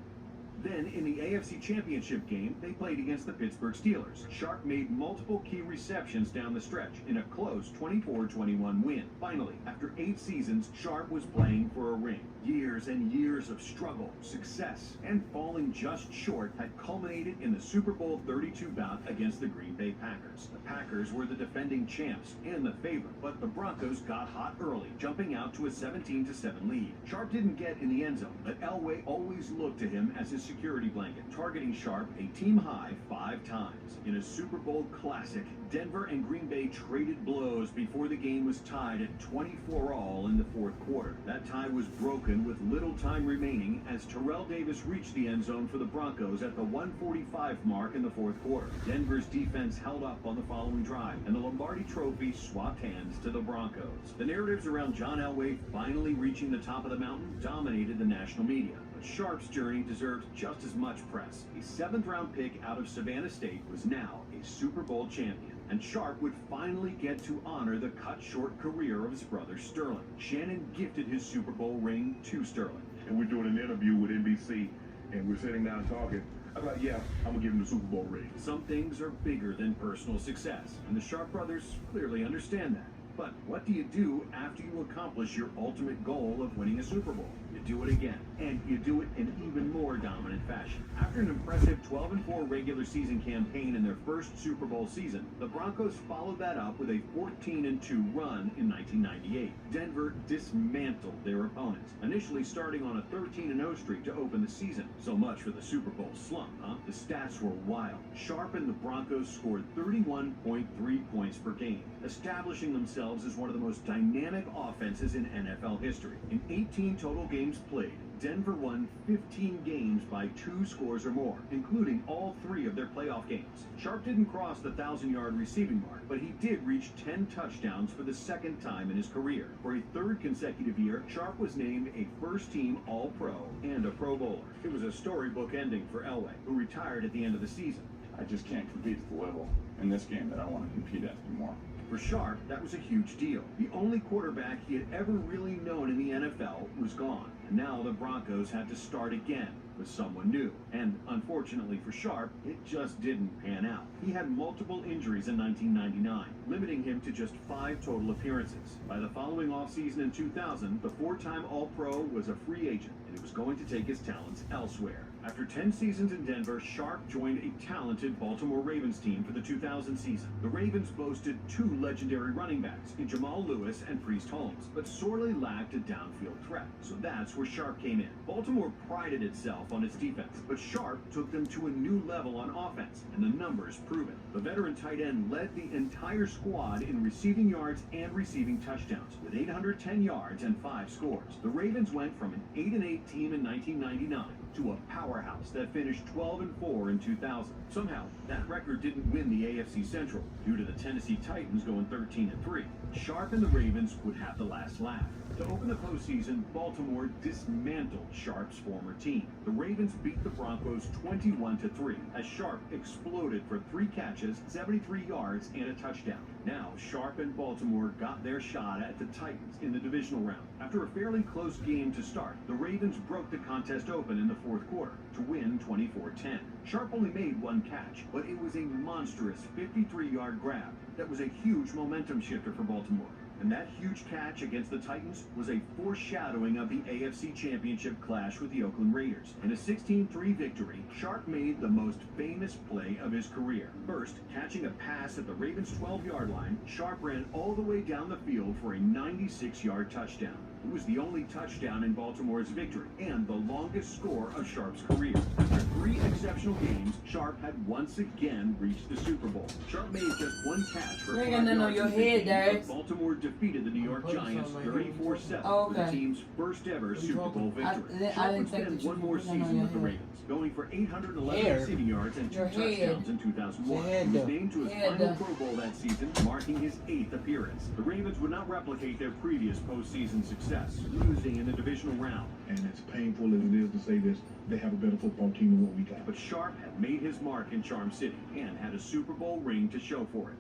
Then, in the AFC Championship game, they played against the Pittsburgh Steelers. Sharp made multiple key receptions down the stretch in a close 24-21 win. Finally, after 8 seasons, Sharp was playing for a ring. Years and years of struggle, success, and falling just short had culminated in the Super Bowl 32 bout against the Green Bay Packers. The Packers were the defending champs and the favorite, but the Broncos got hot early, jumping out to a 17-7 lead. Sharp didn't get in the end zone, but Elway always looked to him as his security blanket, targeting Sharp a team-high 5 times. In a Super Bowl classic, Denver and Green Bay traded blows before the game was tied at 24-all in the fourth quarter. That tie was broken with little time remaining as Terrell Davis reached the end zone for the Broncos at the 1:45 mark in the fourth quarter. Denver's defense held up on the following drive, and the Lombardi Trophy swapped hands to the Broncos. The narratives around John Elway finally reaching the top of the mountain dominated the national media. But Sharp's journey deserved just as much press. A 7th-round pick out of Savannah State was now a Super Bowl champion. And Sharp would finally get to honor the cut-short career of his brother Sterling. Shannon gifted his Super Bowl ring to Sterling. And we're doing an interview with NBC, and we're sitting down talking. I'm like, yeah, I'm gonna give him the Super Bowl ring. Some things are bigger than personal success, and the Sharp brothers clearly understand that. But what do you do after you accomplish your ultimate goal of winning a Super Bowl? You do it again, and you do it in even more dominant fashion. After an impressive 12-4 regular season campaign in their first Super Bowl season, the Broncos followed that up with a 14-2 run in 1998. Denver dismantled their opponents, initially starting on a 13-0 streak to open the season. So much for the Super Bowl slump, huh? The stats were wild. Sharp and the Broncos scored 31.3 points per game, establishing themselves as one of the most dynamic offenses in NFL history. In 18 total games played, Denver won 15 games by 2 scores or more, including all 3 of their playoff games. Sharp didn't cross the 1,000-yard receiving mark, but he did reach 10 touchdowns for the 2nd time in his career. For a 3rd consecutive year, Sharp was named a first-team All-Pro and a Pro Bowler. It was a storybook ending for Elway, who retired at the end of the season. I just can't compete at the level in this game that I want to compete at anymore. For Sharp, that was a huge deal. The only quarterback he had ever really known in the NFL was gone. And now the Broncos had to start again with someone new. And unfortunately for Sharp, it just didn't pan out. He had multiple injuries in 1999, limiting him to just 5 total appearances. By the following offseason in 2000, the 4-time All-Pro was a free agent, and he was going to take his talents elsewhere. After 10 seasons in Denver, Sharp joined a talented Baltimore Ravens team for the 2000 season. The Ravens boasted 2 legendary running backs in Jamal Lewis and Priest Holmes, but sorely lacked a downfield threat. So that's where Sharp came in. Baltimore prided itself on its defense, but Sharp took them to a new level on offense, and the numbers prove it. The veteran tight end led the entire squad in receiving yards and receiving touchdowns, with 810 yards and 5 scores. The Ravens went from an 8-8 team in 1999 to a powerhouse that finished 12-4 in 2000. Somehow, that record didn't win the AFC Central due to the Tennessee Titans going 13-3. Sharp and the Ravens would have the last laugh. To open the postseason, Baltimore dismantled Sharp's former team. The Ravens beat the Broncos 21-3 as Sharp exploded for 3 catches, 73 yards, and a touchdown. Now, Sharp and Baltimore got their shot at the Titans in the divisional round. After a fairly close game to start, the Ravens broke the contest open in the fourth quarter to win 24-10. Sharp only made 1 catch, but it was a monstrous 53-yard grab that was a huge momentum shifter for Baltimore. And that huge catch against the Titans was a foreshadowing of the AFC Championship clash with the Oakland Raiders. In a 16-3 victory, Sharp made the most famous play of his career. First, catching a pass at the Ravens' 12-yard line, Sharp ran all the way down the field for a 96-yard touchdown. It was the only touchdown in Baltimore's victory and the longest score of Sharp's career. After 3 exceptional games, Sharp had once again reached the Super Bowl. Sharp made just 1 catch for 5 yards on your head, Dad. Baltimore defeated the New York Giants 34-7 for the team's first ever Super Bowl victory. Sharp would spend 1 more season with the Ravens, going for 811 receiving yards and 2 touchdowns in 2001. He was named to his final Pro Bowl that season, marking his 8th appearance. The Ravens would not replicate their previous postseason success, losing in the divisional round. And as painful as it is to say this, they have a better football team than what we got. But Sharp had made his mark in Charm City and had a Super Bowl ring to show for it.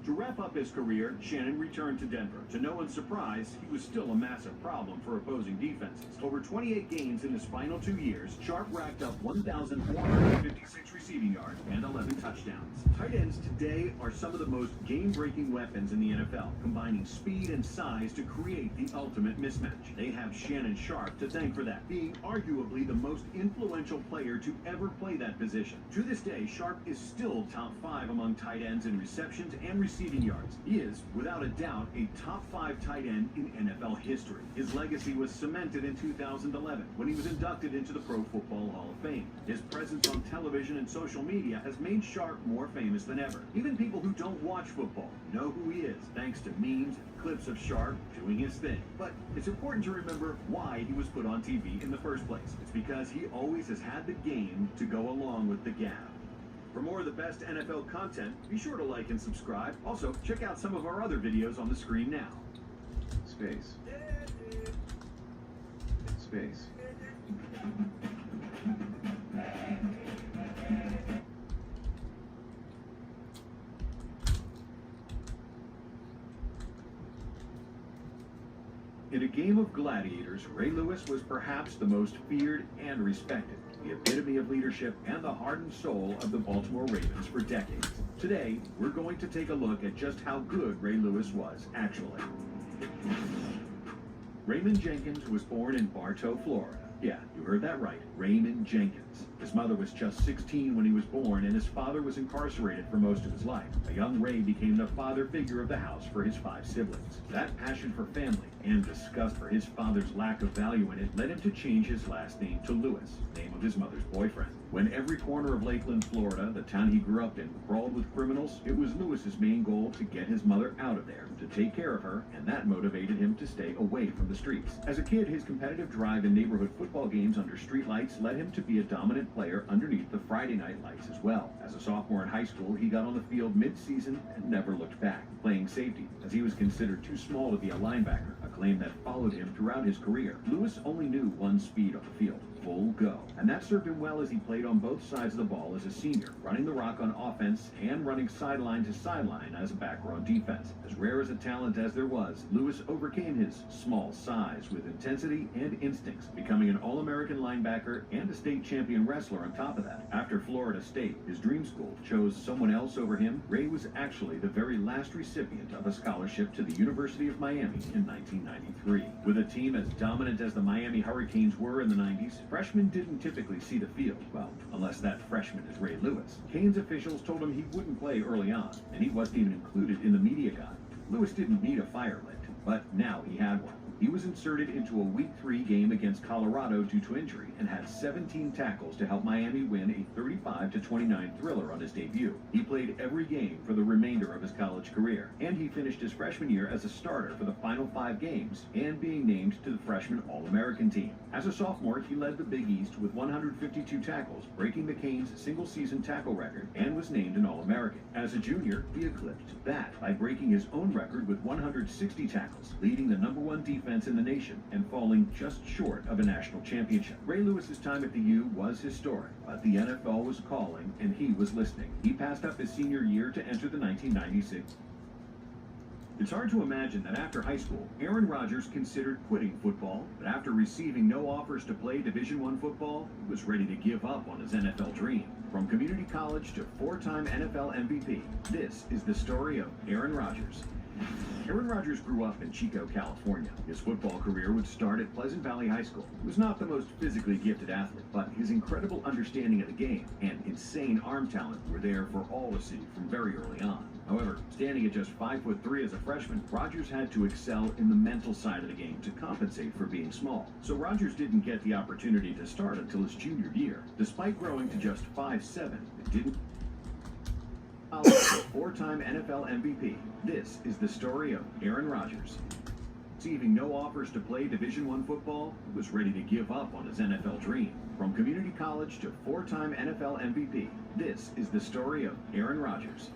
To wrap up his career, Shannon returned to Denver. To no one's surprise, he was still a massive problem for opposing defenses. Over 28 games in his final 2 years, Sharp racked up 1,456 receiving yards and 11 touchdowns. Tight ends today are some of the most game-breaking weapons in the NFL, combining speed and size to create the ultimate mismatch. They have Shannon Sharp to thank for that, being arguably the most influential player to ever play that position. To this day, Sharp is still top 5 among tight ends in receptions and receiving yards. He is, without a doubt, a top 5 tight end in NFL history. His legacy was cemented in 2011 when he was inducted into the Pro Football Hall of Fame. His presence on television and social media has made Sharp more famous than ever. Even people who don't watch football know who he is, thanks to memes and clips of Sharp doing his thing. But it's important to remember why he was put on TV in the first place. It's because he always has had the game to go along with the gab. For more of the best NFL content, be sure to like and subscribe. Also, check out some of our other videos on the screen now. Space. Space. In a game of gladiators, Ray Lewis was perhaps the most feared and respected, the epitome of leadership and the heart and soul of the Baltimore Ravens for decades. Today, we're going to take a look at just how good Ray Lewis was, actually. Raymond Jenkins was born in Bartow, Florida. Yeah, you heard that right, Raymond Jenkins. His mother was just 16 when he was born, and his father was incarcerated for most of his life. A young Ray became the father figure of the house for his 5 siblings. That passion for family and disgust for his father's lack of value in it led him to change his last name to Lewis, name of his mother's boyfriend. When every corner of Lakeland, Florida, the town he grew up in, crawled with criminals, it was Lewis's main goal to get his mother out of there, to take care of her, and that motivated him to stay away from the streets. As a kid, his competitive drive in neighborhood football games under streetlights led him to be a dominant player underneath the Friday night lights as well. As a sophomore in high school, he got on the field mid-season and never looked back, playing safety, as he was considered too small to be a linebacker, a claim that followed him throughout his career. Lewis only knew one speed on the field: full go. And that served him well as he played on both sides of the ball as a senior, running the rock on offense and running sideline to sideline as a back row defense. As rare as a talent as there was, Lewis overcame his small size with intensity and instincts, becoming an All-American linebacker and a state champion wrestler on top of that. After Florida State, his dream school, chose someone else over him, Ray was actually the very last recipient of a scholarship to the University of Miami in 1993. With a team as dominant as the Miami Hurricanes were in the 90s, freshmen didn't typically see the field, well, unless that freshman is Ray Lewis. Canes officials told him he wouldn't play early on, and he wasn't even included in the media guide. Lewis didn't need a fire lit, but now he had one. He was inserted into a Week 3 game against Colorado due to injury and had 17 tackles to help Miami win a 35-29 thriller on his debut. He played every game for the remainder of his college career, and he finished his freshman year as a starter for the final 5 games and being named to the freshman All-American team. As a sophomore, he led the Big East with 152 tackles, breaking the Canes' single-season tackle record, and was named an All-American. As a junior, he eclipsed that by breaking his own record with 160 tackles, leading the #1 defense in the nation and falling just short of a national championship. Ray Lewis's time at the U was historic, but the NFL was calling and he was listening. He passed up his senior year to enter the 1996. It's hard to imagine that after high school, Aaron Rodgers considered quitting football, but after receiving no offers to play Division I football, he was ready to give up on his NFL dream. From community college to 4-time NFL MVP, this is the story of Aaron Rodgers. Aaron Rodgers grew up in Chico, California. His football career would start at Pleasant Valley High School. He was not the most physically gifted athlete, but his incredible understanding of the game and insane arm talent were there for all to see from very early on. However, standing at just 5'3" as a freshman, Rodgers had to excel in the mental side of the game to compensate for being small. So Rodgers didn't get the opportunity to start until his junior year. Despite growing to just 5'7", it didn't. 4-time NFL MVP. This is the story of Aaron Rodgers. Receiving no offers to play Division I football, he was ready to give up on his NFL dream. From community college to 4-time NFL MVP, this is the story of Aaron Rodgers.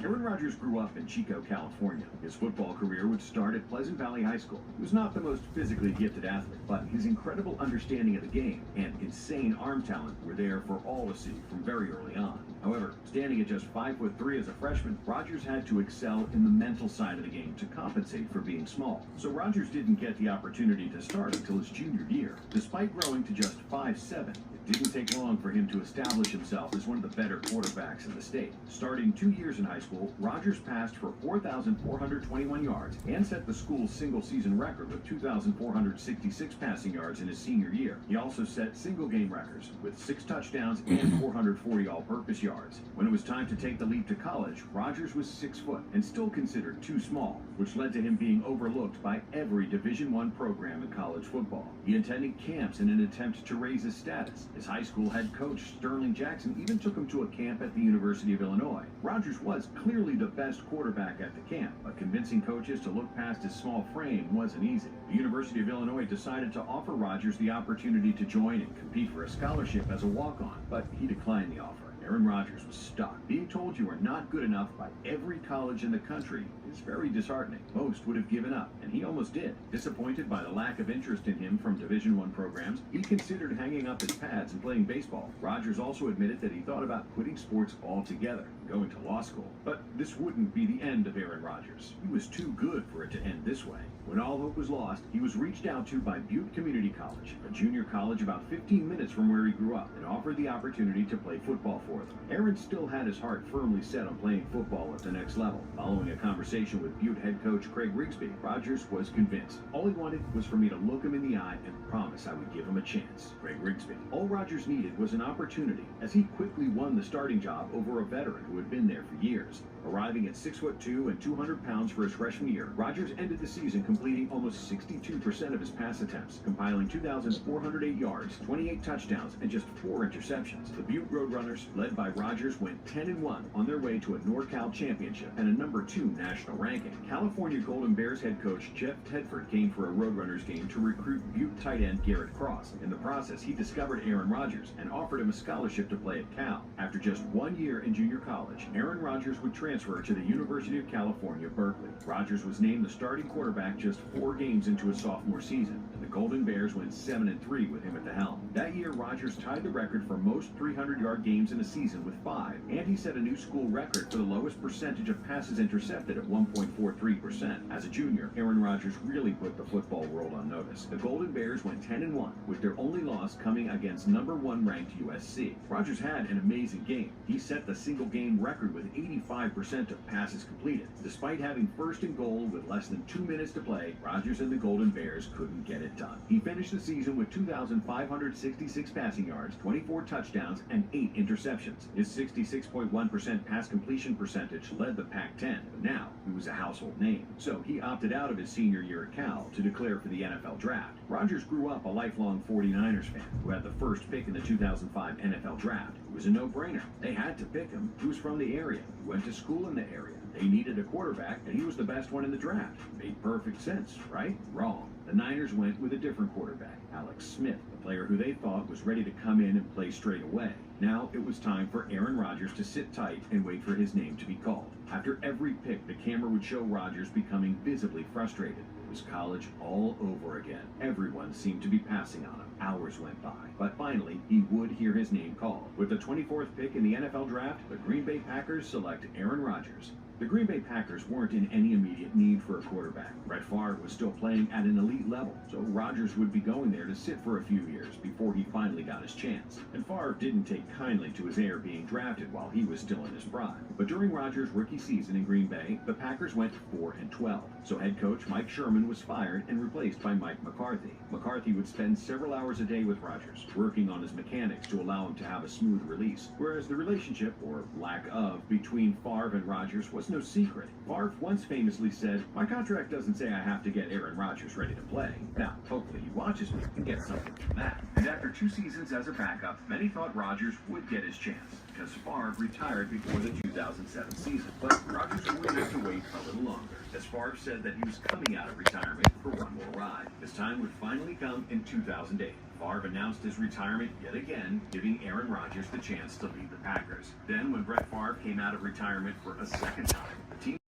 Aaron Rodgers grew up in Chico, California. His football career would start at Pleasant Valley High School. He was not the most physically gifted athlete, but his incredible understanding of the game and insane arm talent were there for all to see from very early on. However, standing at just 5'3" as a freshman, Rodgers had to excel in the mental side of the game to compensate for being small. So Rodgers didn't get the opportunity to start until his junior year. Despite growing to just 5'7", it didn't take long for him to establish himself as one of the better quarterbacks in the state. Starting 2 years years in high school, Rodgers passed for 4,421 yards and set the school's single-season record with 2,466 passing yards in his senior year. He also set single-game records with 6 touchdowns and 440 all-purpose yards. When it was time to take the leap to college, Rodgers was 6 foot and still considered too small, which led to him being overlooked by every Division I program in college football. He attended camps in an attempt to raise his status. His high school head coach, Sterling Jackson, even took him to a camp at the University of Illinois. Rodgers was clearly the best quarterback at the camp, but convincing coaches to look past his small frame wasn't easy. The University of Illinois decided to offer Rodgers the opportunity to join and compete for a scholarship as a walk-on, but he declined the offer. Aaron Rodgers was stuck. Being told you are not good enough by every college in the country is very disheartening. Most would have given up, and he almost did. Disappointed by the lack of interest in him from Division I programs, he considered hanging up his pads and playing baseball. Rodgers also admitted that he thought about quitting sports altogether and going to law school. But this wouldn't be the end of Aaron Rodgers. He was too good for it to end this way. When all hope was lost, he was reached out to by Butte Community College, a junior college about 15 minutes from where he grew up, and offered the opportunity to play football for them. Aaron still had his heart firmly set on playing football at the next level. Following a conversation with Butte head coach Craig Rigsby, Rodgers was convinced. All he wanted was for me to look him in the eye and promise I would give him a chance. Craig Rigsby. All Rodgers needed was an opportunity, as he quickly won the starting job over a veteran who had been there for years. Arriving at 6'2" and 200 pounds for his freshman year, Rodgers ended the season completing almost 62% of his pass attempts, compiling 2,408 yards, 28 touchdowns, and just 4 interceptions. The Butte Roadrunners, led by Rodgers, went 10-1 on their way to a NorCal championship and a number 2 national ranking. California Golden Bears head coach Jeff Tedford came for a Roadrunners game to recruit Butte tight end Garrett Cross. In the process, he discovered Aaron Rodgers and offered him a scholarship to play at Cal. After just 1 year in junior college, Aaron Rodgers would transfer to the University of California, Berkeley. Rodgers was named the starting quarterback just 4 games into his sophomore season, and the Golden Bears went 7-3 with him at the helm. That year, Rodgers tied the record for most 300-yard games in a season with 5, and he set a new school record for the lowest percentage of passes intercepted at 1.43%. As a junior, Aaron Rodgers really put the football world on notice. The Golden Bears went 10-1, with their only loss coming against number 1 ranked USC. Rodgers had an amazing game. He set the single-game record with 85% of passes completed. Despite having first and goal with less than 2 minutes to play, Rodgers and the Golden Bears couldn't get it done. He finished the season with 2,566 passing yards, 24 touchdowns, and 8 interceptions. His 66.1% pass completion percentage led the Pac-10, but now he was a household name. So he opted out of his senior year at Cal to declare for the NFL draft. Rodgers grew up a lifelong 49ers fan who had the first pick in the 2005 NFL draft. It was a no-brainer. They had to pick him. He was from the area. He went to school in the area. They needed a quarterback, and he was the best one in the draft. Made perfect sense, right? Wrong. The Niners went with a different quarterback, Alex Smith, a player who they thought was ready to come in and play straight away. Now it was time for Aaron Rodgers to sit tight and wait for his name to be called. After every pick, the camera would show Rodgers becoming visibly frustrated. It was college all over again. Everyone seemed to be passing on him. Hours went by, but finally, he would hear his name called. With the 24th pick in the NFL draft, the Green Bay Packers select Aaron Rodgers. The Green Bay Packers weren't in any immediate need for a quarterback. Brett Favre was still playing at an elite level, so Rodgers would be going there to sit for a few years before he finally got his chance. And Favre didn't take kindly to his heir being drafted while he was still in his prime. But during Rodgers' rookie season in Green Bay, the Packers went 4-12. So head coach Mike Sherman was fired and replaced by Mike McCarthy. McCarthy would spend several hours a day with Rodgers, working on his mechanics to allow him to have a smooth release. Whereas the relationship, or lack of, between Favre and Rodgers was no secret. Favre once famously said, "My contract doesn't say I have to get Aaron Rodgers ready to play." Now, hopefully he watches me and gets something from that. And after 2 seasons as a backup, many thought Rodgers would get his chance, because Favre retired before the 2007 season. But Rodgers would have to wait a little longer, as Favre said that he was coming out of retirement for one more ride. His time would finally come in 2008. Favre announced his retirement yet again, giving Aaron Rodgers the chance to lead the Packers. Then, when Brett Favre came out of retirement for a second time, the team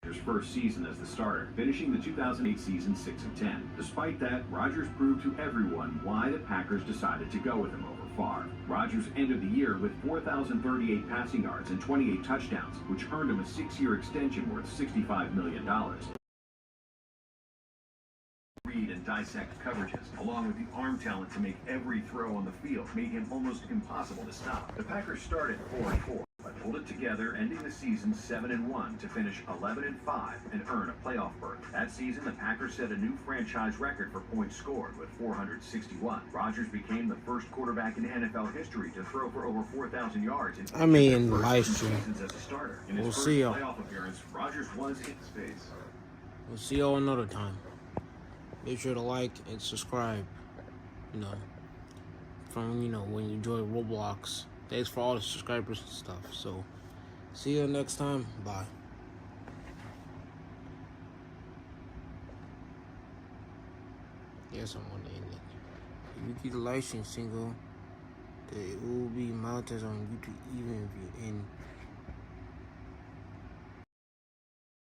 his first season as the starter, finishing the 2008 season 6-10. Despite that, Rodgers proved to everyone why the Packers decided to go with him over Favre. Rodgers ended the year with 4,038 passing yards and 28 touchdowns, which earned him a 6-year extension worth $65 million. read and dissect coverages, along with the arm talent to make every throw on the field, made him almost impossible to stop. The Packers started 4-4, but pulled it together, ending the season 7-1 to finish 11-5 and earn a playoff berth. That season, the Packers set a new franchise record for points scored with 461. Rodgers became the first quarterback in NFL history to throw for over 4,000 yards in Livestream. as a starter. In his We'll first see y'all. playoff appearance, Rodgers was in space. We'll see y'all another time. Make sure to like and subscribe. You know, from when you enjoy Roblox. Thanks for all the subscribers and stuff. So, see you next time. Bye. Yes, I'm on the end. If you keep the Livestream single, it will be monetized on YouTube even if you're in